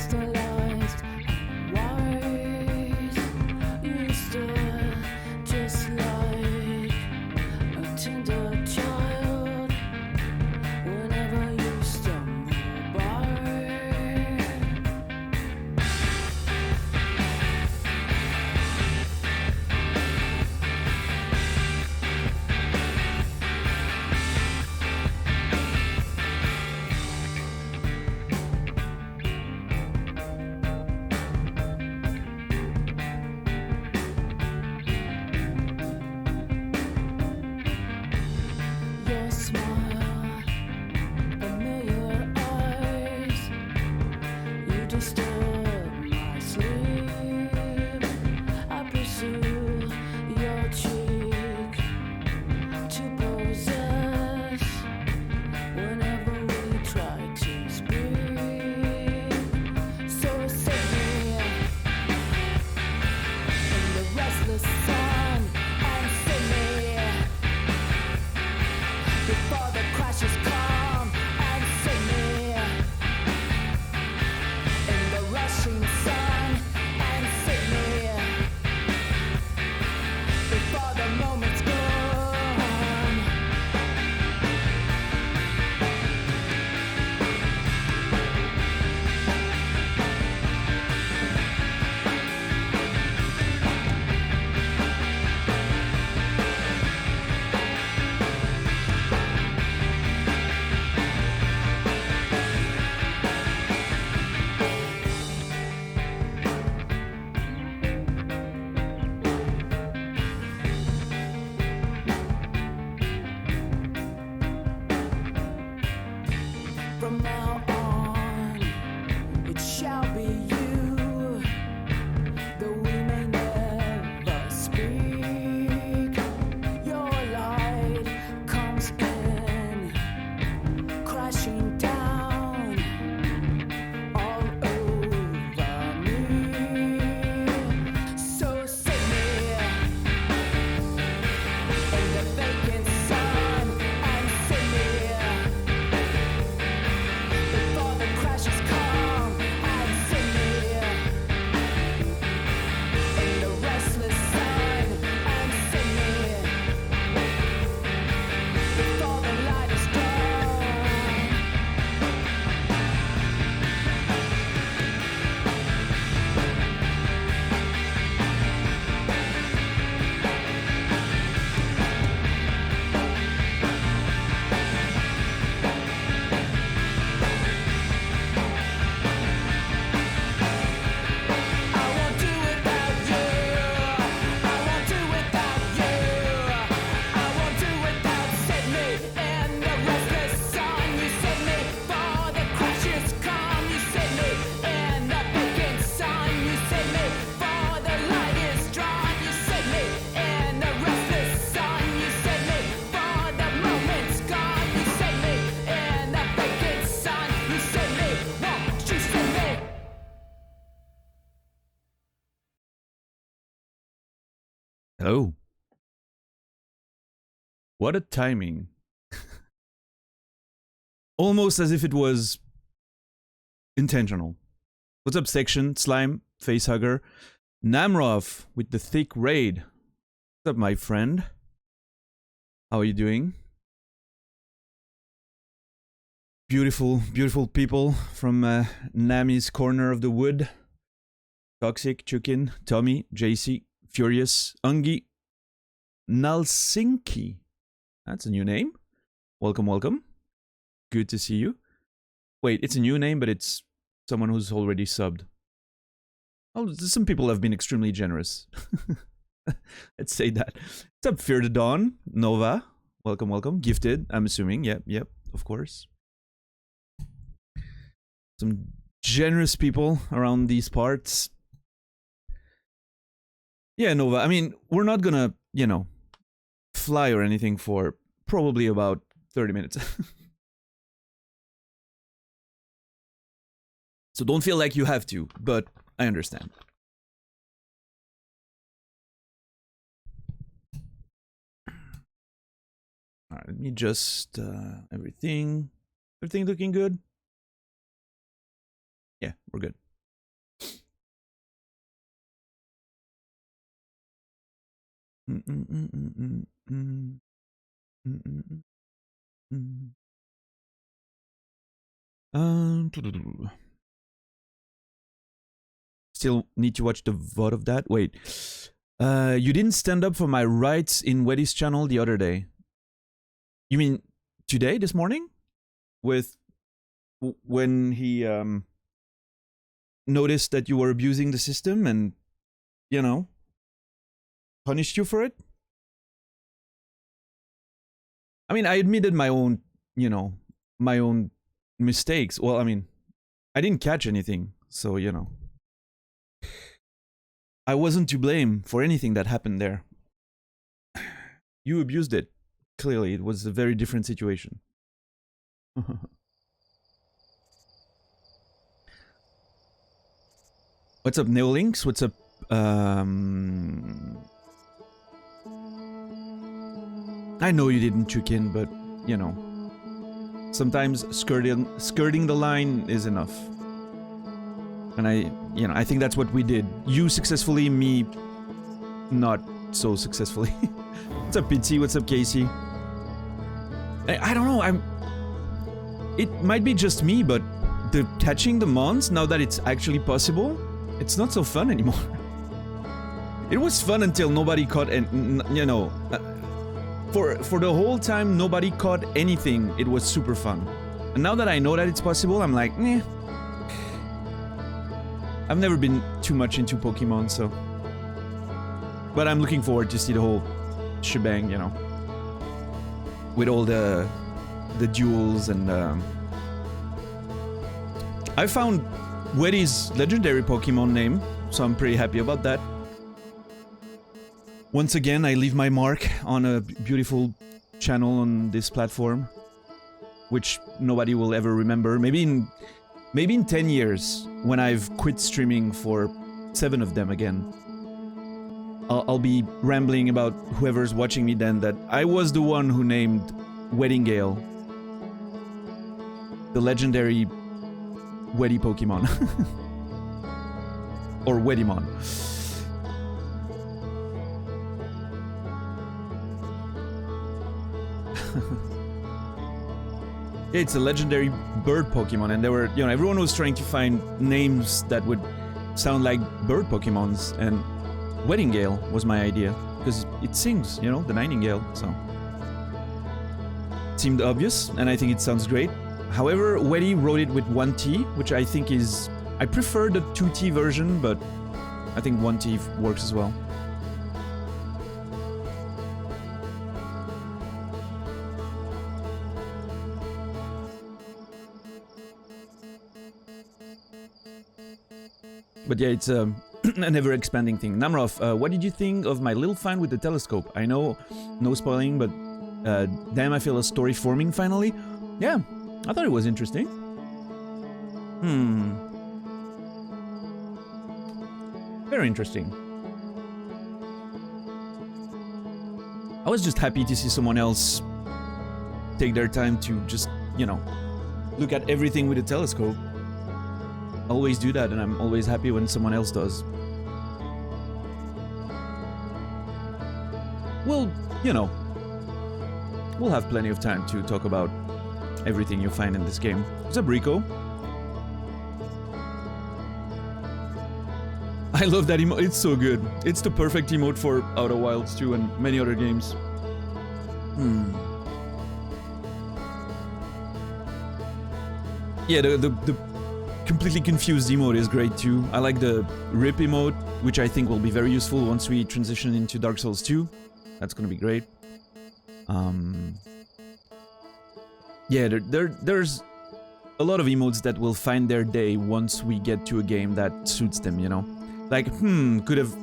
crystallized and wise. You stood just like a tender child whenever you stumble by. Your smile, familiar eyes, you disturb my sleep. I pursue your cheek to possess whenever we try to speak. So save me in the restless sun and save me before the crashes come, and save me in the rushing sun, and save me before the moment's gone. From now on, it shall be you, though we may never speak. Your light comes in, crashing down all over me. So save me in the vacant sun, and save me before the crashes come, and save me in the restless sun, and save me before the light is gone. I won't do without you. I won't do without you. I won't do without save me in the restless sun. You save me for the crashes come. You save me in the vacant sun. You save me for the light is drawn. You save me in the restless sun. You save me for the moment's gone. You save me in the vacant sun. You save me. Won't you save me? Oh, what a timing. Almost as if it was intentional. What's up, Section, Slime, Facehugger, Namrov with the thick raid. What's up, my friend? How are you doing? Beautiful, beautiful people from Nami's corner of the wood. Toxic, Chukin, Tommy, JC, Furious, Ungi, Nalsinki. That's a new name. Welcome, welcome. Good to see you. Wait, it's a new name, but it's someone who's already subbed. Oh, some people have been extremely generous. Let's say that. What's up, Fear the Dawn? Nova. Welcome, welcome. Gifted, I'm assuming. Yep, yep, of course. Some generous people around these parts. Yeah, Nova. I mean, we're not gonna, you know, fly or anything for probably about 30 minutes. So don't feel like you have to, but I understand. All right, let me just everything looking good? Yeah, we're good. Still need to watch the VOD of that. Wait. You didn't stand up for my rights in Weddy's channel the other day. You mean today, this morning? With when he noticed that you were abusing the system and, you know, punished you for it? I mean, I admitted my own, you know, my own mistakes. Well, I mean, I didn't catch anything, so, you know. I wasn't to blame for anything that happened there. You abused it. Clearly, it was a very different situation. What's up, Neolinks? What's up? I know you didn't check in, but, you know, sometimes skirting the line is enough. And I think that's what we did. You successfully, me not so successfully. What's up, Pitsy? What's up, Casey? I don't know, it might be just me, but catching the mons, now that it's actually possible, it's not so fun anymore. It was fun until nobody caught, and you know, for the whole time nobody caught anything, it was super fun. And now that I know that it's possible, I'm like, eh. I've never been too much into Pokemon, so. But I'm looking forward to see the whole shebang, you know. With all the duels and I found Weddy's legendary Pokemon name, so I'm pretty happy about that. Once again, I leave my mark on a beautiful channel on this platform, which nobody will ever remember. Maybe in 10 years, when I've quit streaming for 7 of them again, I'll be rambling about whoever's watching me then that I was the one who named Weddingale the legendary Weddy Pokemon. Or Weddymon. It's a legendary bird Pokemon, and there were, you know, everyone was trying to find names that would sound like bird Pokemons, and Weddingale was my idea, because it sings, you know, the nightingale, so. It seemed obvious, and I think it sounds great. However, Weddy wrote it with 1 T, which I think is... I prefer the 2 T version, but I think 1 T works as well. But yeah, it's a never-expanding thing. Namroff, what did you think of my little find with the telescope? I know, no spoiling, but damn, I feel a story forming finally. Yeah, I thought it was interesting. Very interesting. I was just happy to see someone else take their time to just, you know, look at everything with a telescope. Always do that, and I'm always happy when someone else does. Well, you know, we'll have plenty of time to talk about everything you find in this game. What's up, Rico? I love that emote, it's so good. It's the perfect emote for Outer Wilds 2 and many other games. Yeah, the completely confused emote is great too. I like the rip emote, which I think will be very useful once we transition into Dark Souls 2. That's gonna be great. Yeah, there's a lot of emotes that will find their day once we get to a game that suits them, you know? Like, could have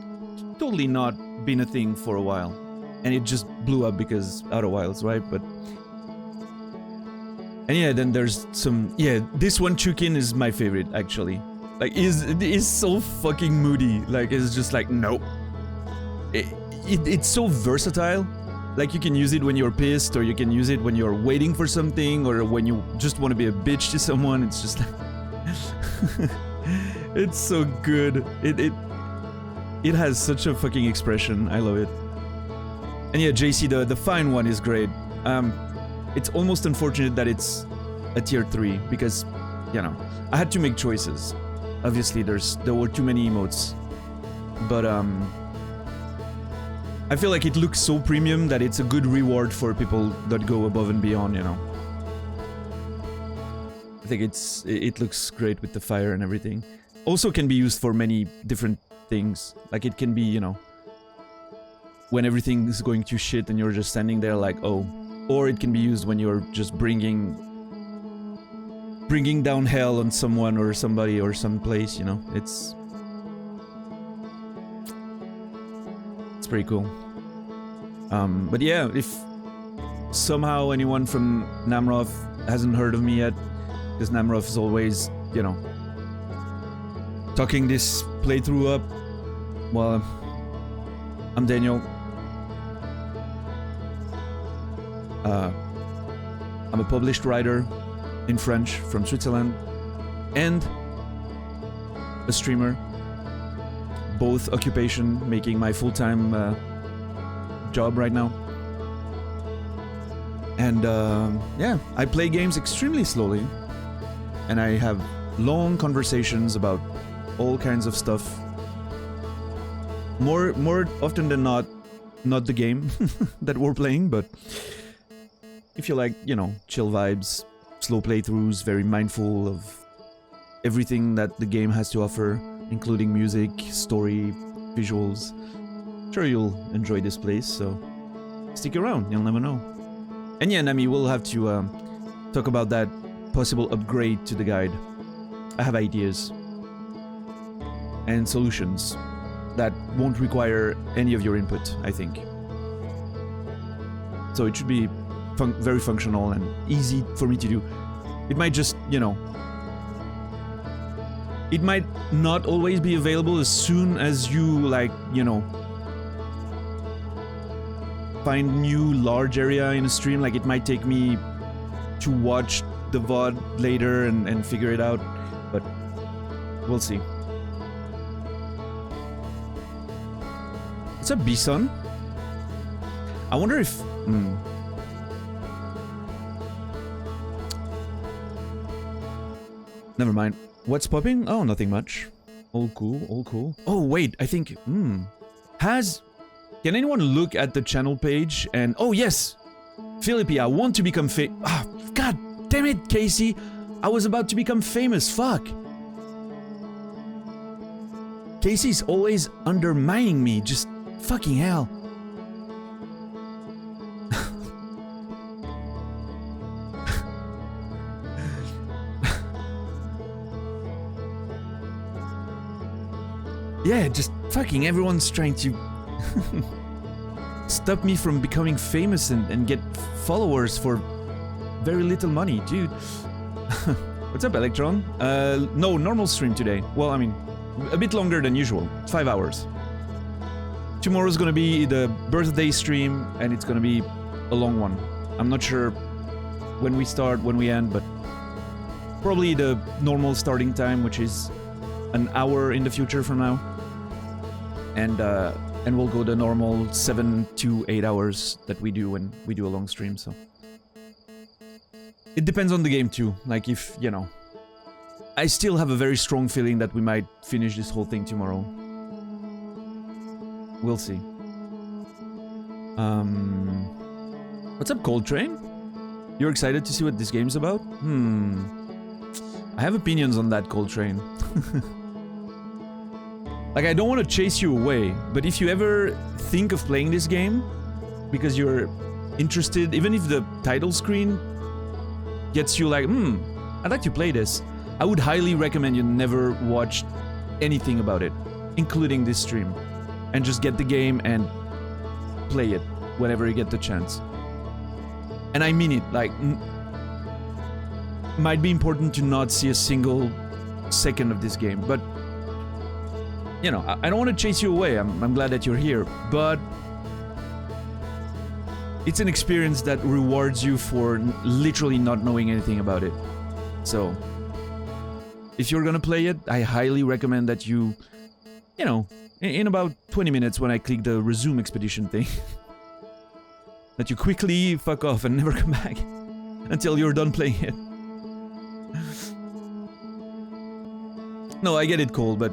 totally not been a thing for a while. And it just blew up because Outer Wilds, right? But... And yeah, then there's some... Yeah, this one, Chukin, is my favorite, actually. Like, is so fucking moody. Like, it's just like, nope. It's so versatile. Like, you can use it when you're pissed, or you can use it when you're waiting for something, or when you just want to be a bitch to someone. It's just like... It's so good. It has such a fucking expression. I love it. And yeah, JC, the fine one is great. It's almost unfortunate that it's a tier 3 because, you know, I had to make choices. Obviously, there were too many emotes, but I feel like it looks so premium that it's a good reward for people that go above and beyond, you know. I think it looks great with the fire and everything. Also can be used for many different things. Like it can be, you know, when everything is going to shit and you're just standing there like, oh. Or it can be used when you're just bringing down hell on someone or somebody or some place, you know. It's pretty cool. But yeah, if somehow anyone from Namroth hasn't heard of me yet, because Namroth is always, you know, talking this playthrough up. Well, I'm Daniel. I'm a published writer in French from Switzerland and a streamer. Both occupation, making my full-time job right now. And yeah, I play games extremely slowly, and I have long conversations about all kinds of stuff. More often than not the game that we're playing, but if you like, you know, chill vibes, slow playthroughs, very mindful of everything that the game has to offer, including music, story, visuals, sure you'll enjoy this place, so stick around, you'll never know. And yeah, Nami, we'll have to talk about that possible upgrade to the guide. I have ideas and solutions that won't require any of your input, I think. So it should be very functional and easy for me to do. It might just, you know, it might not always be available as soon as you, like, you know, find new large area in a stream. Like, it might take me to watch the VOD later and figure it out, but we'll see. What's up, B-Sun? I wonder if... Never mind. What's popping? Oh, nothing much. All cool, all cool. Oh, wait, I think... Can anyone look at the channel page and... Oh, yes! Philippi, I want to become God damn it, Casey! I was about to become famous, fuck! Casey's always undermining me, just fucking hell. Yeah, just fucking everyone's trying to stop me from becoming famous and get followers for very little money, dude. What's up, Electron? No, normal stream today. Well, I mean, a bit longer than usual. 5 hours. Tomorrow's gonna be the birthday stream, and it's gonna be a long one. I'm not sure when we start, when we end, but probably the normal starting time, which is an hour in the future from now. And we'll go the normal 7 to 8 hours that we do when we do a long stream, so. It depends on the game too, like if, you know. I still have a very strong feeling that we might finish this whole thing tomorrow. We'll see. What's up, Coltrane? You're excited to see what this game's about? I have opinions on that, Coltrane. Like, I don't want to chase you away, but if you ever think of playing this game because you're interested, even if the title screen gets you like, I'd like to play this, I would highly recommend you never watch anything about it, including this stream, and just get the game and play it whenever you get the chance. And I mean it, like, might be important to not see a single second of this game, but you know, I don't want to chase you away. I'm glad that you're here, but it's an experience that rewards you for literally not knowing anything about it. So, if you're gonna play it, I highly recommend that you know, in about 20 minutes when I click the resume expedition thing, that you quickly fuck off and never come back until you're done playing it. No, I get it, Cole, but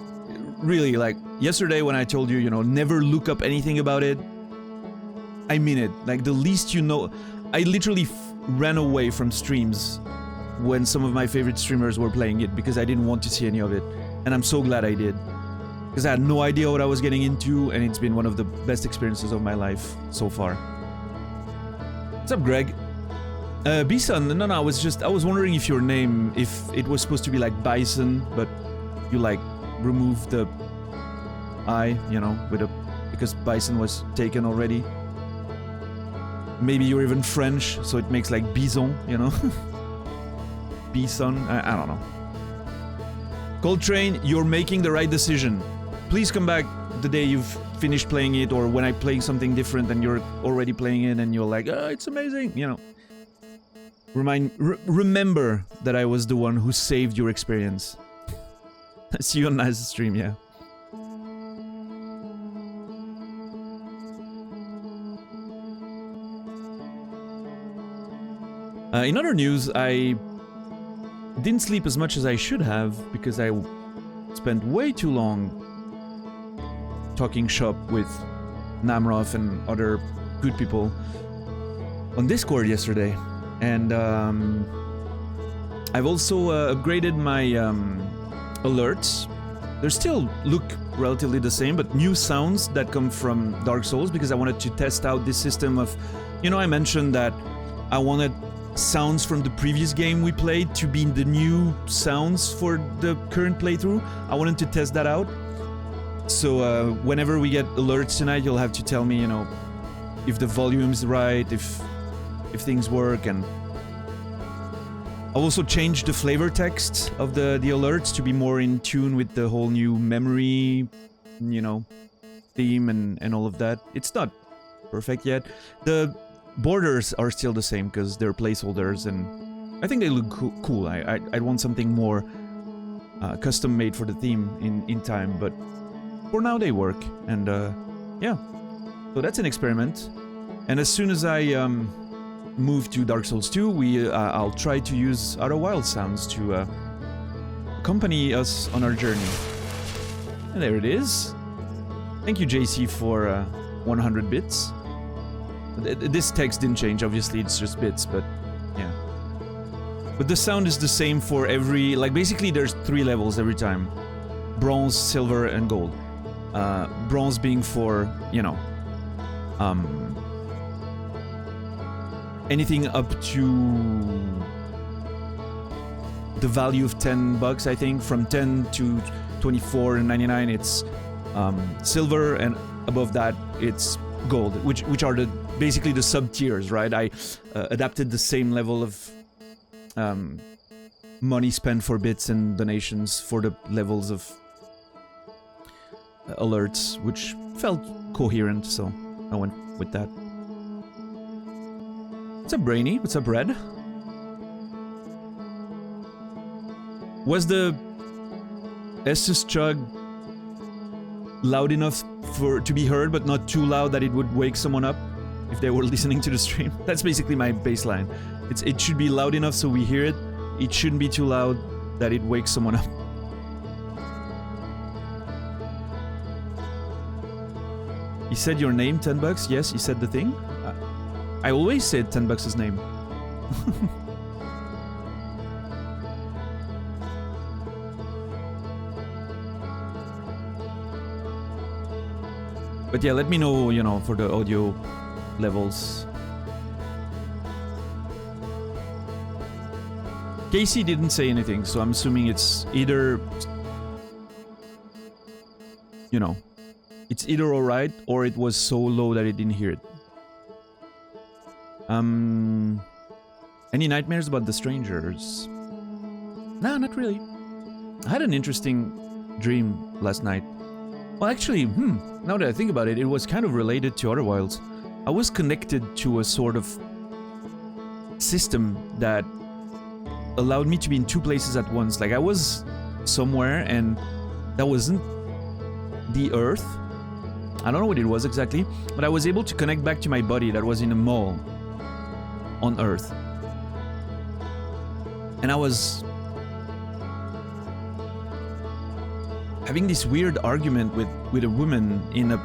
really, like, yesterday when I told you, you know, never look up anything about it, I mean it. Like, the least you know... I literally ran away from streams when some of my favorite streamers were playing it because I didn't want to see any of it. And I'm so glad I did. Because I had no idea what I was getting into, and it's been one of the best experiences of my life so far. What's up, Greg? Bison, no, I was wondering if your name, if it was supposed to be like Bison, but you like remove the I, you know, because Bison was taken already. Maybe you're even French, so it makes like Bison, you know? Bison, I don't know. Coltrane, you're making the right decision. Please come back the day you've finished playing it, or when I play something different and you're already playing it and you're like, oh, it's amazing, you know. Remember that I was the one who saved your experience. See you on nice stream, yeah. In other news, I didn't sleep as much as I should have because I spent way too long talking shop with Namroth and other good people on Discord yesterday. And I've also upgraded my alerts. They still look relatively the same, but new sounds that come from Dark Souls because I wanted to test out this system of, you know, I mentioned that I wanted sounds from the previous game we played to be the new sounds for the current playthrough. I wanted to test that out. So whenever we get alerts tonight, you'll have to tell me, you know, if the volume's right, if things work. And I've also changed the flavor text of the alerts to be more in tune with the whole new memory, you know, theme and all of that. It's not perfect yet. The borders are still the same because they're placeholders, and I think they look cool. I'd want something more custom made for the theme in time, but for now they work. And yeah, so that's an experiment. And as soon as I move to Dark Souls 2, I'll try to use Outer Wild sounds to accompany us on our journey. And there it is. Thank you, JC, for 100 bits. This text didn't change, obviously, it's just bits, but yeah. But the sound is the same for every... Like, basically, there's 3 levels every time. Bronze, silver, and gold. Bronze being for, you know... anything up to... the value of $10, I think. From 10 to 24.99, it's silver, and above that, it's gold, which are the basically the sub tiers, right? I adapted the same level of money spent for bits and donations for the levels of alerts, which felt coherent, so I went with that. What's up, Brainy? What's up, Red? Was the Estus chug loud enough to be heard, but not too loud that it would wake someone up if they were listening to the stream? That's basically my baseline. It should be loud enough so we hear it. It shouldn't be too loud that it wakes someone up. He said your name, $10? Yes, he said the thing. I always said $10's name. But yeah, let me know, you know, for the audio levels. Casey didn't say anything, so I'm assuming it's either... You know, it's either alright, or it was so low that it didn't hear it. Any nightmares about the strangers? No, not really. I had an interesting dream last night. Well, actually, now that I think about it, it was kind of related to Outer Wilds. I was connected to a sort of system that allowed me to be in 2 places at once. Like, I was somewhere, and that wasn't the Earth. I don't know what it was exactly, but I was able to connect back to my body that was in a mall on Earth. And I was having this weird argument with a woman in a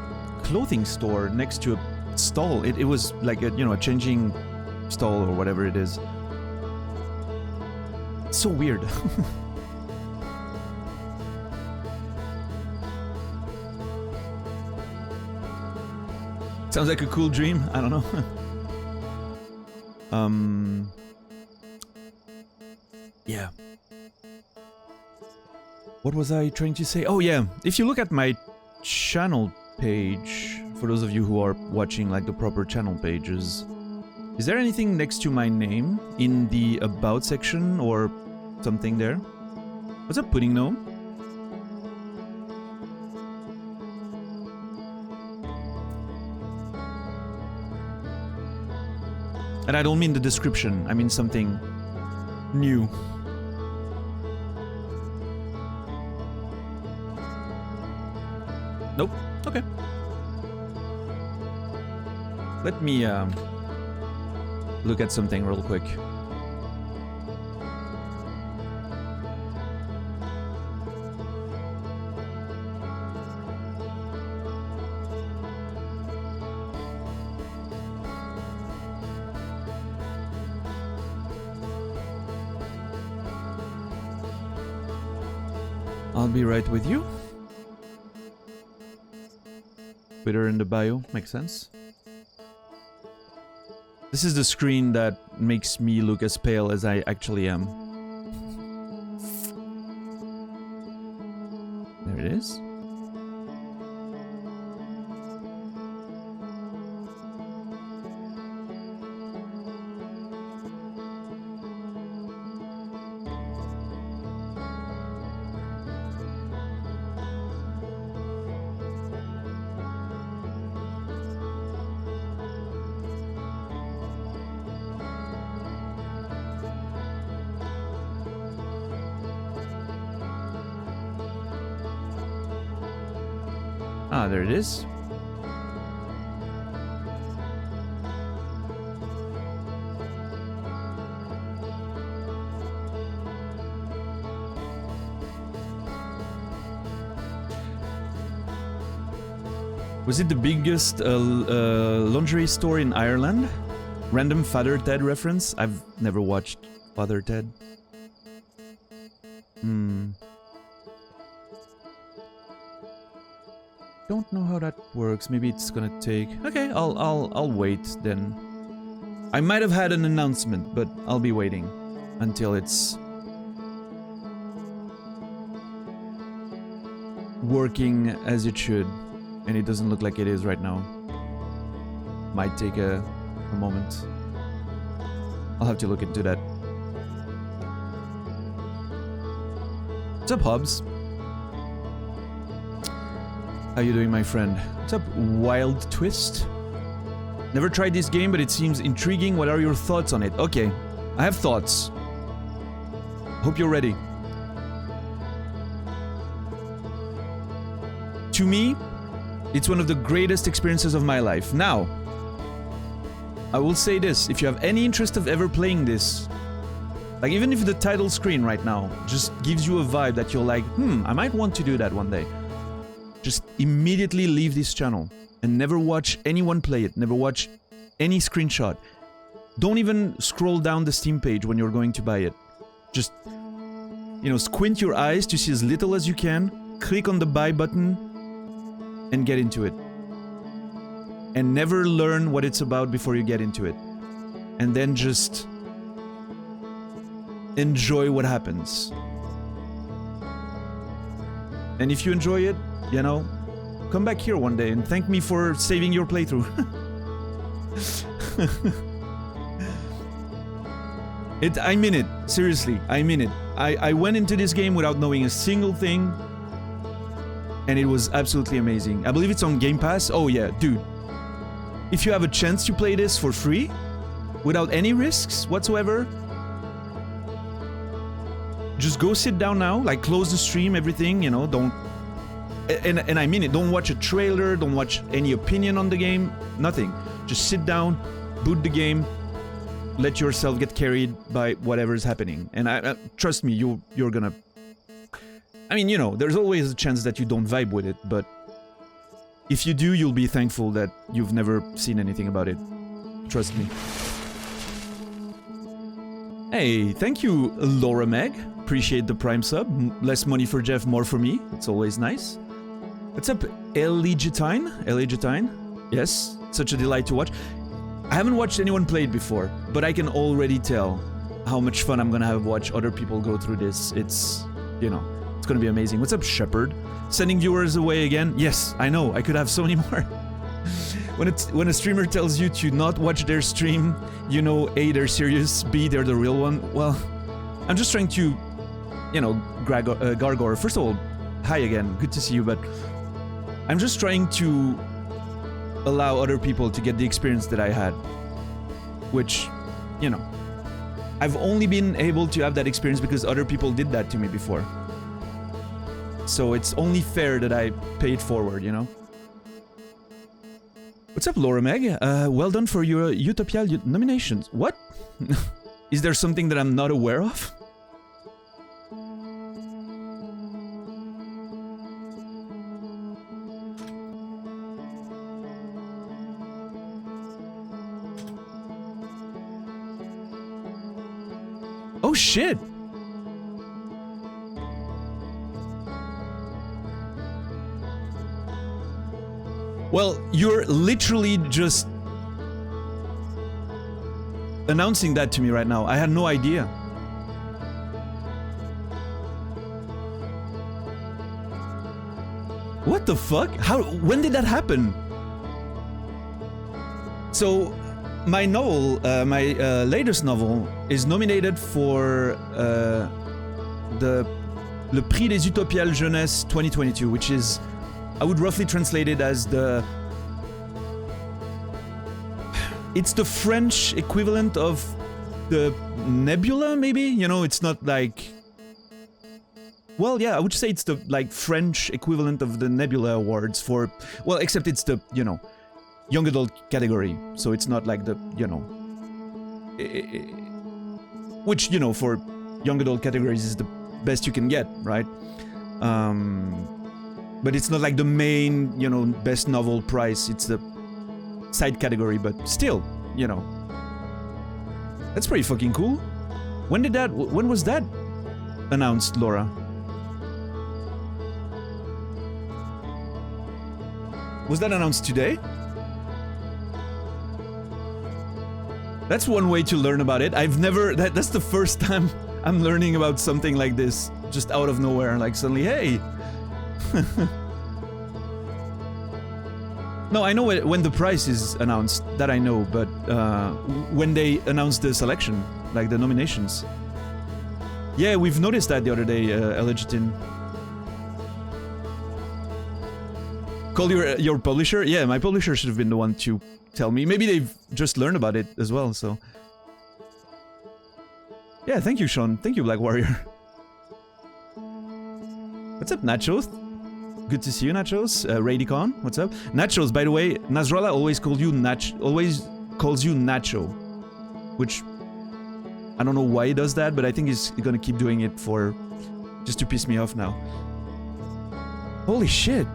clothing store next to a stall. It was like a, a changing stall or whatever it is. It's so weird. Sounds like a cool dream. I don't know. Yeah. What was I trying to say? Oh yeah, if you look at my channel page, for those of you who are watching like the proper channel pages, is there anything next to my name in the about section or something there? What's up, Pudding Gnome? And I don't mean the description, I mean something new. Nope. Okay. Let me look at something real quick. I'll be right with you. Twitter in the bio, makes sense. This is the screen that makes me look as pale as I actually am. There it is. Ah, there it is. Was it the biggest lingerie store in Ireland? Random Father Ted reference? I've never watched Father Ted. Don't know how that works. Maybe it's gonna take... Okay, I'll wait then. I might have had an announcement, but I'll be waiting until it's working as it should, and it doesn't look like it is right now. Might take a moment. I'll have to look into that. What's up, Hobbs? How you doing, my friend? What's up, Wild Twist? Never tried this game, but it seems intriguing. What are your thoughts on it? Okay, I have thoughts. Hope you're ready. To me, it's one of the greatest experiences of my life. Now, I will say this. If you have any interest of ever playing this, like even if the title screen right now just gives you a vibe that you're like, I might want to do that one day. Just immediately leave this channel and never watch anyone play it. Never watch any screenshot. Don't even scroll down the Steam page when you're going to buy it. Just, squint your eyes to see as little as you can. Click on the buy button and get into it. And never learn what it's about before you get into it. And then just enjoy what happens. And if you enjoy it, come back here one day and thank me for saving your playthrough. I mean it. Seriously, I mean it. I went into this game without knowing a single thing, and it was absolutely amazing. I believe it's on Game Pass. Oh yeah, dude. If you have a chance to play this for free, without any risks whatsoever, just go sit down now, like close the stream, everything, don't and I mean it, don't watch a trailer, don't watch any opinion on the game, nothing. Just sit down, boot the game, let yourself get carried by whatever's happening. And I trust me, you're gonna... I mean, you know, there's always a chance that you don't vibe with it, but if you do, you'll be thankful that you've never seen anything about it. Trust me. Hey, thank you, Laura Meg. Appreciate the Prime sub. Less money for Jeff, more for me. It's always nice. What's up, Eligitine? Eligitine? Yes, such a delight to watch. I haven't watched anyone play it before, but I can already tell how much fun I'm gonna have watch other people go through this. It's, you know, it's gonna be amazing. What's up, Shepard? Sending viewers away again? Yes, I know. I could have so many more. When a streamer tells you to not watch their stream, you know, A, they're serious, B, they're the real one. Well, I'm just trying to, you know, Gargor. First of all, hi again. Good to see you, but I'm just trying to allow other people to get the experience that I had, which, you know, I've only been able to have that experience because other people did that to me before. So it's only fair that I pay it forward, you know? What's up, Laura Meg? Well done for your Utopia nominations. What? Is there something that I'm not aware of? Oh shit! Well, you're literally just announcing that to me right now. I had no idea. What the fuck? How? When did that happen? So, my novel, my latest novel, is nominated for the Le Prix des Utopiales Jeunesse 2022, which is, I would roughly translate it as it's the French equivalent of the Nebula, maybe? You know, it's not like... Well, yeah, I would say it's the, like, French equivalent of the Nebula Awards for... Well, except it's the, you know, young adult category. So it's not like the, you know... Which, you know, for young adult categories is the best you can get, right? But it's not like the main, you know, best novel prize. It's the side category, but still, you know. That's pretty fucking cool. When was that announced, Laura? Was that announced today? That's one way to learn about it. I've never, that's the first time I'm learning about something like this, just out of nowhere, like suddenly, hey! No, I know when the prize is announced, that I know, but when they announce the selection, like the nominations. Yeah, we've noticed that the other day, Elegitine. Call your publisher? Yeah, my publisher should have been the one to tell me. Maybe they've just learned about it as well, so... Yeah, thank you, Sean. Thank you, Black Warrior. What's up, Nachos? Good to see you, Nachos. Radicon, what's up? Nachos, by the way, Nasrallah always calls you Nacho, which I don't know why he does that, but I think he's gonna keep doing it for just to piss me off now. Holy shit!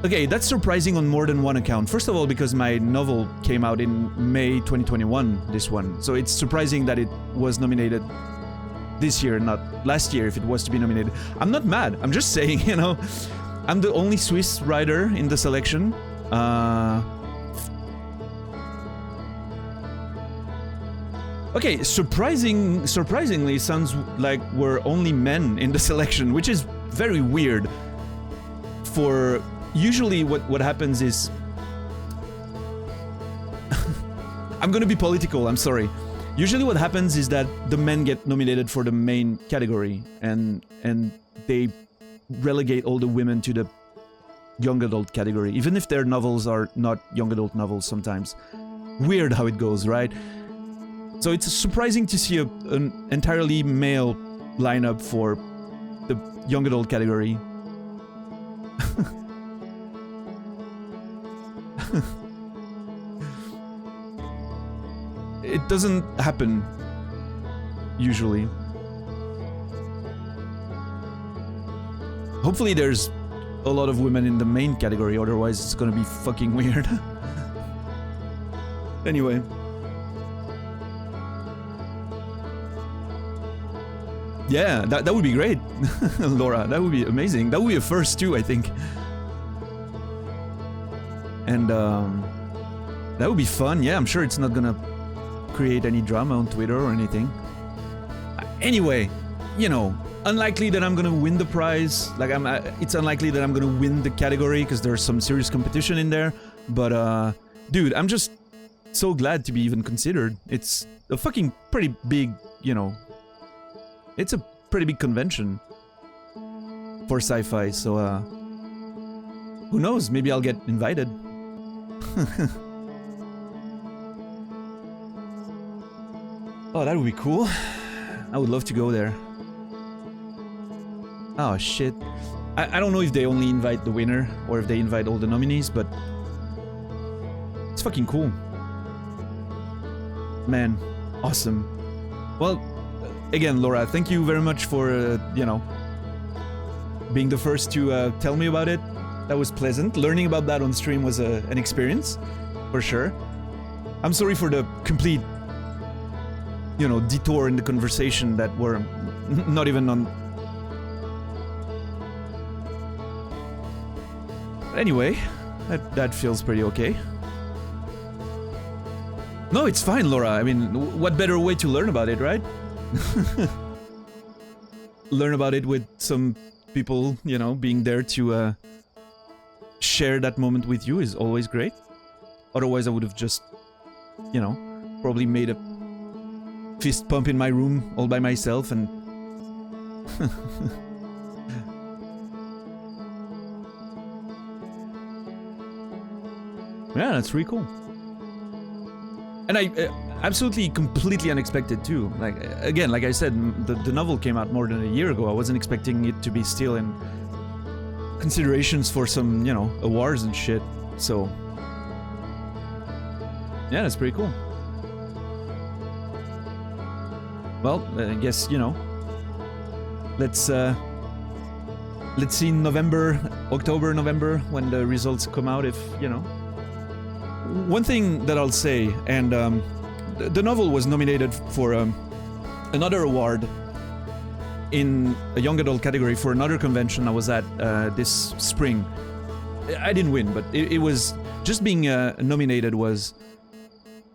Okay, that's surprising on more than one account. First of all, because my novel came out in May 2021, this one, so it's surprising that it was nominated this year, not last year, if it was to be nominated. I'm not mad, I'm just saying, you know, I'm the only Swiss writer in the selection. Okay, surprisingly, sounds like we're only men in the selection, which is very weird. For usually what happens is... I'm gonna be political, I'm sorry. Usually what happens is that the men get nominated for the main category, and they relegate all the women to the young adult category, even if their novels are not young adult novels sometimes. Weird how it goes, right? So it's surprising to see an entirely male lineup for the young adult category. It doesn't happen usually. Hopefully there's a lot of women in the main category, otherwise it's gonna be fucking weird. Anyway. Yeah, that would be great, Laura. That would be amazing. That would be a first too, I think. And that would be fun. Yeah, I'm sure it's not gonna create any drama on Twitter or anything. Anyway, you know, unlikely that I'm gonna win the prize. Like, it's unlikely that I'm gonna win the category because there's some serious competition in there. But dude, I'm just so glad to be even considered. It's a fucking pretty big, you know. It's a pretty big convention for sci-fi, so who knows, maybe I'll get invited. Oh, that would be cool. I would love to go there. Oh shit. I don't know if they only invite the winner or if they invite all the nominees, but it's fucking cool. Man, awesome. Well, again, Laura, thank you very much for, you know, being the first to tell me about it. That was pleasant. Learning about that on stream was an experience, for sure. I'm sorry for the complete, you know, detour in the conversation that were not even on... Anyway, that feels pretty okay. No, it's fine, Laura. I mean, what better way to learn about it, right? Learn about it with some people, you know, being there to share that moment with you is always great. Otherwise, I would have just, you know, probably made a fist pump in my room all by myself and... Yeah, that's really cool. And I absolutely, completely unexpected too. Like, again, like I said, the novel came out more than a year ago. I wasn't expecting it to be still in considerations for some, you know, awards and shit. So, yeah, that's pretty cool. Well, I guess, you know, let's see November, October, November, when the results come out, if, you know. One thing that I'll say, and the novel was nominated for another award in a young adult category for another convention I was at this spring. I didn't win, but it was just being nominated was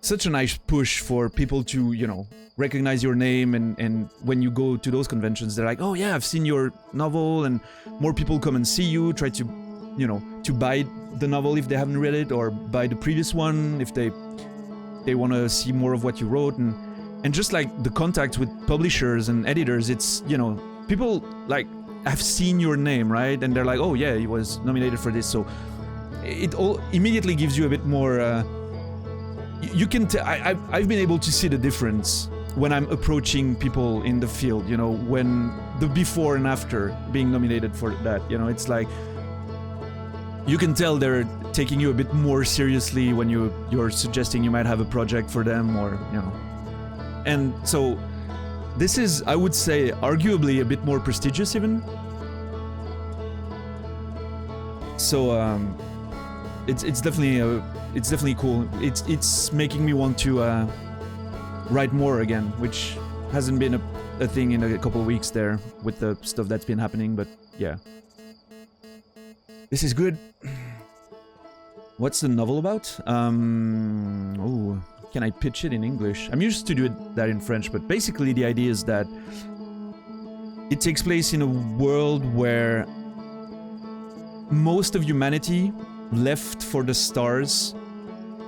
such a nice push for people to, you know, recognize your name, and when you go to those conventions, they're like, oh yeah, I've seen your novel, and more people come and see you, try to, you know, to buy the novel if they haven't read it, or buy the previous one if they want to see more of what you wrote, and just like the contact with publishers and editors, it's, you know, people like have seen your name, right, and they're like, oh yeah, he was nominated for this, so it all immediately gives you a bit more you can I've been able to see the difference when I'm approaching people in the field, you know, when the before and after being nominated for that, you know, it's like you can tell they're taking you a bit more seriously when you're suggesting you might have a project for them, or, you know. And so this is, I would say, arguably a bit more prestigious even. So it's definitely cool. It's making me want to write more again, which hasn't been a thing in a couple of weeks there with the stuff that's been happening, but yeah. This is good. What's the novel about? Oh, can I pitch it in English? I'm used to do that in French, but basically the idea is that it takes place in a world where most of humanity left for the stars,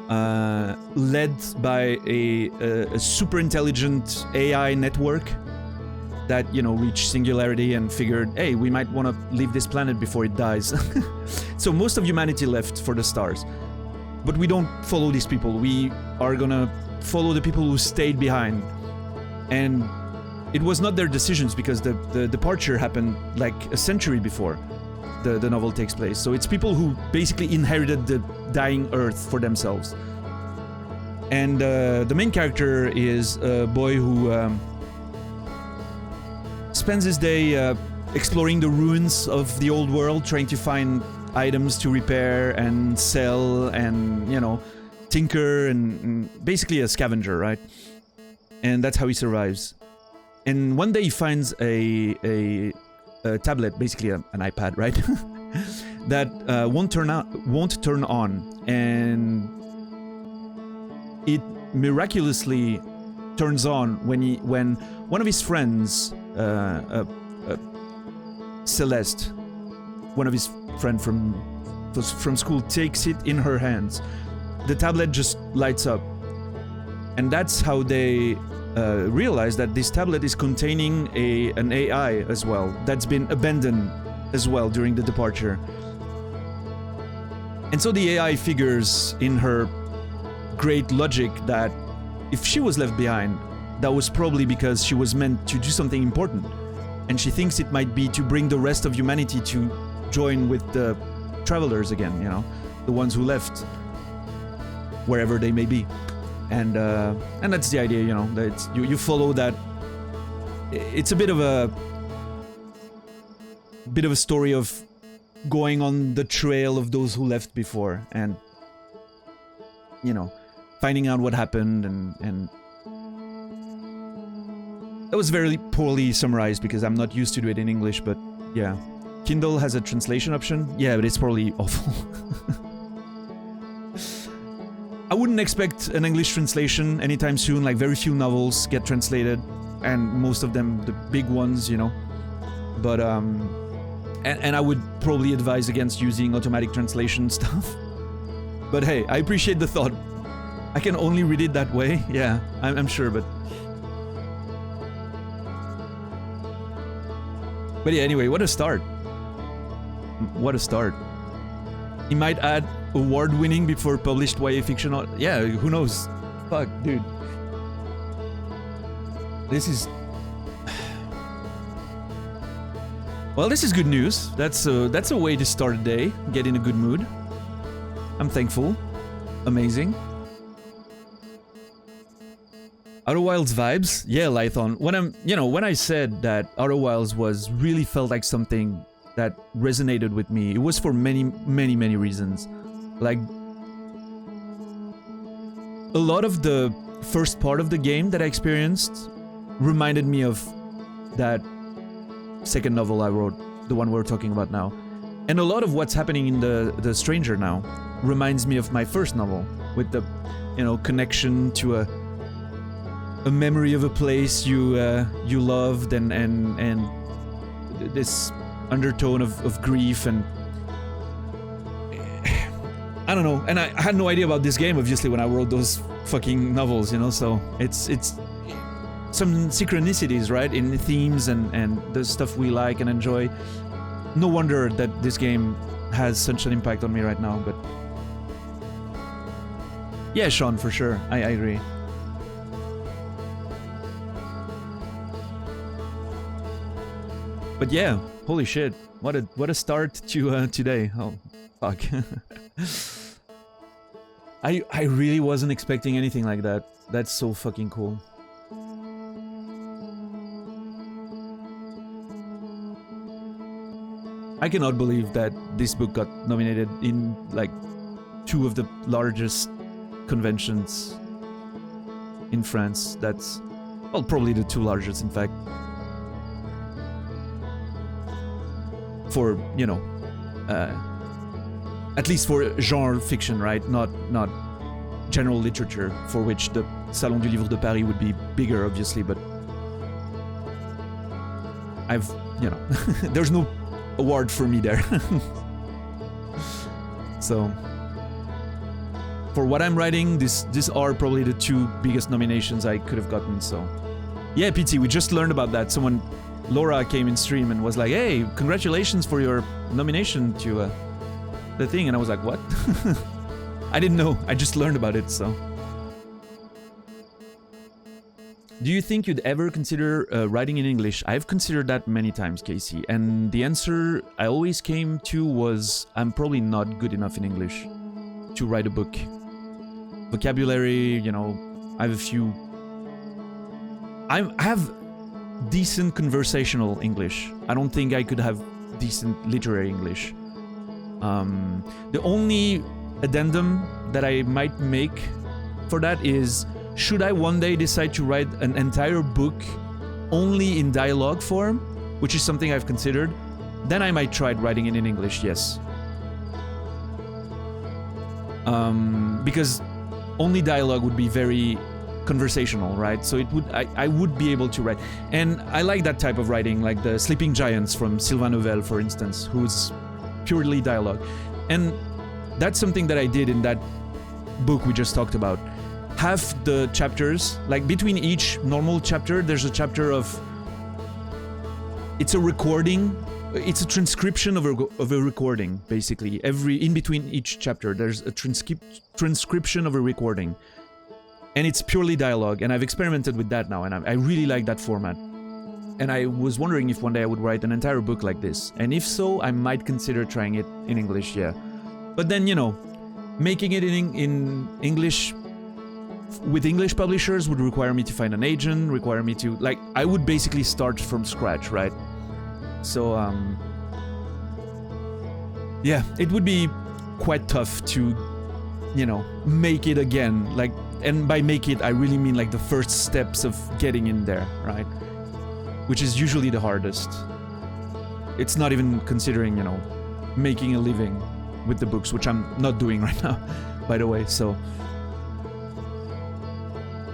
led by a super intelligent AI network that, you know, reached singularity and figured, hey, we might want to leave this planet before it dies. So most of humanity left for the stars. But we don't follow these people. We are gonna follow the people who stayed behind. And it was not their decisions, because the departure happened like a century before. the novel takes place. So it's people who basically inherited the dying Earth for themselves. And the main character is a boy who spends his day exploring the ruins of the old world, trying to find items to repair and sell and, you know, tinker and basically a scavenger, right? And that's how he survives. And one day he finds a tablet, basically an iPad, right? that won't turn on, and it miraculously turns on when one of his friends, Celeste, one of his friend from school, takes it in her hands. The tablet just lights up, and that's how they realize that this tablet is containing an AI as well that's been abandoned as well during the departure. And so the AI figures in her great logic that if she was left behind, that was probably because she was meant to do something important, and she thinks it might be to bring the rest of humanity to join with the travelers again, you know, the ones who left wherever they may be. And that's the idea, you know, that you follow that. It's a bit of a story of going on the trail of those who left before, and, you know, finding out what happened. And that was very poorly summarized because I'm not used to do it in English, but yeah. Kindle has a translation option, yeah, but it's probably awful. I wouldn't expect an English translation anytime soon. Like, very few novels get translated, and most of them, the big ones, you know. But and I would probably advise against using automatic translation stuff. But hey, I appreciate the thought. I can only read it that way. Yeah, I'm sure, but yeah. Anyway, what a start! What a start! He might add award-winning before published YA fiction. Yeah, who knows? Fuck, dude. This is... Well, this is good news. That's a way to start a day. Get in a good mood. I'm thankful. Amazing. Outer Wilds vibes? Yeah, Lython. When I said that Outer Wilds really felt like something that resonated with me, it was for many, many, many reasons. Like, a lot of the first part of the game that I experienced reminded me of that second novel I wrote, the one we're talking about now. And a lot of what's happening in the Stranger now reminds me of my first novel, with the, you know, connection to a memory of a place you loved, and this undertone of grief, and I don't know. And I had no idea about this game, obviously, when I wrote those fucking novels, you know, so it's some synchronicities, right, in the themes and the stuff we like and enjoy. No wonder that this game has such an impact on me right now, but yeah, Sean, for sure, I agree. But yeah, holy shit, what a start to today. Oh, fuck. I really wasn't expecting anything like that. That's so fucking cool. I cannot believe that this book got nominated in, like, 2 of the largest conventions in France. That's, well, probably the 2 largest, in fact. For, you know, at least for genre fiction, right? Not general literature, for which the Salon du Livre de Paris would be bigger, obviously, but there's no award for me there. So, for what I'm writing, these are probably the 2 biggest nominations I could have gotten, so. Yeah, PT, we just learned about that. Laura came in stream and was like, hey, congratulations for your nomination to the thing. And I was like, what? I didn't know. I just learned about it, so. Do you think you'd ever consider writing in English? I've considered that many times, Casey, and the answer I always came to was I'm probably not good enough in English to write a book. Vocabulary, you know, I have a few. I have decent conversational English. I don't think I could have decent literary English. The only addendum that I might make for that is, should I one day decide to write an entire book only in dialogue form, which is something I've considered, then I might try writing it in English, yes. Because only dialogue would be very conversational, right? So it would, I would be able to write. And I like that type of writing, like the Sleeping Giants from Sylvain Neuvel, for instance, who's purely dialogue. And that's something that I did in that book we just talked about. Half the chapters, like between each normal chapter, there's a chapter of, it's a recording, it's a transcription of a recording, basically. In between each chapter, there's a transcription of a recording. And it's purely dialogue, and I've experimented with that now, and I really like that format. And I was wondering if one day I would write an entire book like this. And if so, I might consider trying it in English, yeah. But then, you know, making it in English with English publishers would require me to find an agent, require me to, like, I would basically start from scratch, right? So, yeah, it would be quite tough to, you know, make it again, like, and by make it, I really mean like the first steps of getting in there, right? Which is usually the hardest. It's not even considering, you know, making a living with the books, which I'm not doing right now, by the way, so.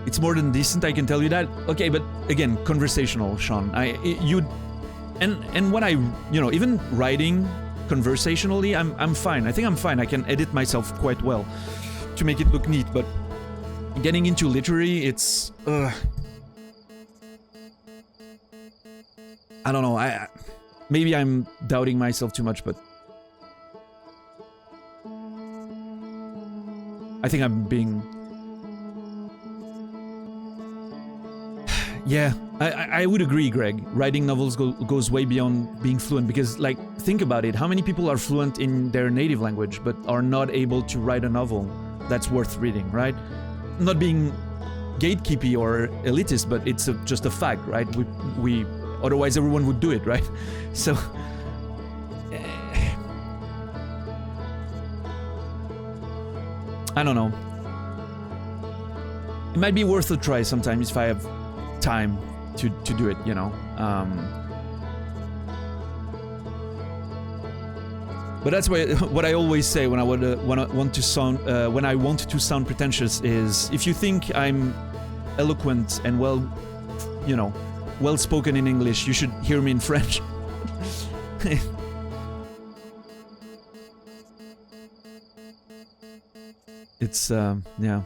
It's more than decent, I can tell you that. Okay, but again, conversational, Sean. And when I, you know, even writing conversationally, I'm fine. I think I'm fine. I can edit myself quite well to make it look neat, but getting into literary, it's I don't know. Maybe I'm doubting myself too much, but I think I'm being. Yeah, I would agree, Greg. Writing novels goes way beyond being fluent, because, like, think about it. How many people are fluent in their native language but are not able to write a novel that's worth reading, right? Not being gatekeepy or elitist, but it's just a fact, right? We otherwise everyone would do it, right? So I don't know. It might be worth a try sometimes if I have time to do it, you know. But that's why what I always say when I want to sound pretentious is, if you think I'm eloquent and well spoken in English, you should hear me in French. It's yeah.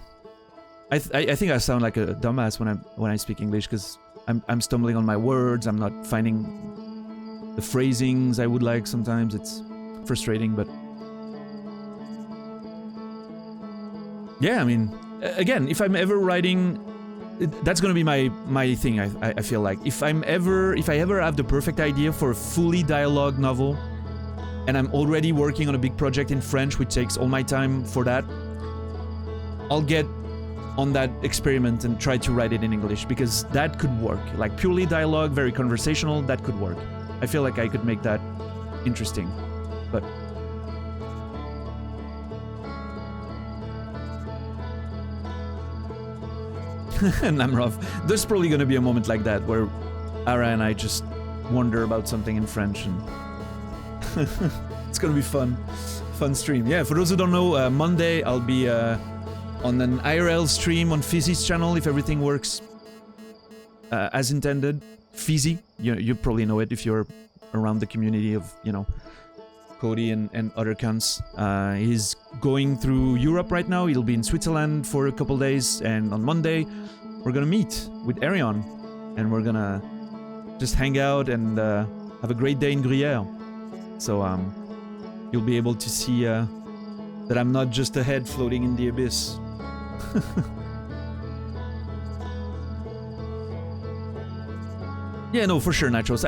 I think I sound like a dumbass when I speak English, because I'm stumbling on my words. I'm not finding the phrasings I would like. Sometimes it's frustrating, but yeah, I mean, again, if I'm ever writing, that's gonna be my thing. I feel like if I ever have the perfect idea for a fully dialogue novel, and I'm already working on a big project in French, which takes all my time for that, I'll get on that experiment and try to write it in English, because that could work. Like purely dialogue, very conversational, that could work. I feel like I could make that interesting, but Namrov, there's probably gonna be a moment like that where Ara and I just wonder about something in French, and it's gonna be fun stream. Yeah, for those who don't know, Monday I'll be on an IRL stream on Fizzy's channel, if everything works as intended. Fizzy, you probably know it if you're around the community of, you know, Cody and other cunts. He's going through Europe right now. He'll be in Switzerland for a couple days, and on Monday we're gonna meet with Arion, and we're gonna just hang out and have a great day in Gruyère. So you'll be able to see that I'm not just a head floating in the abyss. Yeah, no, for sure, Nachos.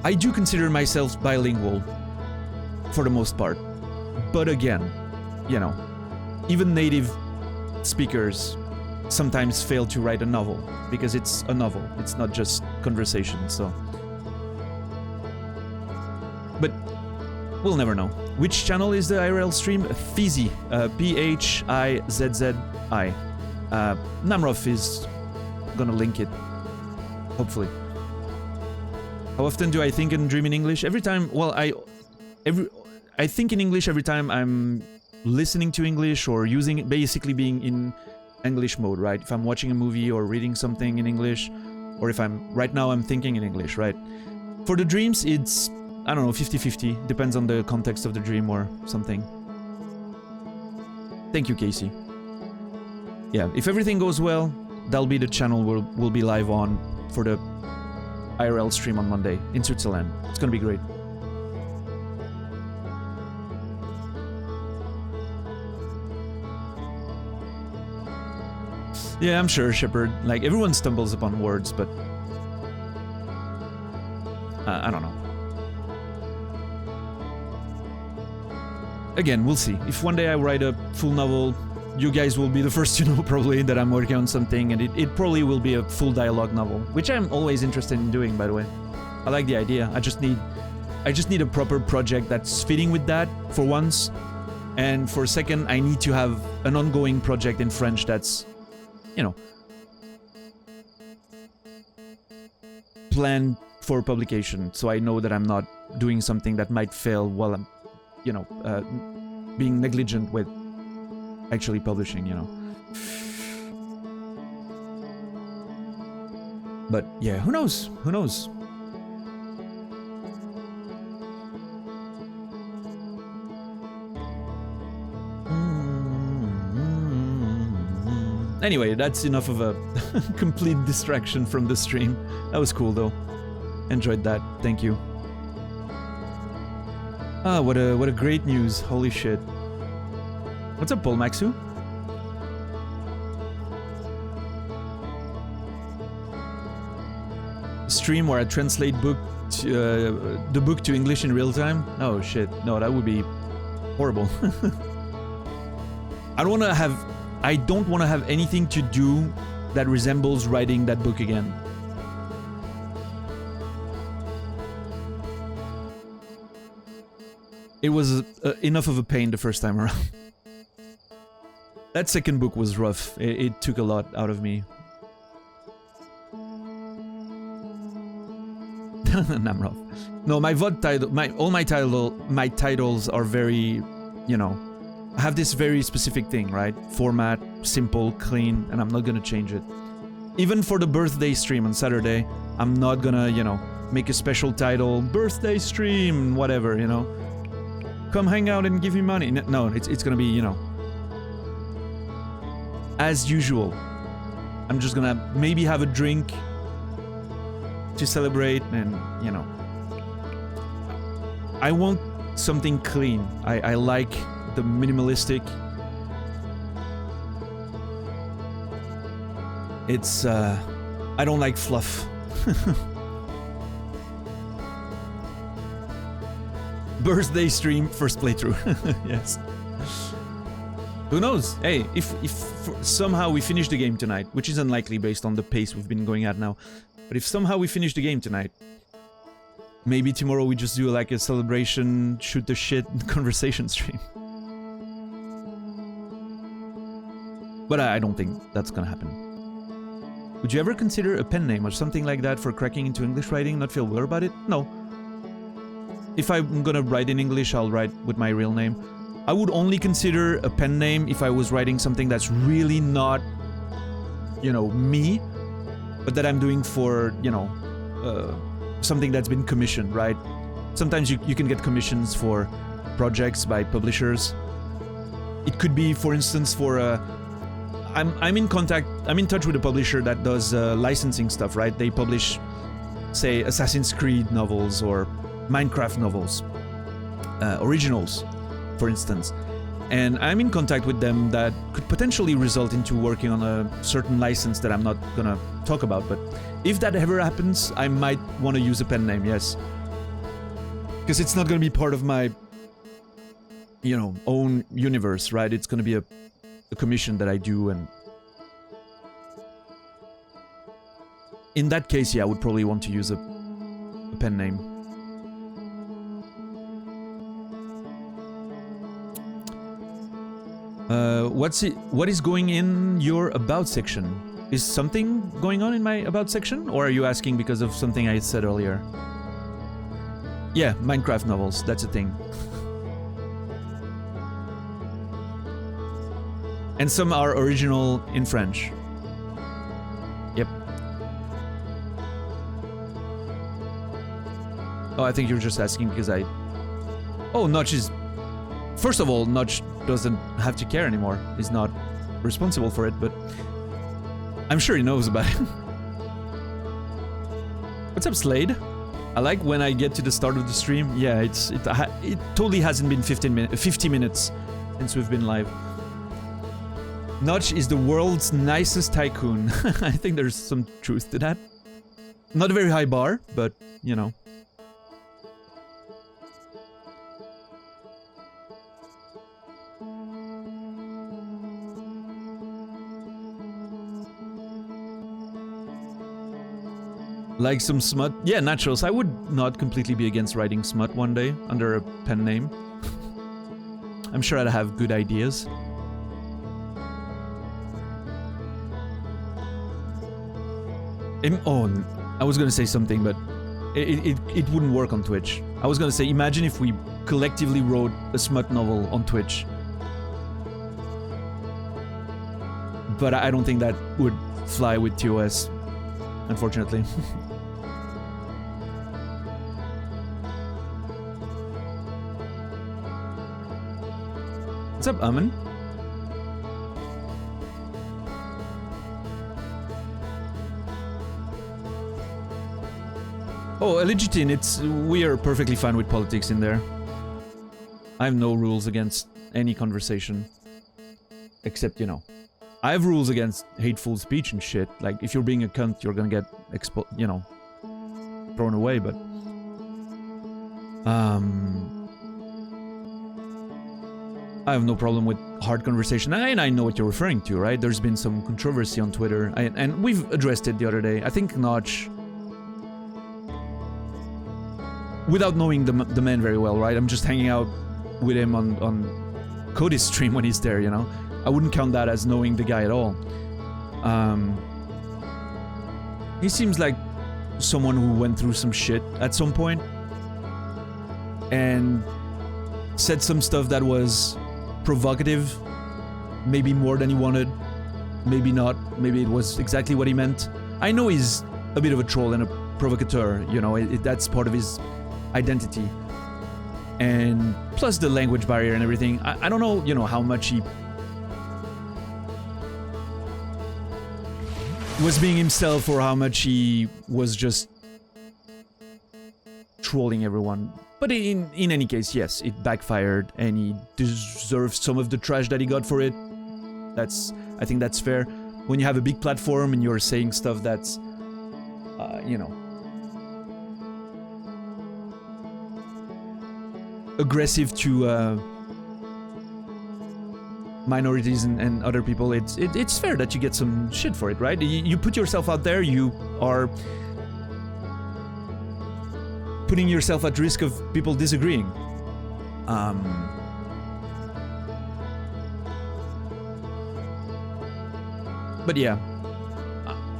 I do consider myself bilingual for the most part. But again, you know, even native speakers sometimes fail to write a novel because it's a novel. It's not just conversation, so. But we'll never know. Which channel is the IRL stream? Phizzi, Phizzi. Namrov is gonna link it, hopefully. How often do I think and dream in English? Every time, well, I think in English every time I'm listening to English or using it, basically being in English mode, right? If I'm watching a movie or reading something in English, or if right now I'm thinking in English, right? For the dreams, it's, I don't know, 50-50. Depends on the context of the dream or something. Thank you, Casey. Yeah, if everything goes well, that'll be the channel we'll be live on for the IRL stream on Monday in Switzerland. It's gonna be great. Yeah, I'm sure, Shepard. Like, everyone stumbles upon words, but I don't know. Again, we'll see. If one day I write a full novel, you guys will be the first to know probably that I'm working on something, and it probably will be a full dialogue novel, which I'm always interested in doing, by the way. I like the idea. I just need a proper project that's fitting with that for once, and for a second, I need to have an ongoing project in French that's, you know, planned for publication, so I know that I'm not doing something that might fail while I'm, you know, being negligent with actually publishing, you know. But yeah, who knows? Who knows? Anyway, that's enough of a complete distraction from the stream. That was cool though. Enjoyed that. Thank you. Ah, what a great news. Holy shit. What's up, Paul Maxu? Stream where I translate the book to English in real time? Oh shit. No, that would be horrible. I don't want to have anything to do that resembles writing that book again. It was enough of a pain the first time around. That second book was rough. It took a lot out of me. Namrov. No, my VOD title, all my titles are very, you know, I have this very specific thing, right? Format, simple, clean, and I'm not gonna change it. Even for the birthday stream on Saturday, I'm not gonna, you know, make a special title, birthday stream, whatever, you know. Come hang out and give me money. No, it's gonna be, you know, as usual. I'm just gonna maybe have a drink to celebrate, and, you know, I want something clean. I like the minimalistic. It's I don't like fluff. Birthday stream, first playthrough. Yes. Who knows? Hey, if somehow we finish the game tonight, which is unlikely based on the pace we've been going at now, but if somehow we finish the game tonight, maybe tomorrow we just do like a celebration, shoot the shit conversation stream. But I don't think that's gonna happen. Would you ever consider a pen name or something like that for cracking into English writing, not feel weird about it? No. If I'm gonna write in English, I'll write with my real name. I would only consider a pen name if I was writing something that's really not, you know, me, but that I'm doing for, you know, something that's been commissioned, right? Sometimes you can get commissions for projects by publishers. It could be, for instance, for I'm in touch with a publisher that does licensing stuff, right? They publish, say, Assassin's Creed novels or Minecraft novels, originals, for instance. and I'm in contact with them that could potentially result into working on a certain license that I'm not gonna talk about, but if that ever happens, I might want to use a pen name, yes. Because it's not gonna be part of my, you know, own universe, right? It's gonna be a commission that I do, and in that case, yeah, I would probably want to use a pen name. What is going in your about section? Is something going on in my about section? Or are you asking because of something I said earlier? Yeah, Minecraft novels, that's a thing. And some are original in French. Yep. Oh, I think you're just asking because I... Oh, Notch is... First of all, Notch doesn't have to care anymore. He's not responsible for it, but... I'm sure he knows about it. What's up, Slade? I like when I get to the start of the stream. Yeah, it totally hasn't been 50 minutes since we've been live. Notch is the world's nicest tycoon. I think there's some truth to that. Not a very high bar, but, you know. Like some smut? Yeah, naturals. I would not completely be against writing smut one day under a pen name. I'm sure I'd have good ideas. Oh, I was gonna say something, but it wouldn't work on Twitch. I was gonna say, imagine if we collectively wrote a smut novel on Twitch. But I don't think that would fly with TOS, unfortunately. What's up, Amen? Oh, Legitine, we are perfectly fine with politics in there. I have no rules against any conversation. Except, you know, I have rules against hateful speech and shit. Like, if you're being a cunt, you're gonna get you know, thrown away, but... I have no problem with hard conversation, and I know what you're referring to, right? There's been some controversy on Twitter, and we've addressed it the other day. I think Notch... Without knowing the man very well, right? I'm just hanging out with him on Cody's stream when he's there, you know? I wouldn't count that as knowing the guy at all. He seems like someone who went through some shit at some point and said some stuff that was provocative, maybe more than he wanted, maybe not, maybe it was exactly what he meant. I know he's a bit of a troll and a provocateur, you know, that's part of his identity. And plus the language barrier and everything, I don't know, you know, how much he was being himself or how much he was just trolling everyone. But in any case, yes, it backfired and he deserves some of the trash that he got for it. I think that's fair. When you have a big platform and you're saying stuff that's, you know, aggressive to minorities and other people, it's fair that you get some shit for it, right? You put yourself out there, you are putting yourself at risk of people disagreeing. But yeah,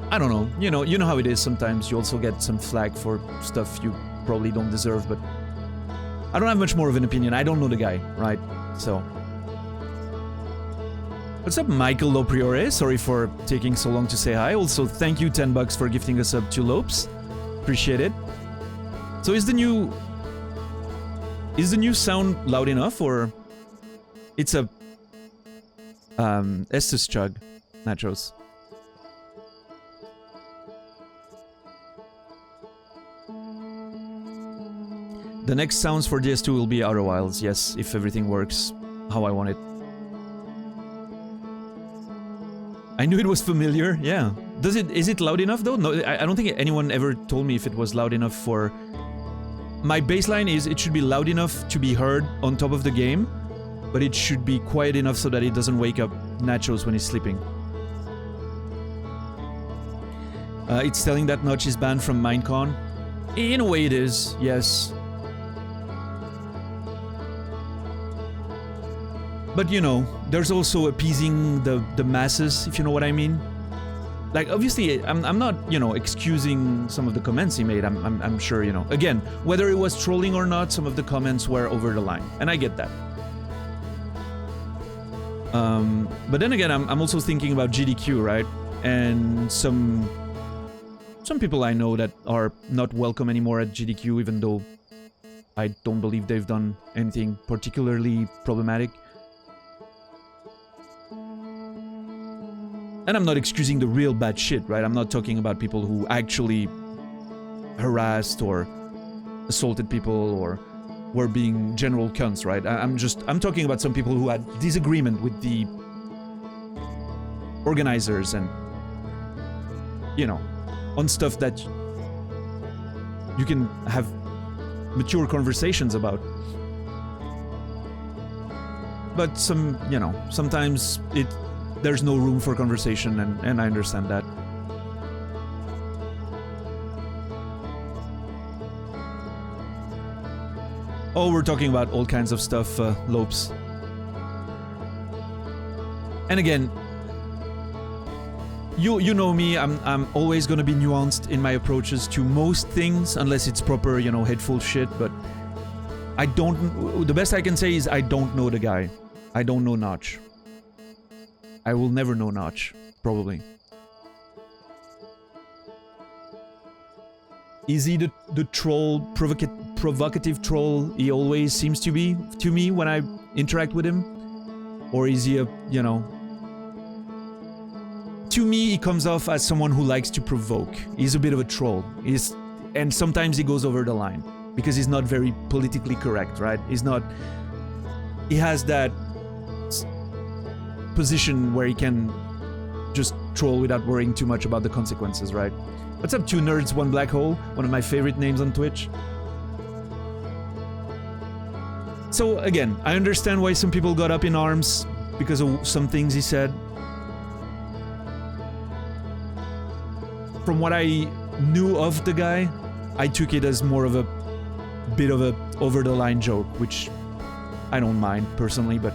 I don't know. You know how it is. Sometimes you also get some flack for stuff you probably don't deserve. But I don't have much more of an opinion. I don't know the guy, right? So, what's up, Michael Lopriore? Sorry for taking so long to say hi. Also, thank you, $10 for gifting us up 2 lopes. Appreciate it. So is the new sound loud enough, or it's a Estus chug, Nachos? The next sounds for DS2 will be Outer Wilds, yes, if everything works how I want it. I knew it was familiar, yeah. Is it loud enough though? No, I don't think anyone ever told me if it was loud enough for... My baseline is it should be loud enough to be heard on top of the game, but it should be quiet enough so that it doesn't wake up Nachos when he's sleeping. It's telling that Notch is banned from Minecon. In a way it is, yes. But you know, there's also appeasing the masses, if you know what I mean. Like, obviously, I'm not, you know, excusing some of the comments he made. I'm sure, you know. Again, whether it was trolling or not, some of the comments were over the line, and I get that. But then again, I'm also thinking about GDQ, right? And some people I know that are not welcome anymore at GDQ, even though I don't believe they've done anything particularly problematic. And I'm not excusing the real bad shit, right? I'm not talking about people who actually harassed or assaulted people or were being general cunts, right? I'm talking about some people who had disagreement with the organizers and, you know, on stuff that you can have mature conversations about. But you know, sometimes there's no room for conversation, and I understand that. Oh, we're talking about all kinds of stuff, Lopes. And again, you know me, I'm always gonna be nuanced in my approaches to most things, unless it's proper, you know, hateful shit, but the best I can say is I don't know the guy. I don't know Notch. I will never know Notch, probably. Is he the troll, provocative troll he always seems to be to me when I interact with him? Or is he you know... To me, he comes off as someone who likes to provoke. He's a bit of a troll. And sometimes he goes over the line. Because he's not very politically correct, right? He has that position where he can just troll without worrying too much about the consequences, right? What's up, 2 nerds, 1 black hole? One of my favorite names on Twitch. So again, I understand why some people got up in arms because of some things he said. From what I knew of the guy, I took it as more of a bit of a over-the-line joke, which I don't mind personally, but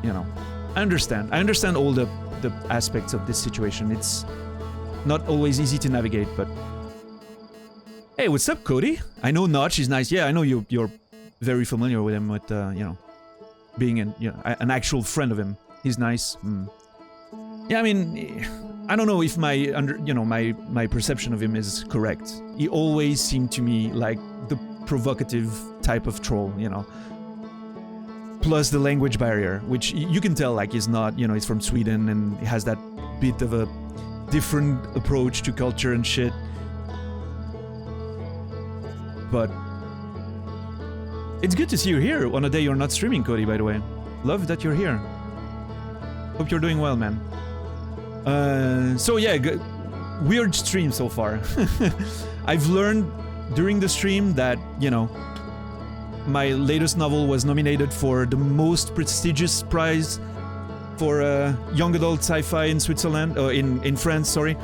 you know, I understand. I understand all the aspects of this situation. It's not always easy to navigate, but... Hey, what's up, Cody? I know Notch is nice. Yeah, I know you're very familiar with him, with, you know, being an actual friend of him. He's nice. Yeah, I mean, I don't know if my perception of him is correct. He always seemed to me like the provocative type of troll, you know. Plus the language barrier, which you can tell, like, he's not, you know, he's from Sweden and he has that bit of a different approach to culture and shit. But it's good to see you here on a day you're not streaming, Cody, by the way. Love that you're here. Hope you're doing well, man. So yeah, weird stream so far. I've learned during the stream that, you know, my latest novel was nominated for the most prestigious prize for young adult sci-fi in Switzerland, in France, sorry.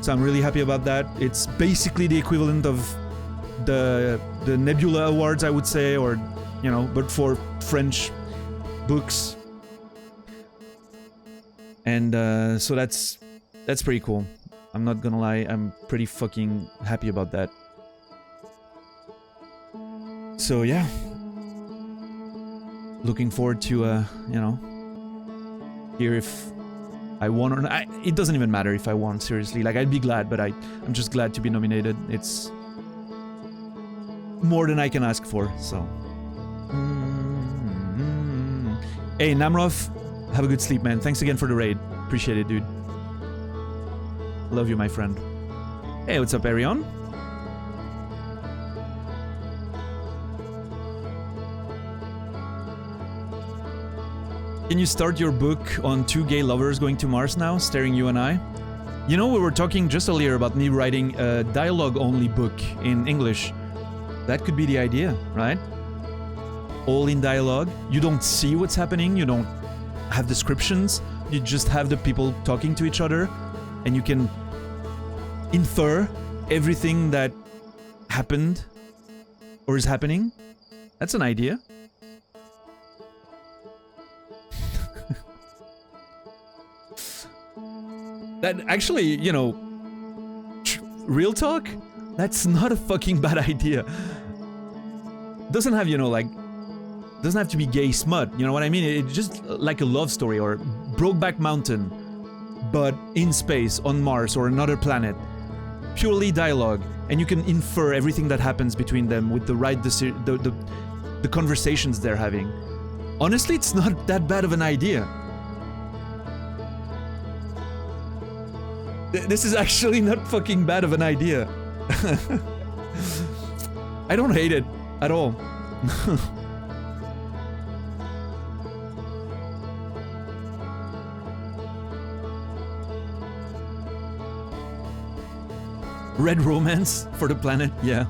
So I'm really happy about that. It's basically the equivalent of the Nebula Awards, I would say, or, you know, but for French books. And so that's pretty cool. I'm not gonna lie, I'm pretty fucking happy about that. So yeah, looking forward to you know, hear if I won or not. It doesn't even matter if I won, seriously. Like, I'd be glad, but I'm just glad to be nominated. It's more than I can ask for. So, Hey, Namroth, have a good sleep, man. Thanks again for the raid. Appreciate it, dude. Love you, my friend. Hey, what's up, Arion? Can you start your book on two gay lovers going to Mars now, starring you and I? You know, we were talking just earlier about me writing a dialogue-only book in English. That could be the idea, right? All in dialogue. You don't see what's happening, you don't have descriptions, you just have the people talking to each other, and you can infer everything that happened or is happening. That's an idea. That actually, you know, real talk, that's not a fucking bad idea. Doesn't have, you know, like, doesn't have to be gay smut, you know what I mean? It's just like a love story or Brokeback Mountain, but in space, on Mars or another planet. Purely dialogue, and you can infer everything that happens between them with the right the conversations they're having. Honestly, it's not that bad of an idea. This is actually not fucking bad of an idea. I don't hate it at all. Red Romance for the planet, yeah.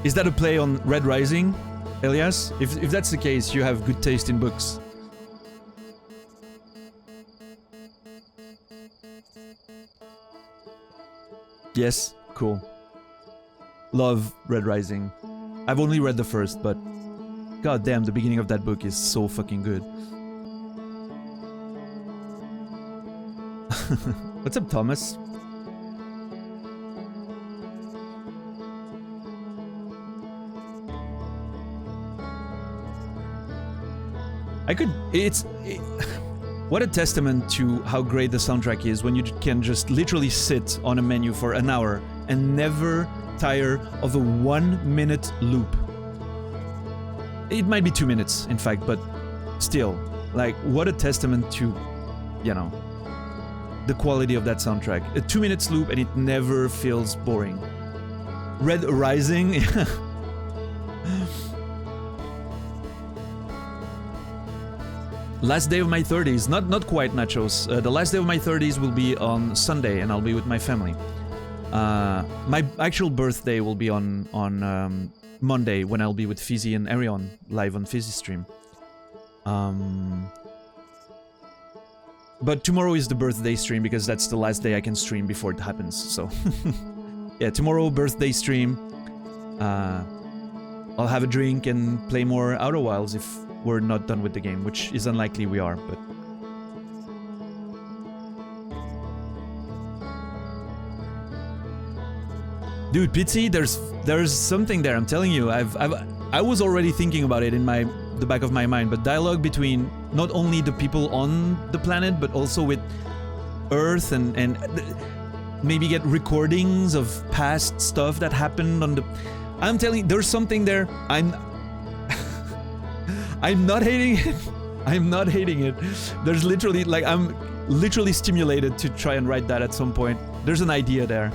Is that a play on Red Rising, Elias? If that's the case, you have good taste in books. Yes, cool. Love Red Rising. I've only read the first, but god damn, the beginning of that book is so fucking good. What's up, Thomas? What a testament to how great the soundtrack is when you can just literally sit on a menu for an hour and never tire of a 1 minute loop. It might be 2 minutes, in fact, but still, like, what a testament to, you know, the quality of that soundtrack. A 2 minutes loop and it never feels boring. Red Rising. Last day of my 30s, not quite nachos. The last day of my 30s will be on Sunday, and I'll be with my family. My actual birthday will be on Monday, when I'll be with Fizzy and Arion live on Fizzy stream. But tomorrow is the birthday stream because that's the last day I can stream before it happens. So yeah, tomorrow birthday stream. I'll have a drink and play more Outer Wilds if we're not done with the game, which is unlikely we are, but... Dude, Pitsy, there's something there, I'm telling you. I was already thinking about it in the back of my mind, but dialogue between not only the people on the planet, but also with Earth and maybe get recordings of past stuff that happened on the... I'm telling you, there's something there. I'm not hating it. I'm not hating it. There's literally, like, I'm literally stimulated to try and write that at some point. There's an idea there.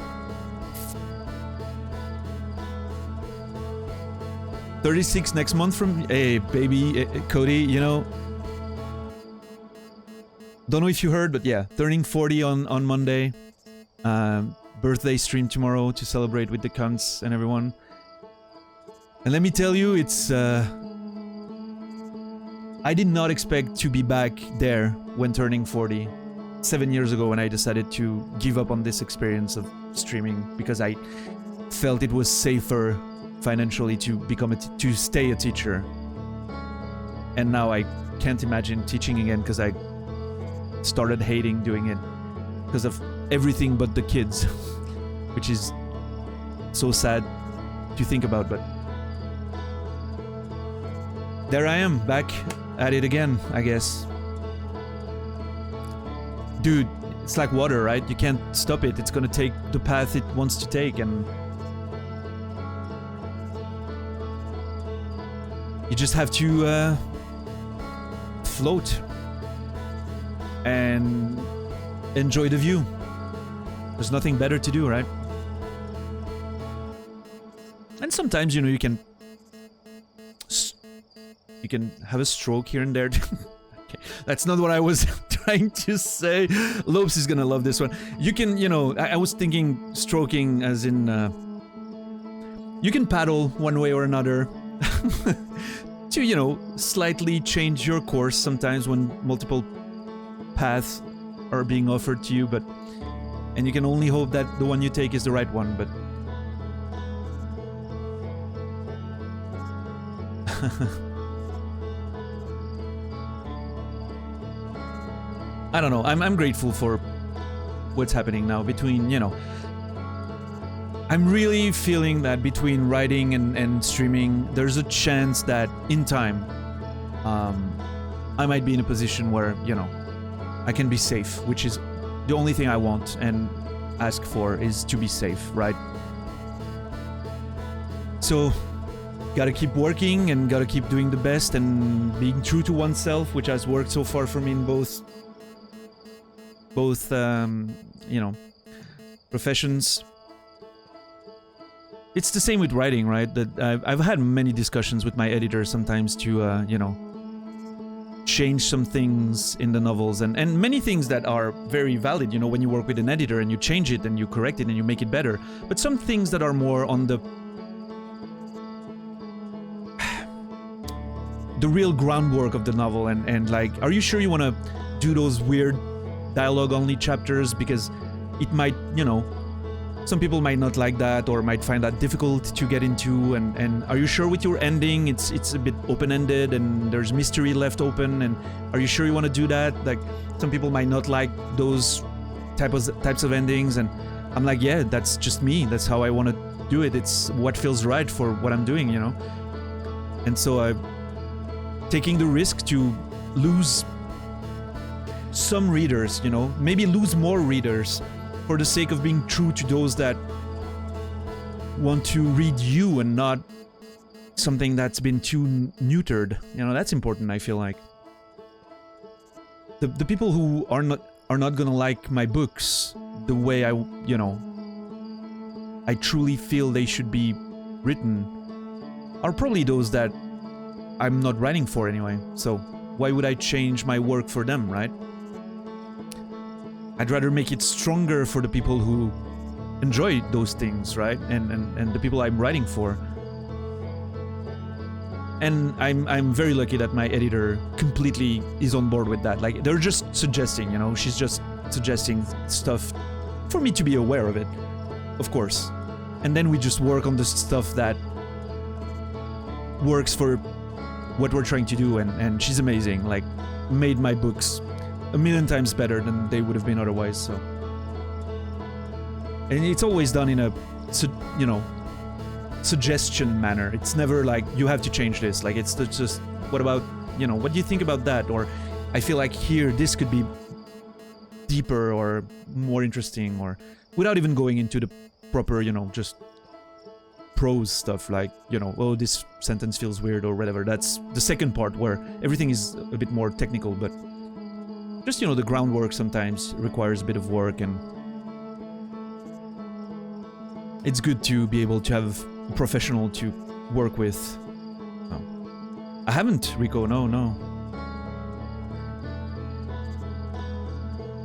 36 next month from... Hey, baby, Cody, you know... Don't know if you heard, but yeah, turning 40 on Monday. Birthday stream tomorrow to celebrate with the cunts and everyone. And let me tell you, it's... I did not expect to be back there when turning 40. 7 years ago when I decided to give up on this experience of streaming because I felt it was safer financially to to stay a teacher. And now I can't imagine teaching again because I started hating doing it because of everything but the kids, which is so sad to think about, but there I am, back at it again, I guess. Dude, it's like water, right? You can't stop it. It's gonna take the path it wants to take, and you just have to float and enjoy the view. There's nothing better to do, right? And sometimes, you know, you can You can have a stroke here and there. Okay, that's not what I was trying to say. Lopes is gonna love this one. You can, you know, I was thinking stroking as in, you can paddle one way or another to, you know, slightly change your course sometimes when multiple paths are being offered to you, and you can only hope that the one you take is the right one, but I don't know. I'm grateful for what's happening now between, you know, I'm really feeling that between writing and streaming, there's a chance that in time, I might be in a position where, you know, I can be safe, which is the only thing I want and ask for is to be safe, right? So, gotta keep working and gotta keep doing the best and being true to oneself, which has worked so far for me in both you know, professions. It's the same with writing, right? That I've had many discussions with my editor sometimes to, you know, change some things in the novels and many things that are very valid, you know, when you work with an editor and you change it and you correct it and you make it better. But some things that are more on the real groundwork of the novel and like, are you sure you want to do those weird dialogue-only chapters because it might, you know, some people might not like that or might find that difficult to get into and are you sure with your ending it's a bit open-ended and there's mystery left open and are you sure you want to do that? Like some people might not like those types of endings and I'm like, yeah, that's just me. That's how I want to do it. It's what feels right for what I'm doing, you know? And so I'm taking the risk to lose some readers, you know, maybe lose more readers for the sake of being true to those that want to read you and not something that's been too neutered. You know, that's important, I feel like. The people who are not gonna like my books the way I truly feel they should be written are probably those that I'm not writing for anyway. So why would I change my work for them, right? I'd rather make it stronger for the people who enjoy those things, right? And the people I'm writing for. And I'm very lucky that my editor completely is on board with that. Like, they're just suggesting, you know, she's just suggesting stuff for me to be aware of it, of course. And then we just work on the stuff that works for what we're trying to do, and she's amazing. Like, made my books a million times better than they would have been otherwise, so. And it's always done in a, you know, suggestion manner. It's never like, you have to change this. Like, it's just, what about, you know, what do you think about that? Or, I feel like here, this could be deeper or more interesting, or without even going into the proper, you know, just prose stuff, like, you know, oh, this sentence feels weird or whatever. That's the second part where everything is a bit more technical, but just, you know, the groundwork sometimes requires a bit of work, and it's good to be able to have a professional to work with. Oh. I haven't, Rico, no.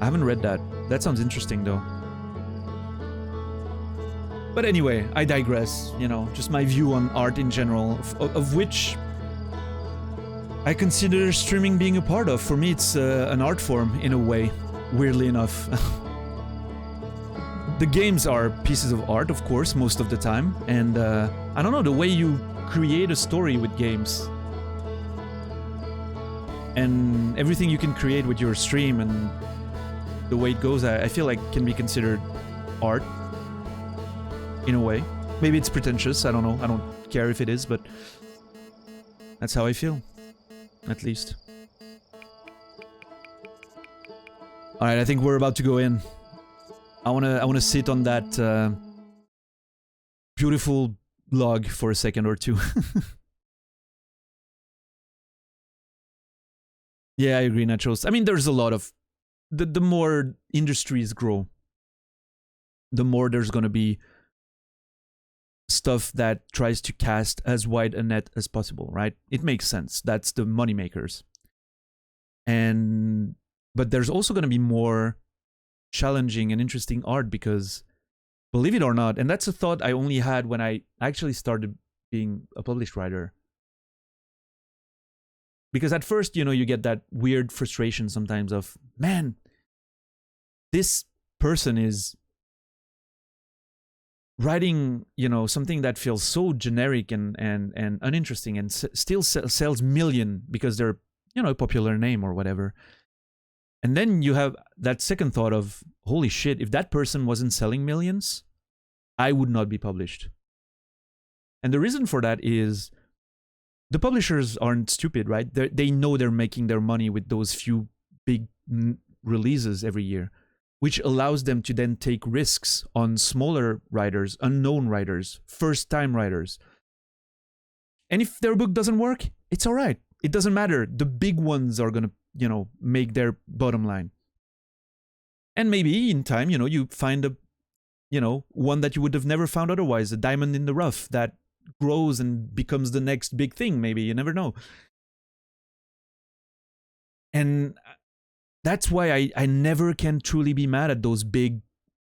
I haven't read that. That sounds interesting, though. But anyway, I digress, you know, just my view on art in general, of which I consider streaming being a part of. For me, it's an art form, in a way, weirdly enough. The games are pieces of art, of course, most of the time, and I don't know, the way you create a story with games, and everything you can create with your stream, and the way it goes, I feel like can be considered art, in a way. Maybe it's pretentious, I don't know, I don't care if it is, but that's how I feel. At least. Alright, I think we're about to go in. I wanna sit on that beautiful log for a second or two. Yeah, I agree, Nachos. I mean, there's a lot of... The more industries grow, the more there's gonna be stuff that tries to cast as wide a net as possible, right? It makes sense. That's the money makers. But there's also going to be more challenging and interesting art because, believe it or not, and that's a thought I only had when I actually started being a published writer. Because at first, you get that weird frustration sometimes of, man, this person is writing, something that feels so generic and uninteresting and still sells million because they're, a popular name or whatever. And then you have that second thought of, holy shit, if that person wasn't selling millions, I would not be published. And the reason for that is the publishers aren't stupid, right? They know they're making their money with those few big releases every year, which allows them to then take risks on smaller writers, unknown writers, first-time writers. And if their book doesn't work, it's all right. It doesn't matter. The big ones are going to, make their bottom line. And maybe in time, you find a, one that you would have never found otherwise, a diamond in the rough that grows and becomes the next big thing. Maybe, you never know. And that's why I never can truly be mad at those big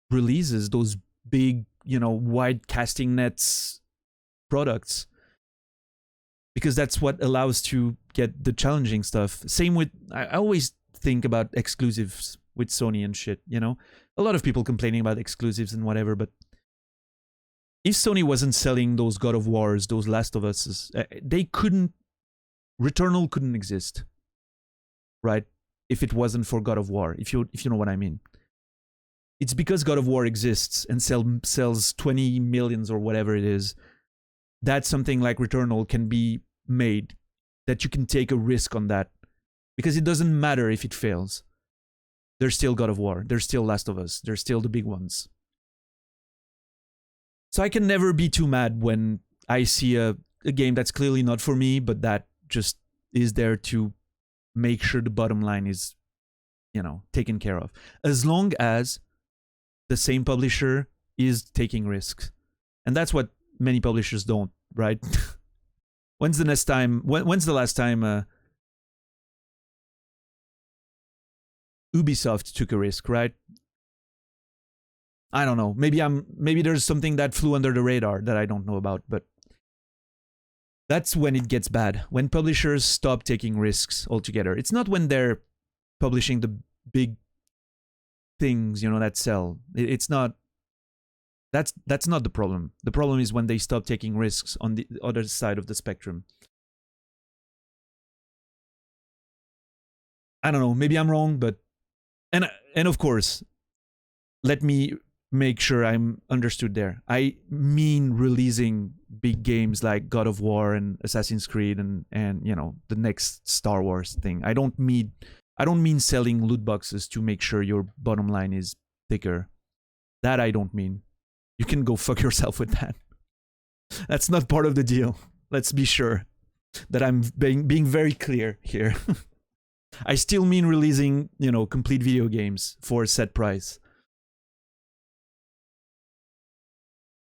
releases, those big, wide casting nets products. Because that's what allows to get the challenging stuff. Same with, I always think about exclusives with Sony and shit, A lot of people complaining about exclusives and whatever, but if Sony wasn't selling those God of Wars, those Last of Us, Returnal couldn't exist, right? If it wasn't for God of War, if you know what I mean. It's because God of War exists and sells 20 millions or whatever it is, that something like Returnal can be made, that you can take a risk on that. Because it doesn't matter if it fails. There's still God of War. There's still Last of Us. There's still the big ones. So I can never be too mad when I see a game that's clearly not for me, but that just is there to make sure the bottom line is, taken care of. As long as the same publisher is taking risks. And that's what many publishers don't, right? When's the last time Ubisoft took a risk, right? I don't know. Maybe there's something that flew under the radar that I don't know about, but that's when it gets bad. When publishers stop taking risks altogether. It's not when they're publishing the big things, that sell. It's not. That's not the problem. The problem is when they stop taking risks on the other side of the spectrum. I don't know. Maybe I'm wrong, but and of course, let me make sure I'm understood there. I mean releasing big games like God of War and Assassin's Creed and the next Star Wars thing. I don't mean selling loot boxes to make sure your bottom line is thicker. That I don't mean. You can go fuck yourself with that. That's not part of the deal. Let's be sure that I'm being very clear here. I still mean releasing, complete video games for a set price.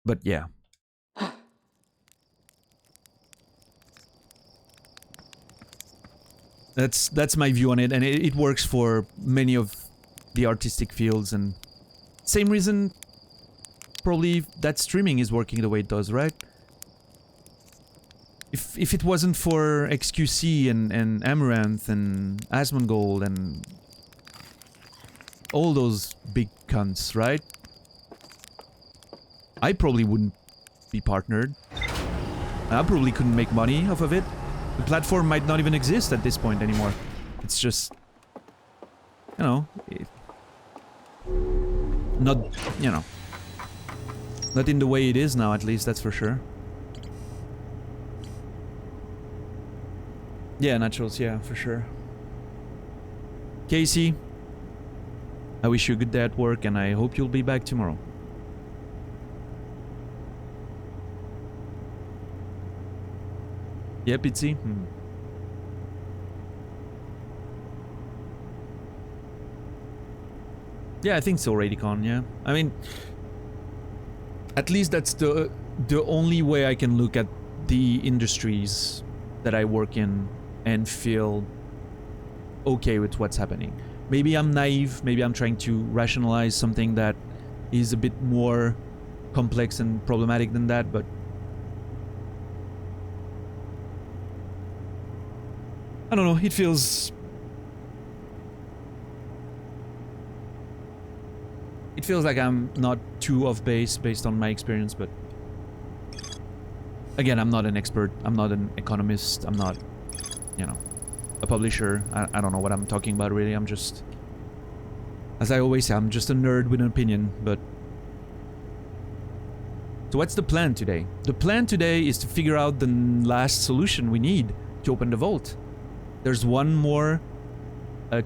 But yeah. That's my view on it, and it works for many of the artistic fields, and same reason probably that streaming is working the way it does, right? If it wasn't for XQC and Amaranth and Asmongold and all those big cunts, right? I probably wouldn't be partnered. I probably couldn't make money off of it. The platform might not even exist at this point anymore. It's just, not, not in the way it is now, at least, that's for sure. Yeah, Nachos, yeah, for sure. Casey, I wish you a good day at work, and I hope you'll be back tomorrow. Yeah, Pitsy? Yeah, I think so, Radicon, yeah. I mean, at least that's the the only way I can look at the industries that I work in and feel okay with what's happening. Maybe I'm naive, maybe I'm trying to rationalize something that is a bit more complex and problematic than that, but I don't know, it feels like I'm not too off base based on my experience, but again, I'm not an expert, I'm not an economist, I'm not, you know, a publisher. I don't know what I'm talking about really. I'm just, as I always say, I'm just a nerd with an opinion. But so what's the plan today? The plan today is to figure out the last solution we need to open the vault. There's one more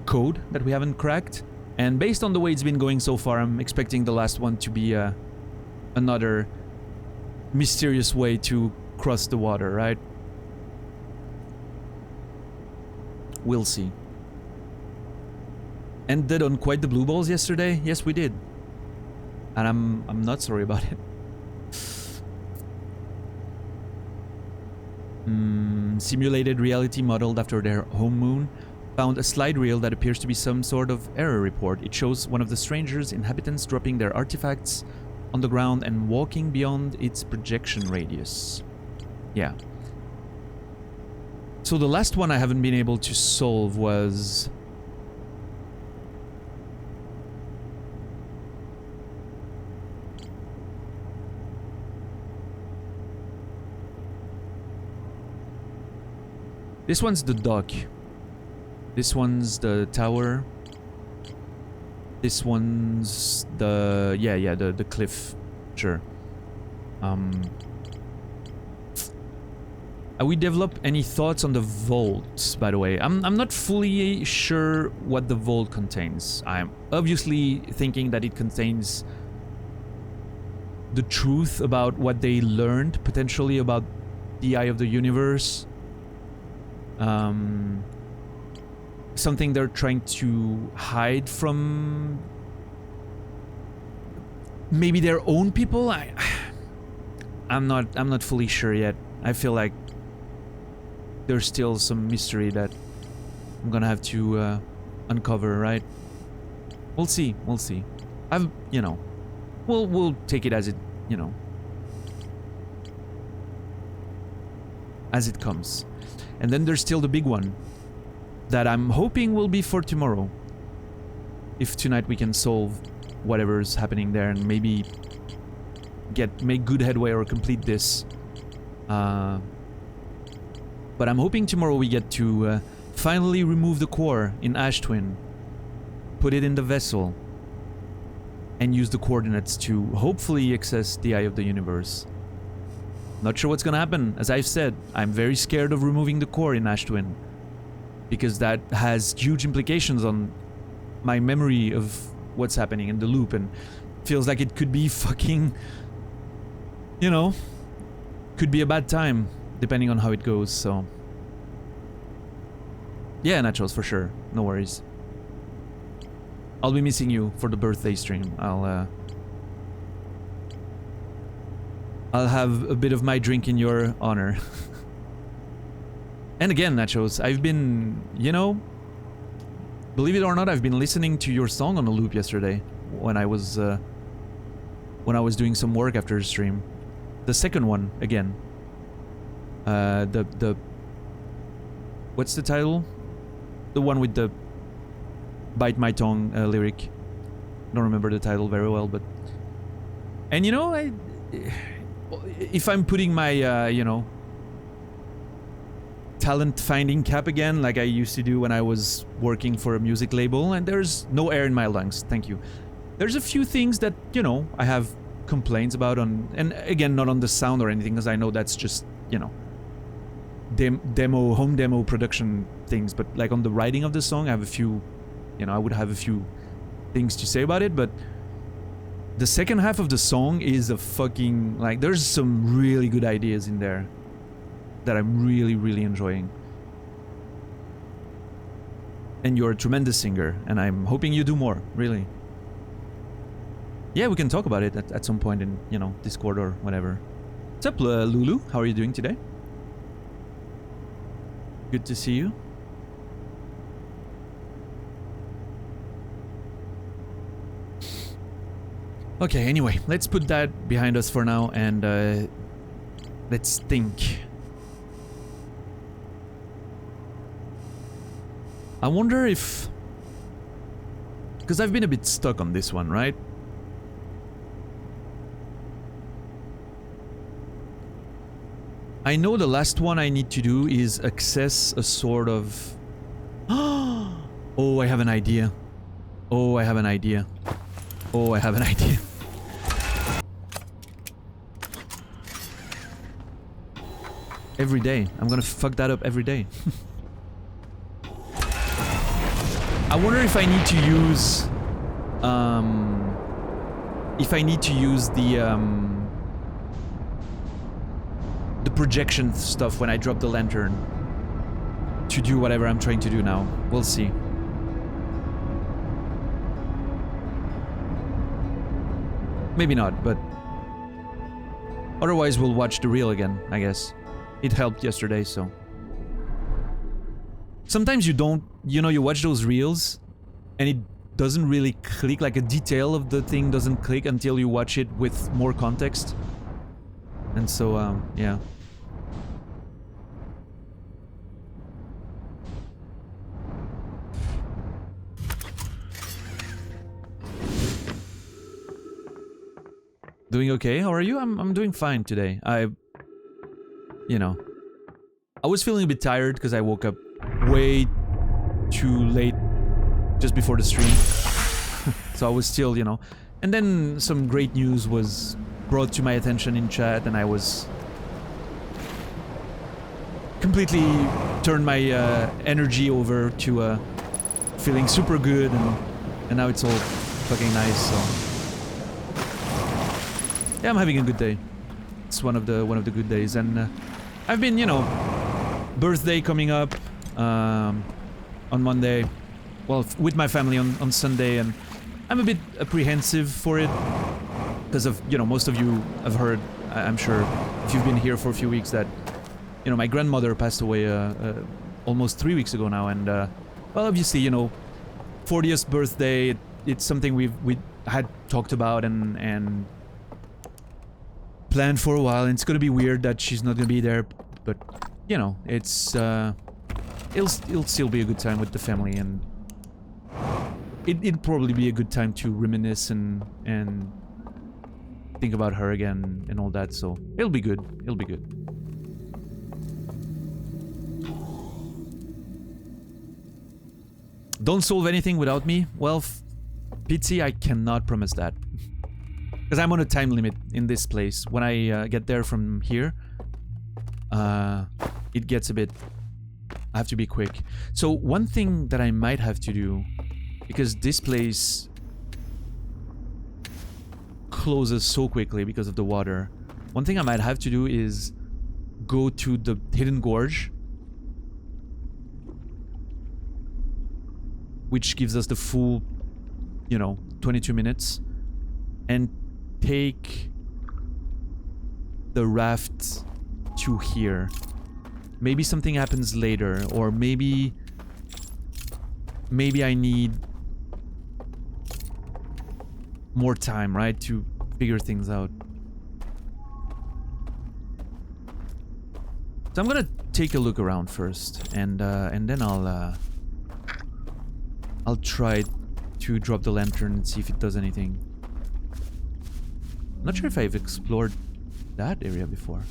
code that we haven't cracked, and based on the way it's been going so far, I'm expecting the last one to be another mysterious way to cross the water, right? We'll see. Ended on quite the blue balls yesterday. Yes, we did, and I'm not sorry about it. Simulated reality modeled after their home moon found a slide reel that appears to be some sort of error report. It shows one of the strangers' inhabitants dropping their artifacts on the ground and walking beyond its projection radius. Yeah. So the last one I haven't been able to solve was... This one's the dock. This one's the tower. This one's the... Yeah, the cliff. Sure. We develop any thoughts on the vault, by the way? I'm not fully sure what the vault contains. I'm obviously thinking that it contains the truth about what they learned, potentially about the Eye of the Universe. Something they're trying to hide from maybe their own people. I'm not fully sure yet. I feel like there's still some mystery that I'm gonna have to uncover, right? We'll see. You know, we'll take it as it, you know, as it comes. And then there's still the big one that I'm hoping will be for tomorrow. If tonight we can solve whatever's happening there and maybe make good headway or complete this. But I'm hoping tomorrow we get to finally remove the core in Ash Twin, put it in the vessel, and use the coordinates to hopefully access the Eye of the Universe. Not sure what's gonna happen. As I've said, I'm very scared of removing the core in Ash Twin, because that has huge implications on my memory of what's happening in the loop, and feels like it could be fucking, you know, could be a bad time depending on how it goes. So yeah, Nachos, for sure, no worries. I'll be missing you for the birthday stream. I'll have a bit of my drink in your honor. And again, Nachos, I've been, you know, believe it or not, I've been listening to your song on a loop yesterday when I was doing some work after the stream. The second one, again. The what's the title? The one with the bite my tongue lyric. Don't remember the title very well, but... And you know, if I'm putting my, you know, talent finding cap again, like I used to do when I was working for a music label, and there's no air in my lungs, thank you. There's a few things that, you know, I have complaints about on, and again, not on the sound or anything, because I know that's just, you know, home demo production things, but like on the writing of the song, I have a few, you know, I would have a few things to say about it, but the second half of the song is a fucking, like, there's some really good ideas in there that I'm really, really enjoying. And you're a tremendous singer, and I'm hoping you do more, really. Yeah, we can talk about it at some point in, you know, Discord or whatever. What's up, Lulu? How are you doing today? Good to see you. Okay, anyway, let's put that behind us for now and let's think. I wonder if... Because I've been a bit stuck on this one, right? I know the last one I need to do is access a sort of... Oh, I have an idea. Oh, I have an idea. Oh, I have an idea. Every day. I'm gonna fuck that up every day. I wonder if I need to use... if I need to use the projection stuff when I drop the lantern to do whatever I'm trying to do now. We'll see. Maybe not, but otherwise we'll watch the reel again, I guess. It helped yesterday, so. Sometimes you don't, you know, you watch those reels and it doesn't really click, like a detail of the thing doesn't click until you watch it with more context. And so, yeah. Doing okay? How are you? I'm doing fine today. You know, I was feeling a bit tired because I woke up way too late just before the stream. So I was still, you know. And then some great news was brought to my attention in chat and I was completely turned my energy over to feeling super good and now it's all fucking nice, so. Yeah, I'm having a good day. It's one of the good days, and I've been, you know, birthday coming up on Monday, well, with my family on Sunday, and I'm a bit apprehensive for it because of, you know, most of you have heard, I'm sure, if you've been here for a few weeks, that, you know, my grandmother passed away almost 3 weeks ago now, and well, obviously, you know, 40th birthday, it's something we had talked about and planned for a while, and it's gonna be weird that she's not gonna be there, but you know, it's it'll still be a good time with the family, and it'll probably be a good time to reminisce and think about her again and all that, so it'll be good. It'll be good. Don't solve anything without me? Well, Pitsy, I cannot promise that. Because I'm on a time limit in this place. When I get there from here, it gets a bit... I have to be quick. So one thing that I might have to do, because this place closes so quickly because of the water, one thing I might have to do is go to the Hidden Gorge, which gives us the full, you know, 22 minutes, and take the raft to here. Maybe something happens later, or maybe I need more time, right, to figure things out. So I'm gonna take a look around first, and then I'll try to drop the lantern and see if it does anything. I'm not sure if I've explored that area before.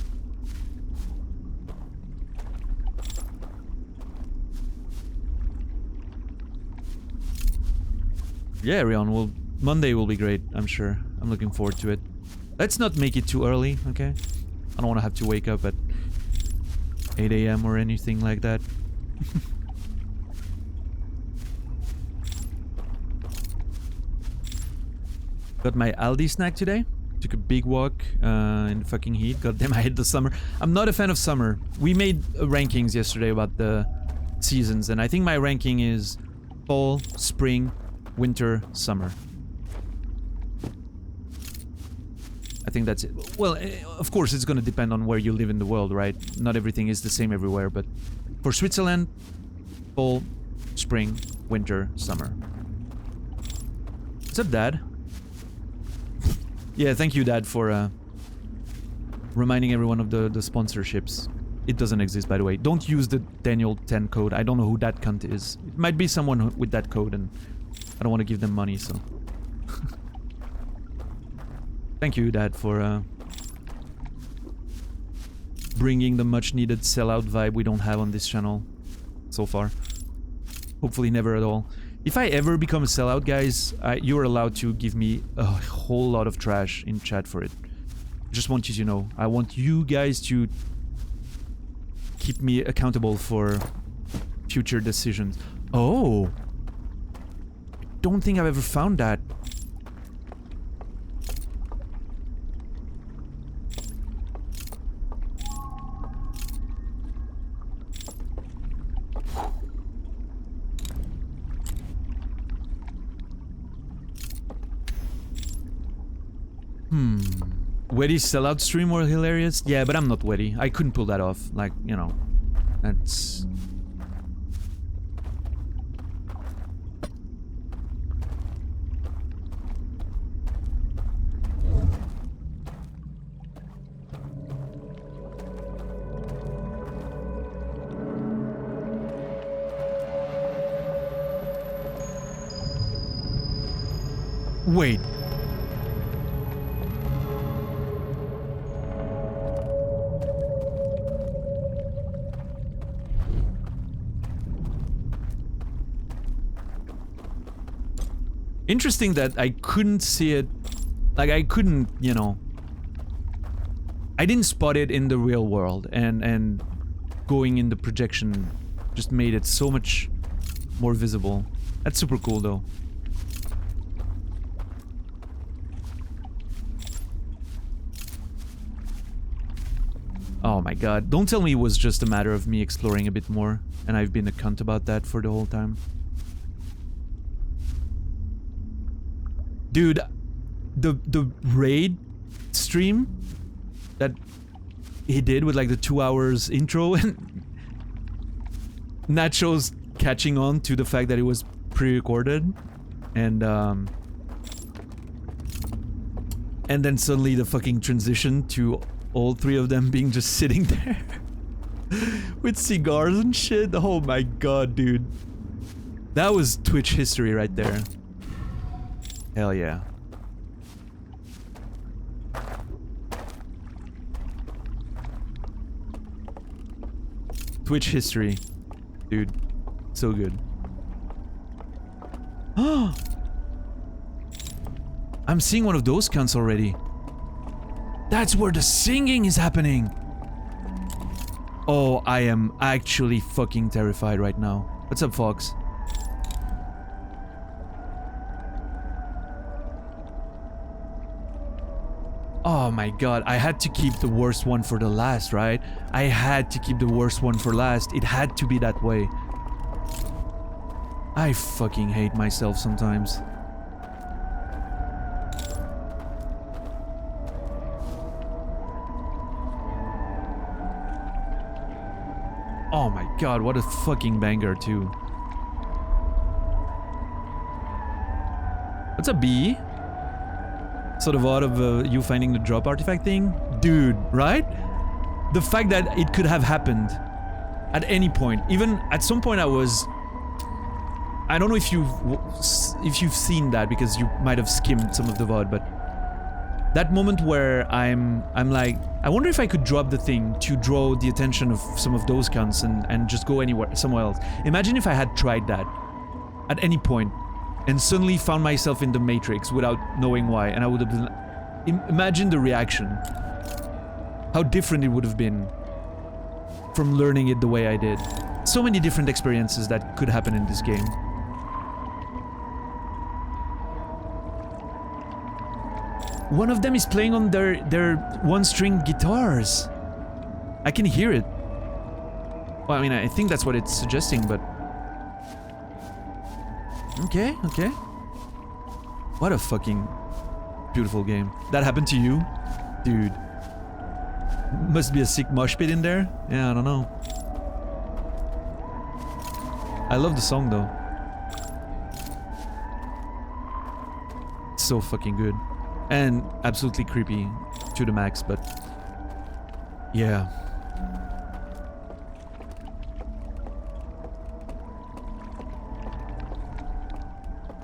Yeah, Rion, well, Monday will be great, I'm sure. I'm looking forward to it. Let's not make it too early, okay? I don't want to have to wake up at 8 AM or anything like that. Got my Aldi snack today. Took a big walk in the fucking heat. Goddamn, I hate the summer. I'm not a fan of summer. We made rankings yesterday about the seasons, and I think my ranking is fall, spring, winter, summer. I think that's it. Well, of course, it's gonna depend on where you live in the world, right? Not everything is the same everywhere, but for Switzerland, fall, spring, winter, summer. What's up, Dad? Yeah, thank you, Dad, for reminding everyone of the sponsorships. It doesn't exist, by the way. Don't use the Daniel 10 code. I don't know who that cunt is. It might be someone with that code, and I don't want to give them money, so... Thank you, Dad, for bringing the much-needed sellout vibe we don't have on this channel so far. Hopefully never at all. If I ever become a sellout, guys, you're allowed to give me a whole lot of trash in chat for it. Just want you to know. I want you guys to keep me accountable for future decisions. Oh! I don't think I've ever found that. Weddy's sellout stream were hilarious? Yeah, but I'm not Weddy. I couldn't pull that off. Like, you know, that's... Wait. Interesting that I couldn't see it, like I couldn't, you know, I didn't spot it in the real world, and going in the projection just made it so much more visible. That's super cool though. Oh my god, don't tell me it was just a matter of me exploring a bit more, and I've been a cunt about that for the whole time. Dude, the raid stream that he did with like the 2 hours intro and Nacho's catching on to the fact that it was pre-recorded and then suddenly the fucking transition to all three of them being just sitting there with cigars and shit. Oh my god, dude. That was Twitch history right there. Hell yeah. Twitch history. Dude. So good. I'm seeing one of those cunts already. That's where the singing is happening. Oh, I am actually fucking terrified right now. What's up, Fox? Oh my god, I had to keep the worst one for the last, right? I had to keep the worst one for last. It had to be that way. I fucking hate myself sometimes. Oh my god, what a fucking banger too. What's up, B? Sort of odd of you finding the drop artifact thing? Dude, right? The fact that it could have happened at any point. Even at some point I don't know if you've seen that because you might have skimmed some of the VOD, but that moment where I'm like, I wonder if I could drop the thing to draw the attention of some of those cunts and just go somewhere else. Imagine if I had tried that at any point and suddenly found myself in the Matrix without knowing why, and I would have been... Imagine the reaction. How different it would have been from learning it the way I did. So many different experiences that could happen in this game. One of them is playing on their one-string guitars. I can hear it. Well, I mean, I think that's what it's suggesting, but... Okay, okay. What a fucking beautiful game. That happened to you? Dude. Must be a sick mosh pit in there? Yeah, I don't know. I love the song though. It's so fucking good. And absolutely creepy to the max, but yeah.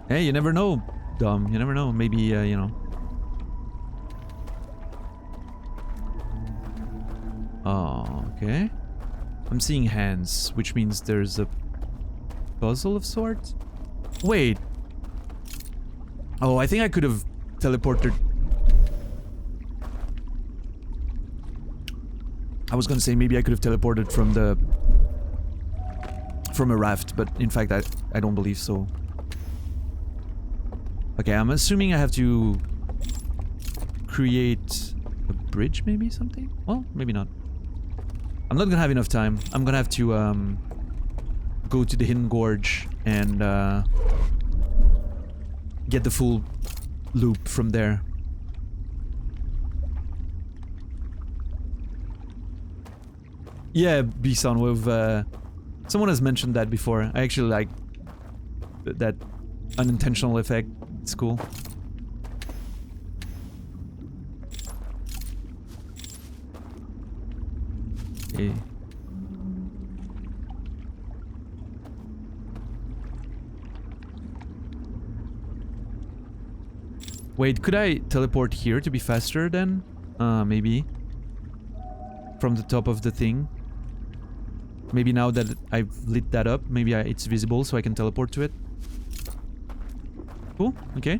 Hey, you never know, Dom. You never know. Maybe, you know. Oh, okay. I'm seeing hands, which means there's a puzzle of sorts. Wait. Oh, I think I could have teleported. I was gonna say maybe I could have teleported from a raft, but in fact I don't believe so. Okay, I'm assuming I have to create a bridge, maybe something? Well, maybe not. I'm not gonna have enough time. I'm gonna have to go to the Hidden Gorge and get the full loop from there. Yeah, Bison, with someone has mentioned that before. I actually like that unintentional effect. It's cool. Okay. Wait, could I teleport here to be faster then? Maybe. From the top of the thing. Maybe now that I've lit that up, maybe it's visible so I can teleport to it. Cool, okay.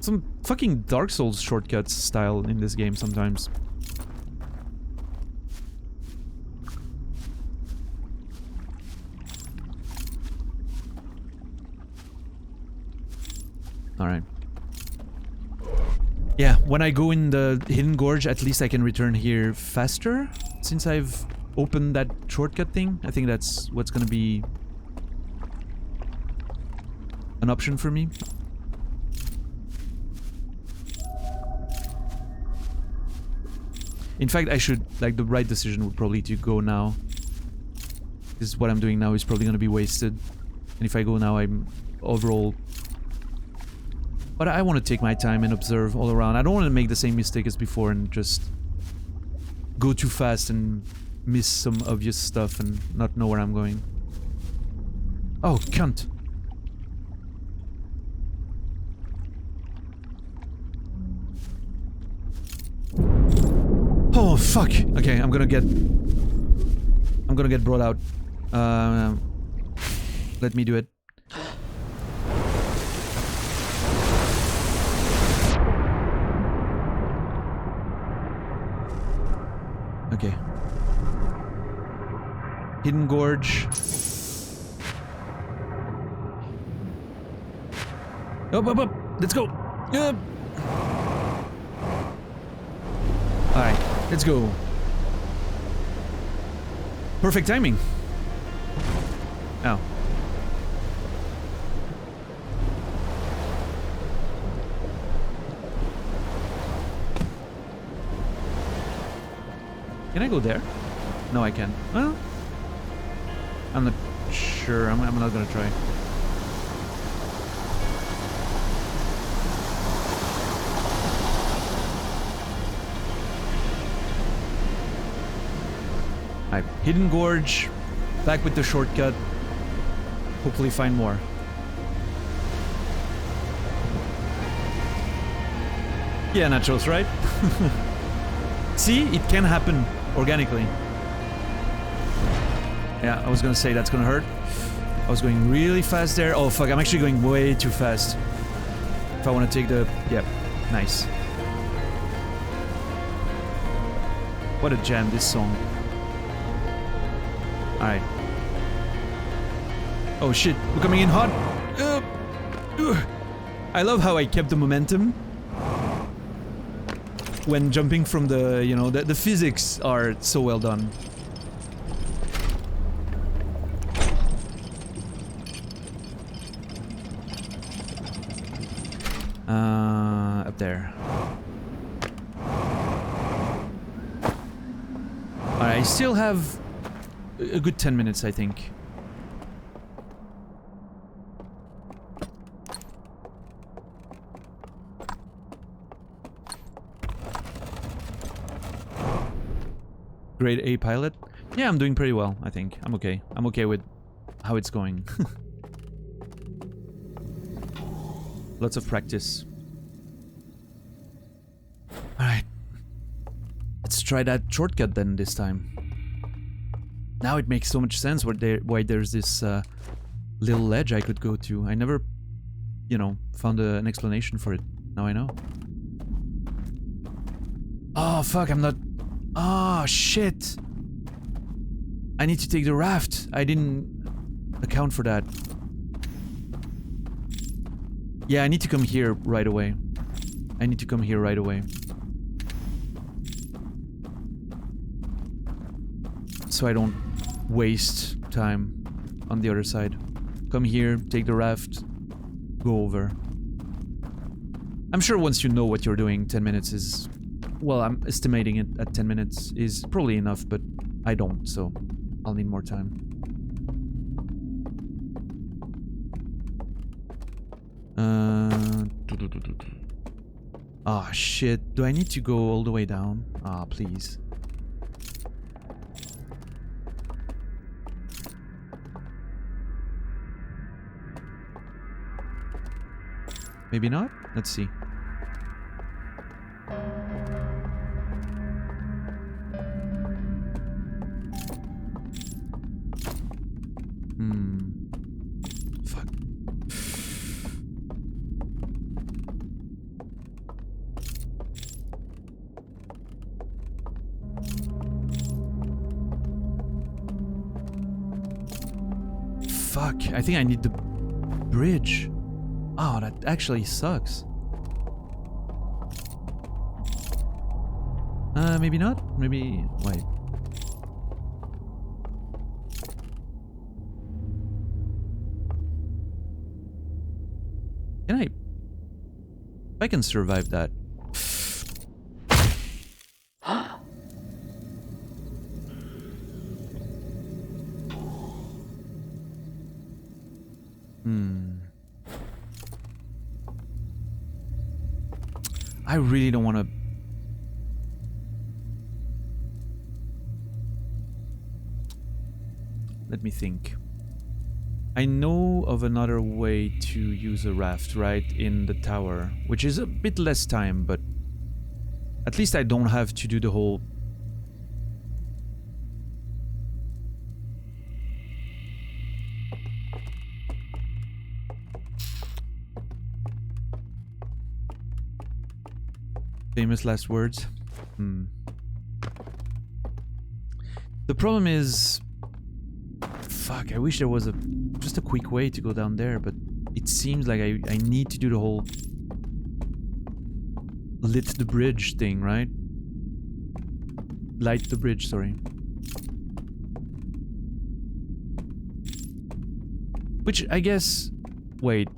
Some fucking Dark Souls shortcuts style in this game sometimes. Alright. Yeah, when I go in the Hidden Gorge, at least I can return here faster. Since I've opened that shortcut thing, I think that's what's gonna be an option for me. In fact, I should, like, the right decision would probably to go now. Because what I'm doing now is probably gonna be wasted. And if I go now, I'm overall... But I want to take my time and observe all around. I don't want to make the same mistake as before and just go too fast and miss some obvious stuff and not know where I'm going. Oh, cunt. Oh, fuck. Okay, I'm gonna get brought out. Let me do it. Okay. Hidden Gorge. Up. Let's go. Yep. Alright, let's go. Perfect timing. Oh. Can I go there? No, I can't. Well, I'm not sure. I'm not gonna try. Alright, Hidden Gorge. Back with the shortcut. Hopefully find more. Yeah, nachos, right? See, it can happen organically. Yeah, I was gonna say that's gonna hurt. I was going really fast there. Oh fuck, I'm actually going way too fast. If I want to take the... Yep, nice. What a jam, this song. Alright. Oh shit, we're coming in hot. I love how I kept the momentum when jumping from the, you know, the physics are so well done. Up there. I still have a good 10 minutes, I think. Grade A pilot? Yeah, I'm doing pretty well, I think. I'm okay. I'm okay with how it's going. Lots of practice. Alright. Let's try that shortcut then this time. Now it makes so much sense why there's this little ledge I could go to. I never, you know, found an explanation for it. Now I know. Oh, fuck, I'm not... Oh, shit! I need to take the raft. I didn't account for that. Yeah, I need to come here right away. I need to come here right away. So I don't waste time on the other side. Come here, take the raft, go over. I'm sure once you know what you're doing, 10 minutes is... Well, I'm estimating it at 10 minutes is probably enough, but I don't, so I'll need more time. Ah, shit. Do I need to go all the way down? Ah, please. Maybe not? Let's see. Fuck. Fuck. I think I need the bridge. Oh, that actually sucks. Maybe not? Maybe... Wait. Can I... If I can survive that... I really don't want to... Let me think. I know of another way to use a raft, right, in the tower, which is a bit less time, but at least I don't have to do the whole... Famous last words. The problem is... Fuck, I wish there was just a quick way to go down there, but it seems like I need to do the whole... Lit the bridge thing, right? Light the bridge, sorry. Which, I guess... Wait.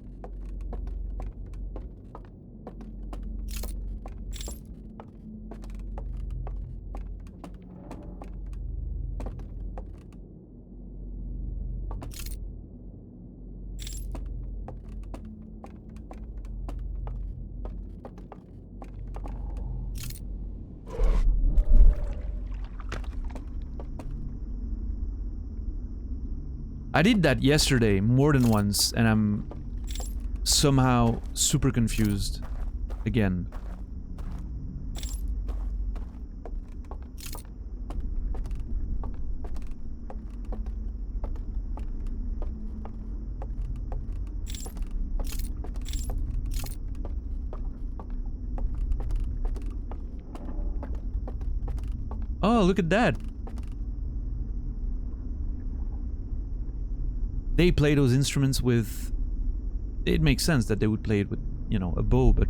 I did that yesterday more than once, and I'm somehow super confused again. Oh, look at that. They play those instruments with... It makes sense that they would play it with, you know, a bow, but...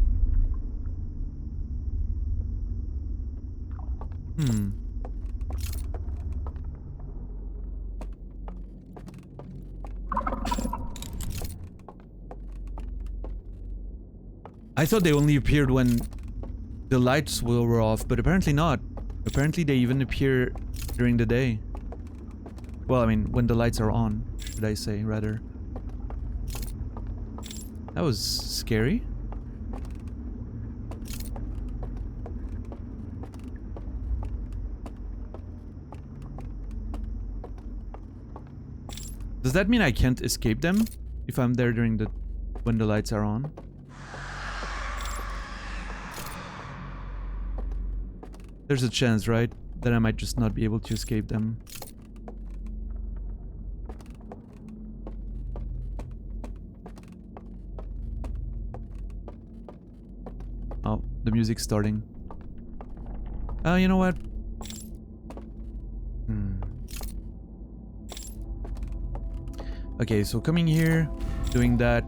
I thought they only appeared when the lights were off, but apparently not. Apparently they even appear during the day. Well, I mean, when the lights are on, should I say, rather. That was scary. Does that mean I can't escape them if I'm there during the when the lights are on? There's a chance, right, that I might just not be able to escape them. Oh, the music's starting. You know what? Okay, so coming here, doing that.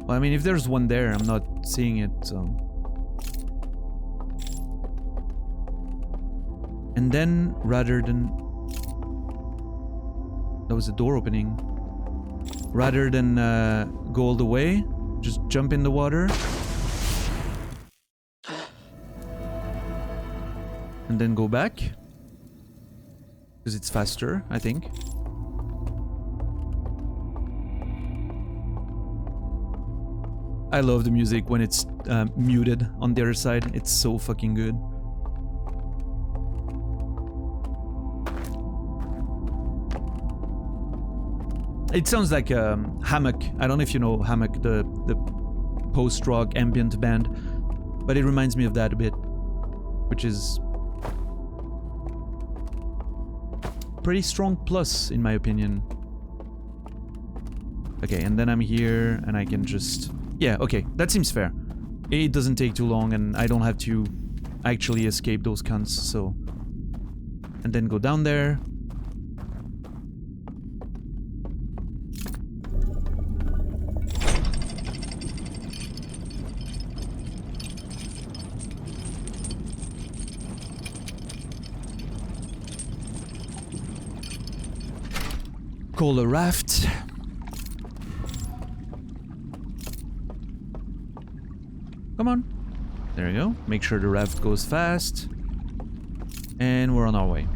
Well, I mean, if there's one there, I'm not seeing it, so... And then, rather than... That was a door opening. Rather than go all the way, just jump in the water. And then go back. Because it's faster, I think. I love the music when it's muted on the other side. It's so fucking good. It sounds like Hammock. I don't know if you know Hammock, the post-rock ambient band, but it reminds me of that a bit, which is pretty strong plus in my opinion. Okay, and then I'm here and I can just... Yeah, okay, that seems fair. It doesn't take too long and I don't have to actually escape those cunts, so... And then go down there. Call a raft. Come on. There we go. Make sure the raft goes fast. And we're on our way.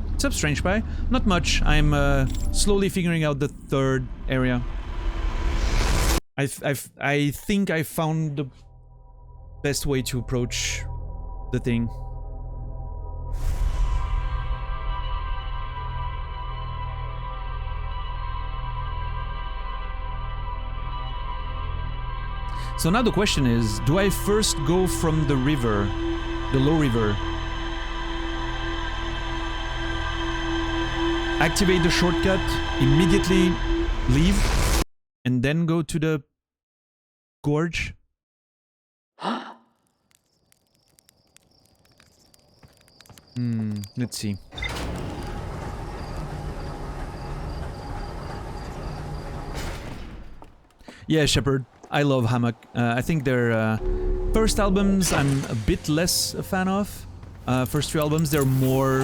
What's up, Strange Pie? Not much. I'm slowly figuring out the third area. I think I found the best way to approach the thing. So now the question is, do I first go from the river, the low river, activate the shortcut, immediately leave, and then go to the gorge? Let's see. Yeah, Shepard. I love Hammock. I think their first albums I'm a bit less a fan of. First few albums, they're more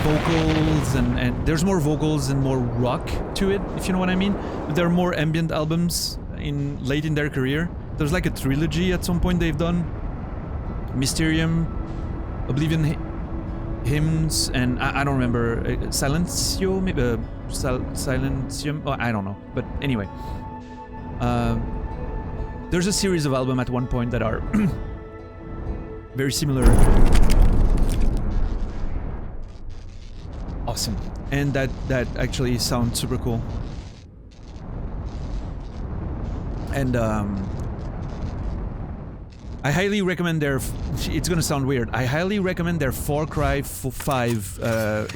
vocals and there's more vocals and more rock to it, if you know what I mean. But there are more ambient albums late in their career. There's like a trilogy at some point they've done. Mysterium, Oblivion Hymns, and I don't remember, Silencio, maybe Silencium, oh, I don't know. But anyway. There's a series of albums at one point that are very similar. Awesome. And that actually sounds super cool. And I highly recommend their... It's gonna sound weird. I highly recommend their Far Cry 5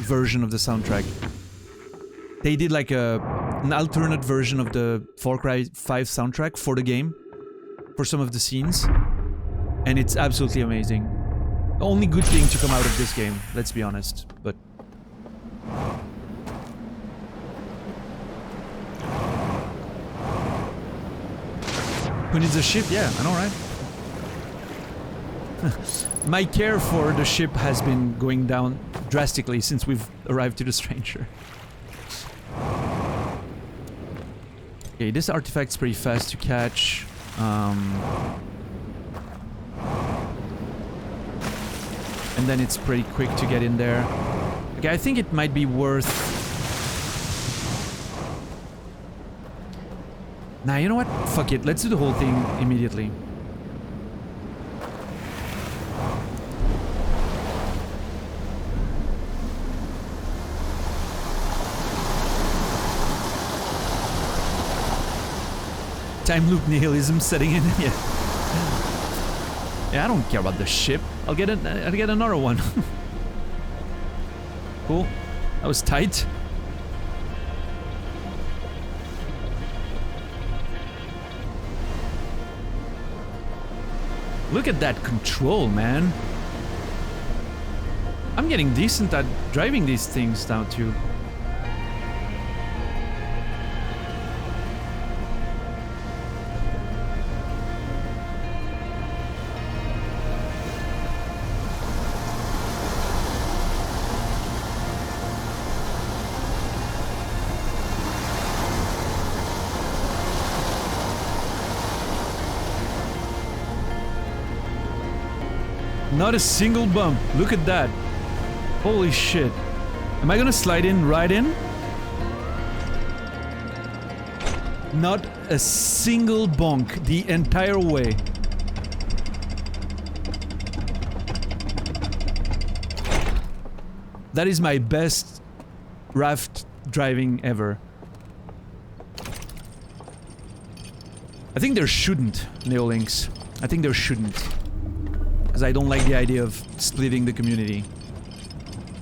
version of the soundtrack. They did like an alternate version of the Far Cry 5 soundtrack for the game, for some of the scenes, and it's absolutely amazing. The only good thing to come out of this game, let's be honest, but... Who needs a ship? Yeah, I know, right? My care for the ship has been going down drastically since we've arrived to the Stranger. Okay, this artifact's pretty fast to catch. And then it's pretty quick to get in there. Okay, I think it might be worth... Nah, you know what? Fuck it. Let's do the whole thing immediately. Time loop nihilism setting in. Yeah. Yeah, I don't care about the ship. I'll get another one. Cool. That was tight. Look at that control, man. I'm getting decent at driving these things now too. Not a single bump. Look at that. Holy shit. Am I gonna slide in right in? Not a single bonk the entire way. That is my best raft driving ever. I think there shouldn't, Neolinks. I think there shouldn't. Because I don't like the idea of splitting the community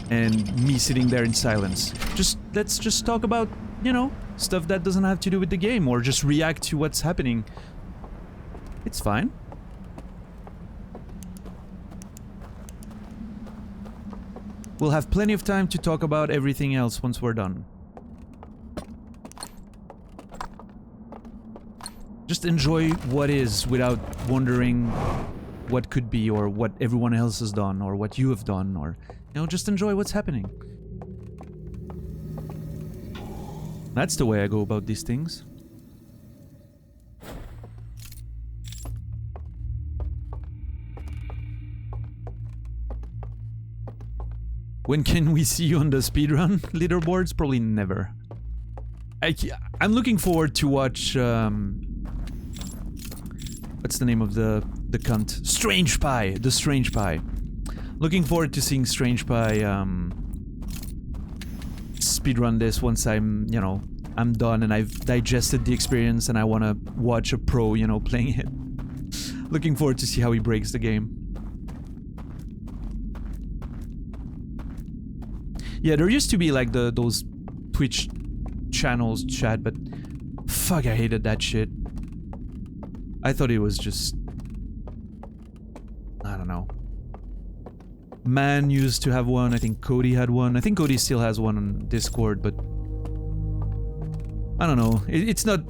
and me sitting there in silence. Let's just talk about, you know, stuff that doesn't have to do with the game, or just react to what's happening. It's fine. We'll have plenty of time to talk about everything else once we're done. Just enjoy what is without wondering what could be, or what everyone else has done, or what you have done, or, you know, just enjoy what's happening. That's the way I go about these things. When can we see you on the speedrun leaderboards? Probably never. I'm looking forward to watch, what's the name of the cunt? Strange Pie! The Strange Pie. Looking forward to seeing Strange Pie, speedrun this once I'm, you know, I'm done and I've digested the experience and I want to watch a pro, you know, playing it. Looking forward to see how he breaks the game. Yeah, there used to be like those Twitch channels chat, but fuck, I hated that shit. I thought it was just... I don't know. Man used to have one, I think Cody had one. I think Cody still has one on Discord, but... I don't know. It's not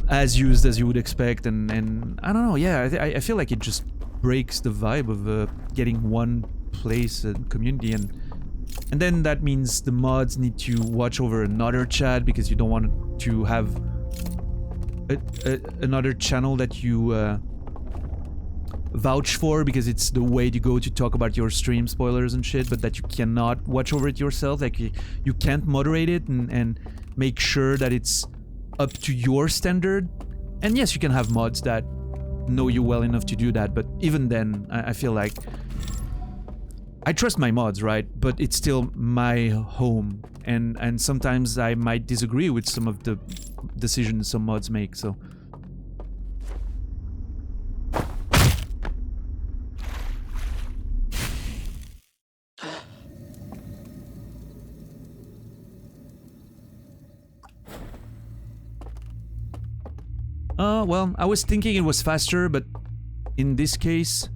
as used as you would expect, and I don't know, yeah, I feel like it just breaks the vibe of getting one place and community, and then that means the mods need to watch over another chat because you don't want to have another channel that you vouch for because it's the way you go to talk about your stream spoilers and shit, but that you cannot watch over it yourself. Like you can't moderate it and make sure that it's up to your standard. And yes, you can have mods that know you well enough to do that, but even then, I feel like I trust my mods, right? But it's still my home, and sometimes I might disagree with some of the decisions some mods make, so... Well, I was thinking it was faster, but in this case...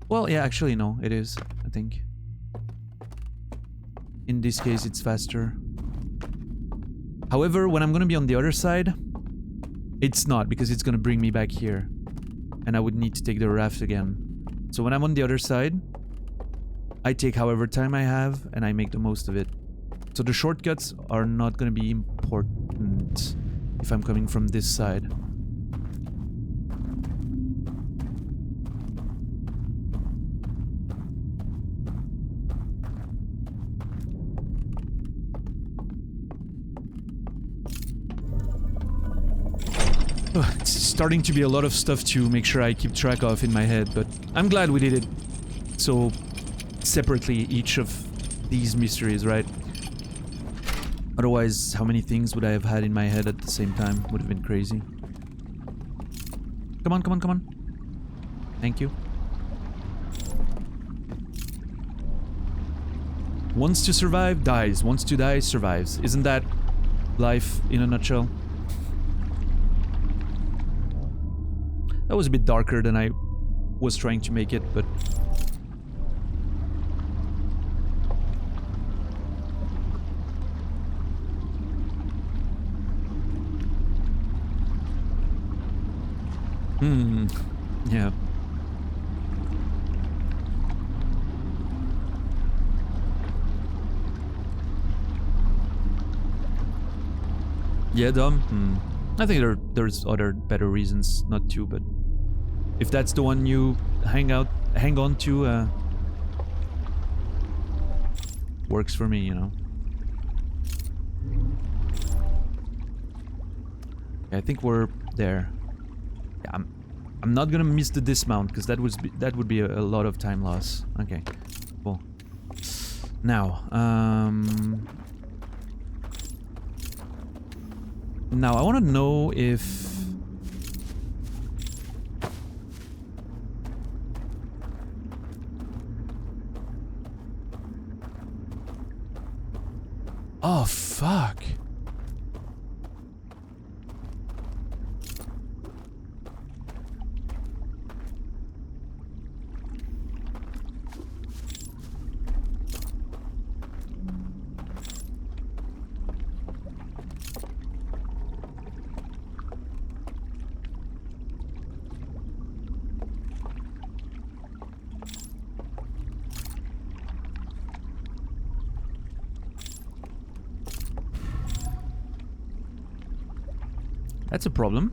Well, yeah, actually, no, it is, I think. In this case, it's faster. However, when I'm gonna be on the other side, it's not, because it's gonna bring me back here. And I would need to take the raft again. So when I'm on the other side, I take however time I have, and I make the most of it. So the shortcuts are not gonna be important if I'm coming from this side. It's starting to be a lot of stuff to make sure I keep track of in my head, but I'm glad we did it so separately, each of these mysteries, right? Otherwise, how many things would I have had in my head at the same time? Would have been crazy. Come on, come on, come on. Thank you. Wants to survive, dies. Wants to die, survives. Isn't that life in a nutshell? That was a bit darker than I was trying to make it, but... yeah. Yeah, dumb? I think there's other better reasons not to, but... if that's the one you hang on to, works for me, you know. I think we're there. Yeah, I'm not gonna miss the dismount because that would be a lot of time loss. Okay, cool. Now, now I want to know if. Oh, fuck. That's a problem.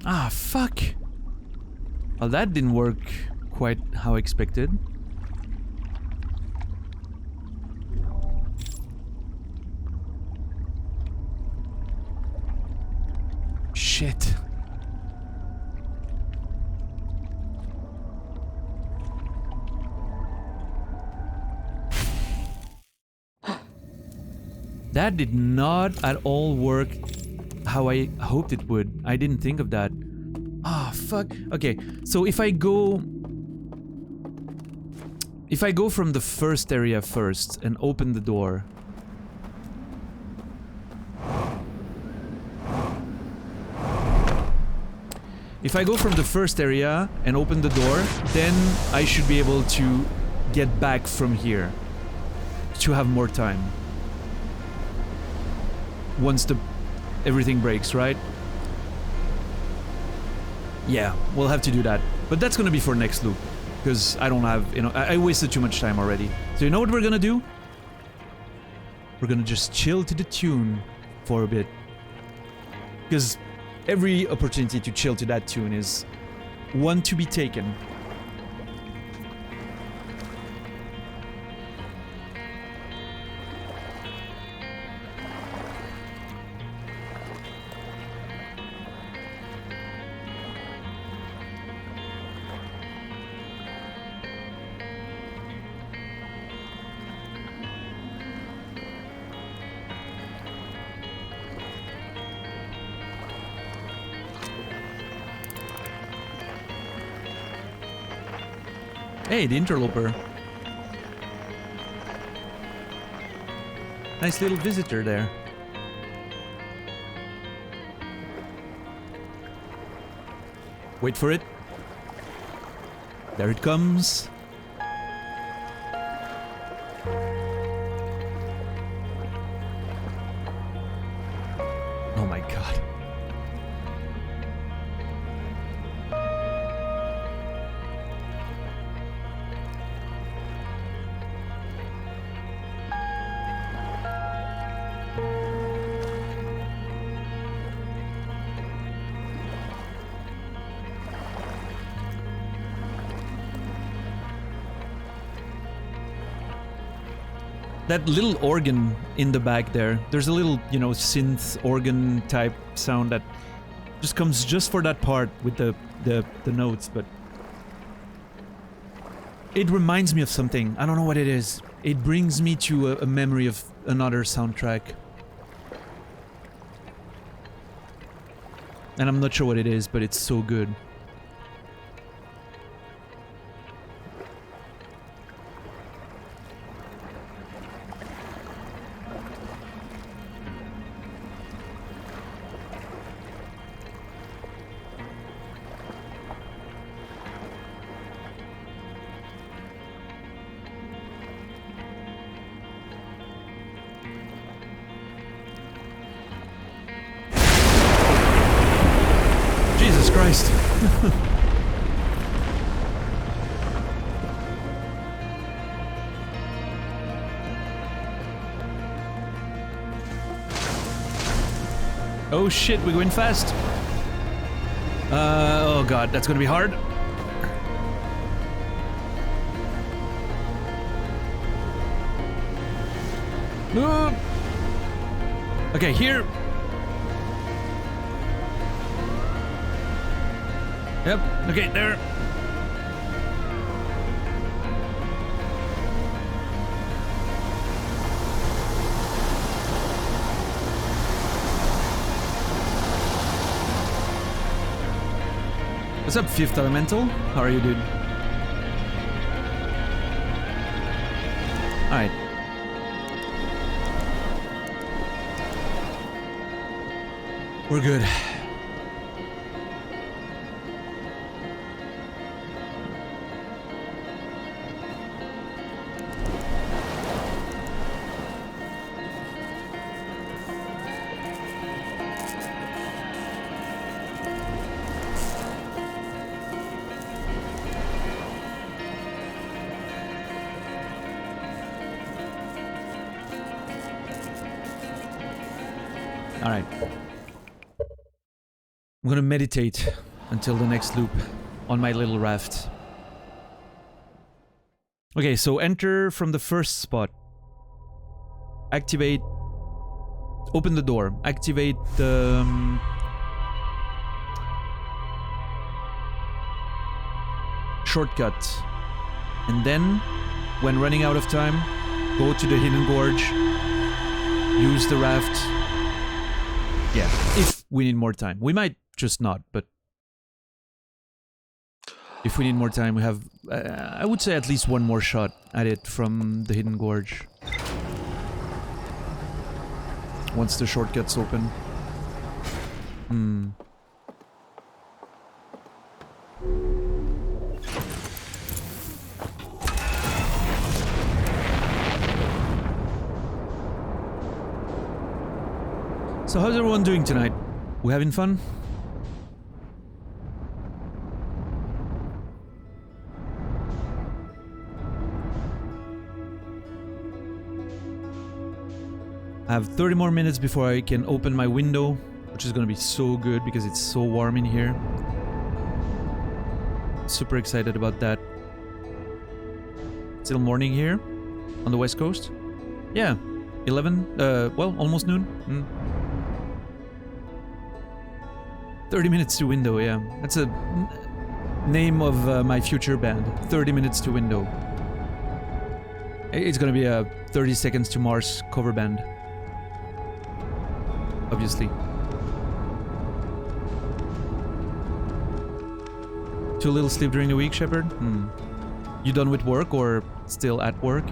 Ah, fuck. Well, that didn't work quite how expected. Shit. That did not at all work how I hoped it would. I didn't think of that. Ah, fuck. Okay, so if I go from the first area first and open the door. If I go from the first area and open the door, then I should be able to get back from here to have more time. Once everything breaks, right? Yeah, we'll have to do that. But that's gonna be for next loop. Because I don't have, I wasted too much time already. So you know what we're gonna do? We're gonna just chill to the tune for a bit. Because every opportunity to chill to that tune is one to be taken. Hey, the interloper. Nice little visitor there. Wait for it. There it comes. Oh my god. That little organ in the back there. There's a little, you know, synth organ type sound that just comes just for that part with the notes, but it reminds me of something. I don't know what it is. It brings me to a memory of another soundtrack. And I'm not sure what it is, but it's so good. Jesus Christ. Oh shit, we're going fast. Oh god, that's gonna be hard. No. Okay, here. Yep, okay, there. What's up, Fifth Elemental? How are you, dude? Alright. We're good. Alright. I'm gonna meditate until the next loop on my little raft. Okay, so enter from the first spot. Activate... Open the door. Activate the... shortcut. And then, when running out of time, go to the Hidden Gorge. Use the raft. Yeah, if we need more time. We might just not, but... if we need more time, we have... I would say at least one more shot at it from the Hidden Gorge. Once the shortcut's open. So how's everyone doing tonight? We having fun? I have 30 more minutes before I can open my window, which is gonna be so good because it's so warm in here. Super excited about that. Still morning here on the West Coast. Yeah, 11, well, almost noon. 30 minutes to window, yeah. That's a name of my future band. 30 minutes to window. It's gonna be a 30 seconds to Mars cover band. Obviously. Too little sleep during the week, Shepard? You done with work or still at work?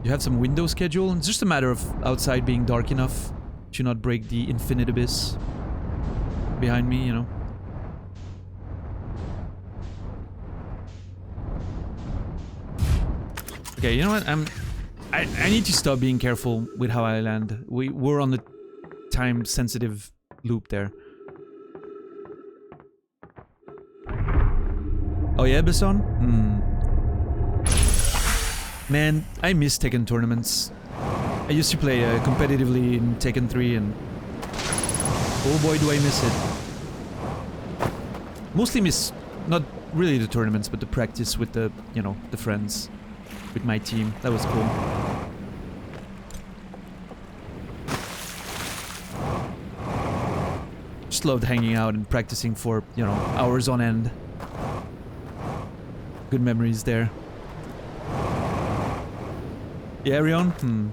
You have some window schedule? It's just a matter of outside being dark enough to not break the infinite abyss behind me, you know? Okay, you know what? I need to stop being careful with how I land. We're on the time-sensitive loop there. Oh yeah, Besson? Man, I miss Tekken tournaments. I used to play competitively in Tekken 3 and... oh boy, do I miss it. Mostly miss Not really the tournaments, but the practice with the, you know, the friends, with my team. That was cool. Just loved hanging out and practicing for, you know, hours on end. Good memories there. Yeah, Arion?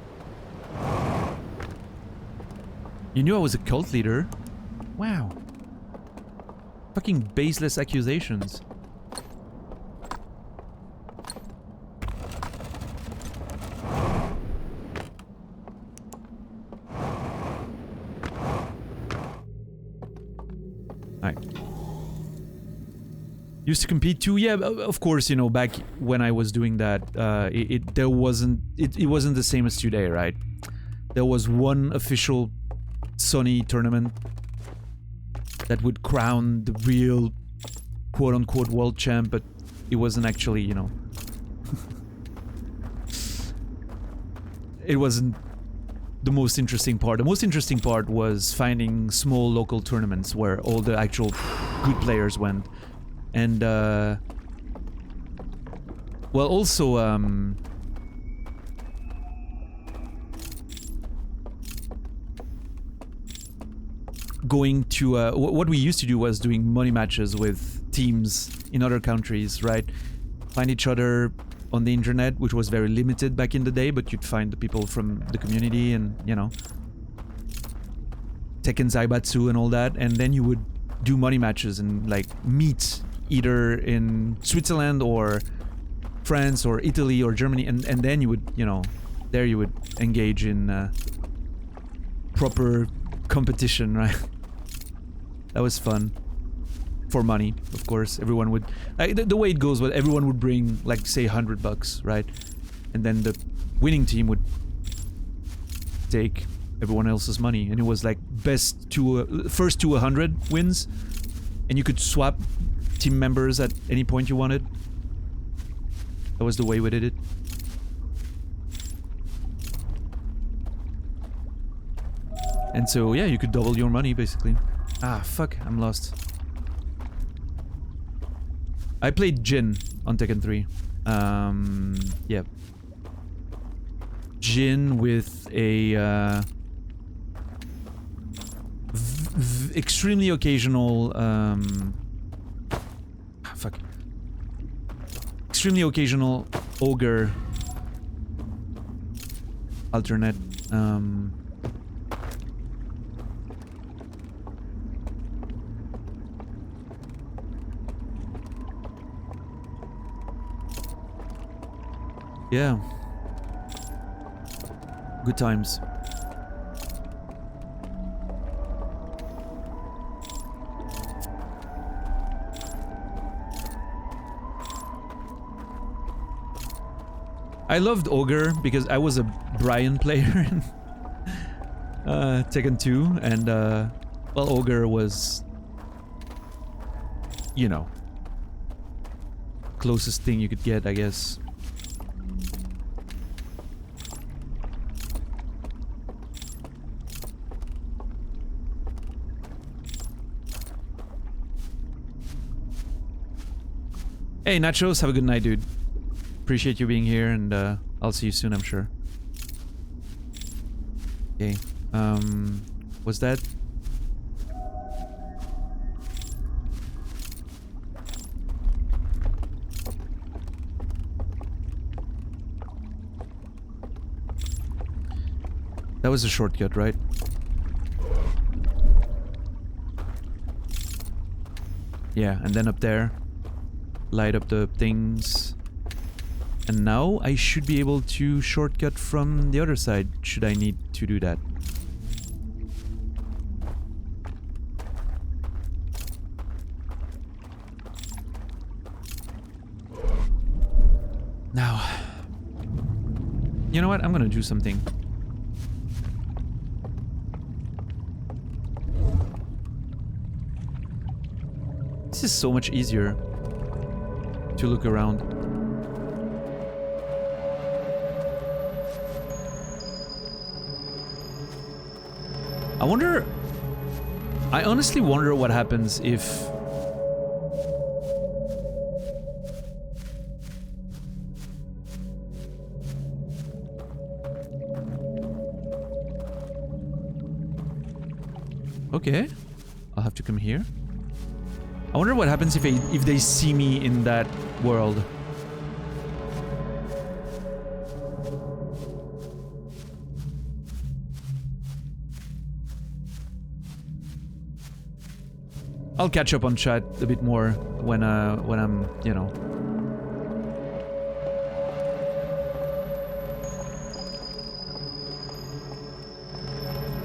You knew I was a cult leader? Wow. Fucking baseless accusations. Alright. Used to compete too? Yeah, of course, you know, back when I was doing that, it wasn't the same as today, right? There was one official Sony tournament that would crown the real quote-unquote world champ, but it wasn't actually, you know... it wasn't the most interesting part. The most interesting part was finding small local tournaments where all the actual good players went. And, well, also, going to, what we used to do was doing money matches with teams in other countries, right? Find each other on the internet, which was very limited back in the day, but you'd find the people from the community and, you know, Tekken Zaibatsu and all that, and then you would do money matches and, like, meet either in Switzerland or France or Italy or Germany, and then you would, you know, there you would engage in proper competition, right? That was fun. For money, of course. Everyone would... the way it goes, well, everyone would bring, like, say, $100, right? And then the winning team would take everyone else's money. And it was, like, first to 100 wins. And you could swap team members at any point you wanted. That was the way we did it. And so, yeah, you could double your money, basically. Ah, fuck, I'm lost. I played Jin on Tekken 3. Yeah. Jin with a extremely occasional fuck. Extremely occasional ogre alternate. Yeah. Good times. I loved Ogre because I was a Brian player in Tekken 2, and well, Ogre was, you know, closest thing you could get, I guess. Hey, Nachos, have a good night, dude. Appreciate you being here, and I'll see you soon, I'm sure. Okay, what's that? That was a shortcut, right? Yeah, and then up there. Light up the things. And now I should be able to shortcut from the other side, should I need to do that. Now, you know what? I'm gonna do something. This is so much easier to look around. I honestly wonder what happens if Okay. I'll have to come here. I wonder what happens if they see me in that world. I'll catch up on chat a bit more when I'm, you know.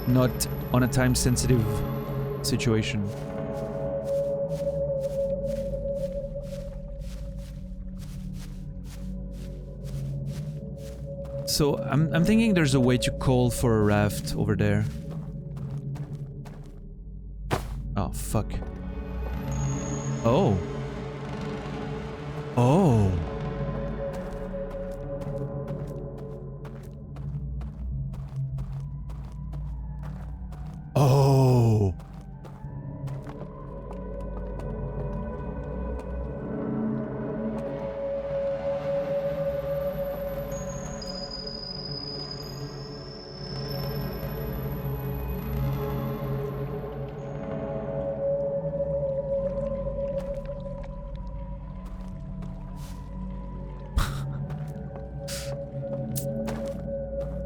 Not on a time-sensitive situation. So I'm thinking there's a way to call for a raft over there. Oh fuck. Oh. Oh. Oh.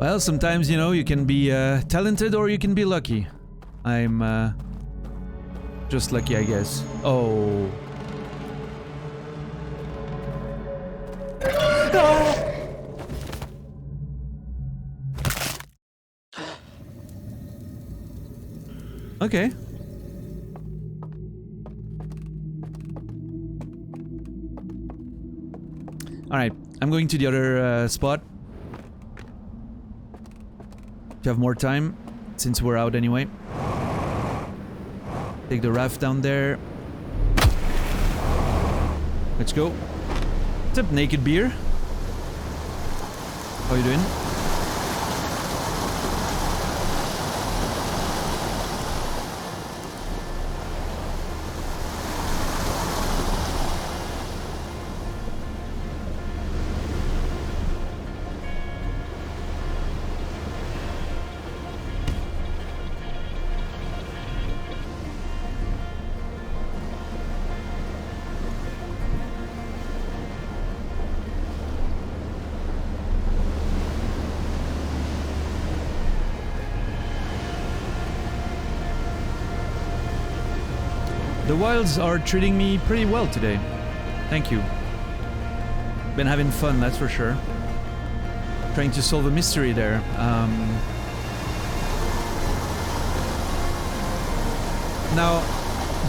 Well, sometimes, you know, you can be talented or you can be lucky. I'm just lucky, I guess. Oh. Okay. Alright, I'm going to the other spot. To have more time, since we're out anyway. Take the raft down there. Let's go. What's up, Naked Beer? How you doing? The wilds are treating me pretty well today. Thank you. Been having fun, that's for sure. Trying to solve a mystery there. Now,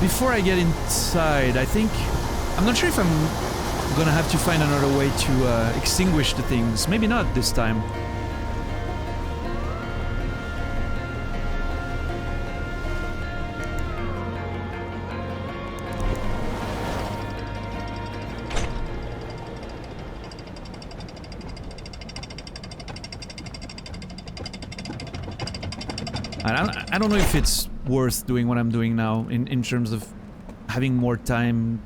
before I get inside, I think... I'm not sure if I'm gonna have to find another way to extinguish the things. Maybe not this time. I don't know if it's worth doing what I'm doing now in terms of having more time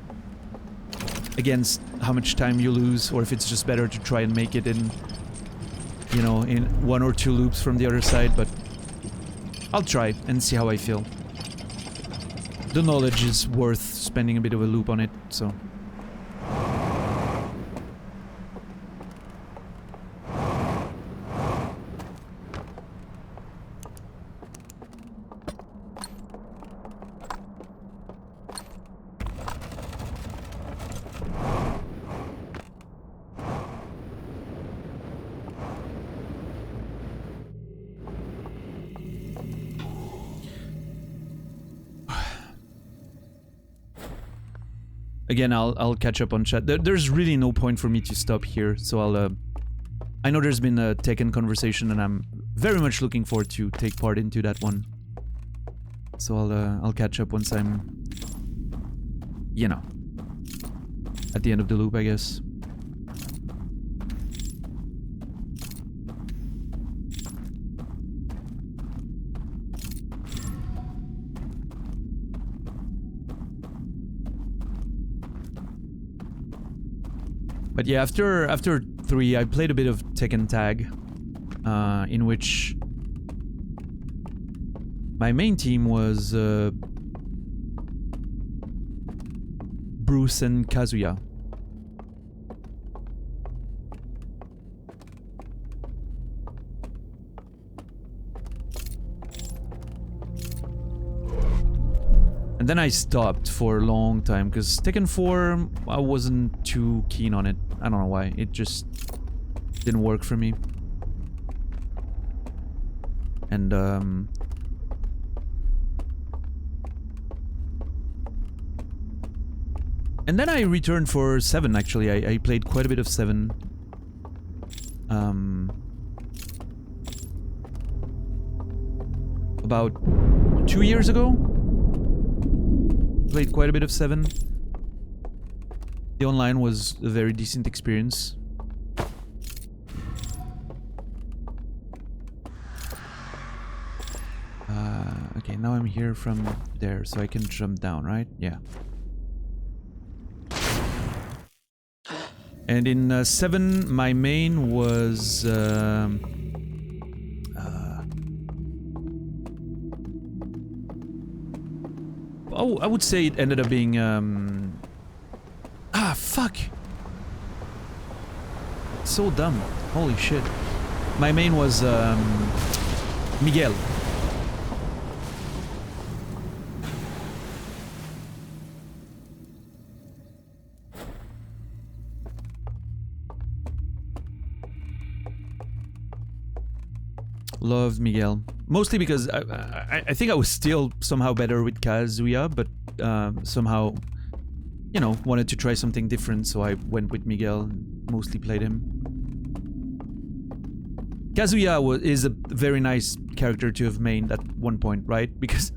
against how much time you lose, or if it's just better to try and make it in, you know, in 1 or 2 loops from the other side, but I'll try and see how I feel. The knowledge is worth spending a bit of a loop on it, so... Again, I'll catch up on chat. There's really no point for me to stop here, so I'll I know there's been a Tekken conversation, and I'm very much looking forward to take part into that one. So I'll catch up once I'm, you know, at the end of the loop, I guess. But yeah, after 3, I played a bit of Tekken Tag, in which My main team was Bruce and Kazuya. And then I stopped for a long time because Tekken 4, I wasn't too keen on it. I don't know why. It just didn't work for me. And then I returned for 7 actually. I played quite a bit of 7. About 2 years ago. Played quite a bit of 7. The online was a very decent experience. Okay, now I'm here from there, so I can jump down, right? Yeah. And in 7, my main was... oh, I would say it ended up being... ah, fuck! So dumb. Holy shit. My main was Miguel. Loved Miguel. Mostly because I think I was still somehow better with Kazuya, but somehow, you know, wanted to try something different, so I went with Miguel and mostly played him. Kazuya is a very nice character to have mained at one point, right? Because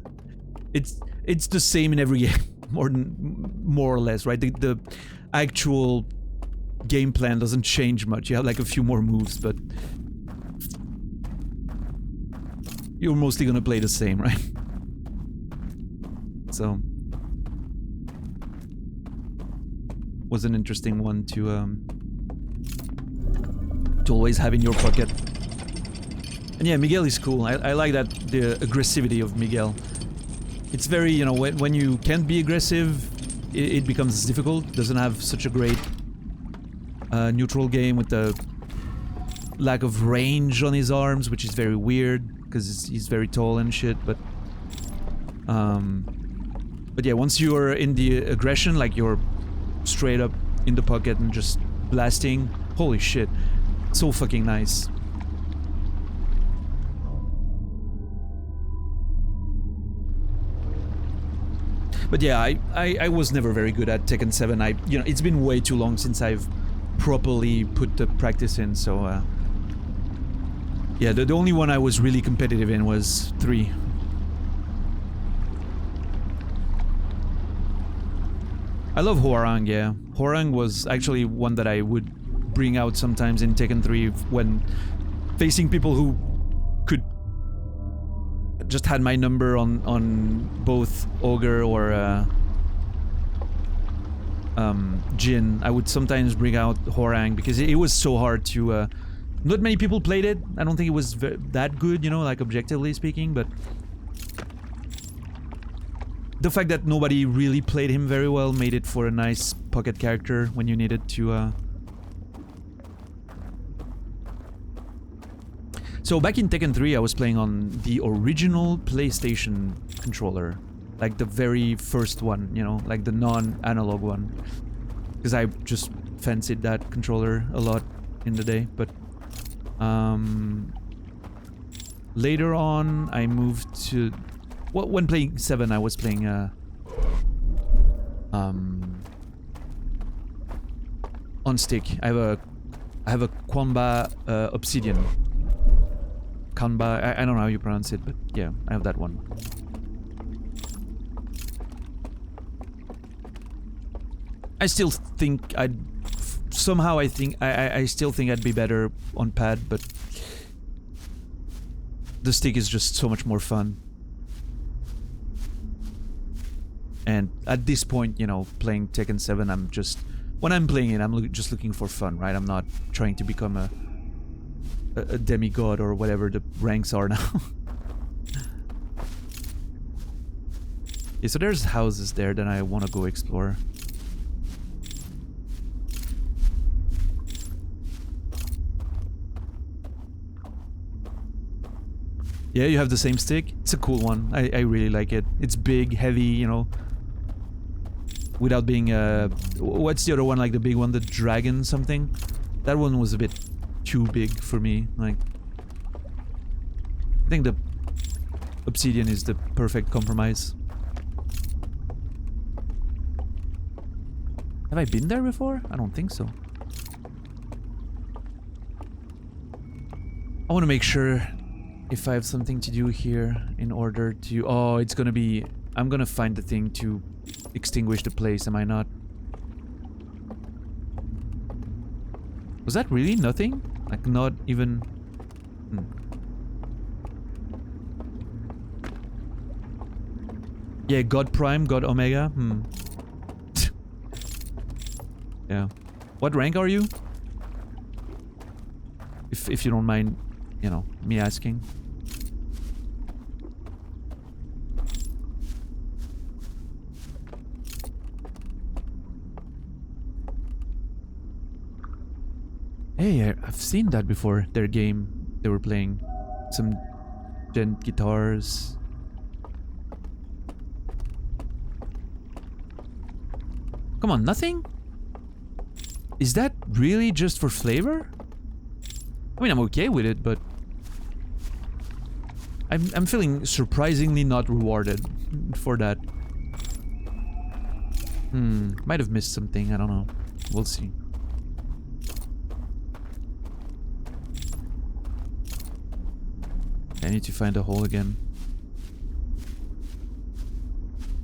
it's the same in every game, more or less, right? The actual game plan doesn't change much. You have like a few more moves, but you're mostly gonna play the same, right? So was an interesting one to always have in your pocket. And yeah, Miguel is cool. I like that, the aggressivity of Miguel. It's very, you know, when you can't be aggressive, it becomes difficult. Doesn't have such a great neutral game with the lack of range on his arms, which is very weird because he's very tall and shit. But yeah, once you're in the aggression, like you're straight up in the pocket and just blasting, holy shit, so fucking nice. But yeah, I was never very good at Tekken 7. You know, it's been way too long since I've properly put the practice in, so yeah, the only one I was really competitive in was 3. I love Hwoarang, yeah. Hwoarang was actually one that I would bring out sometimes in Tekken 3 when facing people who could just had my number on both Ogre or Jin. I would sometimes bring out Hwoarang because it was so hard to... not many people played it. I don't think it was that good, you know, like objectively speaking, but the fact that nobody really played him very well made it for a nice pocket character when you needed to... So back in Tekken 3, I was playing on the original PlayStation controller. Like the very first one, you know, like the non-analog one. Because I just fancied that controller a lot in the day, but... later on, I moved to... Well, when playing 7, I was playing... on stick. I have a Kwanba Obsidian. Kanba, I don't know how you pronounce it, but yeah, I have that one. I still think I'd... Somehow I still think I'd be better on pad, but... The stick is just so much more fun. And at this point, you know, playing Tekken 7, I'm just... When I'm playing it, I'm just looking for fun, right? I'm not trying to become a demigod or whatever the ranks are now. Yeah, so there's houses there that I want to go explore. Yeah, you have the same stick. It's a cool one. I really like it. It's big, heavy, you know. Without being what's the other one, like the big one, the dragon something? That one was a bit too big for me. Like, I think the obsidian is the perfect compromise. Have I been there before? I don't think so. I want to make sure if I have something to do here in order to... Oh, it's gonna be... I'm gonna find the thing to extinguish the place, am I not? Was that really nothing? Like, not even... Yeah, God Prime, God Omega. Yeah. What rank are you? If you don't mind, you know, me asking. Hey, I've seen that before. Their game they were playing. Some gent guitars. Come on, nothing? Is that really just for flavor? I mean, I'm okay with it, but I'm feeling surprisingly not rewarded for that. Might have missed something, I don't know. We'll see. I need to find a hole again.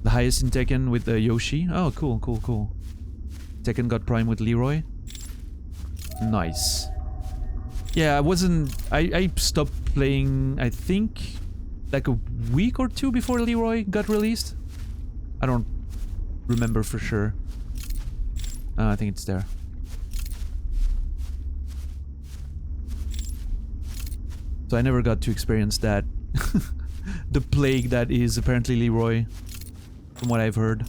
The highest in Tekken with Yoshi. Oh, cool, cool, cool. Tekken got Prime with Leroy. Nice. Yeah, I stopped playing, I think, like a week or two before Leroy got released. I don't remember for sure. I think it's there. So I never got to experience that. The plague that is apparently Leroy, from what I've heard.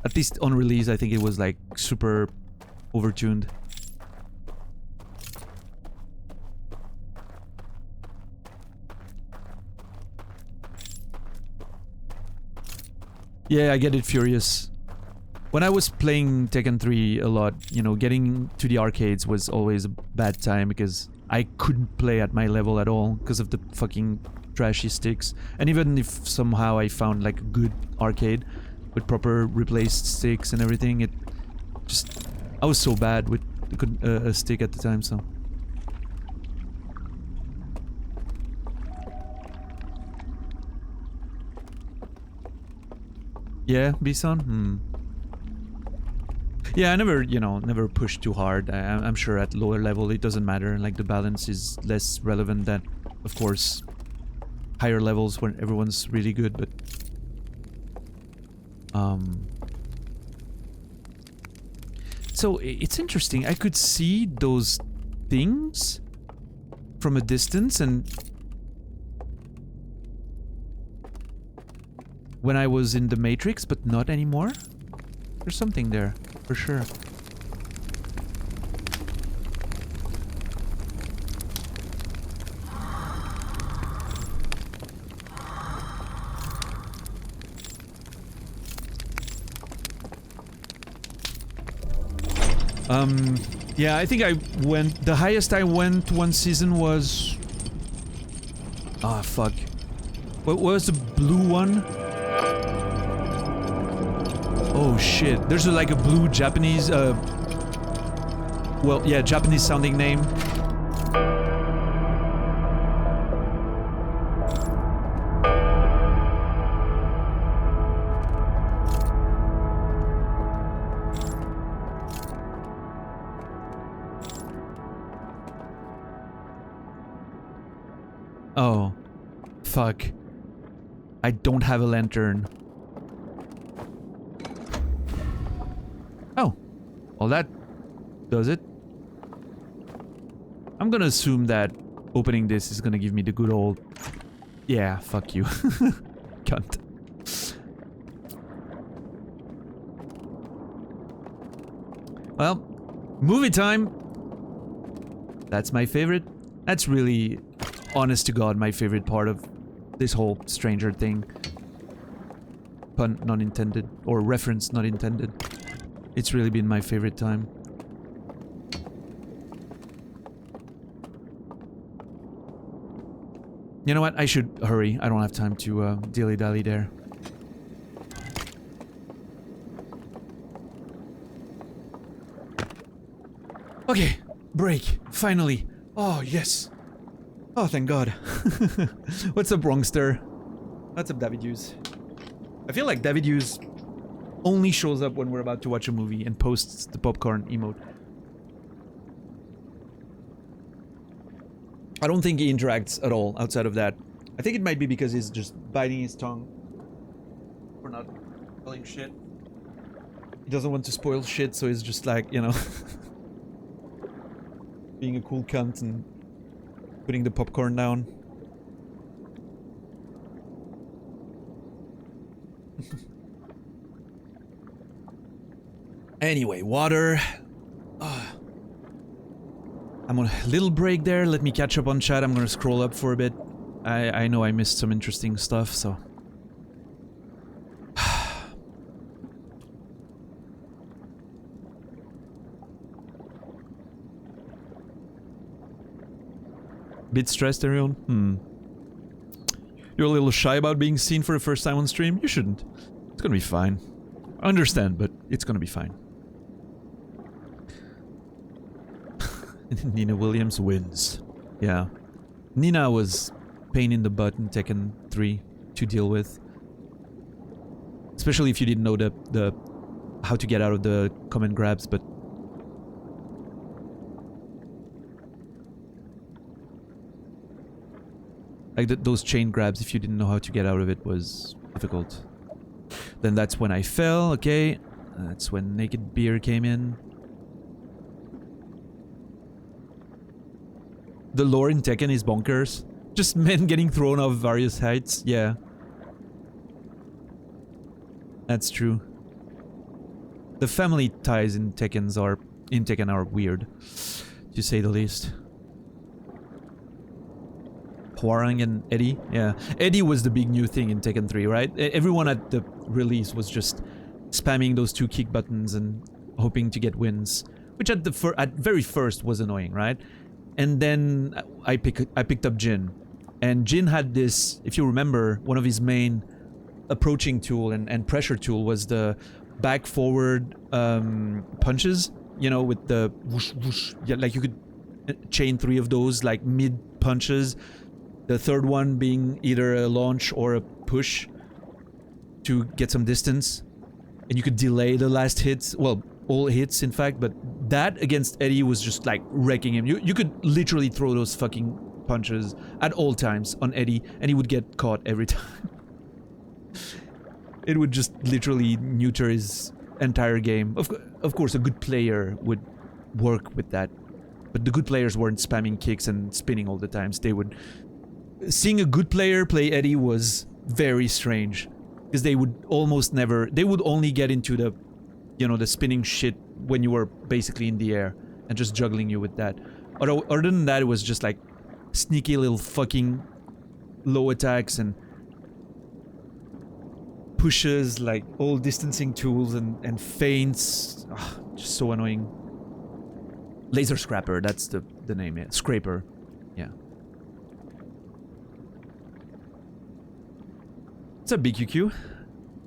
At least on release, I think it was like super overtuned. Yeah, I get it, Furious. When I was playing Tekken 3 a lot, you know, getting to the arcades was always a bad time because I couldn't play at my level at all because of the fucking trashy sticks. And even if somehow I found like a good arcade with proper replaced sticks and everything, it just... I was so bad with a stick at the time, so... Yeah, Bison? Yeah, I never, you know, never pushed too hard. I'm sure at lower level it doesn't matter. Like, the balance is less relevant than, of course, higher levels when everyone's really good, but... So, it's interesting. I could see those things from a distance, and... when I was in the Matrix, but not anymore. There's something there, for sure. Yeah, I think I went... The highest I went one season was... Ah, fuck. What was the blue one? Oh shit, there's like a blue Japanese, well, yeah, Japanese sounding name. Oh, fuck. I don't have a lantern. Oh, well that does it. I'm gonna assume that opening this is gonna give me the good old... Yeah, fuck you. Cunt. Well, movie time! That's my favorite. That's really, honest to God, my favorite part of this whole Stranger thing. Pun not intended, or reference not intended. It's really been my favorite time. You know what? I should hurry. I don't have time to dilly-dally there. Okay, break. Finally. Oh, yes. Oh, thank God. What's up, Wrongster? What's up, David Hughes? I feel like David Hughes only shows up when we're about to watch a movie and posts the popcorn emote. I don't think he interacts at all outside of that. I think it might be because he's just biting his tongue for not spelling shit. He doesn't want to spoil shit, so he's just like, you know, being a cool cunt and putting the popcorn down. Anyway, water. I'm on a little break there. Let me catch up on chat. I'm gonna scroll up for a bit. I know I missed some interesting stuff, so... Bit stressed, everyone? You're a little shy about being seen for the first time on stream? You shouldn't. It's gonna be fine. I understand, but it's gonna be fine. Nina Williams wins. Yeah. Nina was pain in the butt in Tekken 3 to deal with. Especially if you didn't know the how to get out of the command grabs, but like those chain grabs, if you didn't know how to get out of it, was difficult. Then that's when I fell, okay. That's when Naked Beer came in. The lore in Tekken is bonkers. Just men getting thrown off various heights, yeah. That's true. The family ties in Tekken are weird, to say the least. Hwoarang and Eddie, yeah. Eddie was the big new thing in Tekken 3, right? Everyone at the release was just spamming those two kick buttons and hoping to get wins, which at very first was annoying, right? And then I picked up Jin, and Jin had this, if you remember, one of his main approaching tool and pressure tool was the back forward punches, you know, with the whoosh whoosh, yeah, like you could chain 3 of those like mid punches, the third one being either a launch or a push to get some distance, and you could delay the last hits, well, all hits in fact, but that against Eddie was just like wrecking him. You could literally throw those fucking punches at all times on Eddie and he would get caught every time. It would just literally neuter his entire game. Of course a good player would work with that, but the good players weren't spamming kicks and spinning all the times. They would... Seeing a good player play Eddie was very strange, because they would almost never... They would only get into the, you know, the spinning shit when you were basically in the air and just juggling you with that. Other than that, it was just like sneaky little fucking low attacks and pushes, like all distancing tools and feints. Ugh, just so annoying. Laser Scrapper, that's the name, yeah. Scraper, yeah. What's up, BQQ?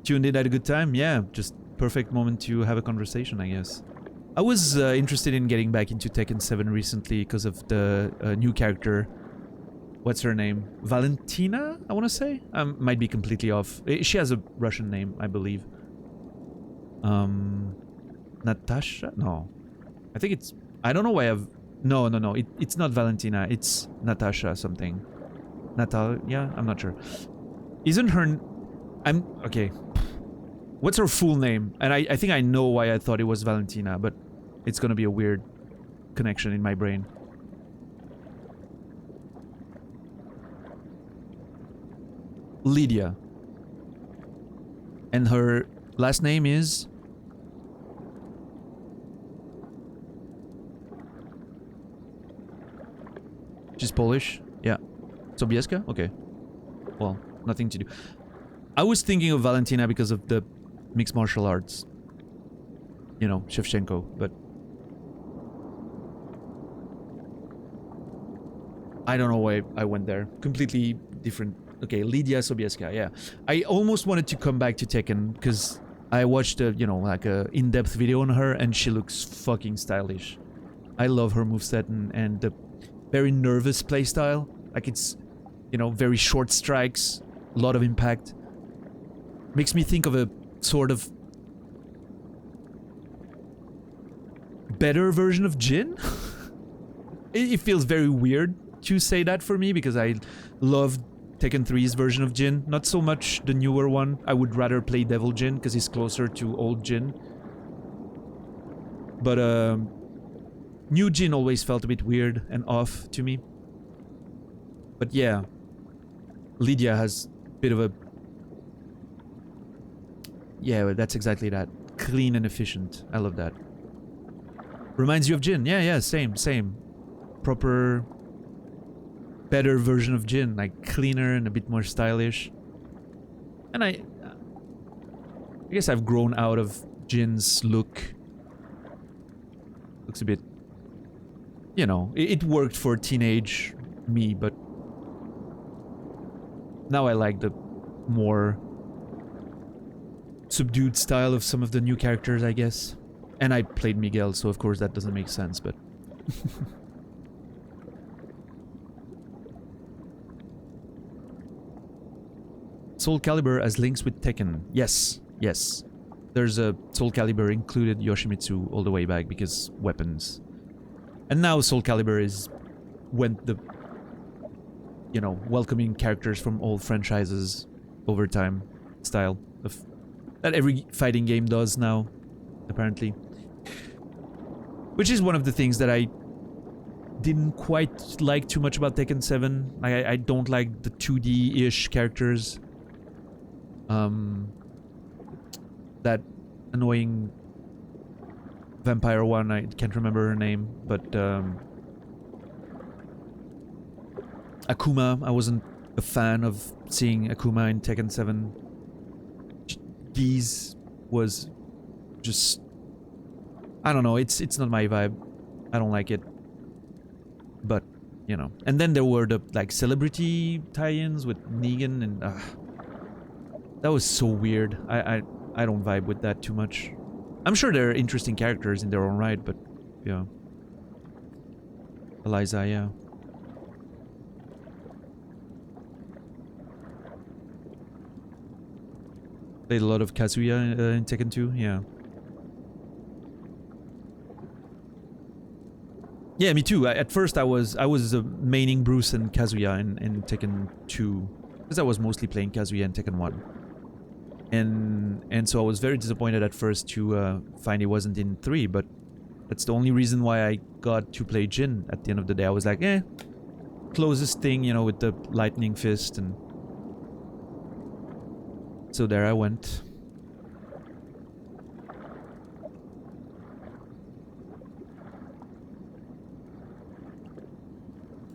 Tuned in, had a good time? Yeah, just perfect moment to have a conversation, I guess. I was interested in getting back into Tekken 7 recently because of the new character. What's her name? Valentina, I want to say? Might be completely off. She has a Russian name, I believe. Natasha? No. I think it's... I don't know why I've... No. It's not Valentina. It's Natasha something. Natalia? I'm not sure. Isn't her... Okay. What's her full name? And I think I know why I thought it was Valentina, but it's gonna be a weird connection in my brain. Lydia. And her last name is... She's Polish? Yeah. Sobieska? Okay. Well, nothing to do. I was thinking of Valentina because of the mixed martial arts. You know, Shevchenko, but... I don't know why I went there. Completely different. Okay, Lydia Sobieska, yeah. I almost wanted to come back to Tekken, because I watched a, you know, like a in-depth video on her, and she looks fucking stylish. I love her moveset and the very nervous playstyle. Like it's, you know, very short strikes, a lot of impact. Makes me think of a sort of better version of Jin. It feels very weird to say that for me because I love Tekken 3's version of Jin. Not so much the newer one. I would rather play Devil Jin because he's closer to old Jin. But new Jin always felt a bit weird and off to me. But yeah, Lydia has a bit of a... Yeah, that's exactly that. Clean and efficient. I love that. Reminds you of Jin. Yeah, same. Proper... better version of Jin. Like, cleaner and a bit more stylish. And I guess I've grown out of Jin's look. Looks a bit... You know, it worked for teenage me, but... Now I like the more... subdued style of some of the new characters, I guess. And I played Miguel, so of course that doesn't make sense, but... Soul Calibur as links with Tekken. Yes. There's a Soul Calibur included Yoshimitsu all the way back because weapons. And now Soul Calibur is went the... You know, welcoming characters from old franchises over time style of... That every fighting game does now, apparently. Which is one of the things that I didn't quite like too much about Tekken 7. I don't like the 2D-ish characters. That annoying vampire one, I can't remember her name, but Akuma, I wasn't a fan of seeing Akuma in Tekken 7. Geese was just... I don't know, it's not my vibe. I don't like it. But, you know. And then there were the, like, celebrity tie-ins with Negan and... that was so weird. I don't vibe with that too much. I'm sure they're interesting characters in their own right, but, yeah. Eliza, yeah. Played a lot of Kazuya in Tekken 2, yeah. Yeah, me too. At first I was maining Bruce and Kazuya in Tekken 2. Because I was mostly playing Kazuya in Tekken 1. And so I was very disappointed at first to find he wasn't in 3, but that's the only reason why I got to play Jin at the end of the day. I was like, closest thing, you know, with the lightning fist, and so there I went.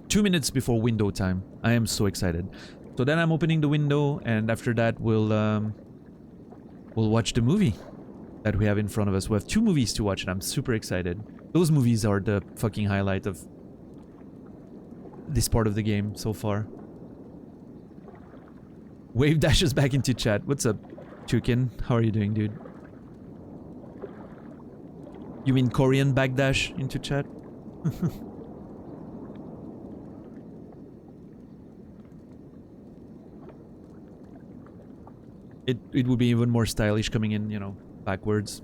Two minutes before window time. I am so excited. So then I'm opening the window, and after that we'll watch the movie that we have in front of us. We have 2 movies to watch, and I'm super excited. Those movies are the fucking highlight of this part of the game so far. Wave dashes back into chat. What's up, Tukin? How are you doing, dude? You mean Korean backdash into chat? It would be even more stylish coming in, you know, backwards.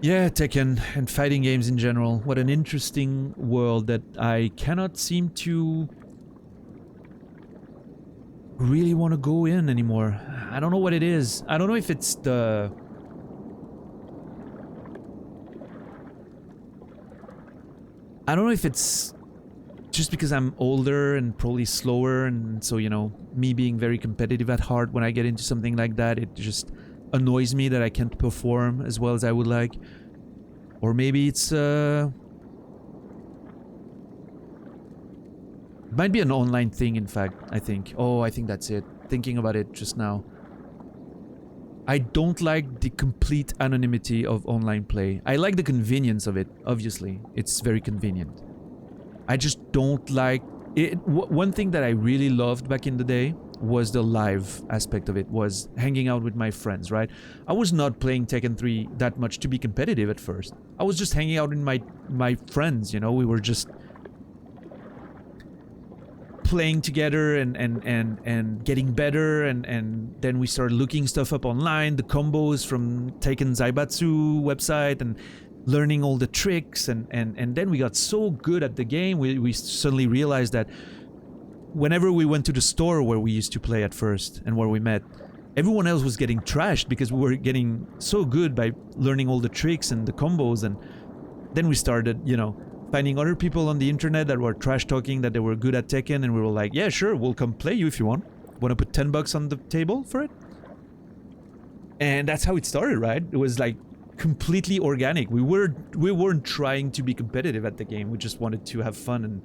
Yeah, Tekken and fighting games in general. What an interesting world that I cannot seem to really want to go in anymore. I don't know what it is. I don't know if it's the... I don't know if it's just because I'm older and probably slower, and so, you know, me being very competitive at heart, when I get into something like that, it just annoys me that I can't perform as well as I would like. Or maybe it's might be an online thing, in fact, I think. Oh, I think that's it. Thinking about it just now. I don't like the complete anonymity of online play. I like the convenience of it, obviously. It's very convenient. I just don't like it. One thing that I really loved back in the day was the live aspect of it, was hanging out with my friends, right? I was not playing Tekken 3 that much to be competitive at first. I was just hanging out with my friends, you know? We were just playing together and getting better, and then we started looking stuff up online, the combos from Taken Zaibatsu website, and learning all the tricks, and then we got so good at the game, we suddenly realized that whenever we went to the store where we used to play at first and where we met, everyone else was getting trashed because we were getting so good by learning all the tricks and the combos. And then we started, you know, finding other people on the internet that were trash talking that they were good at Tekken, and we were like, yeah, sure, we'll come play you if you want to put $10 on the table for it? And that's how it started, right? It was like completely organic. We weren't trying to be competitive at the game. We just wanted to have fun and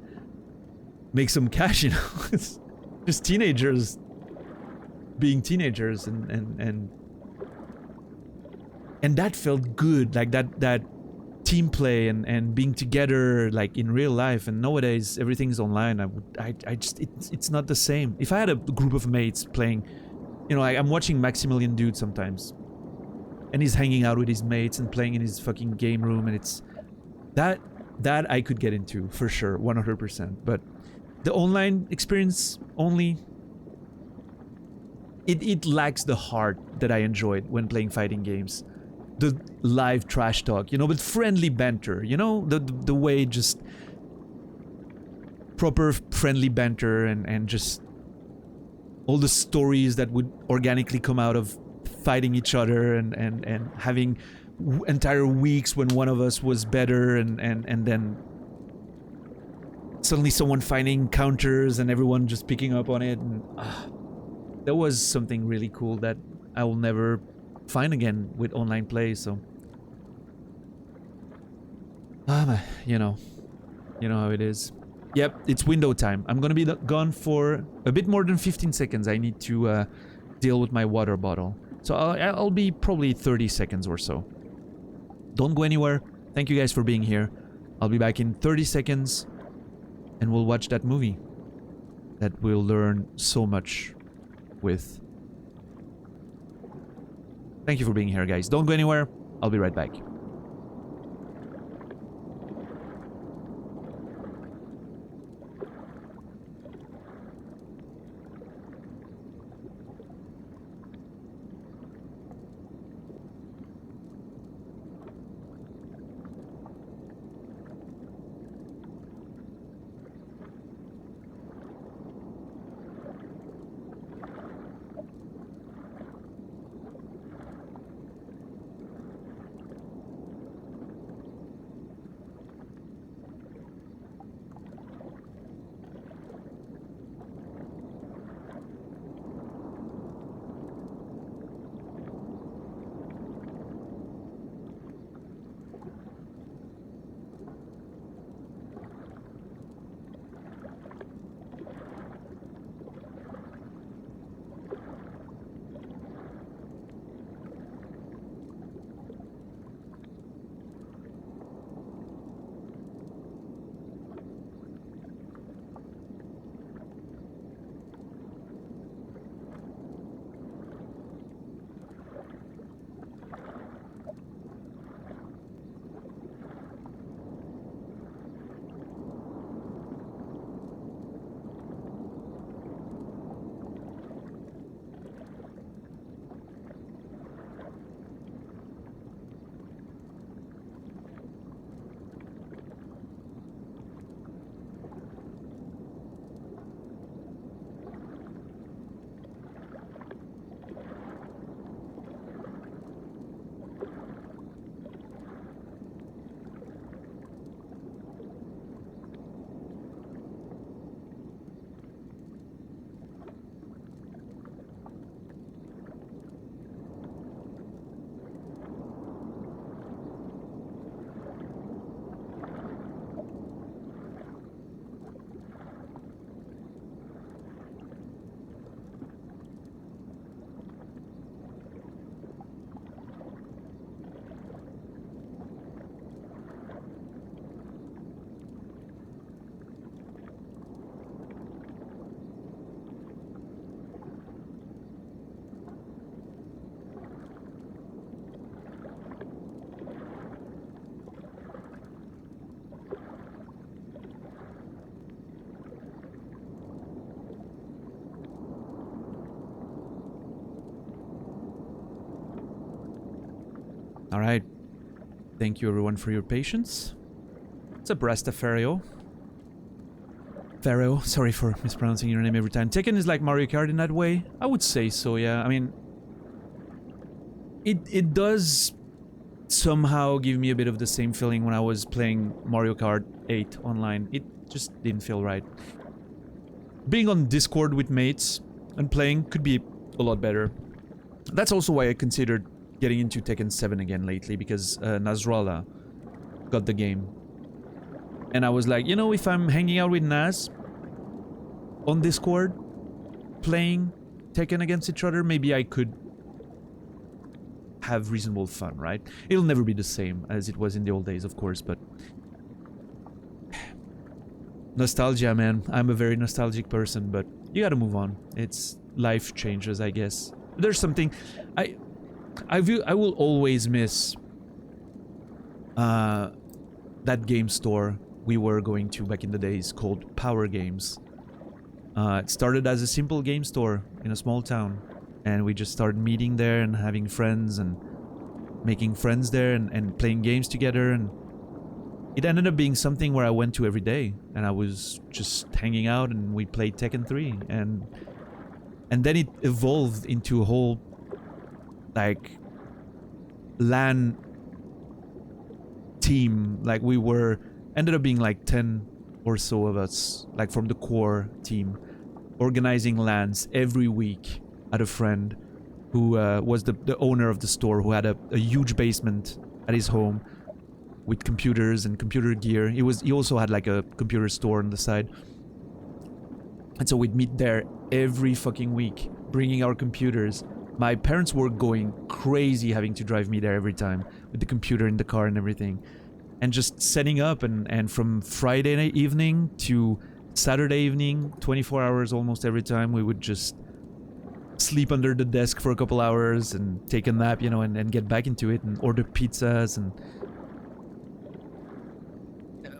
make some cash, you know. It's just teenagers being teenagers, and that felt good, like that team play and being together, like in real life. And nowadays everything's online. I just it's not the same. If I had a group of mates playing, you know, I'm watching Maximilian Dude sometimes, and he's hanging out with his mates and playing in his fucking game room, and it's that I could get into for sure, 100%. But the online experience only, it lacks the heart that I enjoyed when playing fighting games. The live trash talk, you know, but friendly banter, you know, the way, just proper friendly banter, and just all the stories that would organically come out of fighting each other, and having entire weeks when one of us was better, and then suddenly someone finding counters and everyone just picking up on it. And that was something really cool that I will never find again with online play. So you know how it is. Yep, it's window time. I'm gonna be gone for a bit more than 15 seconds. I need to deal with my water bottle, so I'll be probably 30 seconds or so. Don't go anywhere. Thank you guys for being here. I'll be back in 30 seconds, and we'll watch that movie that we'll learn so much with. Thank you for being here, guys. Don't go anywhere. I'll be right back. Alright. Thank you everyone for your patience. It's a Brastafario. Pharaoh, sorry for mispronouncing your name every time. Tekken is like Mario Kart in that way? I would say so, yeah. I mean, it does somehow give me a bit of the same feeling when I was playing Mario Kart 8 online. It just didn't feel right. Being on Discord with mates and playing could be a lot better. That's also why I considered getting into Tekken 7 again lately, because Nasrallah got the game. And I was like, you know, if I'm hanging out with Nas on Discord, playing Tekken against each other, maybe I could have reasonable fun, right? It'll never be the same as it was in the old days, of course, but... nostalgia, man. I'm a very nostalgic person, but you gotta move on. It's... life changes, I guess. There's something... I will always miss... that game store we were going to back in the days called Power Games. It started as a simple game store in a small town, and we just started meeting there and having friends and making friends there and playing games together, and it ended up being something where I went to every day, and I was just hanging out and we played Tekken 3, and then it evolved into a whole like LAN team. Like we were ended up being like 10 or so of us, like from the core team, organizing LANs every week at a friend who was the owner of the store, who had a huge basement at his home with computers and computer gear. He also had like a computer store on the side, and so we'd meet there every fucking week, bringing our computers. My parents were going crazy having to drive me there every time with the computer in the car and everything, and just setting up, and from Friday evening to Saturday evening, 24 hours almost every time, we would just sleep under the desk for a couple hours and take a nap, you know, and get back into it and order pizzas, and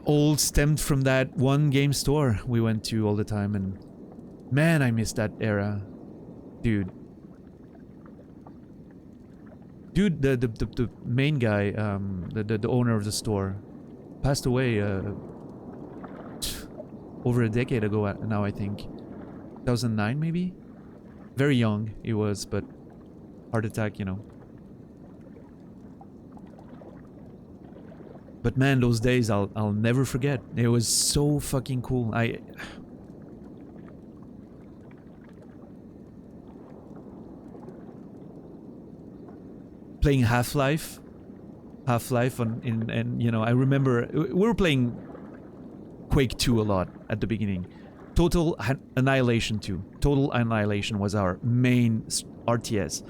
all stemmed from that one game store we went to all the time. And man, I miss that era, dude. The main guy, the owner of the store, passed away over a decade ago now, I think. 2009 maybe? Very young he was, but heart attack, you know. But man, those days I'll never forget. It was so fucking cool. Playing Half-Life and you know, I remember we were playing Quake 2 a lot at the beginning. Total Annihilation 2. Total Annihilation was our main RTS.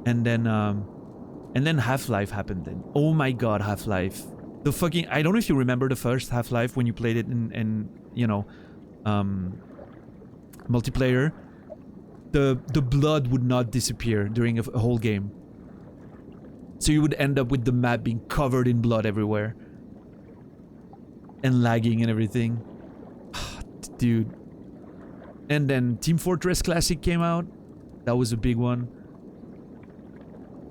And then Half-Life happened. And oh my god, Half-Life. The fucking, I don't know if you remember the first Half-Life when you played it in you know, multiplayer. The blood would not disappear during a whole game. So you would end up with the map being covered in blood everywhere. And lagging and everything. Dude. And then Team Fortress Classic came out. That was a big one.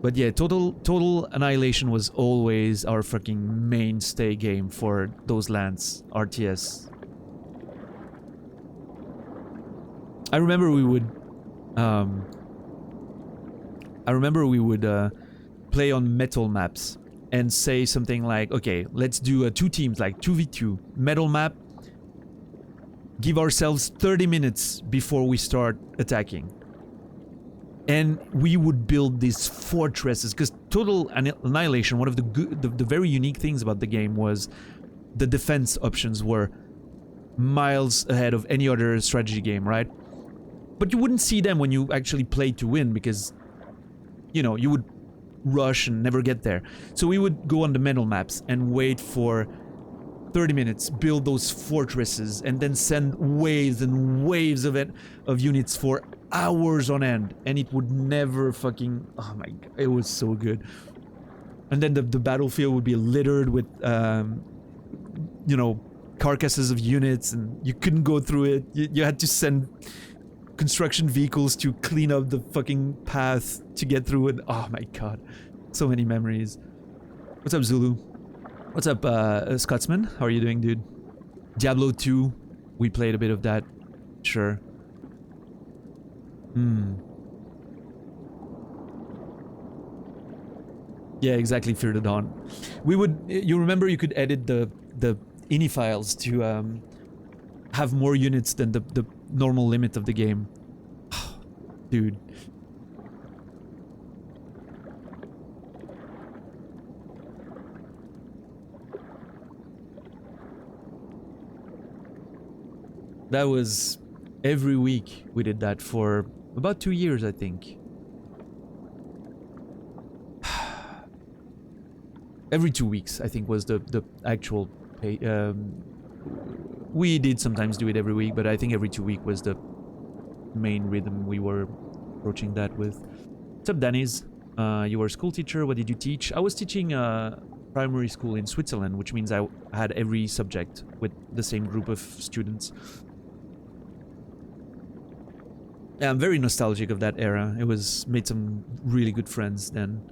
But yeah, Total Annihilation was always our fucking mainstay game for those LANs, RTS. I remember we would play on metal maps and say something like, okay, let's do two teams, like 2v2, metal map. Give ourselves 30 minutes before we start attacking. And we would build these fortresses, because Total Annihilation, one of the very unique things about the game was the defense options were miles ahead of any other strategy game, right? But you wouldn't see them when you actually played to win, because, you know, you would rush and never get there. So we would go on the metal maps and wait for 30 minutes, build those fortresses, and then send waves and waves of units for hours on end, and it would never fucking, oh my god, it was so good. And then the battlefield would be littered with you know, carcasses of units, and you couldn't go through it. You had to send construction vehicles to clean up the fucking path to get through it. Oh my god, So many memories. What's up, Zulu? What's up, Scotsman? How are you doing, dude? Diablo 2. We played a bit of that. Sure. Yeah, exactly. Fear the Dawn. We would. You remember you could edit the ini files to have more units than the normal limit of the game. Dude. That was every week we did that for about 2 years, I think. Every 2 weeks, I think, was the actual pay. We did sometimes do it every week, but I think every 2 week was the main rhythm we were approaching that with. What's up, Dennis? You were a school teacher. What did you teach? I was teaching primary school in Switzerland, which means I had every subject with the same group of students. Yeah, I'm very nostalgic of that era. It was made some really good friends then.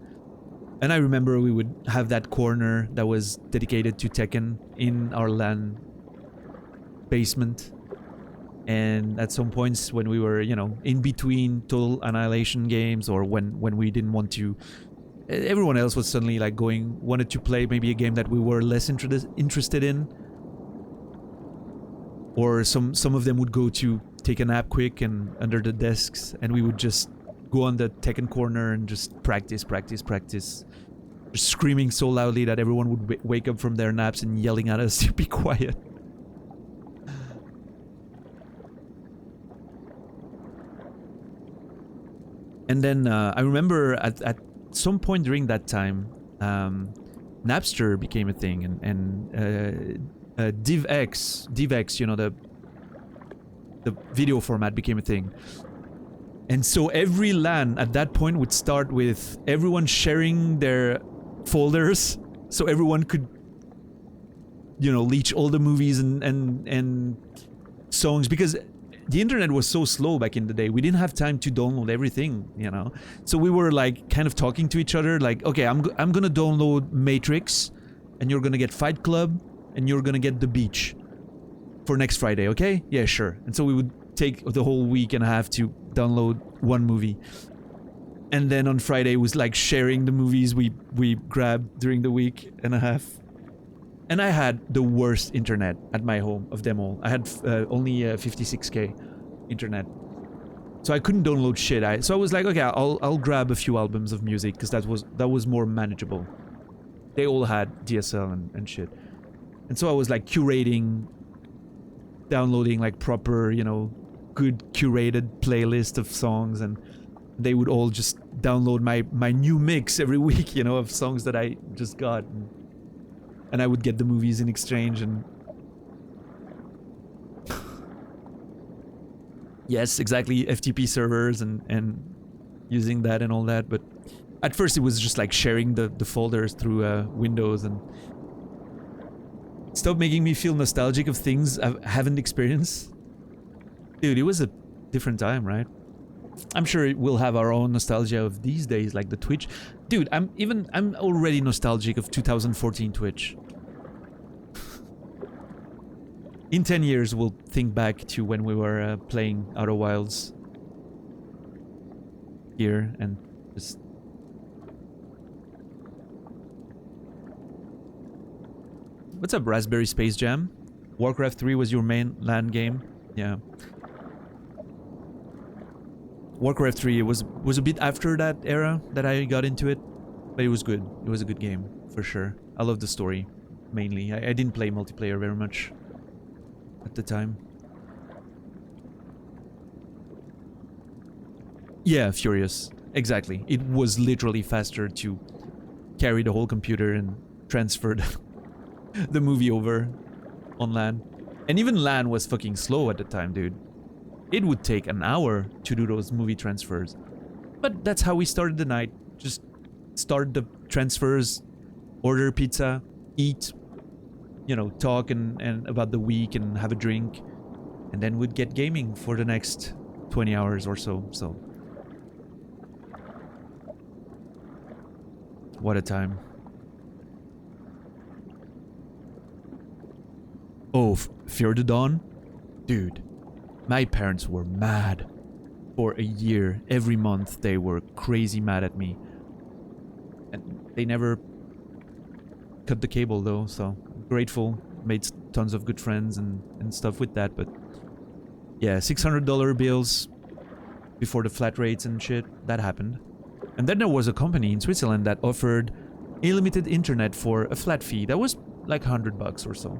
And I remember we would have that corner that was dedicated to Tekken in our LAN basement. And at some points when we were, you know, in between Total Annihilation games, or when we didn't want to, everyone else was suddenly like wanted to play maybe a game that we were less interested in. Or some of them would go to take a nap quick and under the desks, and we would just go on the Tekken corner and just practice. Just screaming so loudly that everyone would wake up from their naps and yelling at us to be quiet. And then I remember at some point during that time, Napster became a thing, and DivX, you know, the video format became a thing. And so every LAN at that point would start with everyone sharing their folders, so everyone could, you know, leech all the movies and songs, because the internet was so slow back in the day. We didn't have time to download everything, you know. So we were like kind of talking to each other, like, okay, I'm gonna download Matrix, and you're gonna get Fight Club, and you're gonna get The Beach for next Friday, okay? Yeah, sure. And so we would take the whole week and a half to download one movie. And then on Friday was like sharing the movies we grabbed during the week and a half. And I had the worst internet at my home of them all. I had only 56k internet, so I couldn't download shit. So I was like, okay, I'll grab a few albums of music, because that was more manageable. They all had DSL and shit, and so I was like curating, downloading like proper, you know, good curated playlist of songs, and they would all just download my new mix every week, you know, of songs that I just got. And I would get the movies in exchange, and yes, exactly, FTP servers and using that and all that. But at first it was just like sharing the folders through Windows, and it stopped making me feel nostalgic of things I haven't experienced. Dude, it was a different time, right? I'm sure we'll have our own nostalgia of these days, like the Twitch. Dude, I'm already nostalgic of 2014 Twitch. In 10 years, we'll think back to when we were playing Outer Wilds here, and just... What's up, Raspberry Space Jam? Warcraft 3 was your main LAN game? Yeah. Warcraft 3 was a bit after that era that I got into it, but it was good. It was a good game, for sure. I love the story, mainly. I didn't play multiplayer very much at the time. Yeah, Furious. Exactly. It was literally faster to carry the whole computer and transfer the movie over on LAN. And even LAN was fucking slow at the time, dude. It would take an hour to do those movie transfers. But that's how we started the night. Just start the transfers, order pizza, eat, you know, talk and about the week and have a drink. And then we'd get gaming for the next 20 hours or so. What a time. Oh, Fear the Dawn? Dude, my parents were mad. For a year, every month, they were crazy mad at me. And they never cut the cable though, so grateful. Made tons of good friends and stuff with that, but yeah, $600 bills before the flat rates and shit, that happened. And then there was a company in Switzerland that offered unlimited internet for a flat fee. That was like $100 or so.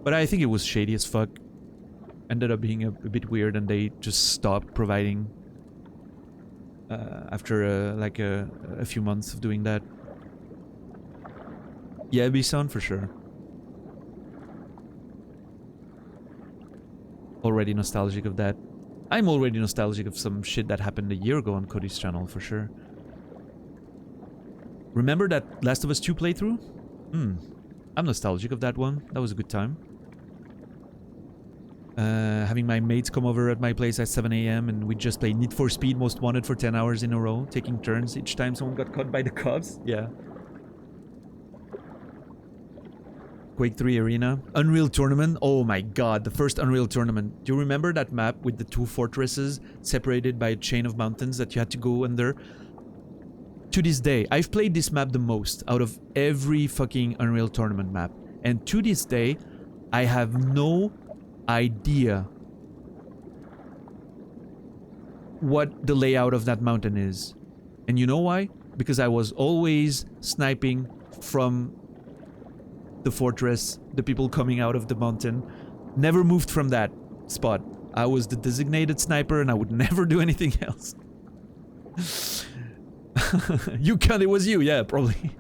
But I think it was shady as fuck. Ended up being a bit weird, and they just stopped providing after like a few months of doing that. Yeah, Bison for sure. Already nostalgic of that. I'm already nostalgic of some shit that happened a year ago on Cody's channel for sure. Remember that Last of Us 2 playthrough? I'm nostalgic of that one. That was a good time. Having my mates come over at my place at 7 AM and we just play Need for Speed Most Wanted for 10 hours in a row, taking turns each time someone got caught by the cops. Yeah. Quake 3 Arena. Unreal Tournament. Oh my god, the first Unreal Tournament. Do you remember that map with the two fortresses separated by a chain of mountains that you had to go under? To this day, I've played this map the most out of every fucking Unreal Tournament map. And to this day, I have no idea what the layout of that mountain is. And you know why? Because I was always sniping from the fortress, the people coming out of the mountain. Never moved from that spot. I was the designated sniper and I would never do anything else. You can, it was you, yeah, probably.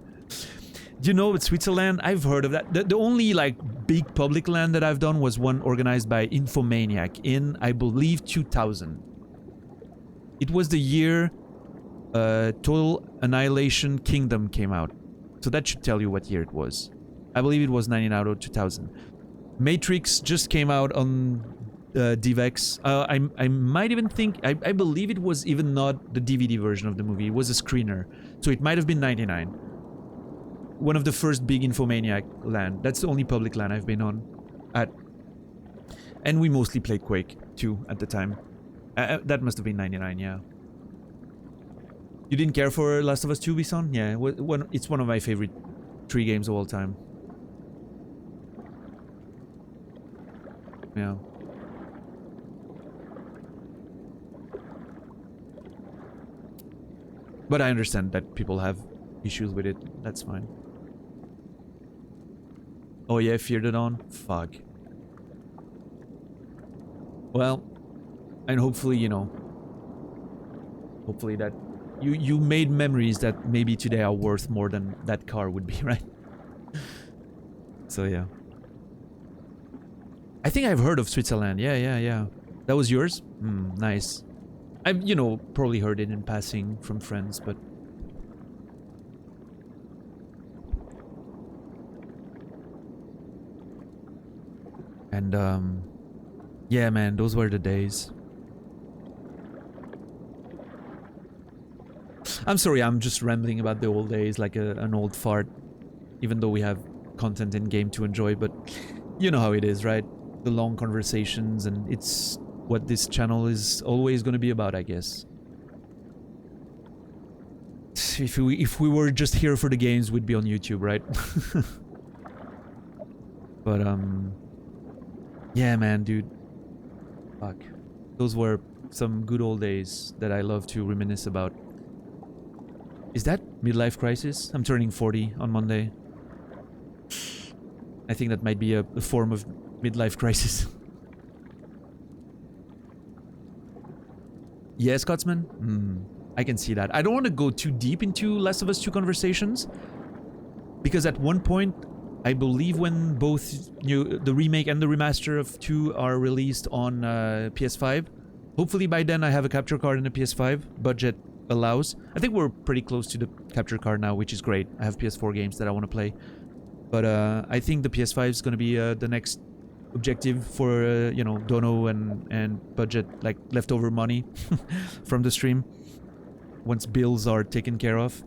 Do you know, with Switzerland, I've heard of that. The only, like, big public land that I've done was one organized by Infomaniac in, I believe, 2000. It was the year Total Annihilation Kingdom came out. So that should tell you what year it was. I believe it was 1999 or 2000. Matrix just came out on DivX. I might even think, I believe it was even not the DVD version of the movie. It was a screener. So it might have been 99. One of the first big Infomaniac land. That's the only public land I've been on. And we mostly played Quake 2 at the time. That must have been 99, yeah. You didn't care for Last of Us 2, Bison? Yeah, it's one of my favorite 3 games of all time. Yeah. But I understand that people have issues with it. That's fine. Oh yeah, Fear the Dawn? Fuck. Well, and hopefully, you know, hopefully that you made memories that maybe today are worth more than that car would be, right? So yeah. I think I've heard of Switzerland. Yeah. That was yours? Nice. I've, you know, probably heard it in passing from friends, but... And, yeah, man, those were the days. I'm sorry, I'm just rambling about the old days like an old fart. Even though we have content in-game to enjoy, but you know how it is, right? The long conversations, and it's what this channel is always going to be about, I guess. If we were just here for the games, we'd be on YouTube, right? But, yeah, man, dude. Fuck. Those were some good old days that I love to reminisce about. Is that midlife crisis? I'm turning 40 on Monday. I think that might be a form of midlife crisis. Yeah, Scotsman? I can see that. I don't want to go too deep into Last of Us 2 conversations. Because at one point, I believe when both the remake and the remaster of 2 are released on PS5, hopefully by then I have a capture card in a PS5. Budget allows. I think we're pretty close to the capture card now, which is great. I have PS4 games that I want to play. But I think the PS5 is going to be the next objective for, you know, Dono and budget, like leftover money from the stream. Once bills are taken care of.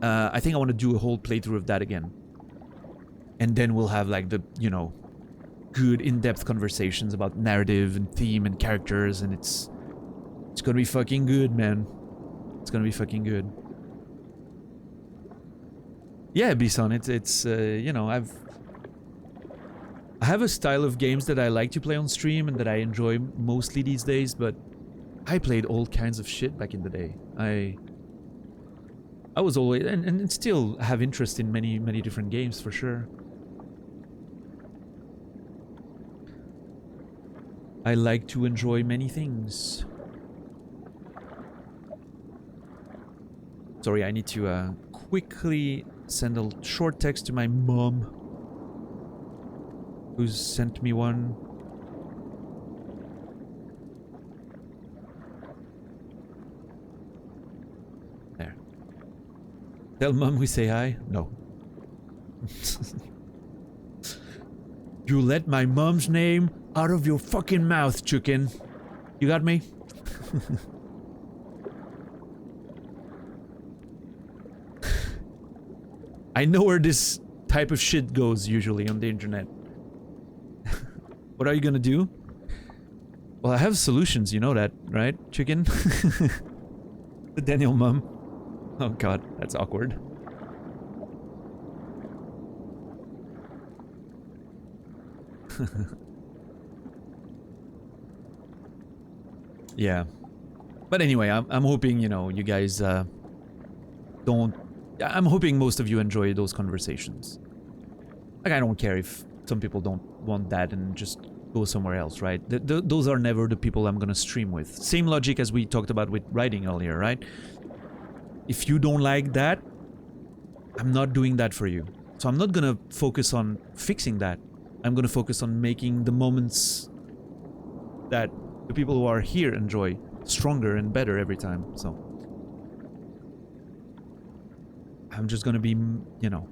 I think I want to do a whole playthrough of that again. And then we'll have like the, you know, good in-depth conversations about narrative and theme and characters, and it's gonna be fucking good, man. It's gonna be fucking good. Yeah, Bison, it's you know, I have a style of games that I like to play on stream and that I enjoy mostly these days, but I played all kinds of shit back in the day. I was always and still have interest in many different games for sure. I like to enjoy many things. Sorry, I need to quickly send a short text to my mom, who's sent me one. There. Tell mom we say hi? No. You let my mom's name out of your fucking mouth, chicken. You got me? I know where this type of shit goes usually on the internet. What are you gonna do? Well, I have solutions, you know that, right, chicken? The Daniel mom. Oh god, that's awkward. Yeah. But anyway, I'm hoping, you know, you guys don't... I'm hoping most of you enjoy those conversations. Like, I don't care if some people don't want that and just go somewhere else, right? Those are never the people I'm gonna stream with. Same logic as we talked about with writing earlier, right? If you don't like that, I'm not doing that for you. So I'm not gonna focus on fixing that. I'm gonna focus on making the moments that the people who are here enjoy stronger and better every time, so... I'm just gonna be, you know,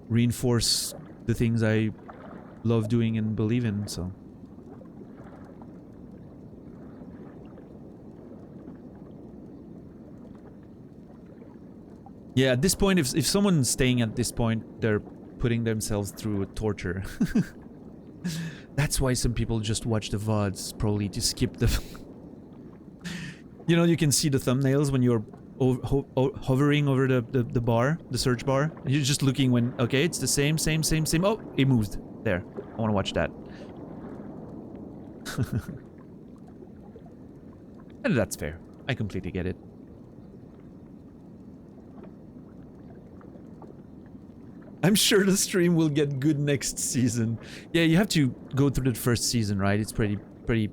reinforce the things I love doing and believe in, so... Yeah, at this point, if someone's staying at this point, they're putting themselves through a torture. That's why some people just watch the VODs, probably to skip the... You know, you can see the thumbnails when you're hovering over the bar, the search bar. You're just looking when... Okay, it's the same. Oh, it moved. There. I want to watch that. And that's fair. I completely get it. I'm sure the stream will get good next season. Yeah, you have to go through the first season, right? It's pretty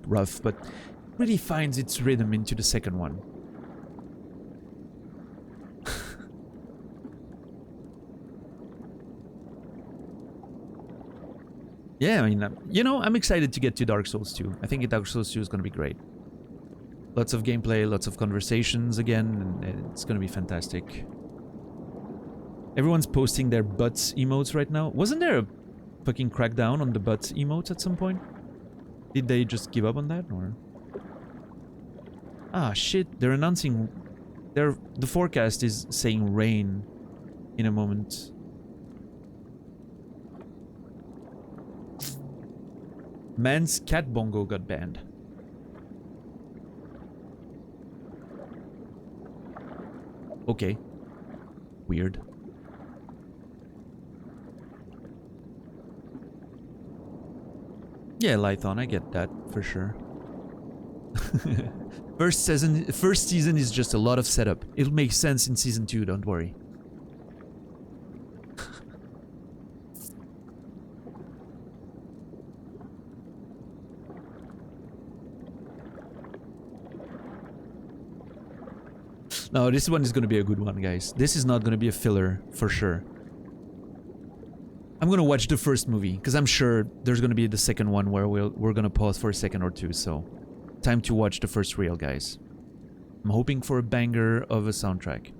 rough, but really finds its rhythm into the second one. Yeah, I mean, you know, I'm excited to get to Dark Souls 2. I think Dark Souls 2 is going to be great. Lots of gameplay, lots of conversations again, and it's going to be fantastic. Everyone's posting their butts emotes right now. Wasn't there a fucking crackdown on the butts emotes at some point? Did they just give up on that, or...? Ah, shit, they're announcing... The forecast is saying rain in a moment. Man's cat bongo got banned. Okay. Weird. Yeah, Lython, I get that, for sure. First season is just a lot of setup. It'll make sense in season 2, don't worry. No, this one is gonna be a good one, guys. This is not gonna be a filler, for sure. I'm gonna watch the first movie, because I'm sure there's gonna be the second one where we're gonna pause for a second or two, so... Time to watch the first reel, guys. I'm hoping for a banger of a soundtrack.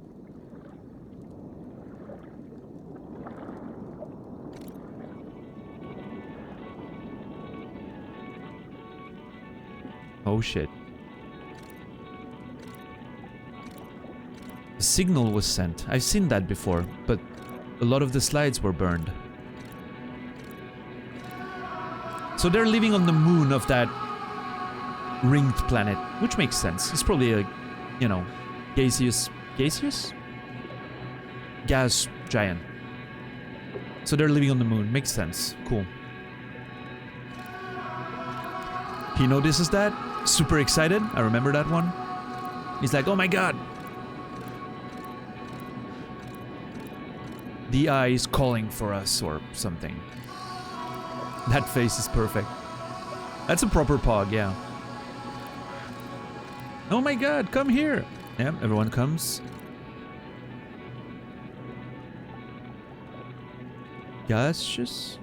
Oh shit. The signal was sent. I've seen that before, but a lot of the slides were burned. So they're living on the moon of that ringed planet, which makes sense. It's probably a, you know, gaseous gas giant. So they're living on the moon. Makes sense. Cool. He notices that. Super excited. I remember that one. He's like, oh my god. The eye is calling for us or something. That face is perfect. That's a proper pog, yeah. Oh my god, come here. Yeah, everyone comes. Gaseous?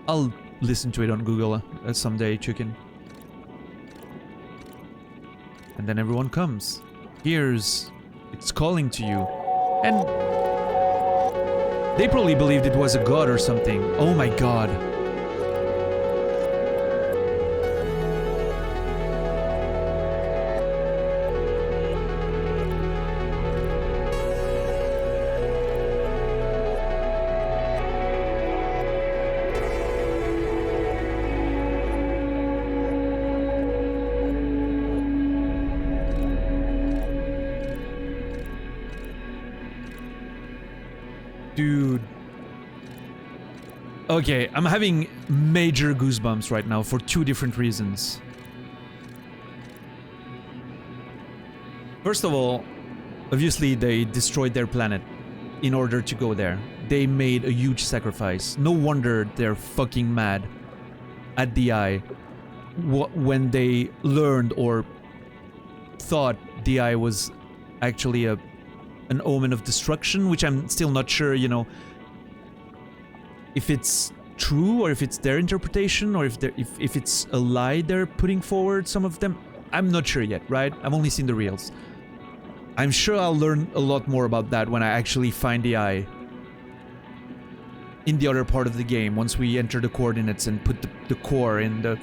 I'll listen to it on Google someday, chicken. And then everyone comes. It's calling to you. And they probably believed it was a god or something. Oh my god. Dude. Okay, I'm having major goosebumps right now for two different reasons. First of all, obviously they destroyed their planet in order to go there. They made a huge sacrifice. No wonder they're fucking mad at the Eye when they learned or thought the Eye was actually an omen of destruction, which I'm still not sure, you know, if it's true or if it's their interpretation or if it's a lie they're putting forward, some of them. I'm not sure yet, right? I've only seen the reels. I'm sure I'll learn a lot more about that when I actually find the Eye in the other part of the game, once we enter the coordinates and put the core in the...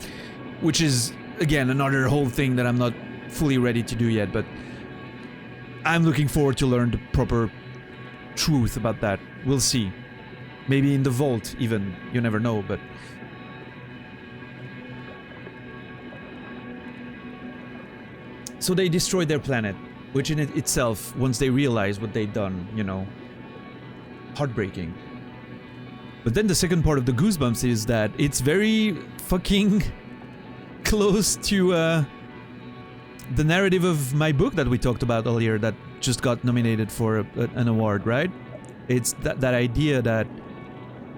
Which is, again, another whole thing that I'm not fully ready to do yet, but I'm looking forward to learn the proper truth about that. We'll see. Maybe in the vault, even. You never know, but... So they destroyed their planet, which in itself, once they realize what they've done, you know, heartbreaking. But then the second part of the goosebumps is that it's very fucking close to the narrative of my book that we talked about earlier that just got nominated for an award, right? It's that idea that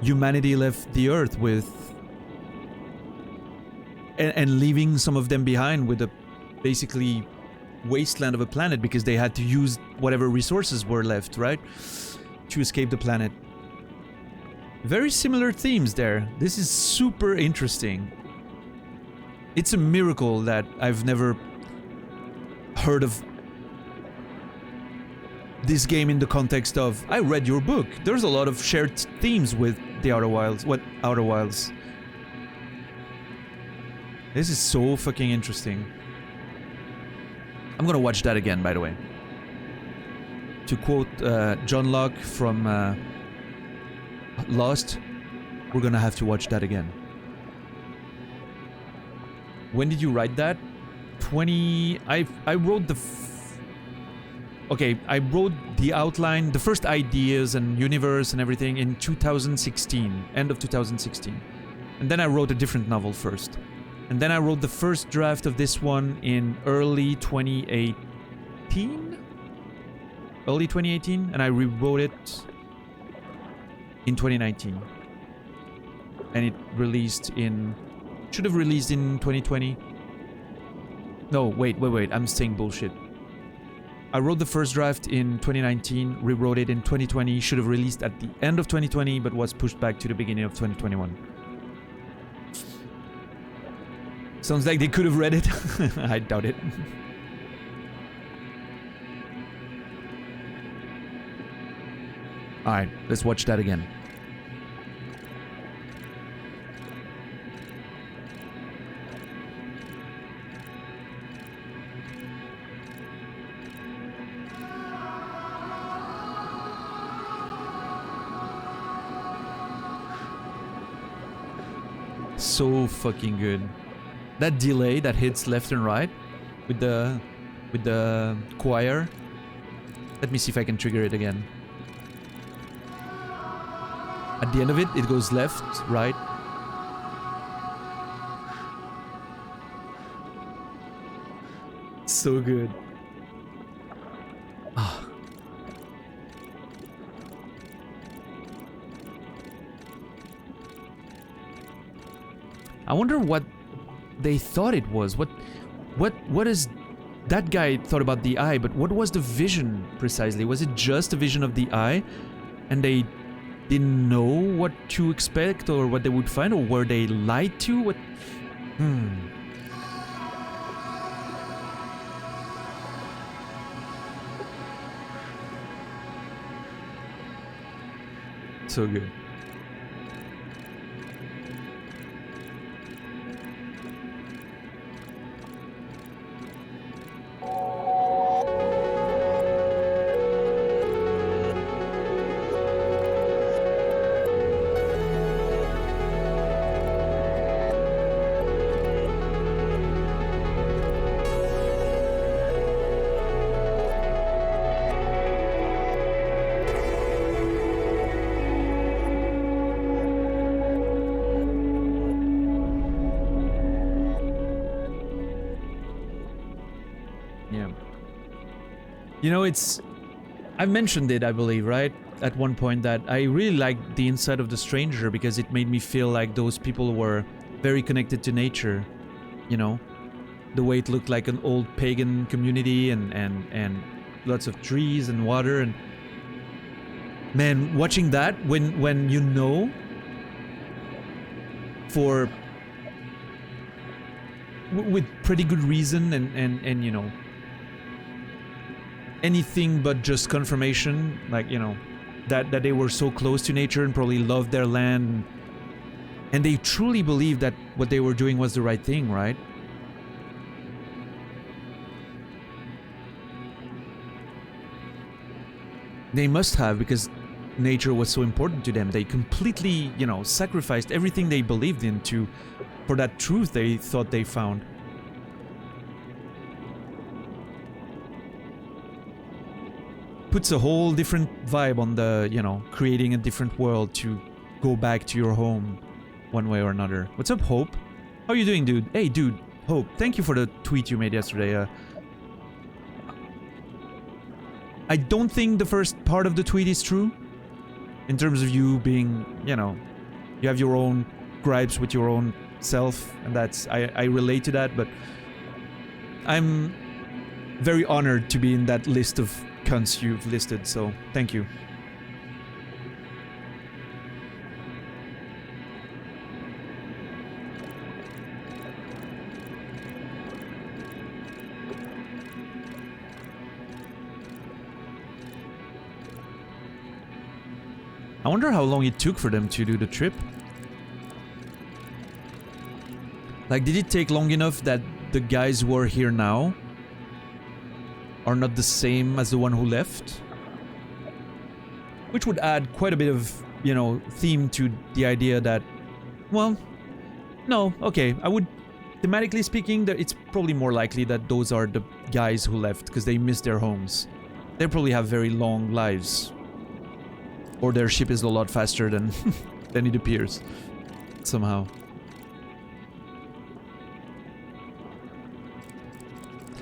humanity left the Earth with... And leaving some of them behind with a basically wasteland of a planet because they had to use whatever resources were left, right? To escape the planet. Very similar themes there. This is super interesting. It's a miracle that I've never heard of this game in the context of, I read your book. There's a lot of shared themes with the Outer Wilds. What Outer Wilds? This is so fucking interesting. I'm gonna watch that again, by the way. To quote John Locke from Lost, we're gonna have to watch that again. When did you write that? I wrote the... Okay, I wrote the outline, the first ideas and universe and everything in 2016, end of 2016. And then I wrote a different novel first. And then I wrote the first draft of this one in early 2018? Early 2018? And I rewrote it in 2019. And it released in... Should have released in 2020. No, wait, I'm saying bullshit. I wrote the first draft in 2019, rewrote it in 2020, should have released at the end of 2020, but was pushed back to the beginning of 2021. Sounds like they could have read it. I doubt it. Alright, let's watch that again. so fucking good. That delay that hits left and right with the choir. Let me see if I can trigger it again. At the end of it, it goes left, right. So good. Ah. I wonder what they thought it was. What is that guy thought about the eye, but what was the vision precisely? Was it just a vision of the eye and they didn't know what to expect or what they would find, or were they lied to? What? So good. Yeah. You know, I've mentioned it, I believe, right? At one point that I really liked the inside of The Stranger because it made me feel like those people were very connected to nature, you know? The way it looked like an old pagan community and lots of trees and water and... Man, watching that when you know for... with pretty good reason and you know... anything but just confirmation, like, you know, that they were so close to nature and probably loved their land, and they truly believed that what they were doing was the right thing, right? They must have, because nature was so important to them. They completely, you know, sacrificed everything they believed in for that truth they thought they found. Puts a whole different vibe on the, you know, creating a different world to go back to your home one way or another. What's up, Hope? How are you doing, dude? Hey, dude, Hope, thank you for the tweet you made yesterday. I don't think the first part of the tweet is true. In terms of you being, you know, you have your own gripes with your own self, and that's, I relate to that, but I'm very honored to be in that list of cunts you've listed, so thank you. I wonder how long it took for them to do the trip. Like, did it take long enough that the guys who are here now are not the same as the one who left? Which would add quite a bit of, you know, theme to the idea that, well, no, okay, I would, thematically speaking, that it's probably more likely that those are the guys who left because they missed their homes. They probably have very long lives. Or their ship is a lot faster than, than it appears, somehow.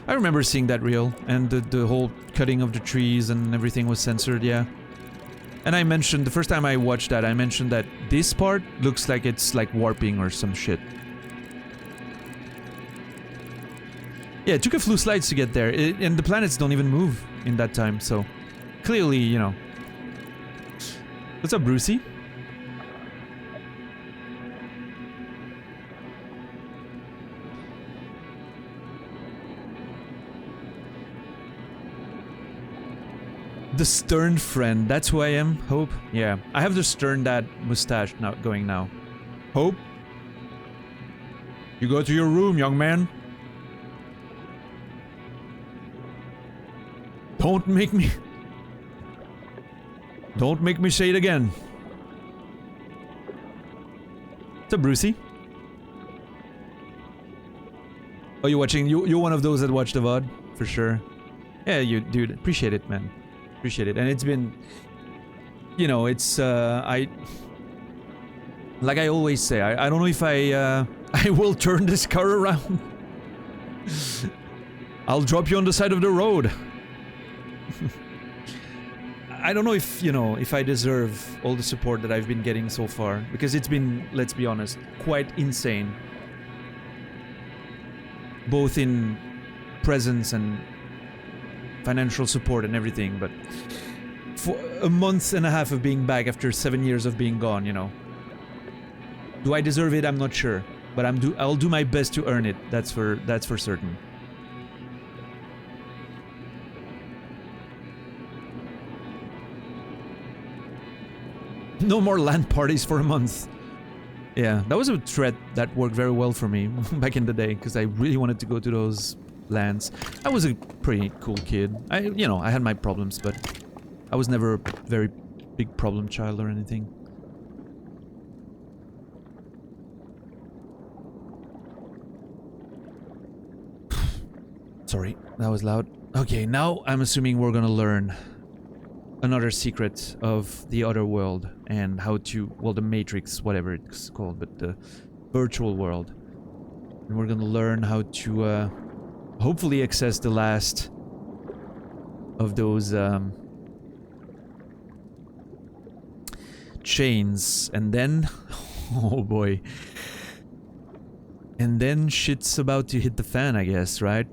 I remember seeing that reel, and the whole cutting of the trees and everything was censored, yeah. And I mentioned, the first time I watched that, I mentioned that this part looks like it's like warping or some shit. Yeah, it took a few slides to get there, and the planets don't even move in that time, so clearly, you know. What's up, Brucey? The Stern friend, that's who I am, Hope? Yeah, I have the Stern dad mustache now going now. Hope? You go to your room, young man. Don't make me say it again. What's up, Brucey? Oh, you watching? You're one of those that watch the VOD for sure. Yeah, you dude, appreciate it, man. Appreciate it, and it's been, you know, it's I like I always say, I don't know if I will turn this car around. I'll drop you on the side of the road. I don't know if, you know, if I deserve all the support that I've been getting so far, because it's been, let's be honest, quite insane. Both in presence and financial support and everything, but for a month and a half of being back after 7 years of being gone, you know. Do I deserve it? I'm not sure, but I'll do my best to earn it. That's for certain. No more LAN parties for a month. Yeah, that was a threat that worked very well for me back in the day, because I really wanted to go to those LANs. I was a pretty cool kid. You know, I had my problems, but I was never a very big problem child or anything. Sorry, that was loud. Okay, now I'm assuming we're gonna learn another secret of the other world and how to, well, the Matrix, whatever it's called, but the virtual world. And we're gonna learn how to hopefully access the last of those chains, and then oh boy, and then shit's about to hit the fan, I guess, right?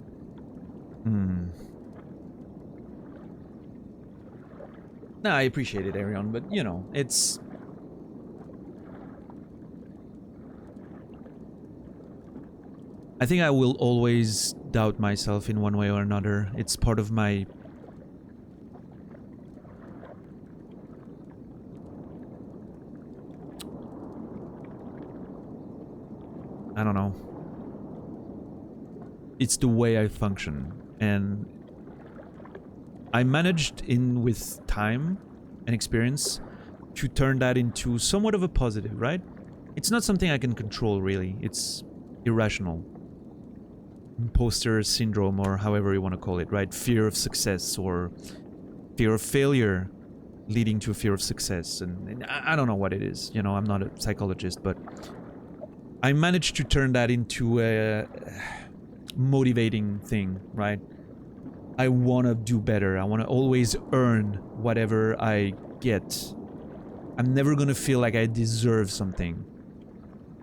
No, I appreciate it, Arion, but you know, it's... I think I will always doubt myself in one way or another. It's part of my... I don't know. It's the way I function, and I managed with time and experience to turn that into somewhat of a positive, right? It's not something I can control, really. It's irrational. Imposter syndrome, or however you want to call it, right? Fear of success, or fear of failure leading to a fear of success. And I don't know what it is. You know, I'm not a psychologist, but I managed to turn that into a motivating thing, right? I want to do better. I want to always earn whatever I get. I'm never going to feel like I deserve something.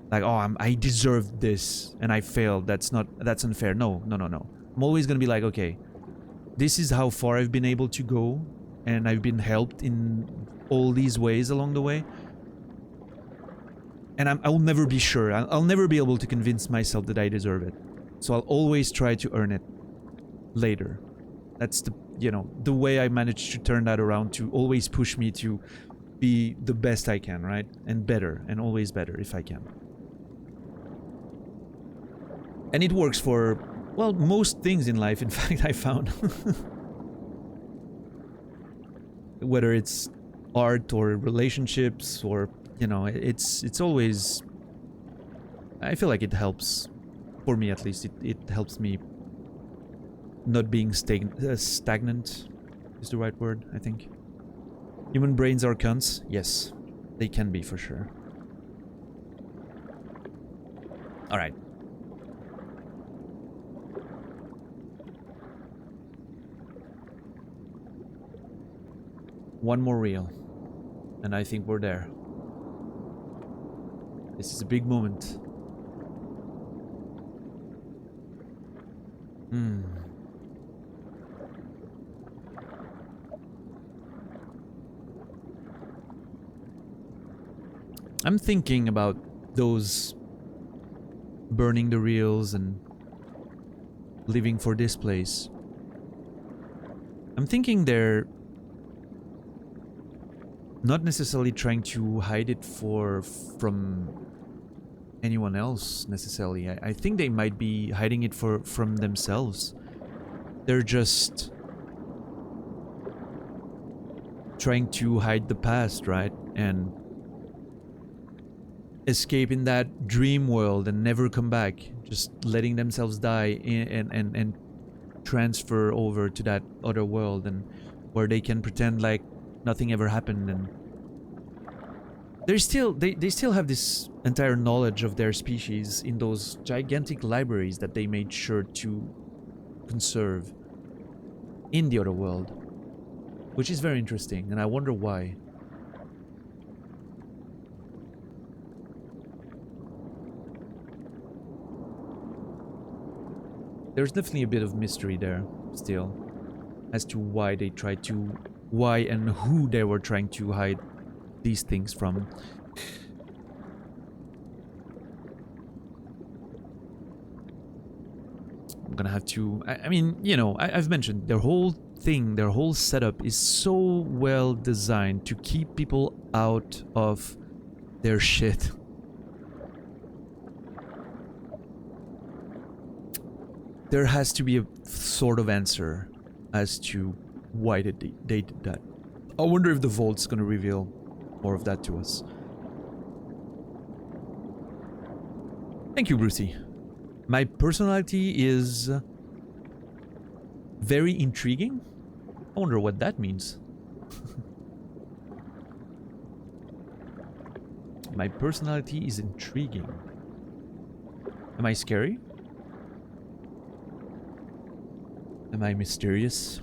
Like, oh, I deserve this and I failed. That's unfair. No. I'm always going to be like, okay, this is how far I've been able to go, and I've been helped in all these ways along the way. And I will never be sure. I'll never be able to convince myself that I deserve it. So I'll always try to earn it later. That's the, you know, the way I managed to turn that around, to always push me to be the best I can, right? And better, and always better if I can. And it works for, well, most things in life, in fact, I found. Whether it's art or relationships, or, you know, it's always... I feel like it helps, for me at least, it helps me not being stagnant is the right word, I think. Human brains are cunts? Yes, they can be, for sure. Alright. One more reel, and I think we're there. This is a big moment. I'm thinking about those burning the reels and living for this place. I'm thinking they're not necessarily trying to hide it from anyone else necessarily. I think they might be hiding it from themselves. They're just trying to hide the past, right? And escape in that dream world and never come back, just letting themselves die and transfer over to that other world, and where they can pretend like nothing ever happened. And they still have this entire knowledge of their species in those gigantic libraries that they made sure to conserve in the other world, which is very interesting, and I wonder why. There's definitely a bit of mystery there still as to why they tried to, why and who they were trying to hide these things from. I'm gonna have to, I mean, you know, I've mentioned their whole thing, their whole setup is so well designed to keep people out of their shit. There has to be a sort of answer as to why they did that. I wonder if the Vault's gonna reveal more of that to us. Thank you, Brucey. My personality is very intriguing. I wonder what that means. My personality is intriguing. Am I scary? Am I mysterious?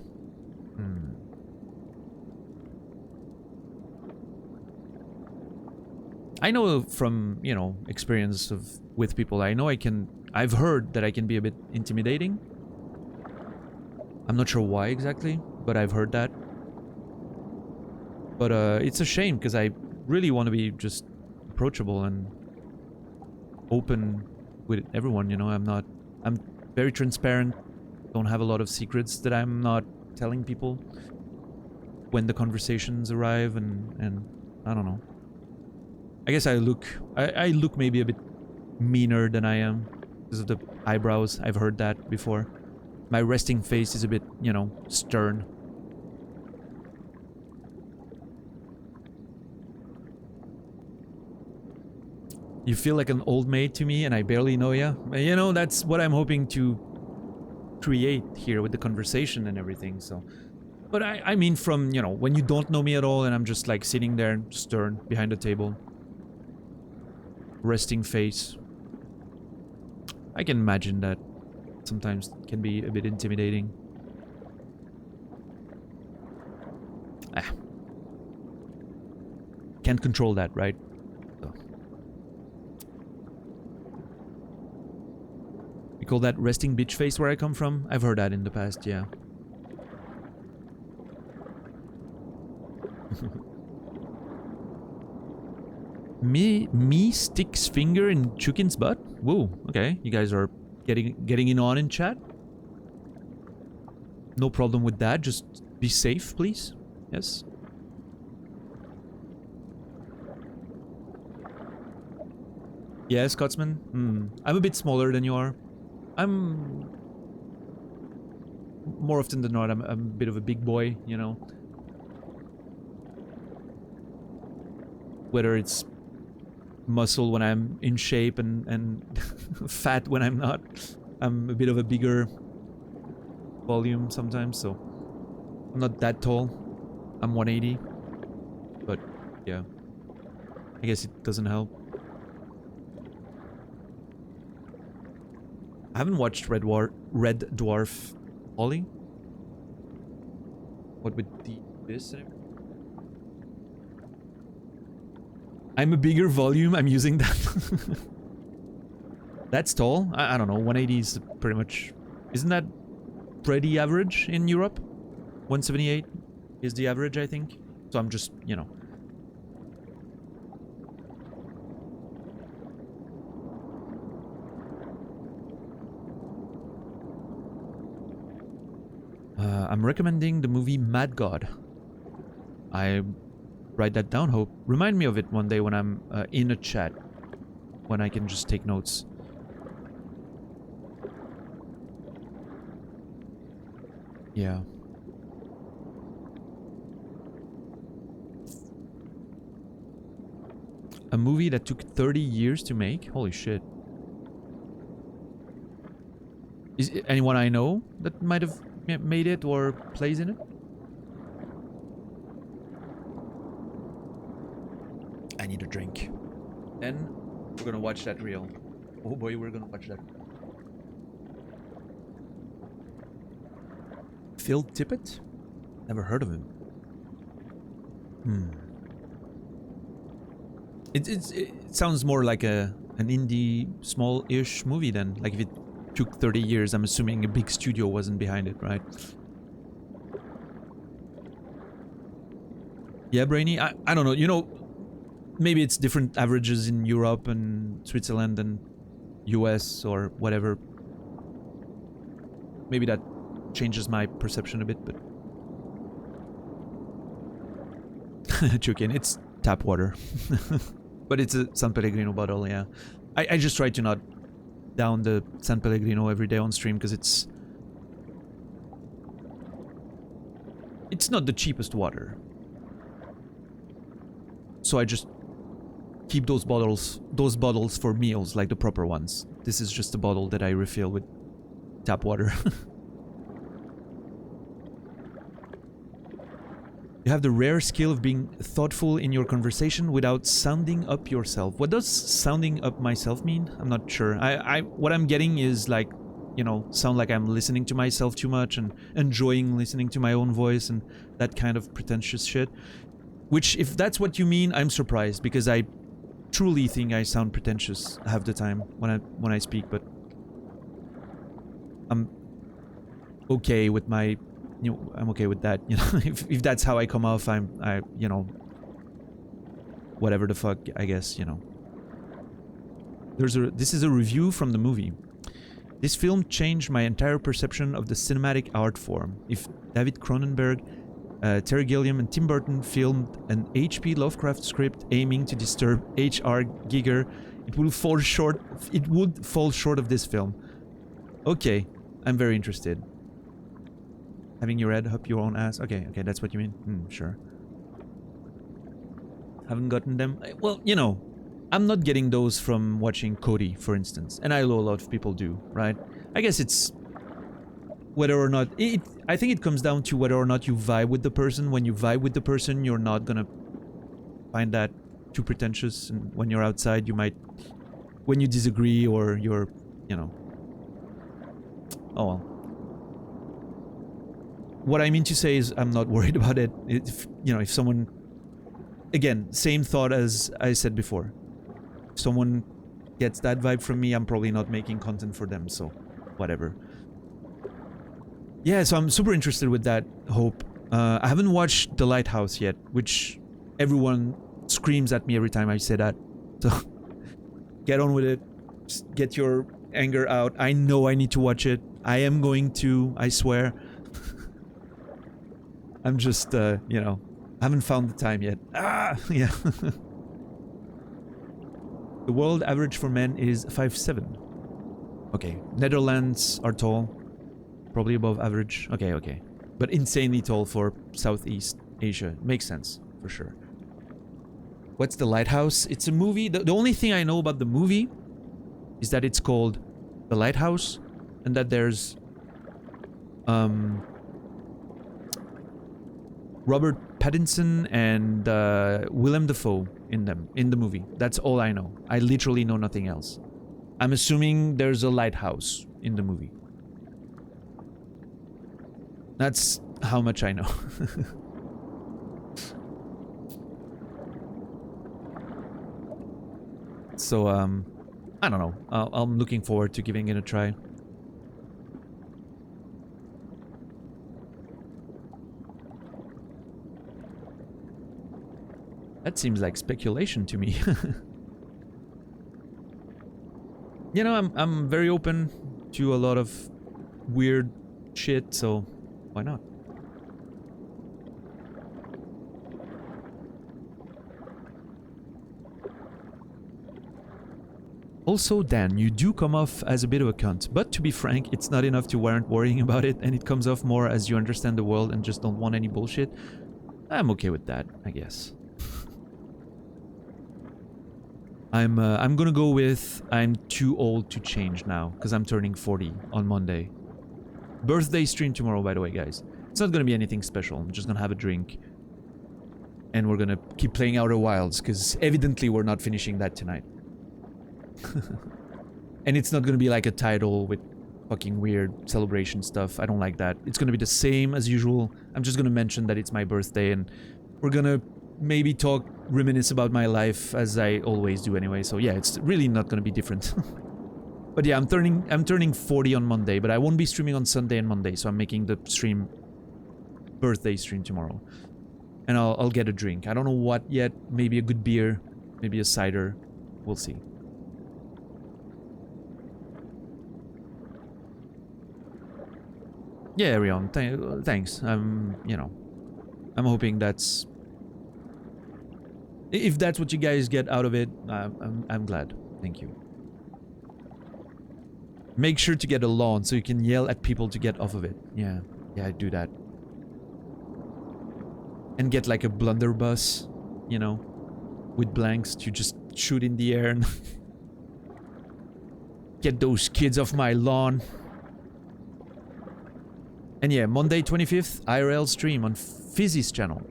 I know from, you know, experience of with people, I've heard that I can be a bit intimidating. I'm not sure why exactly, but I've heard that. But it's a shame because I really want to be just approachable and open with everyone, you know. I'm very transparent. Don't have a lot of secrets that I'm not telling people when the conversations arrive, and I don't know. I guess I look maybe a bit meaner than I am because of the eyebrows. I've heard that before. My resting face is a bit, you know, stern. You feel like an old maid to me and I barely know ya. You know, that's what I'm hoping to create here with the conversation and everything, so. But I mean from, you know, when you don't know me at all and I'm just like sitting there stern behind the table. Resting face. I can imagine that sometimes can be a bit intimidating. Can't control that, right? So. You call that resting bitch face where I come from? I've heard that in the past, yeah. Me sticks finger in Chukin's butt? Whoa, okay. You guys are getting in on in chat. No problem with that. Just be safe, please. Yes. Yeah, Scotsman. I'm a bit smaller than you are. I'm more often than not, I'm a bit of a big boy, you know. Whether it's muscle when I'm in shape and fat when I'm not. I'm a bit of a bigger volume sometimes, so I'm not that tall. I'm 180, but yeah, I guess it doesn't help. I haven't watched Red Dwarf Ollie. What with this and everything? I'm a bigger volume, I'm using that. That's tall. I don't know, 180 is pretty much... Isn't that pretty average in Europe? 178 is the average, I think. So I'm just, you know... I'm recommending the movie Mad God. I write that down, Hope. Remind me of it one day when I'm in a chat. When I can just take notes. Yeah. A movie that took 30 years to make? Holy shit. Is it anyone I know that might have made it or plays in it? I need a drink. Then we're gonna watch that reel. Oh boy, we're gonna watch that. Phil Tippett? Never heard of him. It sounds more like an indie, small-ish movie then. Like if it took 30 years, I'm assuming a big studio wasn't behind it, right? Yeah, Brainy, I don't know. You know, maybe it's different averages in Europe and Switzerland and US or whatever. Maybe that changes my perception a bit, but... Chicken, it's tap water. But it's a San Pellegrino bottle, yeah. I just try to not down the San Pellegrino every day on stream because it's not the cheapest water. So I just keep those bottles for meals, like the proper ones. This is just a bottle that I refill with tap water. You have the rare skill of being thoughtful in your conversation without sounding up yourself. What does sounding up myself mean? I'm not sure. What I'm getting is like, you know, sound like I'm listening to myself too much and enjoying listening to my own voice and that kind of pretentious shit. Which, if that's what you mean, I'm surprised because I truly think I sound pretentious half the time when I speak, but I'm okay with my... You know, I'm okay with that, you know. if that's how I come off, I you know, whatever the fuck, I guess, you know. This is a review from the movie. This film changed my entire perception of the cinematic art form. If David Cronenberg, Terry Gilliam and Tim Burton filmed an H.P. Lovecraft script aiming to disturb H.R. Giger, it would fall short of this film. Okay, I'm very interested. Having your head up your own ass. Okay, that's what you mean. Sure. Haven't gotten them. Well, you know, I'm not getting those from watching Cody, for instance. And I know a lot of people do, right? I guess it's whether or not... I think it comes down to whether or not you vibe with the person. When you vibe with the person, you're not gonna find that too pretentious. And when you're outside, you might... When you disagree or you're, you know... Oh well. What I mean to say is I'm not worried about it. If, you know, if someone... Again, same thought as I said before. If someone gets that vibe from me, I'm probably not making content for them, so whatever. Yeah, so I'm super interested with that, Hope. I haven't watched The Lighthouse yet, which everyone screams at me every time I say that. So get on with it. Just get your anger out. I know I need to watch it. I am going to, I swear. I'm just, you know, haven't found the time yet. Yeah. The world average for men is 5'7". Okay, Netherlands are tall. Probably above average. Okay. But insanely tall for Southeast Asia. Makes sense, for sure. What's The Lighthouse? It's a movie. The only thing I know about the movie is that it's called The Lighthouse and that there's... Robert Pattinson and Willem Dafoe in the movie. That's all I know. I literally know nothing else. I'm assuming there's a lighthouse in the movie. That's how much I know. So, I don't know. I'm looking forward to giving it a try. That seems like speculation to me. You know, I'm very open to a lot of weird shit, so why not? Also, Dan, you do come off as a bit of a cunt, but to be frank, it's not enough to warrant worrying about it, and it comes off more as you understand the world and just don't want any bullshit. I'm okay with that, I guess. I'm gonna go with I'm too old to change now because I'm turning 40 on Monday. Birthday stream tomorrow, by the way, guys. It's not gonna be anything special. I'm just gonna have a drink. And we're gonna keep playing Outer Wilds, because evidently we're not finishing that tonight. And it's not gonna be like a title with fucking weird celebration stuff. I don't like that. It's gonna be the same as usual. I'm just gonna mention that it's my birthday, and we're gonna maybe reminisce about my life as I always do anyway. So yeah, it's really not gonna be different. But yeah, I'm turning 40 on Monday, but I won't be streaming on Sunday and Monday, so I'm making the birthday stream tomorrow. And I'll get a drink. I don't know what yet. Maybe a good beer, maybe a cider. We'll see. Yeah, Rion, thanks. You know, I'm hoping that's... If that's what you guys get out of it, I'm glad. Thank you. Make sure to get a lawn so you can yell at people to get off of it. Yeah, I do that. And get like a blunderbuss, you know, with blanks to just shoot in the air and get those kids off my lawn. And yeah, Monday 25th, IRL stream on Fizzy's channel.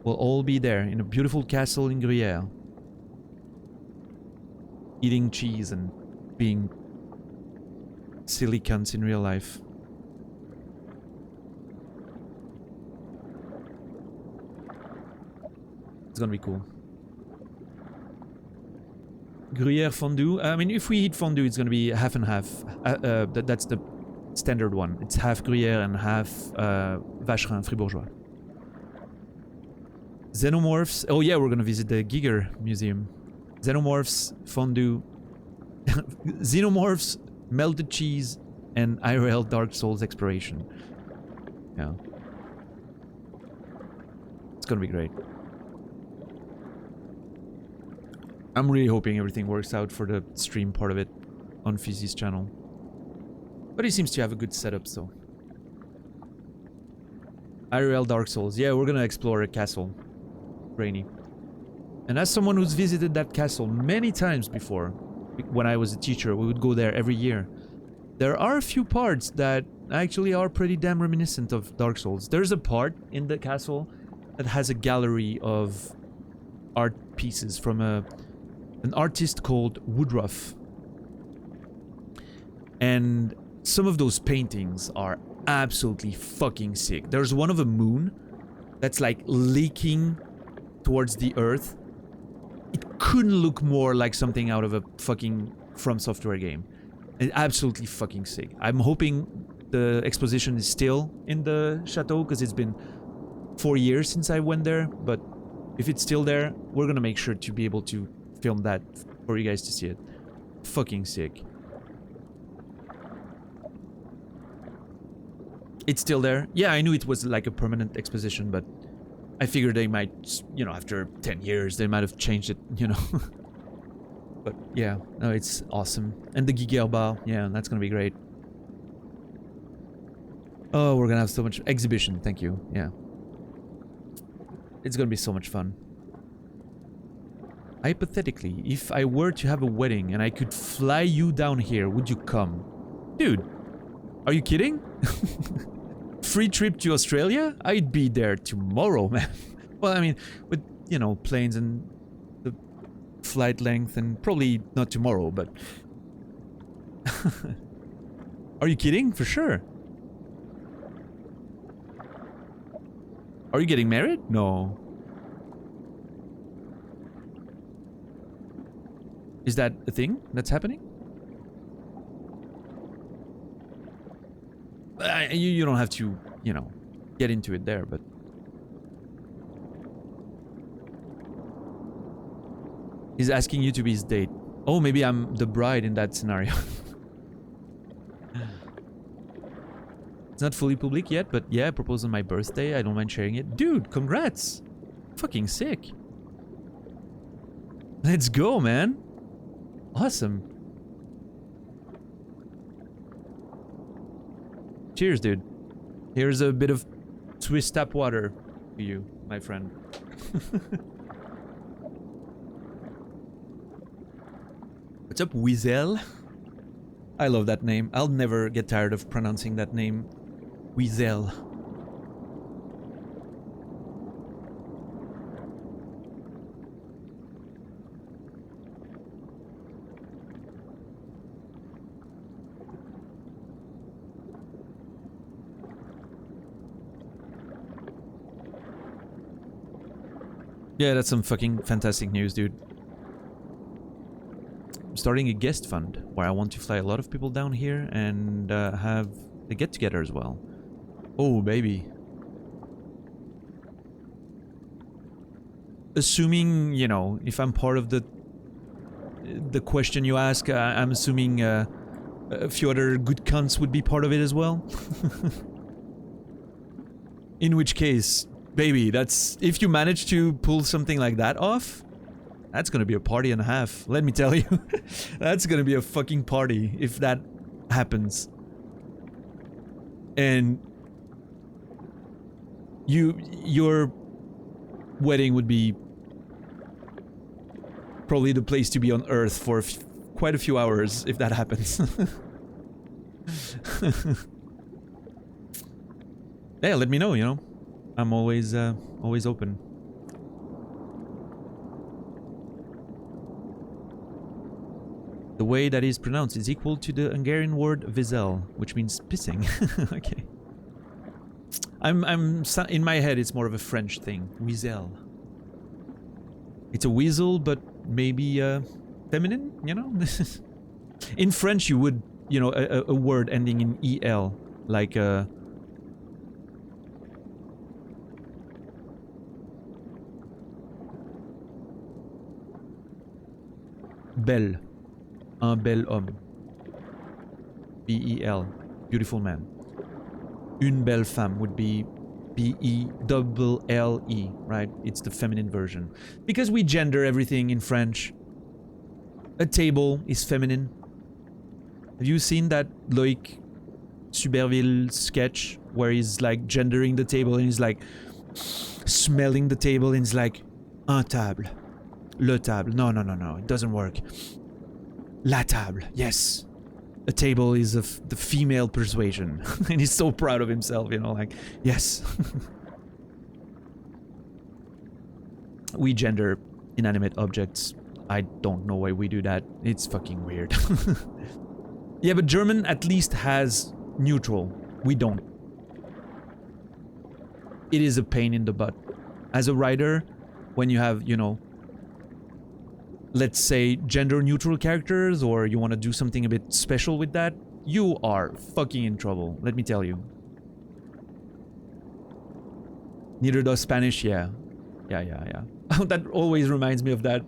We'll all be there in a beautiful castle in Gruyere. Eating cheese and being silly cunts in real life. It's gonna be cool. Gruyere fondue. I mean, if we eat fondue, it's gonna be half and half. That's the standard one. It's half Gruyere and half Vacherin Fribourgeois. Xenomorphs. Oh yeah, we're gonna visit the Giger Museum. Xenomorphs, fondue, Xenomorphs, melted cheese, and IRL Dark Souls exploration. Yeah. It's gonna be great. I'm really hoping everything works out for the stream part of it on Fizzy's channel. But he seems to have a good setup, so. IRL Dark Souls. Yeah, we're gonna explore a castle. Rainy. And as someone who's visited that castle many times before, when I was a teacher, we would go there every year. There are a few parts that actually are pretty damn reminiscent of Dark Souls. There's a part in the castle that has a gallery of art pieces from an artist called Woodruff. And some of those paintings are absolutely fucking sick. There's one of a moon that's like leaking towards the earth. It couldn't look more like something out of a fucking From Software game. It's absolutely fucking sick. I'm hoping the exposition is still in the chateau, because it's been 4 years since I went there. But if it's still there, we're gonna make sure to be able to film that for you guys to see it. Fucking sick. It's still there. Yeah, I knew it was like a permanent exposition, but I figured they might, you know, after 10 years, they might have changed it, you know. But yeah, no, it's awesome. And the Giger Bar, yeah, that's gonna be great. Oh, we're gonna have so much exhibition, thank you, yeah. It's gonna be so much fun. Hypothetically, if I were to have a wedding and I could fly you down here, would you come? Dude, are you kidding? Free trip to Australia? I'd be there tomorrow, man. Well, I mean, with, you know, planes and the flight length, and probably not tomorrow, but... Are you kidding? For sure. Are you getting married? No. Is that a thing that's happening? You don't have to, you know, get into it there, but... He's asking you to be his date. Oh, maybe I'm the bride in that scenario. It's not fully public yet, but yeah, I proposed on my birthday. I don't mind sharing it. Dude, congrats! Fucking sick. Let's go, man. Awesome. Cheers, dude. Here's a bit of Swiss tap water for you, my friend. What's up, Weasel? I love that name. I'll never get tired of pronouncing that name. Weasel. Yeah, that's some fucking fantastic news, dude. I'm starting a guest fund where I want to fly a lot of people down here and have a get-together as well. Oh, baby. Assuming, you know, if I'm part of the question you ask, I'm assuming a few other good cunts would be part of it as well. In which case, baby, that's... if you manage to pull something like that off, that's gonna be a party and a half, let me tell you. That's gonna be a fucking party if that happens. And... your wedding would be probably the place to be on Earth for quite a few hours if that happens. Yeah, let me know, you know. I'm always open. The way that is pronounced is equal to the Hungarian word vizel, which means pissing. Okay. In my head, it's more of a French thing. Weasel. It's a weasel, but maybe feminine, you know? In French, you would, you know, a word ending in el, like belle, un bel homme. B-E-L, beautiful man. Une belle femme would be B-E-double-L-E, right? It's the feminine version. Because we gender everything in French. A table is feminine. Have you seen that Loïc Suberville sketch where he's like gendering the table and he's like smelling the table and he's like, un table, le table. No, no, no, no, it doesn't work. La table, yes. A table is of the female persuasion. And he's so proud of himself, you know, like, yes. We gender inanimate objects. I don't know why we do that. It's fucking weird. Yeah, but German at least has neutral. We don't. It is a pain in the butt. As a writer, when you have, you know, let's say gender neutral characters, or you want to do something a bit special with that, you are fucking in trouble, let me tell you. Neither does Spanish, yeah. Yeah. That always reminds me of that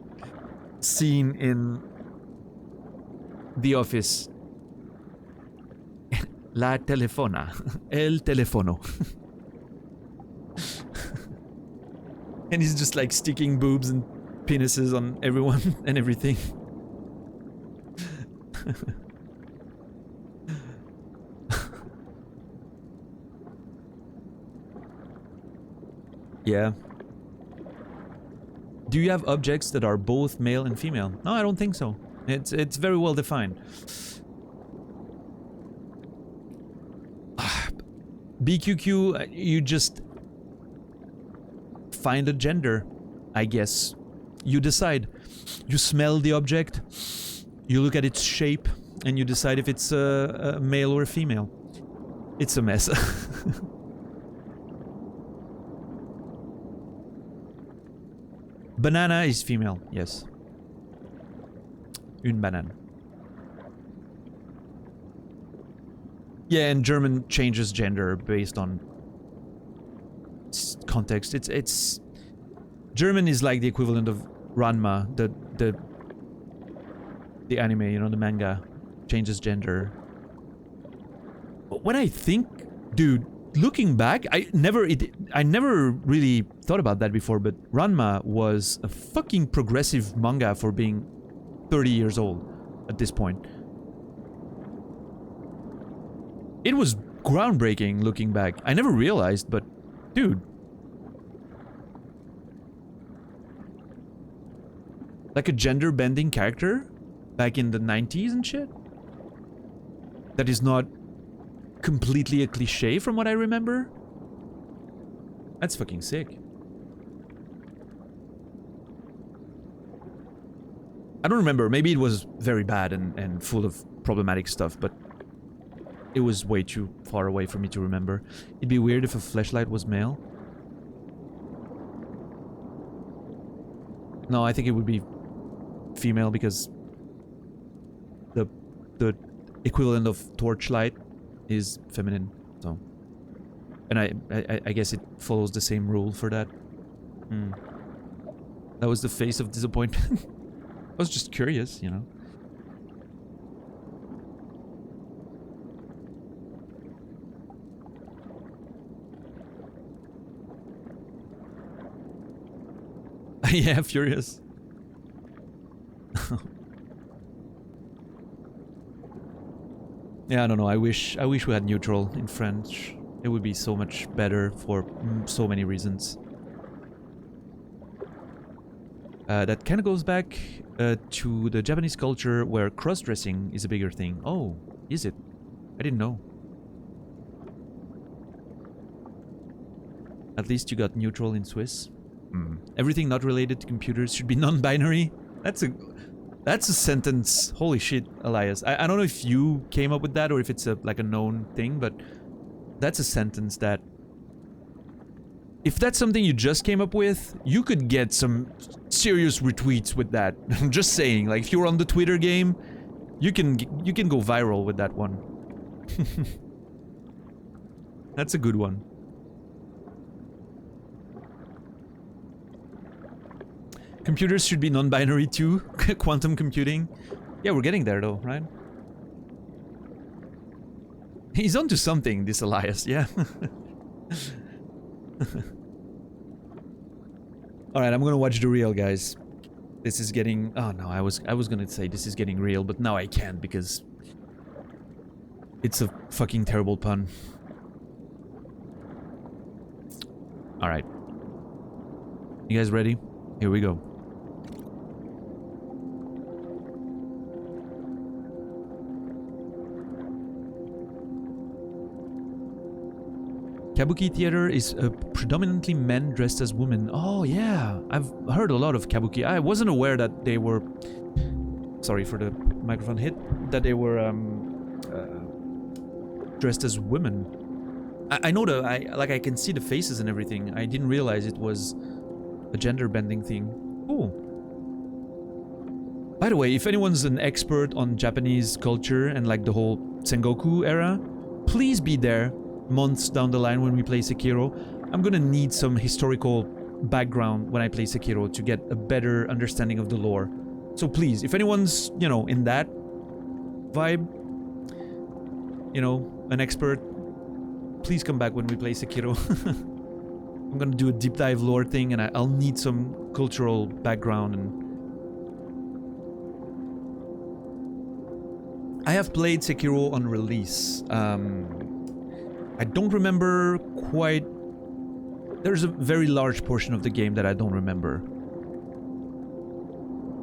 scene in The Office. La telefona. El teléfono. And he's just like sticking boobs and penises on everyone and everything. Yeah. Do you have objects that are both male and female? No, I don't think so. It's very well defined. BQQ, you just find a gender, I guess. You decide. You smell the object, you look at its shape, and you decide if it's a male or a female. It's a mess. Banana is female, yes. Une banane. Yeah, and German changes gender based on context. It's German is like the equivalent of Ranma, the anime, you know, the manga changes gender. But when I think, dude, looking back, I never really thought about that before, but Ranma was a fucking progressive manga for being 30 years old at this point. It was groundbreaking looking back. I never realized, but dude. Like a gender-bending character? back in the 90s and shit. That is not completely a cliche from what I remember. That's fucking sick. I don't remember. Maybe it was very bad and full of problematic stuff, but it was way too far away for me to remember. It'd be weird if a fleshlight was male. No, I think it would be female because the equivalent of torchlight is feminine. So, and I guess it follows the same rule for that. That was the face of disappointment. I was just curious, you know. Yeah, furious. Yeah, I don't know. I wish we had neutral in French. It would be so much better for so many reasons. That kind of goes back to the Japanese culture where cross-dressing is a bigger thing. Oh, is it? I didn't know. At least you got neutral in Swiss. Everything not related to computers should be non-binary. That's a sentence. Holy shit, Elias. I don't know if you came up with that or if it's like a known thing, but that's a sentence that... If that's something you just came up with, you could get some serious retweets with that. I'm just saying, like if you're on the Twitter game, you can go viral with that one. That's a good one. Computers should be non-binary too. Quantum computing. Yeah, we're getting there though, right? He's onto something, this Elias, yeah. Alright, I'm gonna watch the real, guys. This is getting... Oh no, I was gonna say this is getting real, but now I can't because... It's a fucking terrible pun. Alright. You guys ready? Here we go. Kabuki theater is predominantly men dressed as women. Oh yeah, I've heard a lot of Kabuki. I wasn't aware that they were... Sorry for the microphone hit. That they were dressed as women. I know I can see the faces and everything. I didn't realize it was a gender bending thing. Cool. By the way, if anyone's an expert on Japanese culture and like the whole Sengoku era, please be there months down the line when we play Sekiro. I'm gonna need some historical background when I play Sekiro to get a better understanding of the lore. So please, if anyone's, you know, in that vibe, you know, an expert, please come back when we play Sekiro. I'm gonna do a deep dive lore thing and I'll need some cultural background. And I have played Sekiro on release. I don't remember quite... There's a very large portion of the game that I don't remember.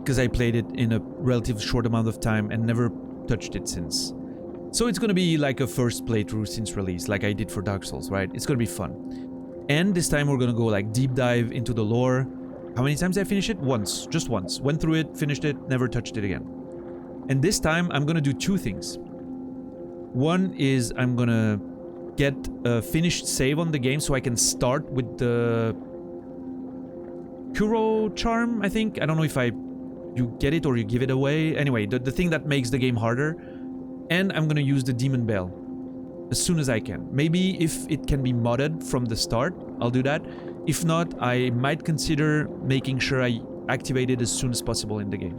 Because I played it in a relatively short amount of time and never touched it since. So it's gonna be like a first playthrough since release, like I did for Dark Souls, right? It's gonna be fun. And this time we're gonna go like deep dive into the lore. How many times did I finish it? Once. Just once. Went through it, finished it, never touched it again. And this time I'm gonna do two things. One is I'm gonna get a finished save on the game so I can start with the Kuro charm, I think. I don't know if you get it or you give it away. Anyway, the thing that makes the game harder. And I'm gonna use the Demon Bell as soon as I can. Maybe if it can be modded from the start, I'll do that. If not, I might consider making sure I activate it as soon as possible in the game.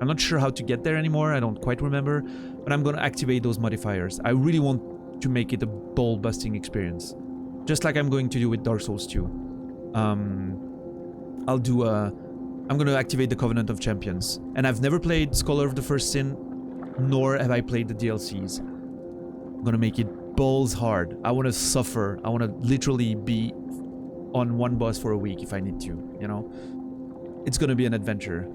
I'm not sure how to get there anymore, I don't quite remember, but I'm gonna activate those modifiers. I really want to make it a ball-busting experience. Just like I'm going to do with Dark Souls 2. I'm gonna activate the Covenant of Champions. And I've never played Scholar of the First Sin, nor have I played the DLCs. I'm gonna make it balls hard. I wanna suffer. I wanna literally be on one boss for a week if I need to, you know? It's gonna be an adventure.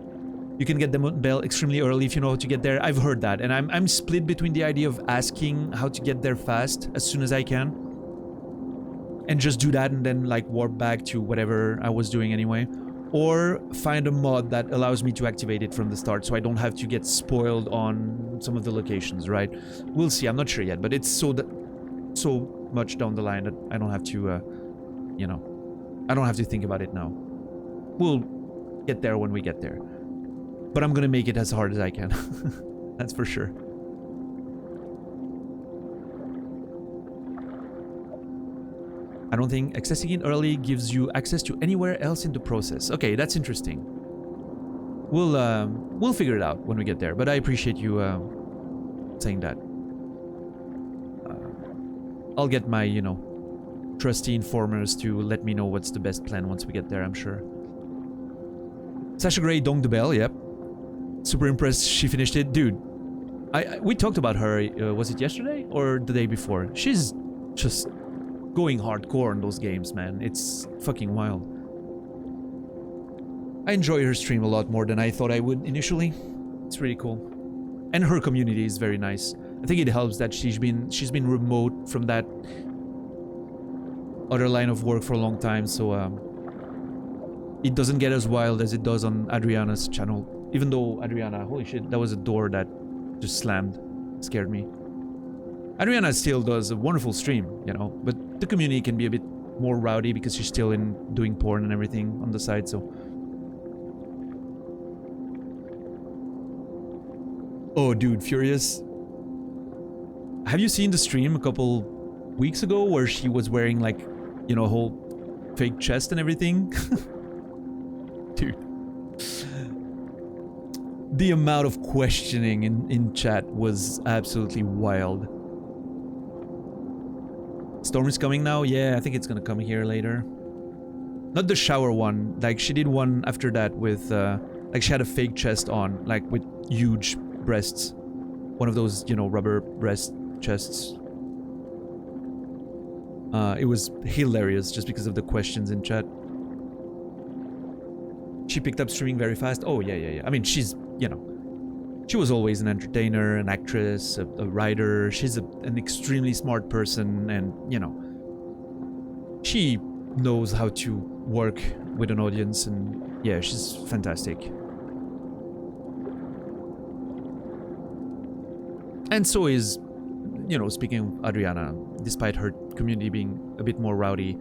You can get the bell extremely early if you know how to get there. I've heard that, and I'm split between the idea of asking how to get there fast as soon as I can, and just do that and then like warp back to whatever I was doing anyway, or find a mod that allows me to activate it from the start so I don't have to get spoiled on some of the locations, right? We'll see. I'm not sure yet, but it's so much down the line that I don't have to, you know, I don't have to think about it now. We'll get there when we get there. But I'm gonna make it as hard as I can. That's for sure. I don't think accessing it early gives you access to anywhere else in the process. Okay, that's interesting. We'll figure it out when we get there. But I appreciate you saying that. I'll get my, you know, trusty informers to let me know what's the best plan once we get there, I'm sure. Sasha Grey donged the bell, yep. Super impressed she finished it. Dude, we talked about her, was it yesterday or the day before? She's just going hardcore on those games, man. It's fucking wild. I enjoy her stream a lot more than I thought I would initially. It's really cool. And her community is very nice. I think it helps that she's been remote from that other line of work for a long time, so it doesn't get as wild as it does on Adriana's channel. Even though Adriana, holy shit, that was a door that just slammed. Scared me. Adriana still does a wonderful stream, you know, but the community can be a bit more rowdy because she's still doing porn and everything on the side, so. Oh, dude, Furious. Have you seen the stream a couple weeks ago where she was wearing, like, you know, a whole fake chest and everything? Dude. The amount of questioning in chat was absolutely wild. Storm is coming now? Yeah, I think it's gonna come here later. Not the shower one. Like, she did one after that with, like, she had a fake chest on, like, with huge breasts. One of those, you know, rubber breast chests. It was hilarious just because of the questions in chat. She picked up streaming very fast. Oh, yeah. I mean, she's, you know, she was always an entertainer, an actress, a writer. She's an extremely smart person, and, you know, she knows how to work with an audience, and yeah, she's fantastic. And so is, you know, speaking of Adriana, despite her community being a bit more rowdy,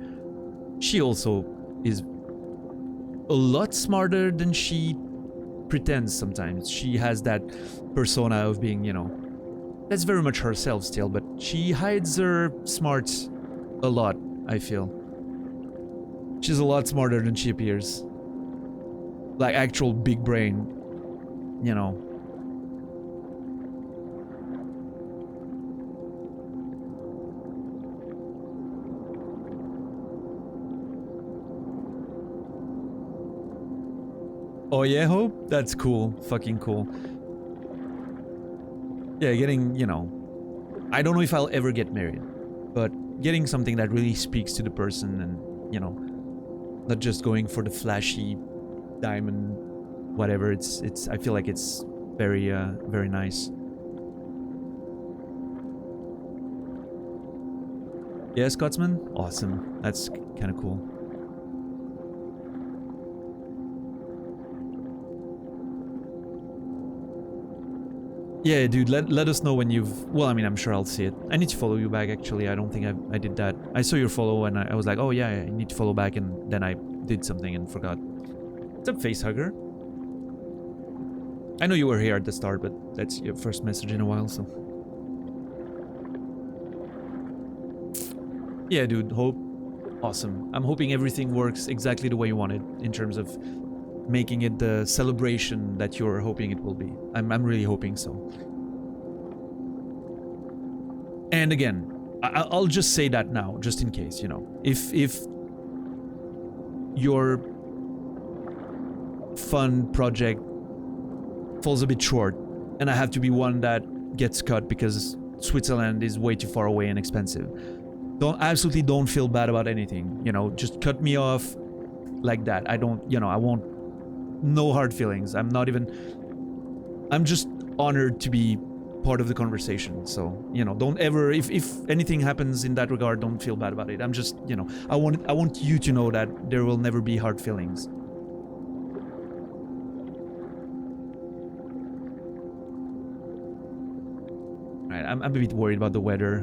she also is a lot smarter than she pretends sometimes. She has that persona of being, you know, that's very much herself still, but she hides her smarts a lot, I feel. She's a lot smarter than she appears. Like, actual big brain, you know. Oh yeah, Hope? That's cool. Fucking cool. Yeah, getting, you know, I don't know if I'll ever get married, but getting something that really speaks to the person and, you know, not just going for the flashy diamond whatever. It's I feel like it's very very nice. Yeah, Scotsman? Awesome. That's kind of cool. Yeah, dude, let us know when you've... Well, I mean, I'm sure I'll see it. I need to follow you back, actually. I don't think I did that. I saw your follow and I was like, oh yeah, I need to follow back, and then I did something and forgot. What's up, Facehugger? I know you were here at the start, but that's your first message in a while, so... Yeah, dude, Hope. Awesome. I'm hoping everything works exactly the way you want it, in terms of making it the celebration that you're hoping it will be. I'm really hoping so. And again, I'll just say that now, just in case, you know. If your fun project falls a bit short, and I have to be one that gets cut because Switzerland is way too far away and expensive, absolutely don't feel bad about anything, you know. Just cut me off like that. I don't, you know, I won't no hard feelings. I'm not even... I'm just honored to be part of the conversation. So, you know, don't ever... If anything happens in that regard, don't feel bad about it. I'm just, you know, I want you to know that there will never be hard feelings. Alright, I'm a bit worried about the weather.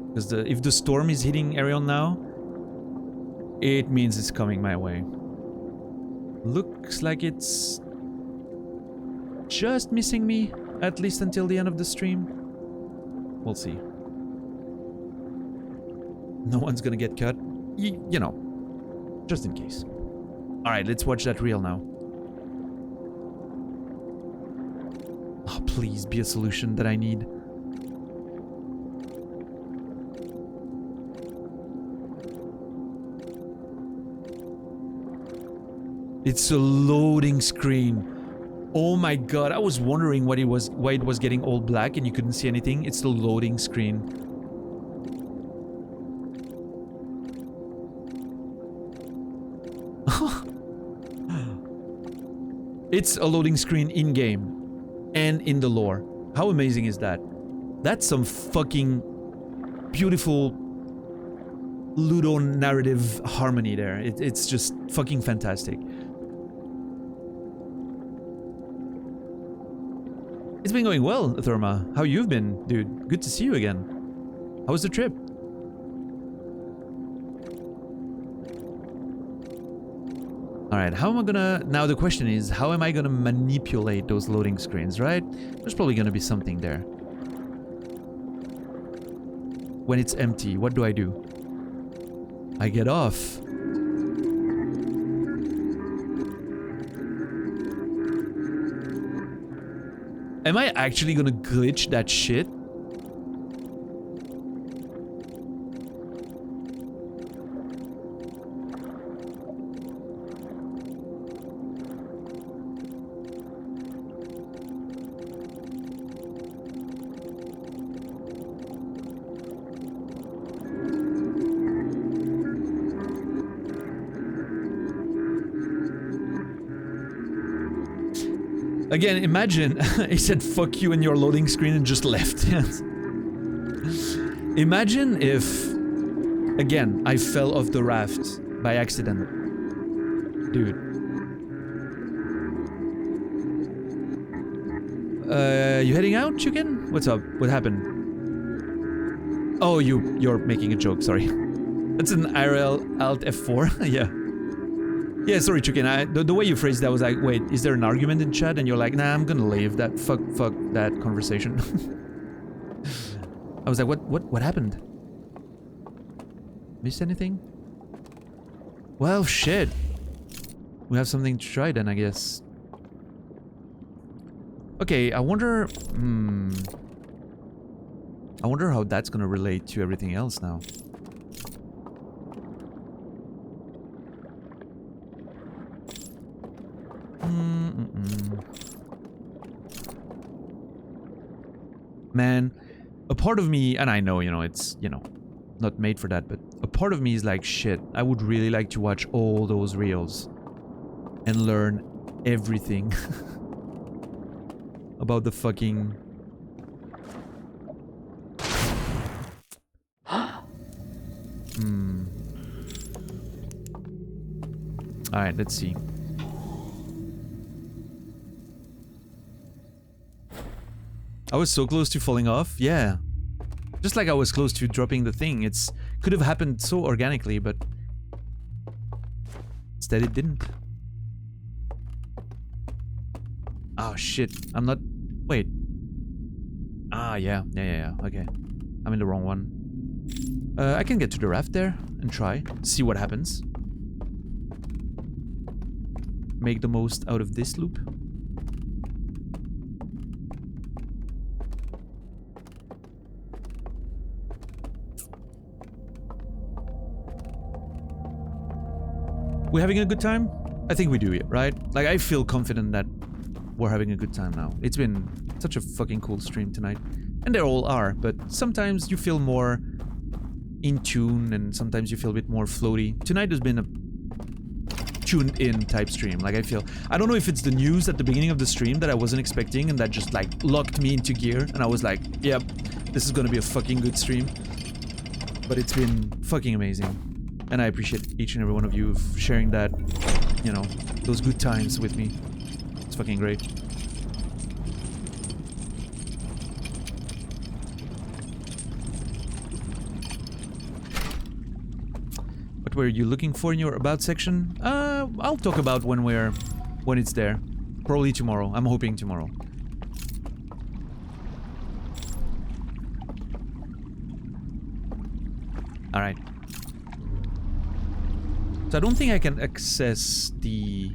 Because if the storm is hitting Arion now, it means it's coming my way. Looks like it's just missing me, at least until the end of the stream. We'll see. No one's gonna get cut. You know, just in case. Alright, let's watch that reel now. Oh, please be a solution that I need. It's a loading screen. Oh my god, I was wondering why it was getting all black and you couldn't see anything. It's the loading screen. It's a loading screen in-game and in the lore. How amazing is that? That's some fucking beautiful Ludo narrative harmony there. It's just fucking fantastic. It's been going well, Therma. How you've been, dude? Good to see you again. How was the trip? Alright, how am I gonna... Now the question is, how am I gonna manipulate those loading screens, right? There's probably gonna be something there. When it's empty, what do? I get off. Am I actually gonna glitch that shit? Again, imagine he said fuck you in your loading screen and just left. Imagine if, again, I fell off the raft by accident. Dude. You heading out, chicken? What's up? What happened? Oh, you're making a joke, sorry. That's an IRL Alt F4, yeah. Yeah, sorry, Chicken. The way you phrased that was like, wait, is there an argument in chat? And you're like, nah, I'm gonna leave that. Fuck that conversation. I was like, what happened? Missed anything? Well, shit. We have something to try then, I guess. Okay, I wonder... I wonder how that's gonna relate to everything else now. Man, a part of me, and I know, you know, it's, you know, not made for that, but a part of me is like, shit, I would really like to watch all those reels and learn everything about the fucking... Alright, let's see. I was so close to falling off, yeah. Just like I was close to dropping the thing. It's could have happened so organically, but instead it didn't. Oh shit, I'm not... Wait. Ah, yeah, okay. I'm in the wrong one. I can get to the raft there and try, see what happens. Make the most out of this loop. We having a good time? I think we do, right? Like, I feel confident that we're having a good time now. It's been such a fucking cool stream tonight. And they all are, but sometimes you feel more in tune and sometimes you feel a bit more floaty. Tonight has been a tuned in type stream. Like, I don't know if it's the news at the beginning of the stream that I wasn't expecting and that just like locked me into gear, and I was like, yep, this is gonna be a fucking good stream. But it's been fucking amazing, and I appreciate each and every one of you sharing that, you know, those good times with me. It's fucking great. What were you looking for in your about section? I'll talk about when it's there. Probably tomorrow. I'm hoping tomorrow. Alright. So I don't think I can access the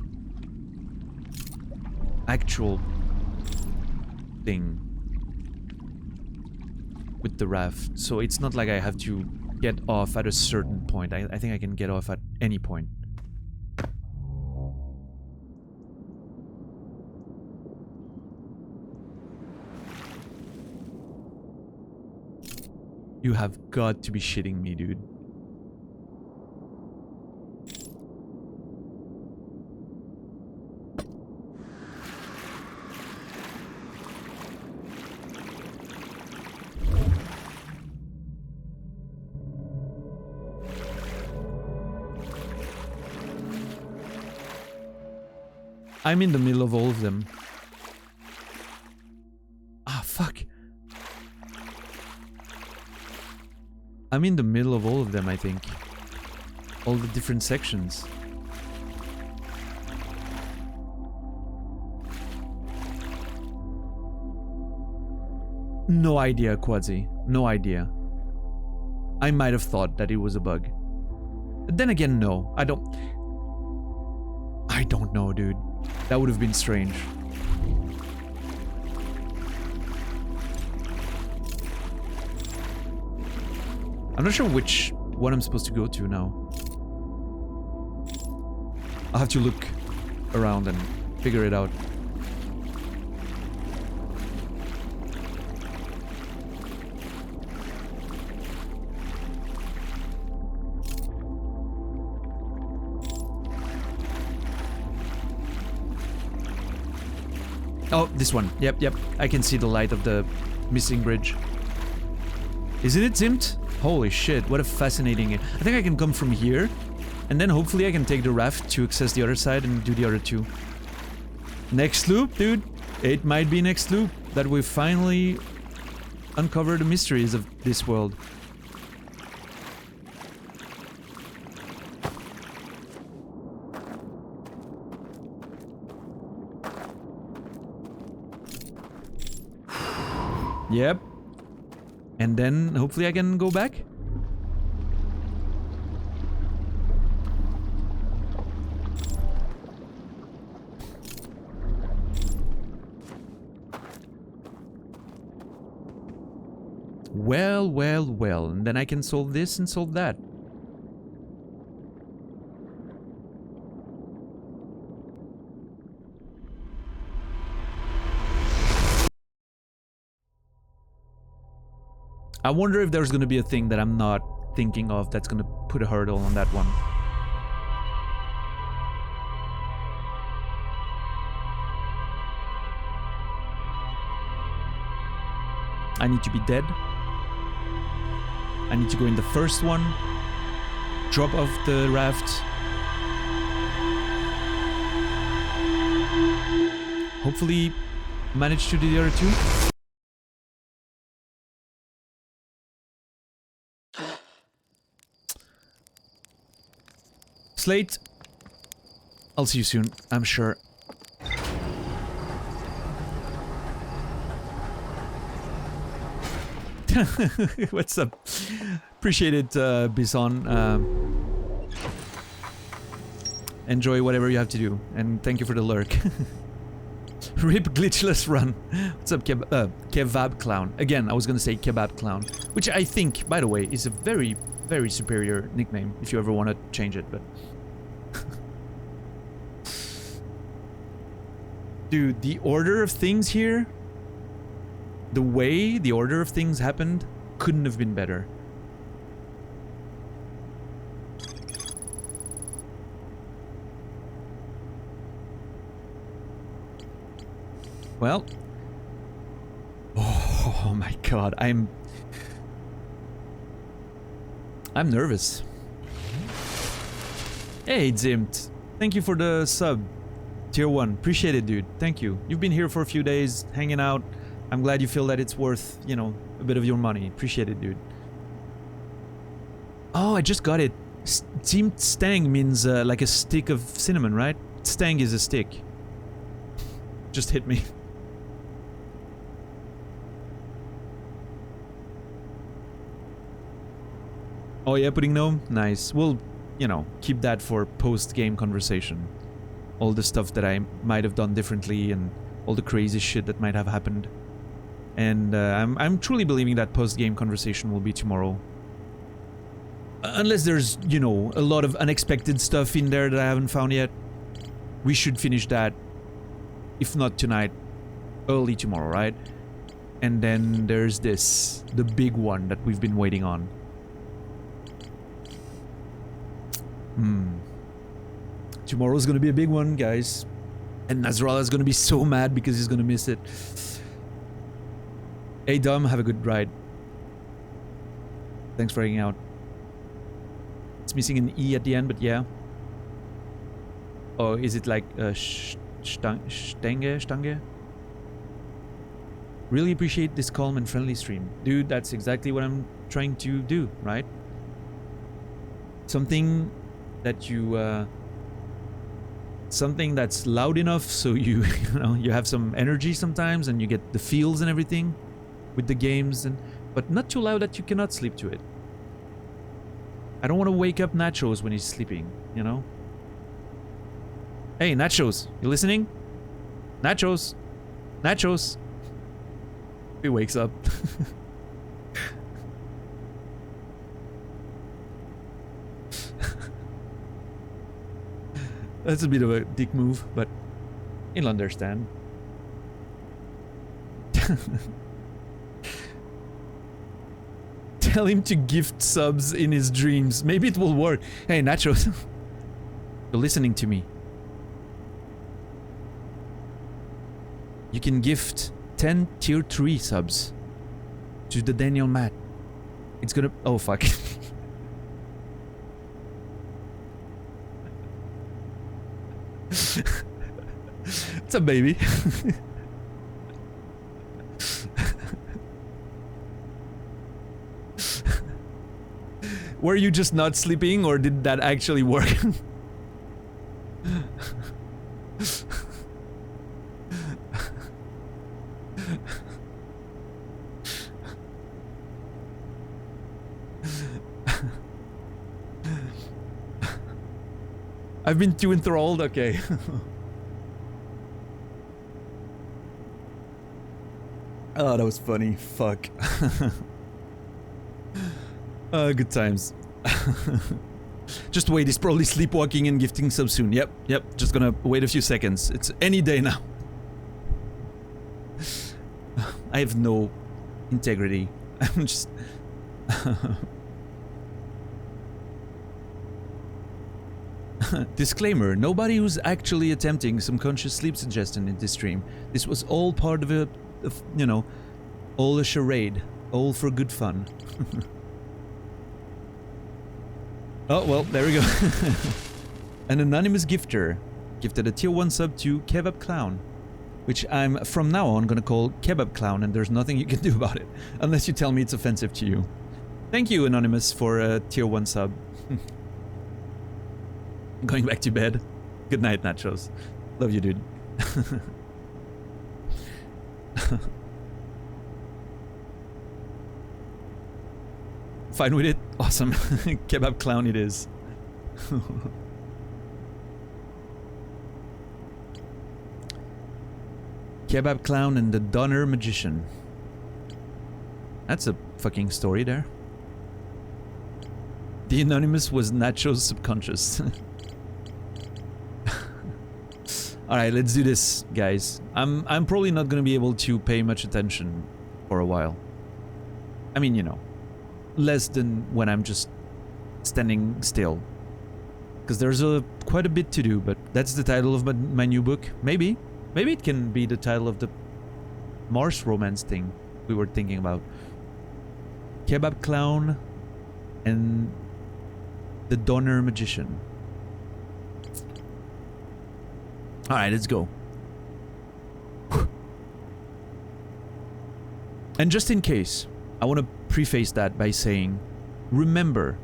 actual thing with the raft. So it's not like I have to get off at a certain point. I think I can get off at any point. You have got to be shitting me, dude. I'm in the middle of all of them. Ah, fuck. I'm in the middle of all of them, I think. All the different sections. No idea, Quadzi. No idea. I might have thought that it was a bug. But then again, no. I don't know, dude. That would have been strange. I'm not sure which one I'm supposed to go to now. I'll have to look around and figure it out. Oh, this one. Yep, yep. I can see the light of the missing bridge. Isn't it Zimt? Holy shit, what a fascinating... I think I can come from here, and then hopefully I can take the raft to access the other side and do the other two. Next loop, dude. It might be next loop that we finally uncover the mysteries of this world. Yep. And then hopefully I can go back. Well, well, well. And then I can solve this and solve that. I wonder if there's gonna be a thing that I'm not thinking of that's gonna put a hurdle on that one. I need to be dead. I need to go in the first one. Drop off the raft. Hopefully manage to do the other two. Slate, I'll see you soon, I'm sure. What's up? Appreciate it, Bison. Enjoy whatever you have to do, and thank you for the lurk. Rip glitchless run. What's up, Kebab Clown? Again, I was gonna say Kebab Clown, which I think, by the way, is a very, very superior nickname if you ever want to change it, but... Dude, the order of things here, the way the order of things happened, couldn't have been better. Well. Oh my god, I'm nervous. Hey, Zimt. Thank you for the sub. Tier 1. Appreciate it, dude. Thank you. You've been here for a few days, hanging out. I'm glad you feel that it's worth, you know, a bit of your money. Appreciate it, dude. Oh, I just got it. Zimt Stang means like a stick of cinnamon, right? Stang is a stick. Just hit me. Oh yeah, Pudding Gnome? Nice. We'll, you know, keep that for post-game conversation. All the stuff that I might have done differently and all the crazy shit that might have happened. And I'm truly believing that post-game conversation will be tomorrow. Unless there's, you know, a lot of unexpected stuff in there that I haven't found yet. We should finish that. If not tonight, early tomorrow, right? And then there's this, the big one that we've been waiting on. Tomorrow's gonna be a big one, guys. And Nasrallah's gonna be so mad because he's gonna miss it. Hey Dom, have a good ride. Thanks for hanging out. It's missing an E at the end, but yeah. Oh, is it like Stange? Really appreciate this calm and friendly stream. Dude, that's exactly what I'm trying to do, right? Something that you, something that's loud enough so you, you know, you have some energy sometimes and you get the feels and everything with the games, and but not too loud that you cannot sleep to it. I don't want to wake up Nachos when he's sleeping, you know? Hey, Nachos, you listening? Nachos! Nachos! He wakes up. That's a bit of a dick move, but he'll understand. Tell him to gift subs in his dreams. Maybe it will work. Hey, Nachos. You're listening to me. You can gift 10 tier 3 subs to the Daniel Matt. It's gonna... Oh, fuck. It's a baby. Were you just not sleeping, or did that actually work? I've been too enthralled? Okay. Oh, that was funny. Fuck. Good times. Just wait, he's probably sleepwalking and gifting subs soon. Yep, just gonna wait a few seconds. It's any day now. I have no integrity. I'm just... Disclaimer, nobody who's actually attempting some conscious sleep suggestion in this stream. This was all part of a, you know, all a charade. All for good fun. Oh, well, there we go. An anonymous gifter gifted a tier 1 sub to Kebab Clown, which I'm from now on gonna call Kebab Clown, and there's nothing you can do about it, unless you tell me it's offensive to you. Thank you, Anonymous, for a tier 1 sub. Going back to bed. Good night, Nachos. Love you, dude. Fine with it? Awesome. Kebab Clown it is. Kebab Clown and the Donner Magician. That's a fucking story there. The Anonymous was Nacho's subconscious. Alright, let's do this, guys. I'm probably not gonna be able to pay much attention for a while. I mean, you know, less than when I'm just standing still. Because there's quite a bit to do, but that's the title of my new book. Maybe it can be the title of the Mars romance thing we were thinking about. Kebab Clown and the Donner Magician. Alright, let's go. And just in case, I want to preface that by saying, remember,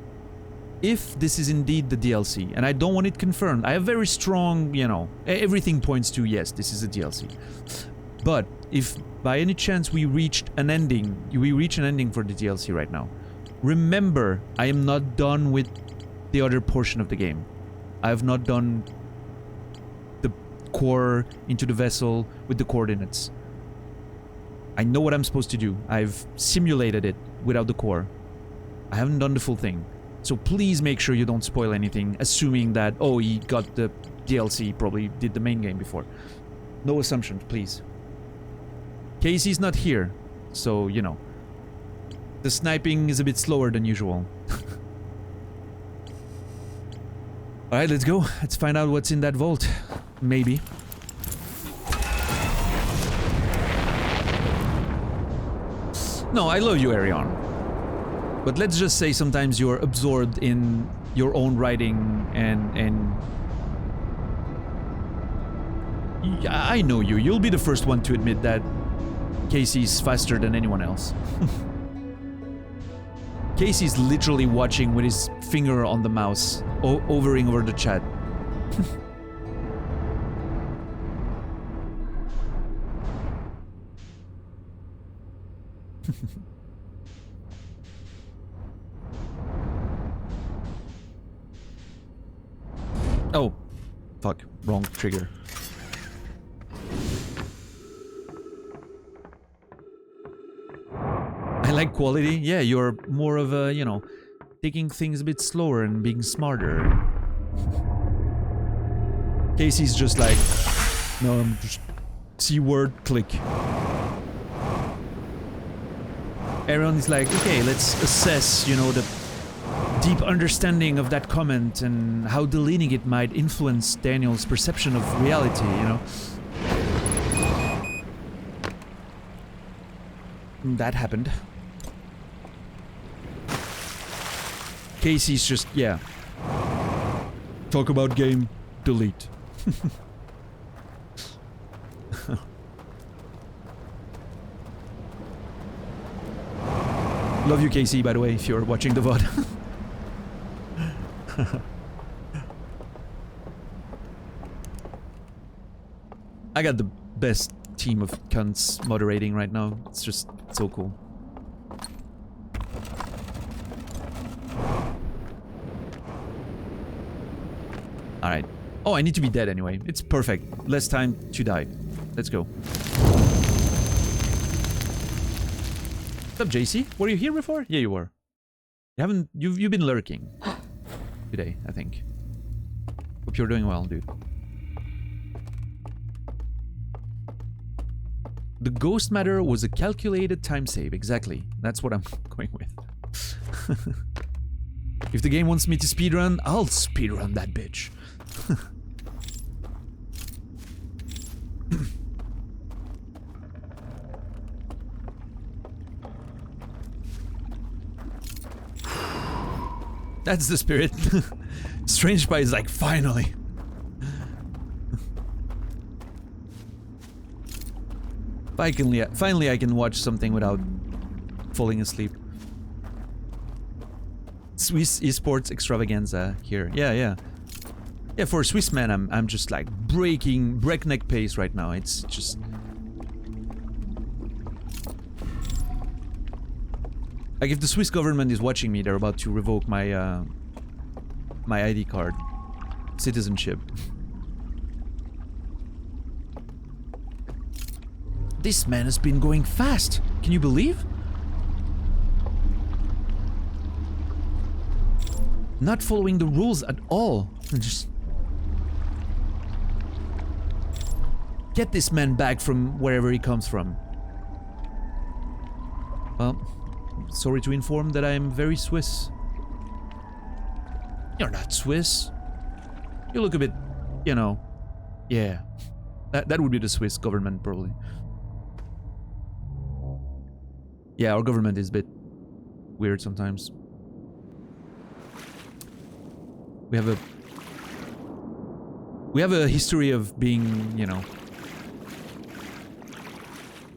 if this is indeed the DLC, and I don't want it confirmed, I have very strong, you know, everything points to yes, this is a DLC. But if by any chance we reach an ending for the DLC right now, remember, I am not done with the other portion of the game. I have not done the core into the vessel with the coordinates. I know what I'm supposed to do. I've simulated it without the core. I haven't done the full thing. So please make sure you don't spoil anything, assuming that, oh, he got the DLC, probably did the main game before. No assumptions, please. Casey's not here, so, you know. The sniping is a bit slower than usual. Alright, let's go. Let's find out what's in that vault. Maybe. No, I love you, Arion. But let's just say sometimes you're absorbed in your own writing and I know you. You'll be the first one to admit that Casey's faster than anyone else. Casey's literally watching with his finger on the mouse, hovering over the chat. Oh, fuck, wrong trigger. I like quality. Yeah, you're more of a, you know, taking things a bit slower and being smarter. Casey's just like, no, I'm just C-word, click. Aaron is like, okay, let's assess, you know, the deep understanding of that comment and how deleting it might influence Daniel's perception of reality, you know. That happened. Casey's just, yeah. Talk about game, delete. Love you, Casey, by the way, if you're watching the VOD. I got the best team of cunts moderating right now. It's just so cool. Alright. Oh, I need to be dead anyway. It's perfect. Less time to die. Let's go. What's up, JC? Were you here before? Yeah, you were. You've been lurking today, I think. Hope you're doing well, dude. The ghost matter was a calculated time save, exactly. That's what I'm going with. If the game wants me to speedrun, I'll speedrun that bitch. That's the spirit. Strange Spy is like, finally. Finally I can watch something without falling asleep. Swiss esports extravaganza here. Yeah, for a Swiss man, I'm just like breakneck pace right now. It's just like if the Swiss government is watching me, they're about to revoke my my ID card, citizenship. This man has been going fast. Can you believe? Not following the rules at all. Just get this man back from wherever he comes from. Well, sorry to inform that I am very Swiss. You're not Swiss. You look a bit, you know, yeah. That would be the Swiss government, probably. Yeah, our government is a bit weird sometimes. We have a history of being, you know,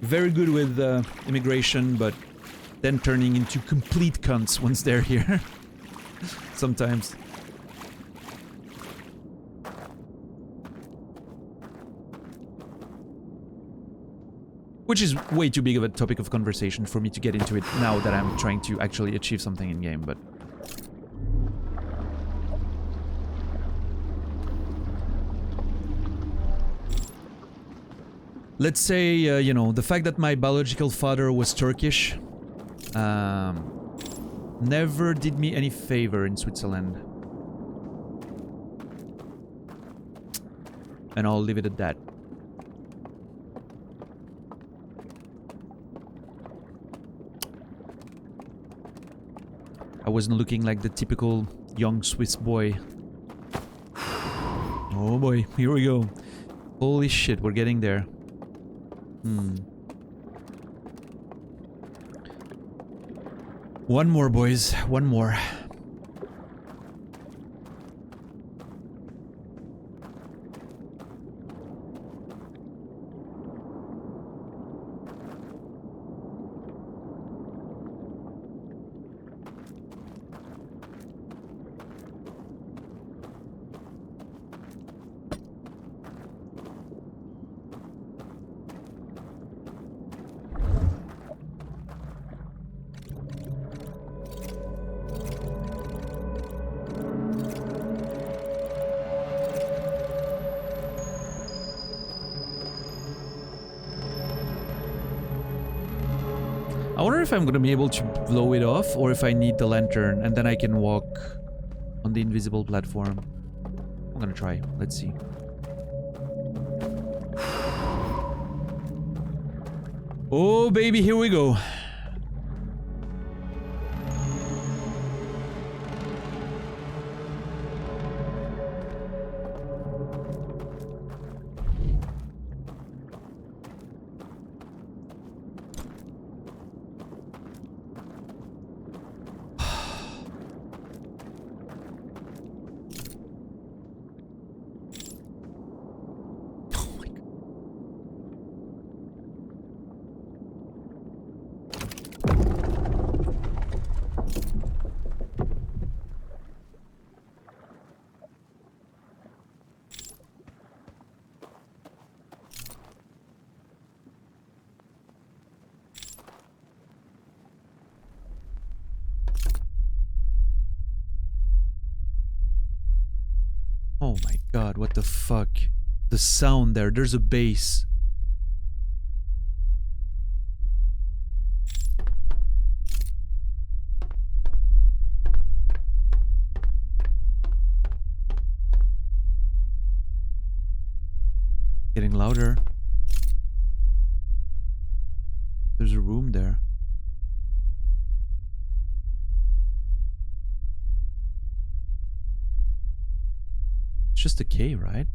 very good with immigration, but then turning into complete cunts once they're here. Sometimes. Which is way too big of a topic of conversation for me to get into it now that I'm trying to actually achieve something in game, but... Let's say, you know, the fact that my biological father was Turkish never did me any favor in Switzerland. And I'll leave it at that. I wasn't looking like the typical young Swiss boy. Oh boy, here we go. Holy shit, we're getting there. One more, boys. One more. I wonder if I'm gonna be able to blow it off, or if I need the lantern, and then I can walk on the invisible platform. I'm gonna try. Let's see. Oh, baby, here we go. Oh my god, what the fuck? The sound there, there's a bass. Getting louder. There's a room there. It's just a K, right?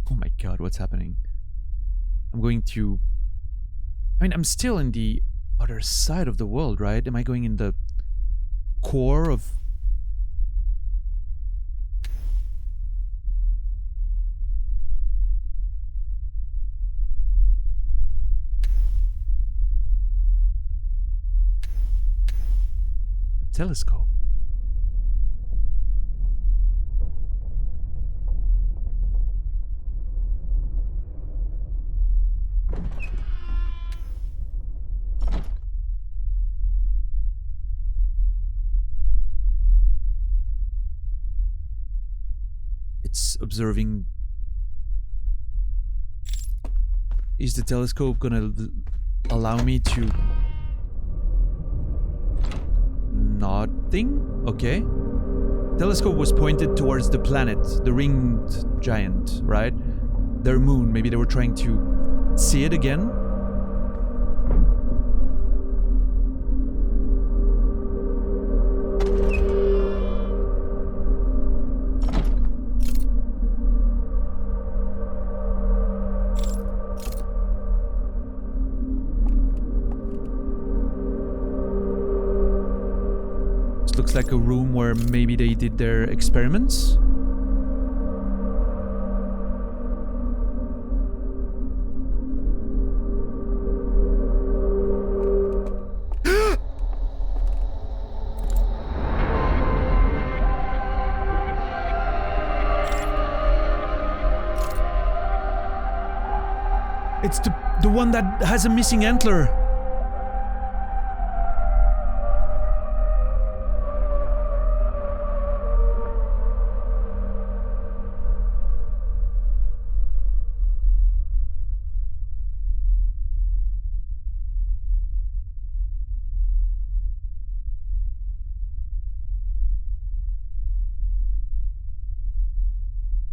Oh my god, what's happening? I'm going to... I mean, I'm still in the other side of the world, right? Am I going in the core of... telescope? It's observing... Is the telescope gonna allow me to... Nothing? Okay. Telescope was pointed towards the planet, the ringed giant, right? Their moon. Maybe they were trying to see it again? looks like a room where maybe they did their experiments. It's the one that has a missing antler.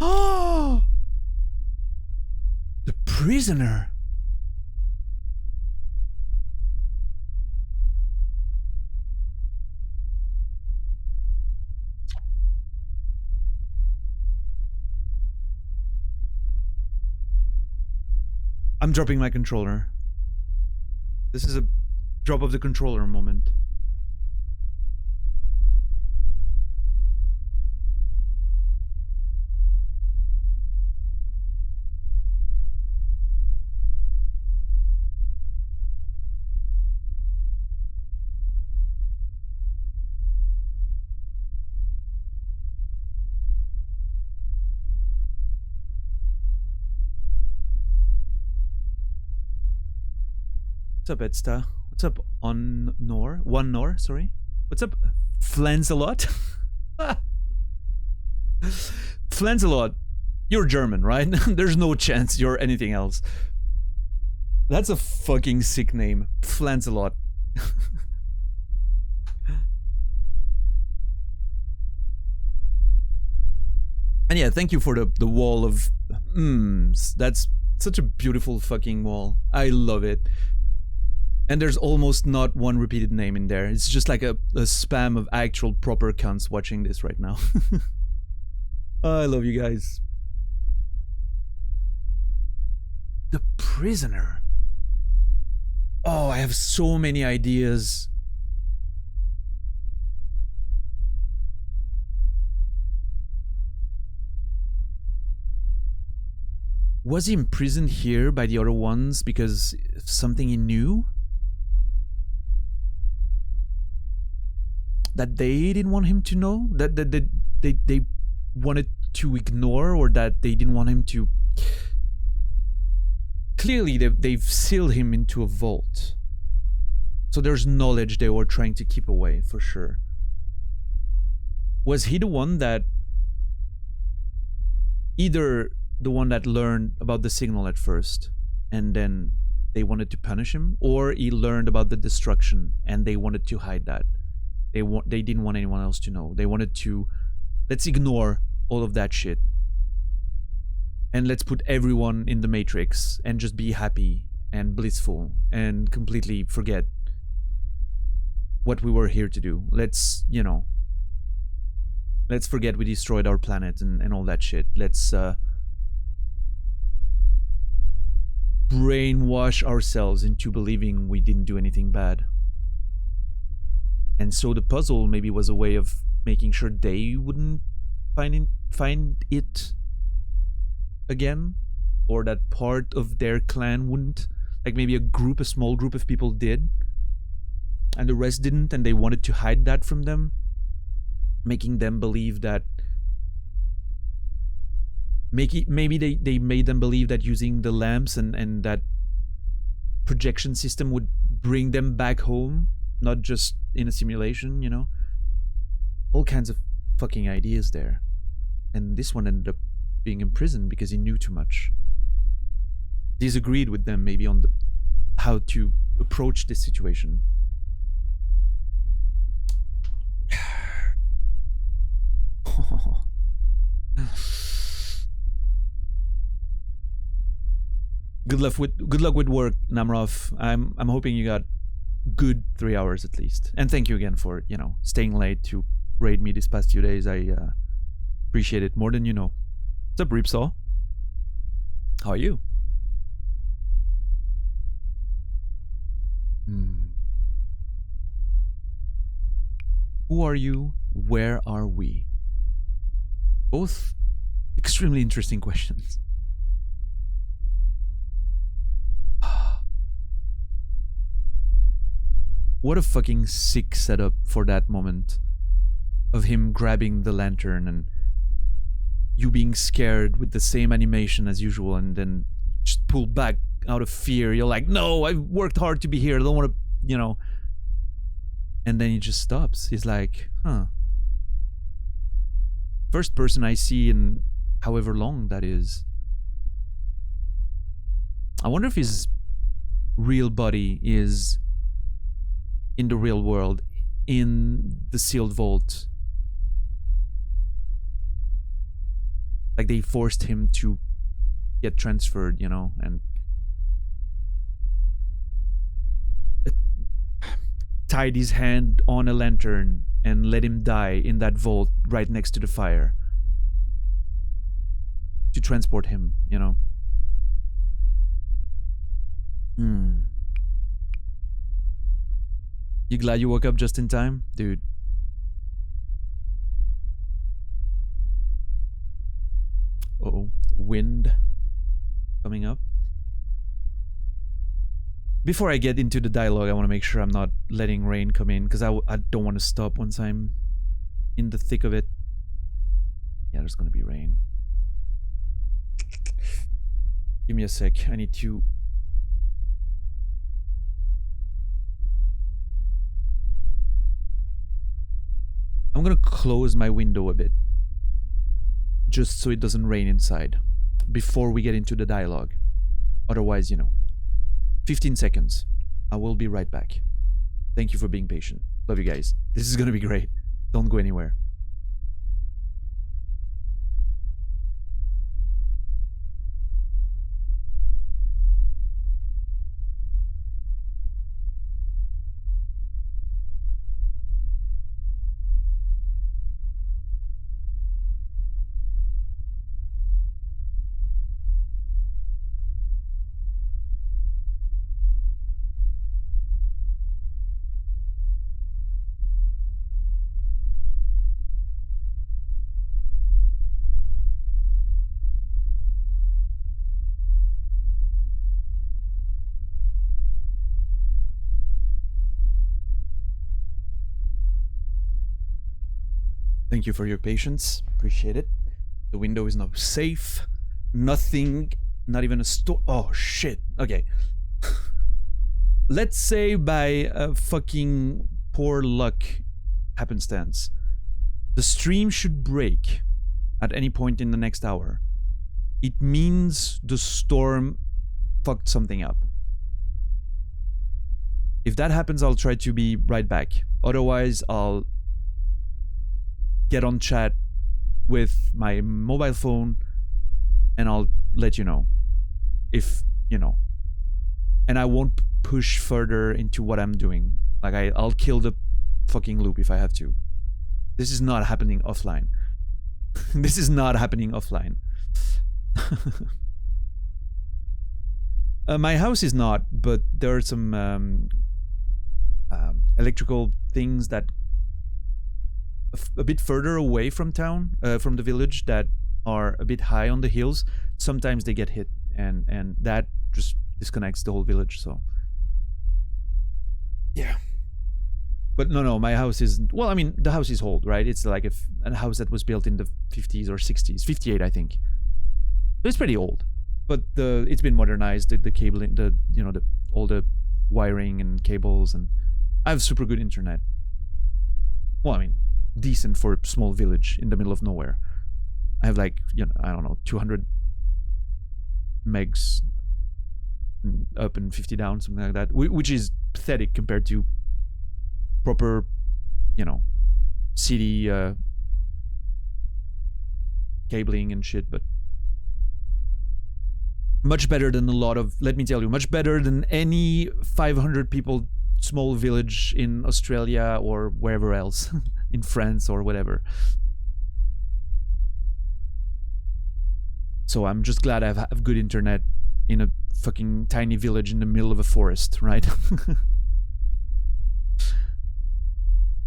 Oh! The prisoner. I'm dropping my controller. This is a drop of the controller moment. What's up, Edsta? What's up, On Nor? One Nor, sorry. What's up, Flanzelot? Flanzelot, you're German, right? There's no chance you're anything else. That's a fucking sick name. Flanzelot. And yeah, thank you for the wall of That's such a beautiful fucking wall. I love it. And there's almost not one repeated name in there. It's just like a spam of actual proper cunts watching this right now. Oh, I love you guys. The prisoner. Oh, I have so many ideas. Was he imprisoned here by the other ones because of something he knew? That they didn't want him to know? That they wanted to ignore, or that they didn't want him to... Clearly they've sealed him into a vault. So there's knowledge they were trying to keep away, for sure. Was he the one that... Either the one that learned about the signal at first, and then they wanted to punish him, or he learned about the destruction, and they wanted to hide that. They didn't want anyone else to know. They wanted to... Let's ignore all of that shit. And let's put everyone in the Matrix and just be happy and blissful and completely forget what we were here to do. Let's, you know... Let's forget we destroyed our planet and all that shit. Let's brainwash ourselves into believing we didn't do anything bad. And so the puzzle maybe was a way of making sure they wouldn't find it again, or that part of their clan wouldn't. Like maybe a small group of people did, and the rest didn't, and they wanted to hide that from them, making them believe that... Maybe they made them believe that using the lamps and that projection system would bring them back home, not just in a simulation, you know? All kinds of fucking ideas there. And this one ended up being imprisoned because he knew too much. Disagreed with them maybe on how to approach this situation. Good luck with work, Namrov. I'm hoping you got good 3 hours at least. And thank you again for, you know, staying late to raid me these past few days. I appreciate it more than you know. What's up, Reapsaw? How are you? Who are you? Where are we? Both extremely interesting questions. What a fucking sick setup for that moment of him grabbing the lantern and you being scared with the same animation as usual and then just pull back out of fear. You're like, no, I've worked hard to be here. I don't want to, you know. And then he just stops. He's like, huh. First person I see in however long that is. I wonder if his real body is in the real world, in the sealed vault. Like they forced him to get transferred, you know, and tied his hand on a lantern and let him die in that vault right next to the fire to transport him, you know. You glad you woke up just in time, dude? Uh-oh, wind coming up. Before I get into the dialogue, I want to make sure I'm not letting rain come in, because I don't want to stop once I'm in the thick of it. Yeah, there's gonna be rain. Give me a sec. I need to... I'm gonna close my window a bit, just so it doesn't rain inside, before we get into the dialogue. Otherwise, you know. 15 seconds. I will be right back. Thank you for being patient. Love you guys. This is gonna be great. Don't go anywhere. Thank you for your patience. Appreciate it. The window is now safe. Nothing, not even a store. Oh, shit. Okay. Let's say by fucking poor luck happenstance, the stream should break at any point in the next hour. It means the storm fucked something up. If that happens, I'll try to be right back. Otherwise, I'll get on chat with my mobile phone and I'll let you know if, you know. And I won't push further into what I'm doing. Like, I'll kill the fucking loop if I have to. This is not happening offline. This is not happening offline. My house is not, but there are some electrical things that a bit further away from town, from the village, that are a bit high on the hills. Sometimes they get hit, and that just disconnects the whole village. So yeah. But no, my house isn't. Well, I mean, the house is old, right? It's like a house that was built in the 50s or 60s, 58, I think. So it's pretty old, but it's been modernized. The cabling, all the wiring and cables, and I have super good internet. Well, I mean, decent for a small village in the middle of nowhere. I have like, I don't know, 200 megs up and 50 down, something like that, which is pathetic compared to proper, city cabling and shit, but much better than a lot of, let me tell you, much better than any 500 people small village in Australia or wherever else, in France or whatever. So I'm just glad I have good internet in a fucking tiny village in the middle of a forest, right?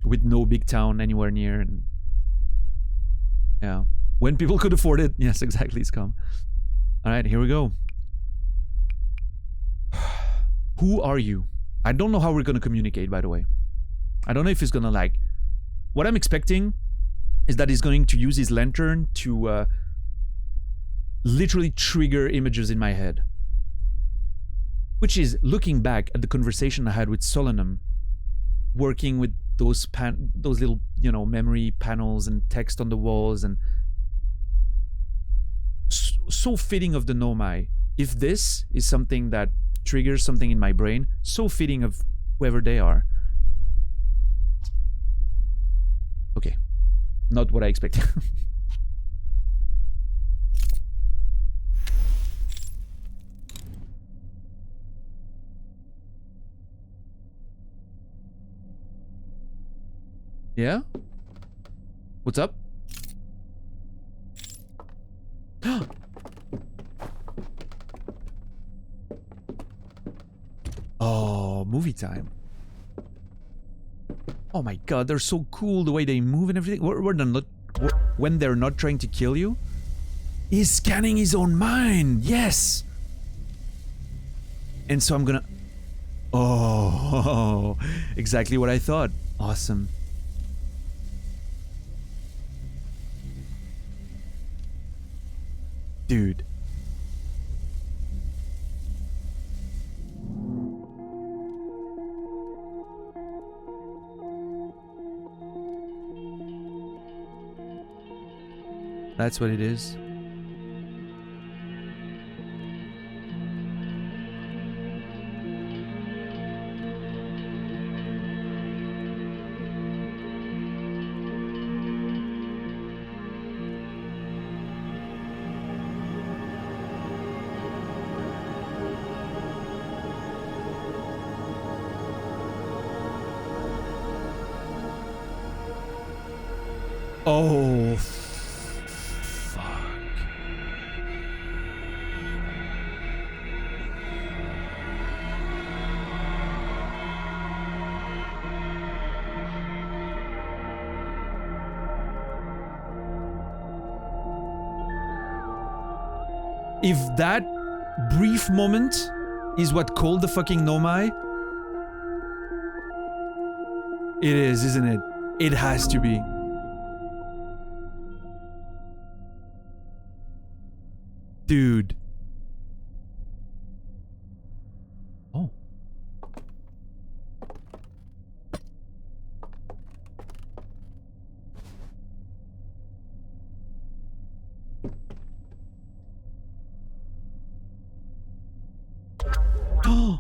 with no big town anywhere near, and yeah, when people could afford it. Yes, exactly, scum. All right, here we go. Who are you? I don't know how we're gonna communicate, by the way. I don't know if he's gonna like. What I'm expecting is that he's going to use his lantern to literally trigger images in my head. Which is, looking back at the conversation I had with Solanum, working with those little, you know, memory panels and text on the walls, and so fitting of the Nomai. If this is something that triggers something in my brain, so fitting of whoever they are. Okay, not what I expected. Yeah? What's up? Oh, movie time. Oh my god, they're so cool, the way they move and everything. When they're not trying to kill you. He's scanning his own mind. Yes. And so I'm gonna... Oh, exactly what I thought. Awesome. Dude. That's what it is. Oh, fuck. If that brief moment is what called the fucking Nomai, it is, isn't it? It has to be. Dude. Oh. Oh.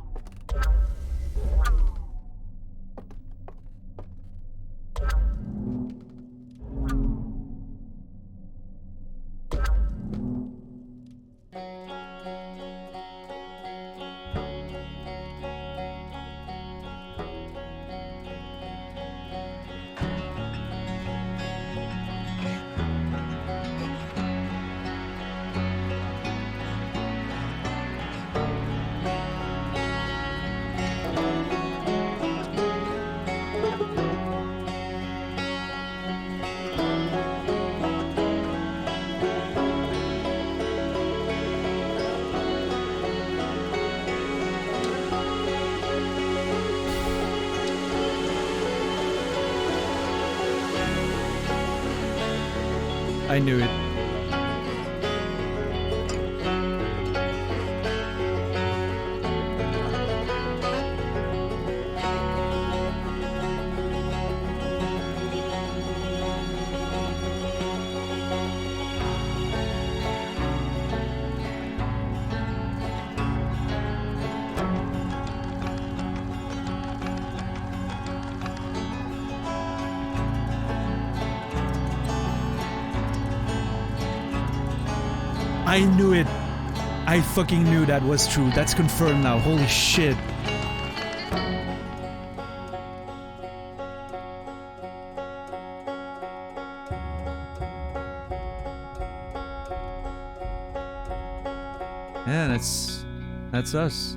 I knew it. I knew it. I fucking knew that was true. That's confirmed now. Holy shit. Yeah, that's us.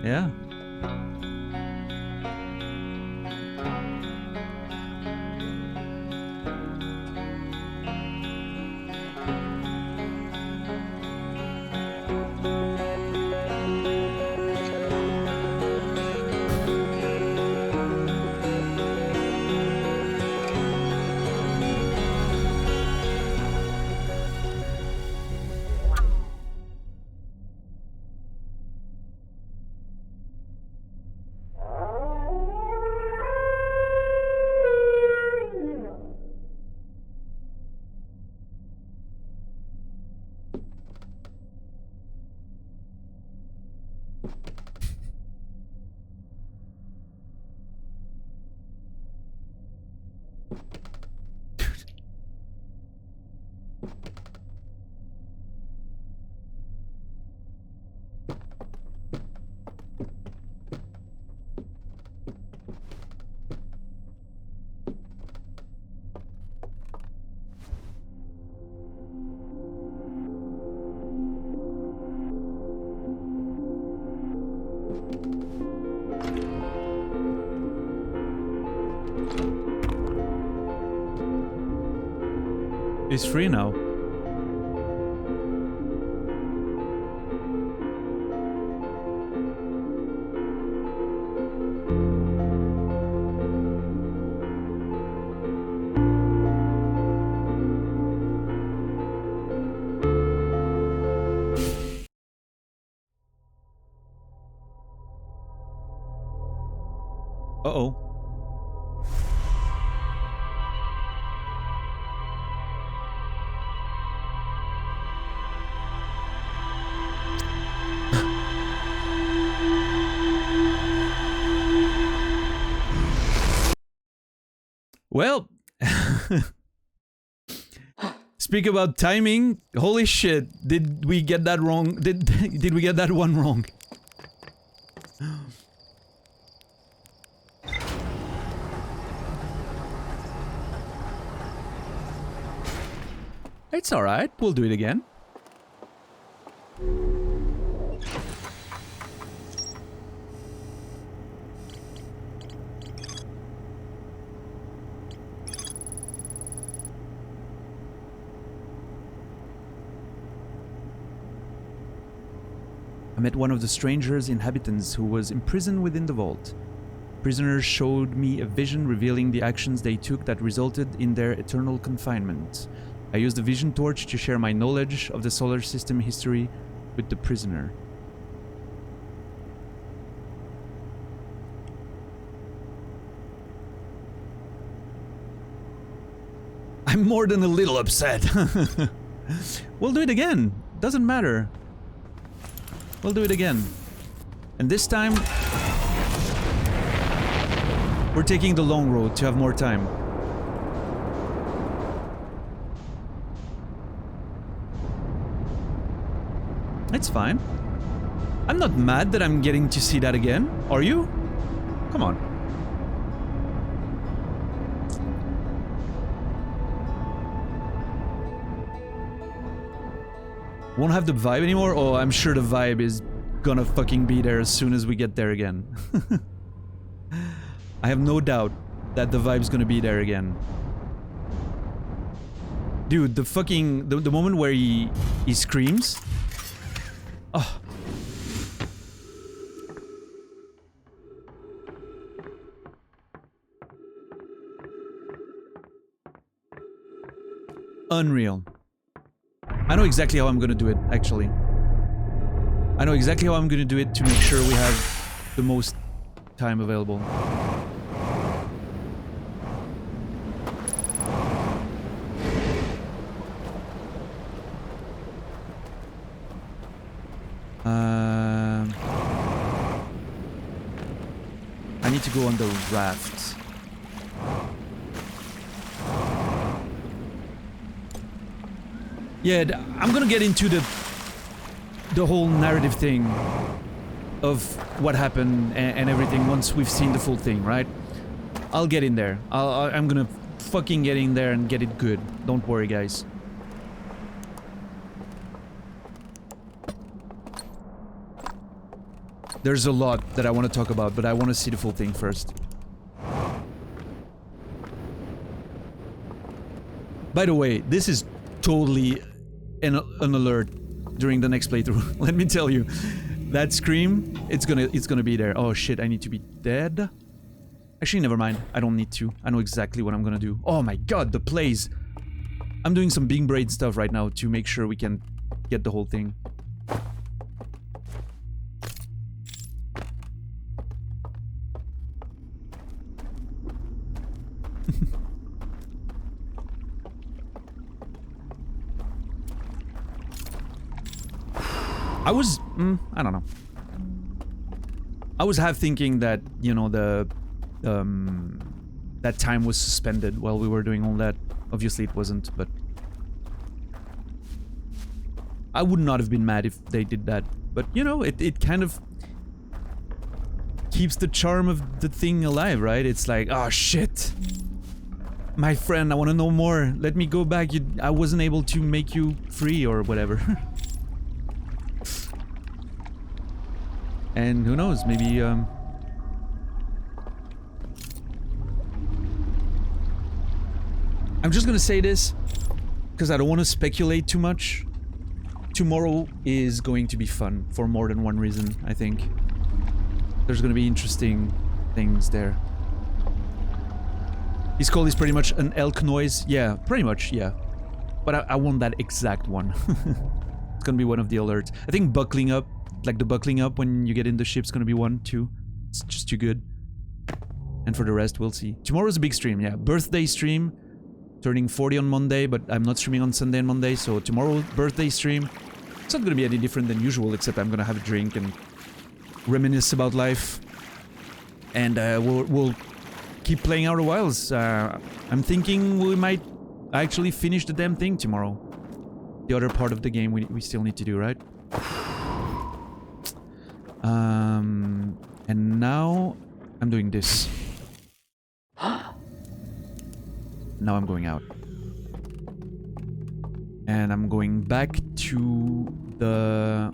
Yeah. He's free now. Uh-oh. Well, speak about timing. Holy shit! Did we get that wrong? Did we get that one wrong? It's all right. We'll do it again. I met one of the stranger's inhabitants who was imprisoned within the vault. Prisoners showed me a vision revealing the actions they took that resulted in their eternal confinement. I used the vision torch to share my knowledge of the solar system history with the prisoner. I'm more than a little upset. We'll do it again. Doesn't matter. We'll do it again. And this time, we're taking the long road to have more time. It's fine. I'm not mad that I'm getting to see that again. Are you? Come on. Won't have the vibe anymore? Oh, I'm sure the vibe is gonna fucking be there as soon as we get there again. I have no doubt that the vibe's gonna be there again. Dude, the fucking... The moment where he screams... Oh. Unreal. I know exactly how I'm gonna do it, actually. I know exactly how I'm gonna do it to make sure we have the most time available. I need to go on the raft. Yeah, I'm gonna get into the whole narrative thing of what happened and everything once we've seen the full thing, right? I'll get in there. I'm gonna fucking get in there and get it good. Don't worry, guys. There's a lot that I want to talk about, but I want to see the full thing first. By the way, this is totally an alert during the next playthrough. Let me tell you, that scream, it's gonna be there. Oh shit, I need to be dead. Actually, never mind. I don't need to. I know exactly what I'm gonna do. Oh my god, the plays. I'm doing some big brain stuff right now to make sure we can get the whole thing. I don't know. I was half thinking that, you know, that time was suspended while we were doing all that. Obviously it wasn't, but I would not have been mad if they did that. But, you know, it kind of keeps the charm of the thing alive, right? It's like, oh shit. My friend, I want to know more. Let me go back. I wasn't able to make you free or whatever. And who knows, maybe, I'm just gonna say this, because I don't want to speculate too much. Tomorrow is going to be fun, for more than one reason, I think. There's gonna be interesting things there. His call is pretty much an elk noise. Yeah, pretty much, yeah. But I want that exact one. It's gonna be one of the alerts. I think buckling up, like the buckling up when you get in the ship's gonna be one, too. It's just too good. And for the rest, we'll see. Tomorrow's a big stream, yeah. Birthday stream. Turning 40 on Monday, but I'm not streaming on Sunday and Monday, so tomorrow, birthday stream. It's not gonna be any different than usual, except I'm gonna have a drink and reminisce about life. And we'll keep playing Outer Wilds. I'm thinking we might actually finish the damn thing tomorrow. The other part of the game we still need to do, right? And now I'm doing this. Now I'm going out. And I'm going back to the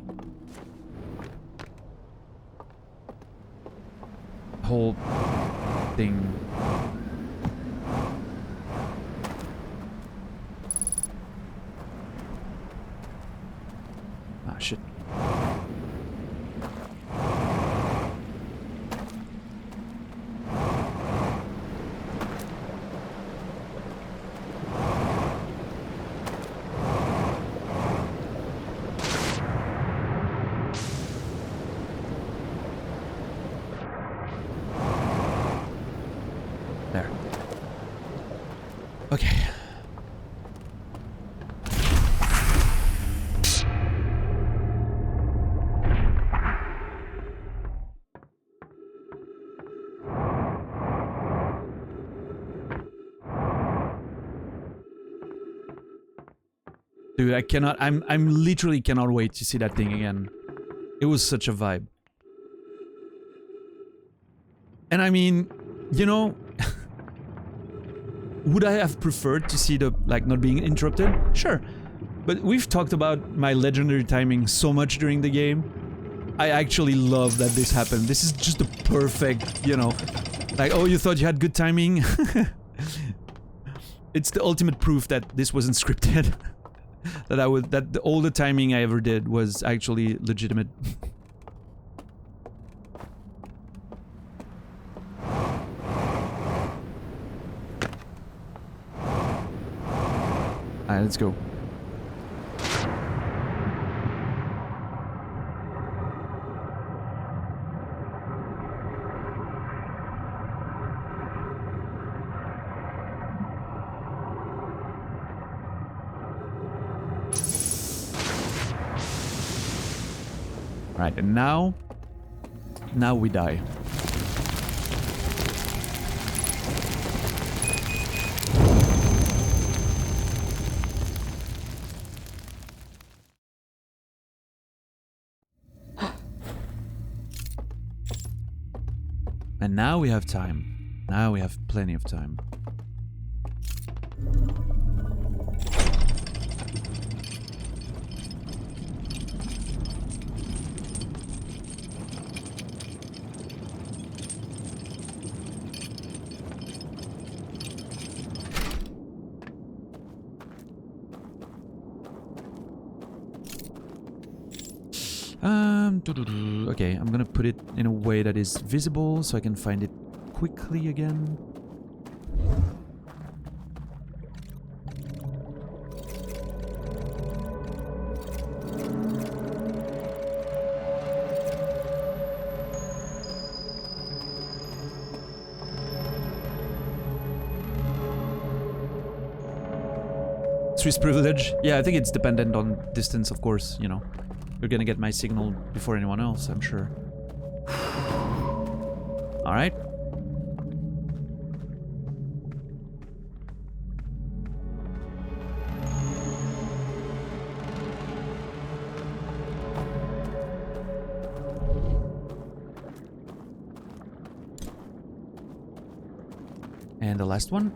whole thing. Ah, shit. There. Okay. Dude, I cannot, I'm literally cannot wait to see that thing again. It was such a vibe. And I mean, you know, would I have preferred to see the, like, not being interrupted? Sure. But we've talked about my legendary timing so much during the game. I actually love that this happened. This is just the perfect, you know, like, oh, you thought you had good timing? It's the ultimate proof that this wasn't scripted. that all the timing I ever did was actually legitimate. Alright, let's go. Right, and now we die. And now we have time. Now we have plenty of time. Okay, I'm gonna put it in a way that is visible so I can find it quickly again. Swiss privilege? Yeah, I think it's dependent on distance, of course, you know. You're gonna get my signal before anyone else, I'm sure. Alright. And the last one.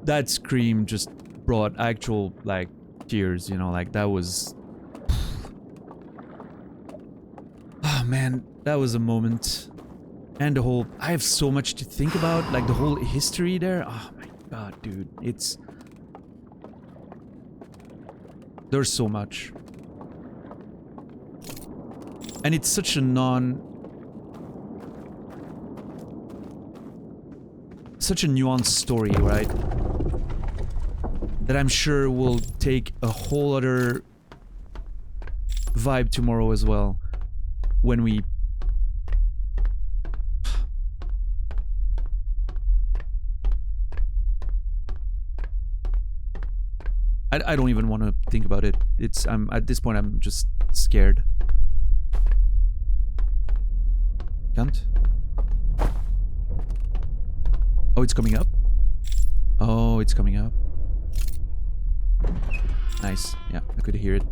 That scream just brought actual, like, tears, you know, like, that was... Oh, man, that was a moment. And the whole... I have so much to think about, like, the whole history there. Oh, my God, dude, it's... There's so much. And it's such a such a nuanced story, right? That I'm sure will take a whole other vibe tomorrow as well. When we... I don't even want to think about it. I'm at this point I'm just scared. Can't? Oh, it's coming up? Oh, it's coming up. Nice. Yeah, I could hear it.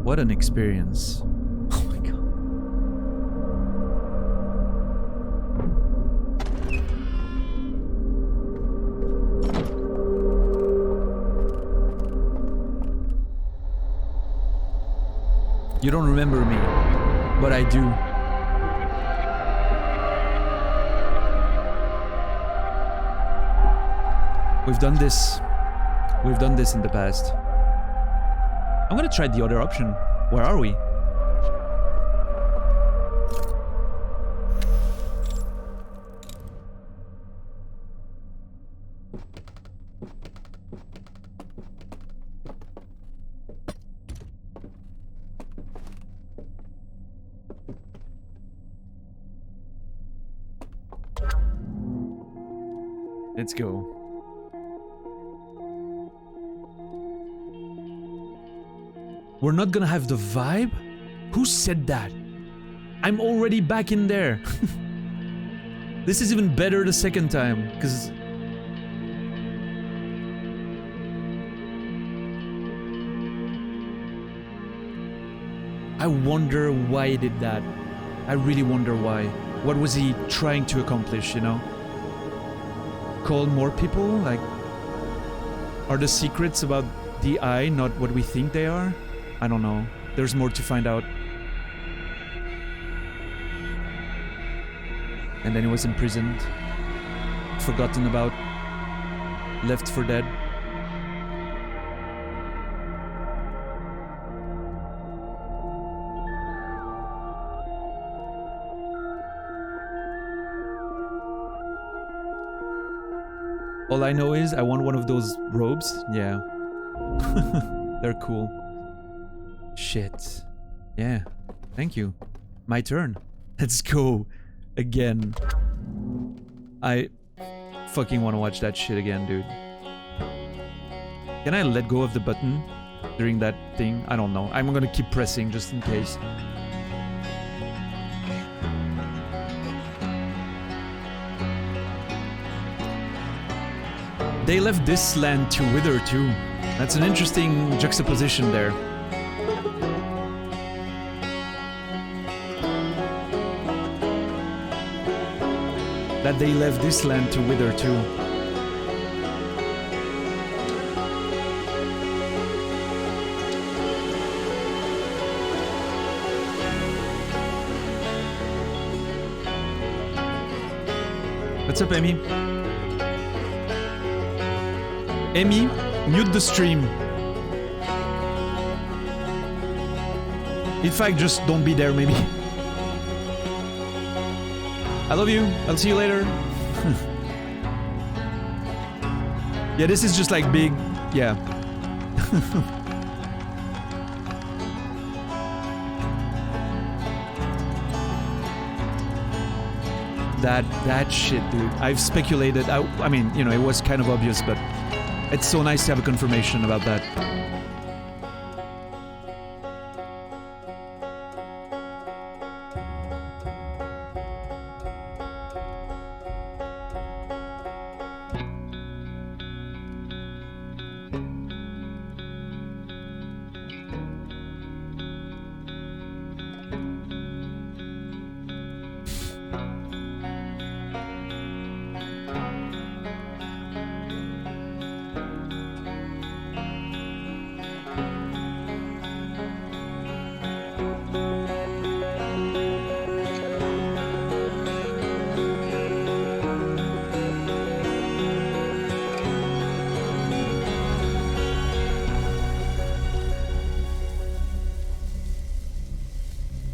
What an experience. Oh my God. You don't remember me, but I do. We've done this. We've done this in the past. I'm gonna try the other option. Where are we? Let's go. We're not gonna have the vibe? Who said that? I'm already back in there. This is even better the second time, because... I wonder why he did that. I really wonder why. What was he trying to accomplish, you know? Call more people? Like... Are the secrets about the eye not what we think they are? I don't know. There's more to find out. And then he was imprisoned. Forgotten about. Left for dead. All I know is I want one of those robes. Yeah. They're cool. Shit. Yeah. Thank you. My turn. Let's go. Again. I fucking want to watch that shit again, dude. Can I let go of the button during that thing? I don't know. I'm gonna keep pressing just in case. They left this land to wither too. That's an interesting juxtaposition there. That they left this land to wither too. What's up, Emmy? Emmy, mute the stream. In fact, just don't be there, maybe. I love you. I'll see you later. Yeah, this is just like big. Yeah. That shit, dude. I've speculated. I mean, you know, it was kind of obvious, but it's so nice to have a confirmation about that.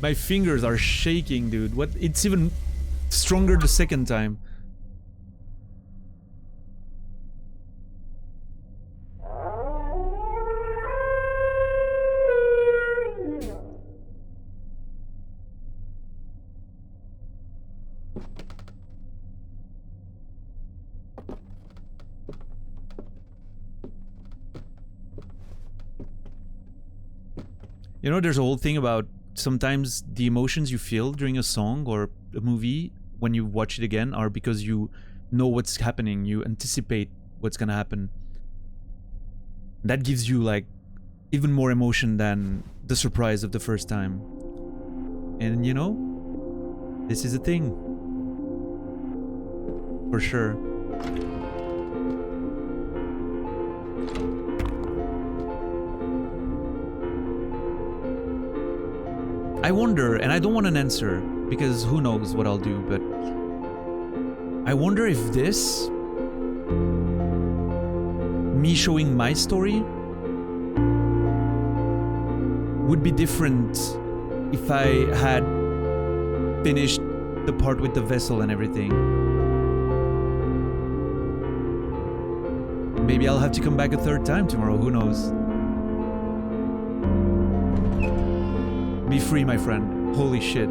My fingers are shaking, dude. What? It's even stronger the second time. You know, there's a whole thing about sometimes the emotions you feel during a song or a movie when you watch it again are because you know what's happening, you anticipate what's gonna happen. That gives you like even more emotion than the surprise of the first time. And you know, this is a thing. For sure. I wonder, and I don't want an answer, because who knows what I'll do, but I wonder if this, me showing my story, would be different if I had finished the part with the vessel and everything. Maybe I'll have to come back a third time tomorrow, who knows? Be free, my friend. Holy shit.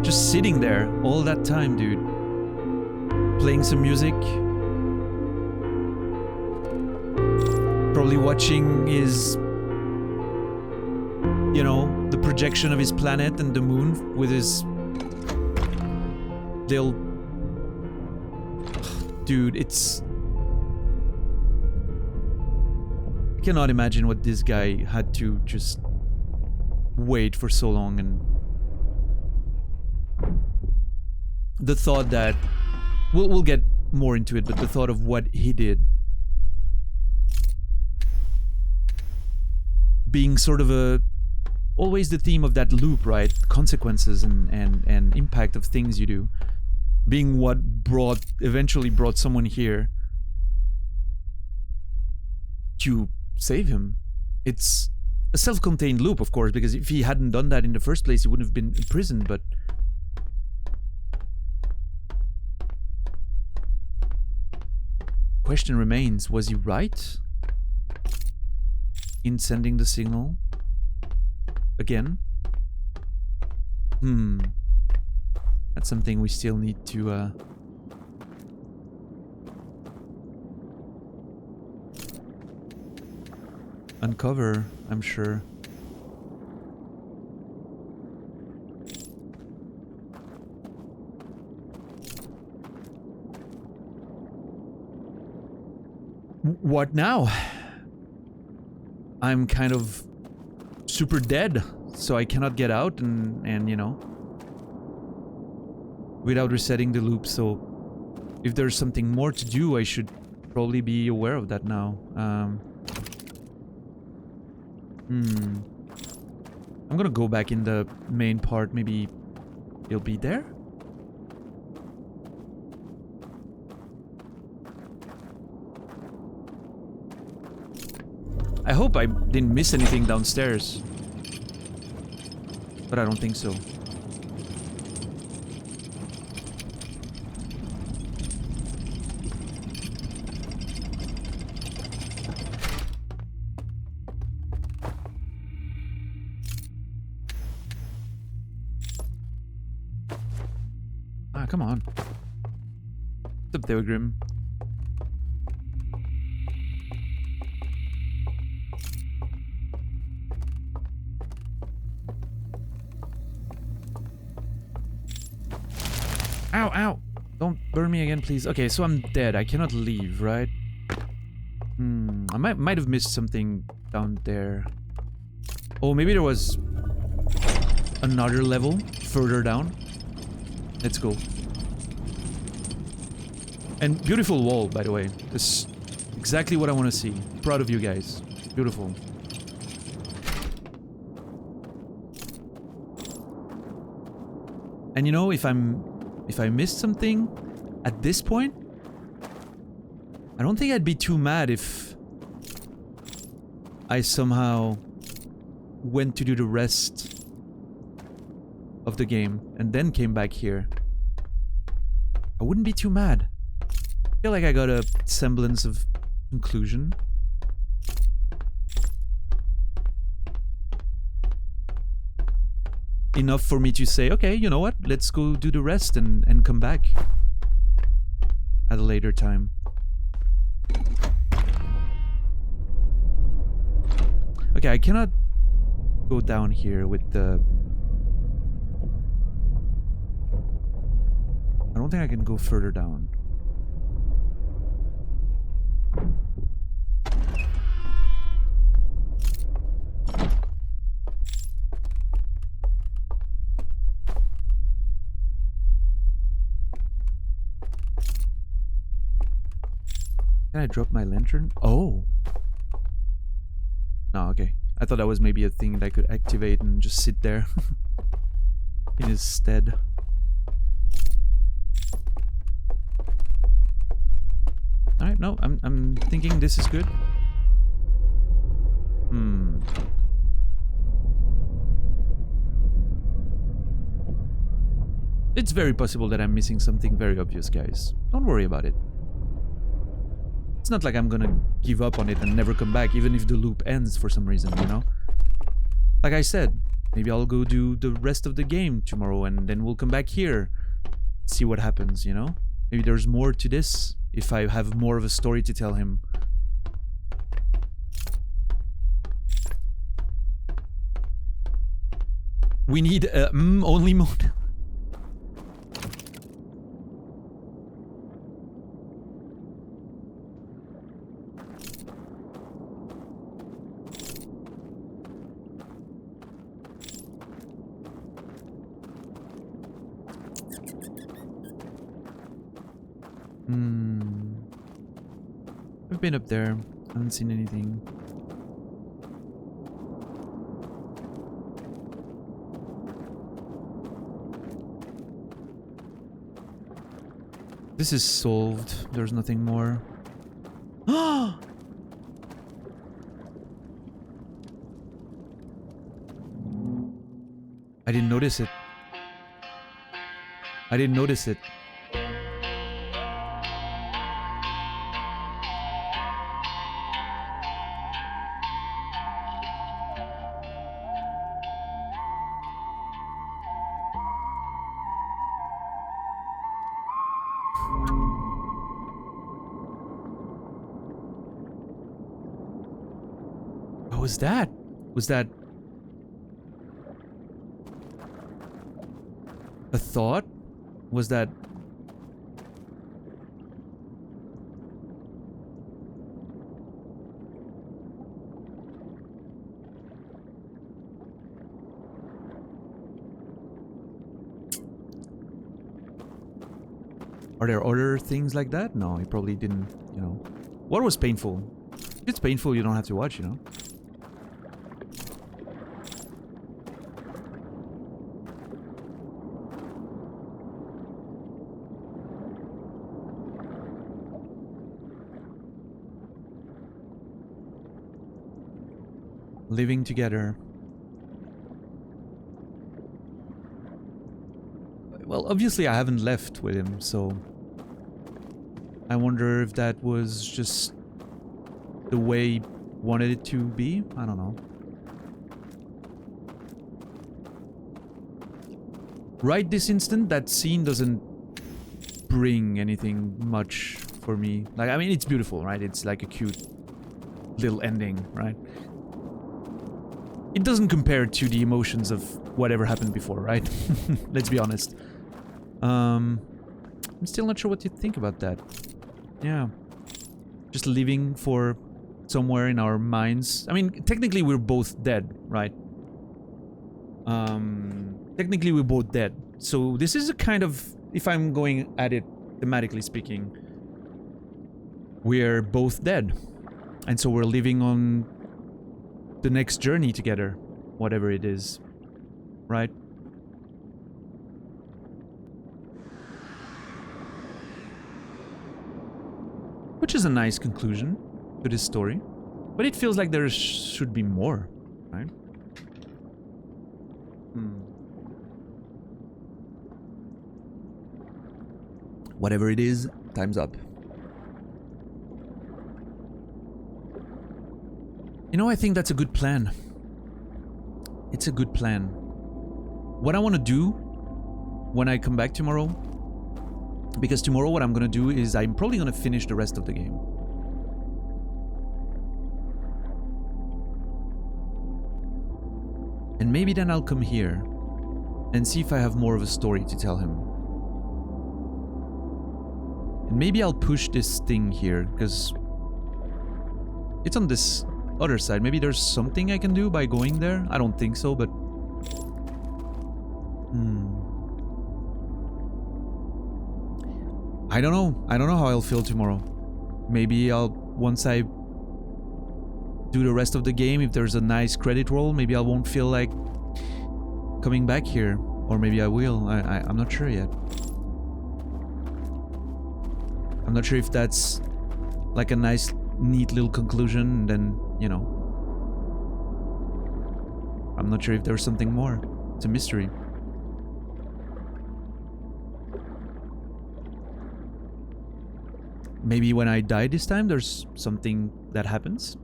Just sitting there all that time, dude. Playing some music. Probably watching his, you know, the projection of his planet and the moon with his little... Dude, it's... I cannot imagine what this guy had to just wait for so long, and the thought that... We'll get more into it, but the thought of what he did being sort of a... always the theme of that loop, right? Consequences and impact of things you do. Being what eventually brought someone here to save him. It's a self-contained loop, of course, because if he hadn't done that in the first place, he wouldn't have been imprisoned, but... Question remains, was he right in sending the signal? Again? That's something we still need to uncover, I'm sure. What now? I'm kind of super dead, so I cannot get out and you know. without resetting the loop, so if there's something more to do, I should probably be aware of that now. I'm gonna go back in the main part. Maybe he'll be there? I hope I didn't miss anything downstairs. But I don't think so. Ah, come on. What's up there, Grim? Ow, ow! Don't burn me again, please. Okay, so I'm dead. I cannot leave, right? I might have missed something down there. Oh, maybe there was another level further down. Let's go. And beautiful wall, by the way. That's exactly what I want to see. Proud of you guys. Beautiful. And you know, if I missed something at this point, I don't think I'd be too mad if I somehow went to do the rest of the game and then came back here. I wouldn't be too mad. I feel like I got a semblance of conclusion. Enough for me to say, okay, you know what? Let's go do the rest and come back at a later time. Okay, I cannot go down here with the... I don't think I can go further down. Can I drop my lantern? Oh! No, okay. I thought that was maybe a thing that I could activate and just sit there in his stead. Alright, no, I'm thinking this is good. It's very possible that I'm missing something very obvious, guys. Don't worry about it. It's not like I'm gonna give up on it and never come back, even if the loop ends for some reason, you know? Like I said, maybe I'll go do the rest of the game tomorrow and then we'll come back here. See what happens, you know? Maybe there's more to this if I have more of a story to tell him. We need a only mode. I've been up there. I haven't seen anything. This is solved. There's nothing more. I didn't notice it. I didn't notice it. What was that? Was that a thought? Was that... Are there other things like that? No, he probably didn't, you know. What was painful? If it's painful, you don't have to watch, you know. Living together. Well, obviously I haven't left with him, so I wonder if that was just the way he wanted it to be. I don't know. Right this instant, that scene doesn't bring anything much for me. Like, I mean, it's beautiful, right? It's like a cute little ending, right? It doesn't compare to the emotions of whatever happened before, right? Let's be honest. I'm still not sure what to think about that. Yeah. Just living for somewhere in our minds. I mean, technically we're both dead, right? Technically we're both dead. So this is a kind of, if I'm going at it thematically speaking, we're both dead. And so we're living on the next journey together, whatever it is, right? Which is a nice conclusion to this story. But it feels like there should be more, right? Whatever it is, time's up. You know, I think that's a good plan. It's a good plan. What I want to do when I come back tomorrow, because tomorrow what I'm going to do is I'm probably going to finish the rest of the game. And maybe then I'll come here and see if I have more of a story to tell him. And maybe I'll push this thing here, because it's on this other side. Maybe there's something I can do by going there. I don't think so, but I don't know. I don't know how I'll feel tomorrow. Maybe once I do the rest of the game, if there's a nice credit roll, maybe I won't feel like coming back here. Or maybe I will. I'm not sure yet. I'm not sure if that's like a nice, neat little conclusion, and then, you know. I'm not sure if there's something more. It's a mystery. Maybe when I die this time, there's something that happens.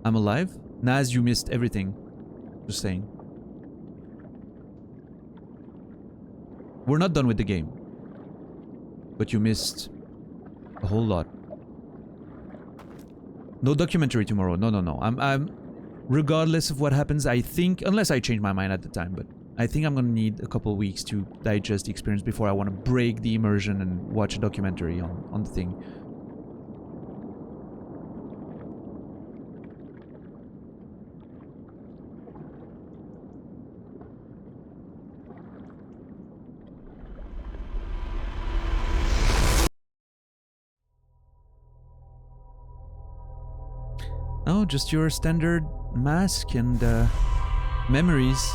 I'm alive. Naz, you missed everything. Just saying. We're not done with the game. But you missed a whole lot. No documentary tomorrow. No, no, no. I'm regardless of what happens, I think, unless I change my mind at the time, but I think I'm gonna need a couple of weeks to digest the experience before I want to break the immersion and watch a documentary on the thing. Oh, just your standard mask and memories.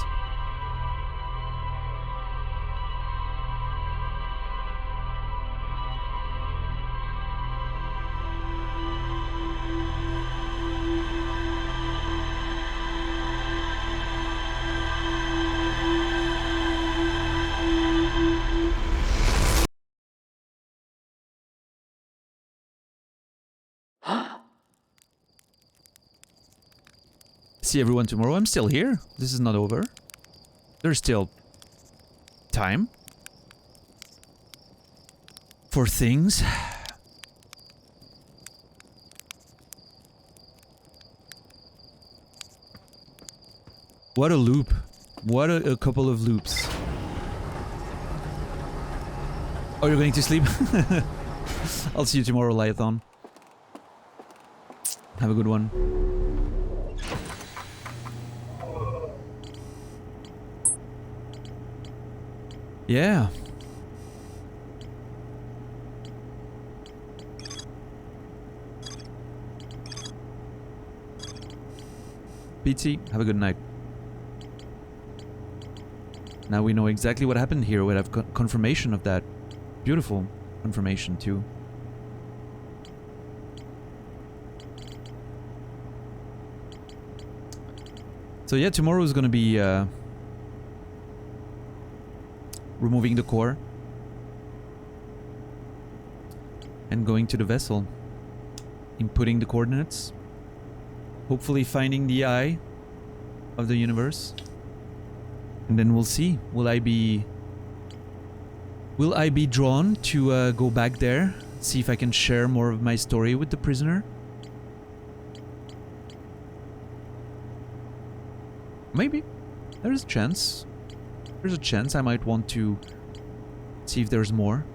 See everyone tomorrow. I'm still here. This is not over. There's still time for things. What a loop. What a couple of loops. Oh, you're going to sleep? I'll see you tomorrow, Liathon. Have a good one. Yeah. PT, have a good night. Now we know exactly what happened here. We have confirmation of that. Beautiful confirmation too. So yeah, tomorrow is gonna be removing the core and going to the vessel, inputting the coordinates, hopefully finding the eye of the universe, and then we'll see. Will I be drawn to go back there, see if I can share more of my story with the prisoner? Maybe. There's a chance. There's a chance I might want to see if there's more.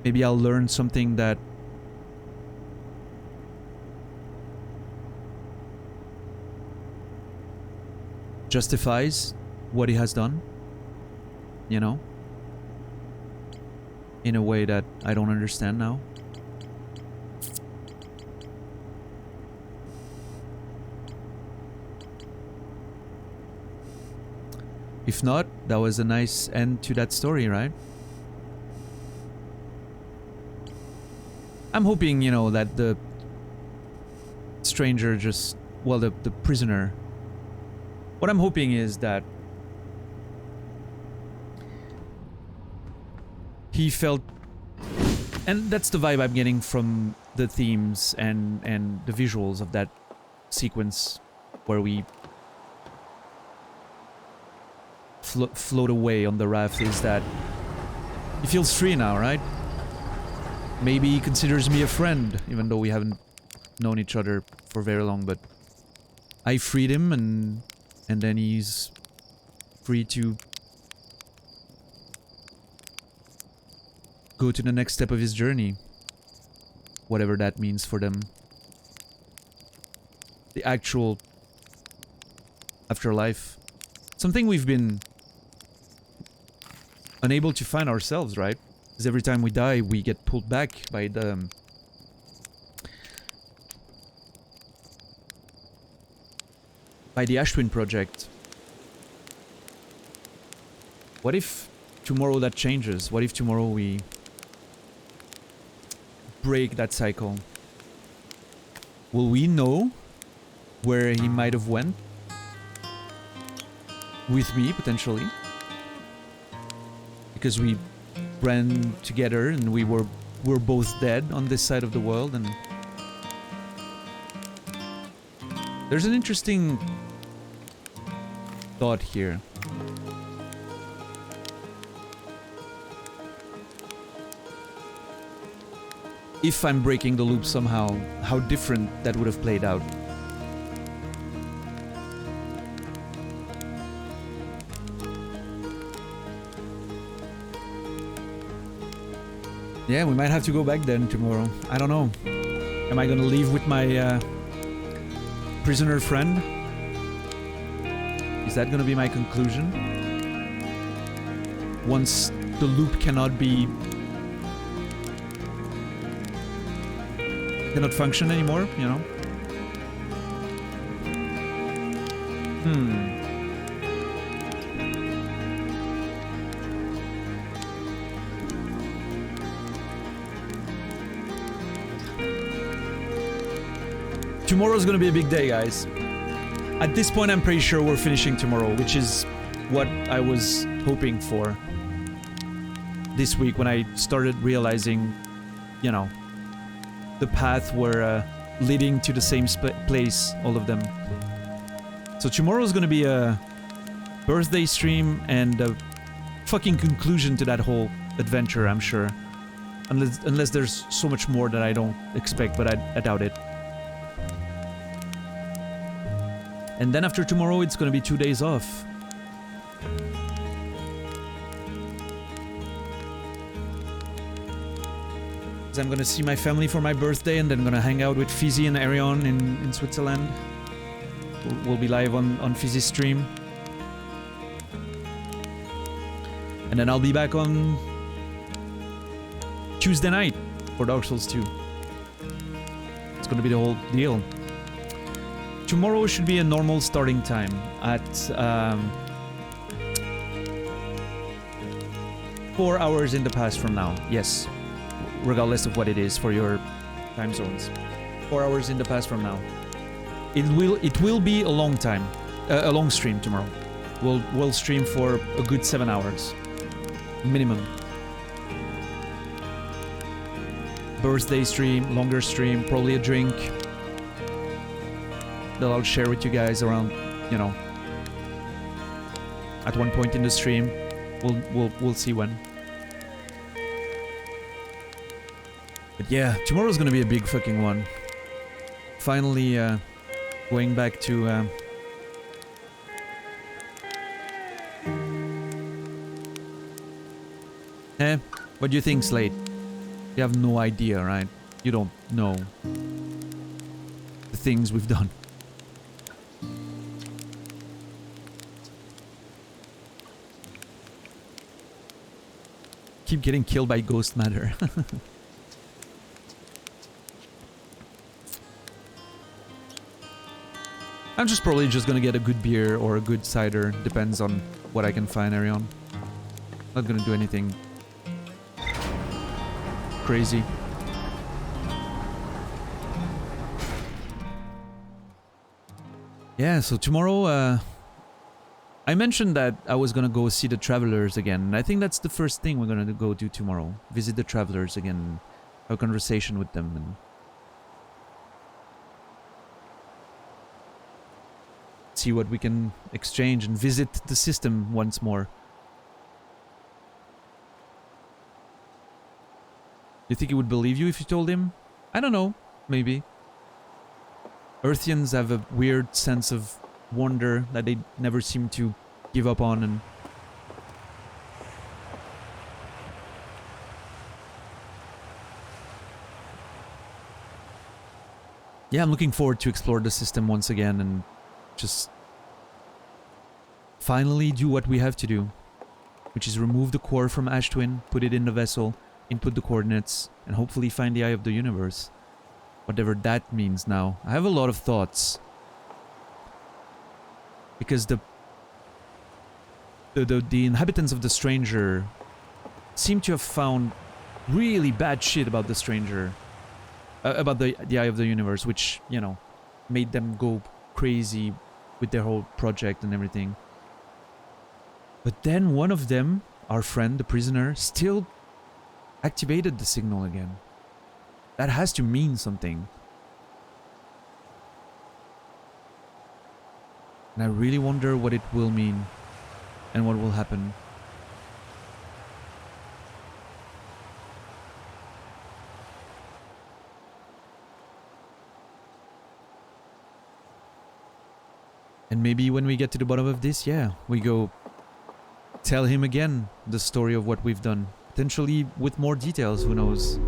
Maybe I'll learn something that justifies what he has done, you know, in a way that I don't understand now. If not, that was a nice end to that story, right? I'm hoping, you know, that the stranger just... well, the prisoner... What I'm hoping is that he felt... and that's the vibe I'm getting from the themes and the visuals of that sequence where we float away on the raft, is that he feels free now, right? Maybe he considers me a friend, even though we haven't known each other for very long, but I freed him, and then he's free to go to the next step of his journey, whatever that means for them. The actual afterlife. Something we've been unable to find ourselves, right? Because every time we die, we get pulled back by the... Ashwin project. What if tomorrow that changes? What if tomorrow we break that cycle? Will we know where he might have went? With me, potentially. Because we ran together and we're both dead on this side of the world, and there's an interesting thought here. If I'm breaking the loop somehow, how different that would have played out. Yeah, we might have to go back then tomorrow. I don't know. Am I gonna leave with my prisoner friend? Is that gonna be my conclusion? Once the loop cannot function anymore, you know? Tomorrow's gonna be a big day, guys. At this point, I'm pretty sure we're finishing tomorrow, which is what I was hoping for this week when I started realizing, you know, the path were leading to the same place, all of them. So tomorrow's gonna be a birthday stream and a fucking conclusion to that whole adventure, I'm sure. Unless there's so much more that I don't expect, but I doubt it. And then after tomorrow, it's gonna be 2 days off. Because I'm gonna see my family for my birthday, and then I'm gonna hang out with Fizzy and Arion in Switzerland. We'll be live on Fizzy's stream. And then I'll be back on Tuesday night for Dark Souls 2. It's gonna be the whole deal. Tomorrow should be a normal starting time at 4 hours in the past from now. Yes, regardless of what it is for your time zones. 4 hours in the past from now. It will be a long time, a long stream tomorrow. We'll stream for a good 7 hours, minimum. Birthday stream, longer stream, probably a drink that I'll share with you guys around, you know, at one point in the stream. We'll see when. But yeah, tomorrow's gonna be a big fucking one. Finally, going back to what do you think, Slate? You have no idea, right? You don't know the things we've done. Keep getting killed by ghost matter. I'm probably just gonna get a good beer or a good cider, depends on what I can find, Arion. Not gonna do anything crazy. Yeah, so tomorrow, I mentioned that I was gonna go see the Travelers again, and I think that's the first thing we're gonna go do tomorrow. Visit the Travelers again, have a conversation with them, and see what we can exchange and visit the system once more. You think he would believe you if you told him? I don't know, maybe. Earthians have a weird sense of wonder that they never seem to give up on, and yeah, I'm looking forward to explore the system once again and just finally do what we have to do, which is remove the core from Ash Twin, put it in the vessel, input the coordinates, and hopefully find the Eye of the Universe. Whatever that means now. I have a lot of thoughts. Because the inhabitants of the Stranger seem to have found really bad shit about the Stranger. About the Eye of the Universe, which, you know, made them go crazy with their whole project and everything. But then one of them, our friend, the prisoner, still activated the signal again. That has to mean something. And I really wonder what it will mean and what will happen. And maybe when we get to the bottom of this, yeah, we go tell him again the story of what we've done. Potentially with more details, who knows.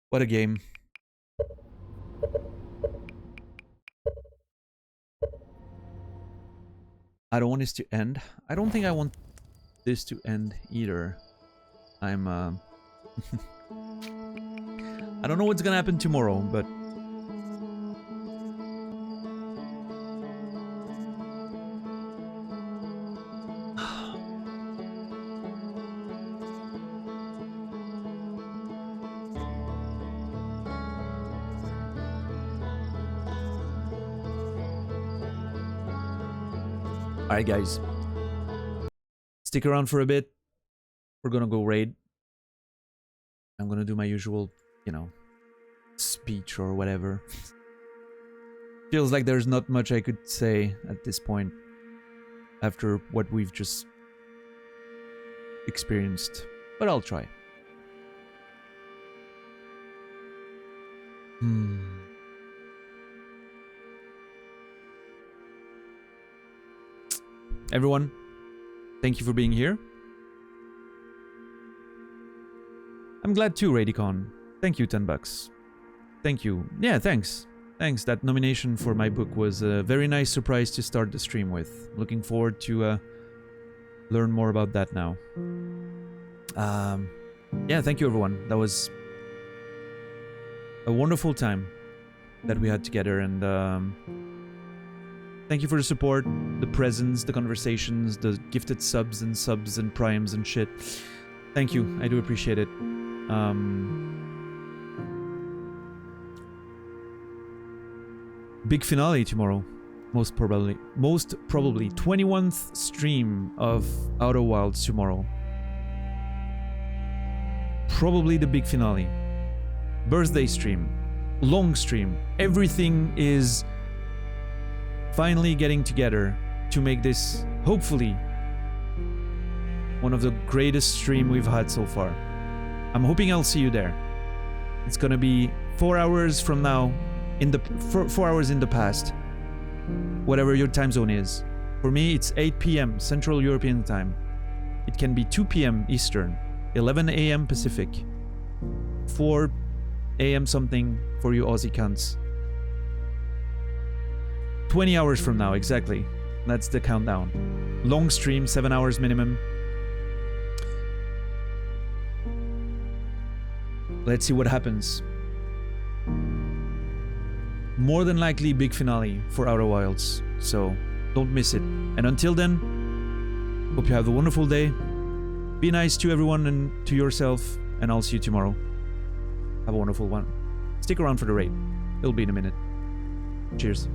What a game. I don't want this to end. I don't think I want this to end either. I'm I don't know what's gonna happen tomorrow, but alright guys, stick around for a bit. We're gonna go raid. I'm gonna do my usual, you know, speech or whatever. Feels like there's not much I could say at this point after what we've just experienced, but I'll try. Everyone, thank you for being here. I'm glad too, Radicon. Thank you, $10. Thank you. Yeah, thanks. Thanks. That nomination for my book was a very nice surprise to start the stream with. Looking forward to learn more about that now. Yeah, thank you everyone. That was a wonderful time that we had together, and thank you for the support, the presents, the conversations, the gifted subs and primes and shit. Thank you. I do appreciate it. Big finale tomorrow, most probably 21th stream of Outer Wilds tomorrow. Probably the big finale. Birthday stream, long stream. Everything is finally getting together to make this, hopefully, one of the greatest stream we've had so far. I'm hoping I'll see you there. It's gonna be 4 hours from now, in the 4 hours in the past, whatever your time zone is. For me, it's 8 p.m. Central European time. It can be 2 p.m. Eastern, 11 a.m. Pacific, 4 a.m. something for you Aussie cunts. 20 hours from now, exactly. That's the countdown. Long stream, 7 hours minimum. Let's see what happens. More than likely big finale for Outer Wilds, so don't miss it. And until then, hope you have a wonderful day. Be nice to everyone and to yourself, and I'll see you tomorrow. Have a wonderful one. Stick around for the raid. It'll be in a minute. Cheers.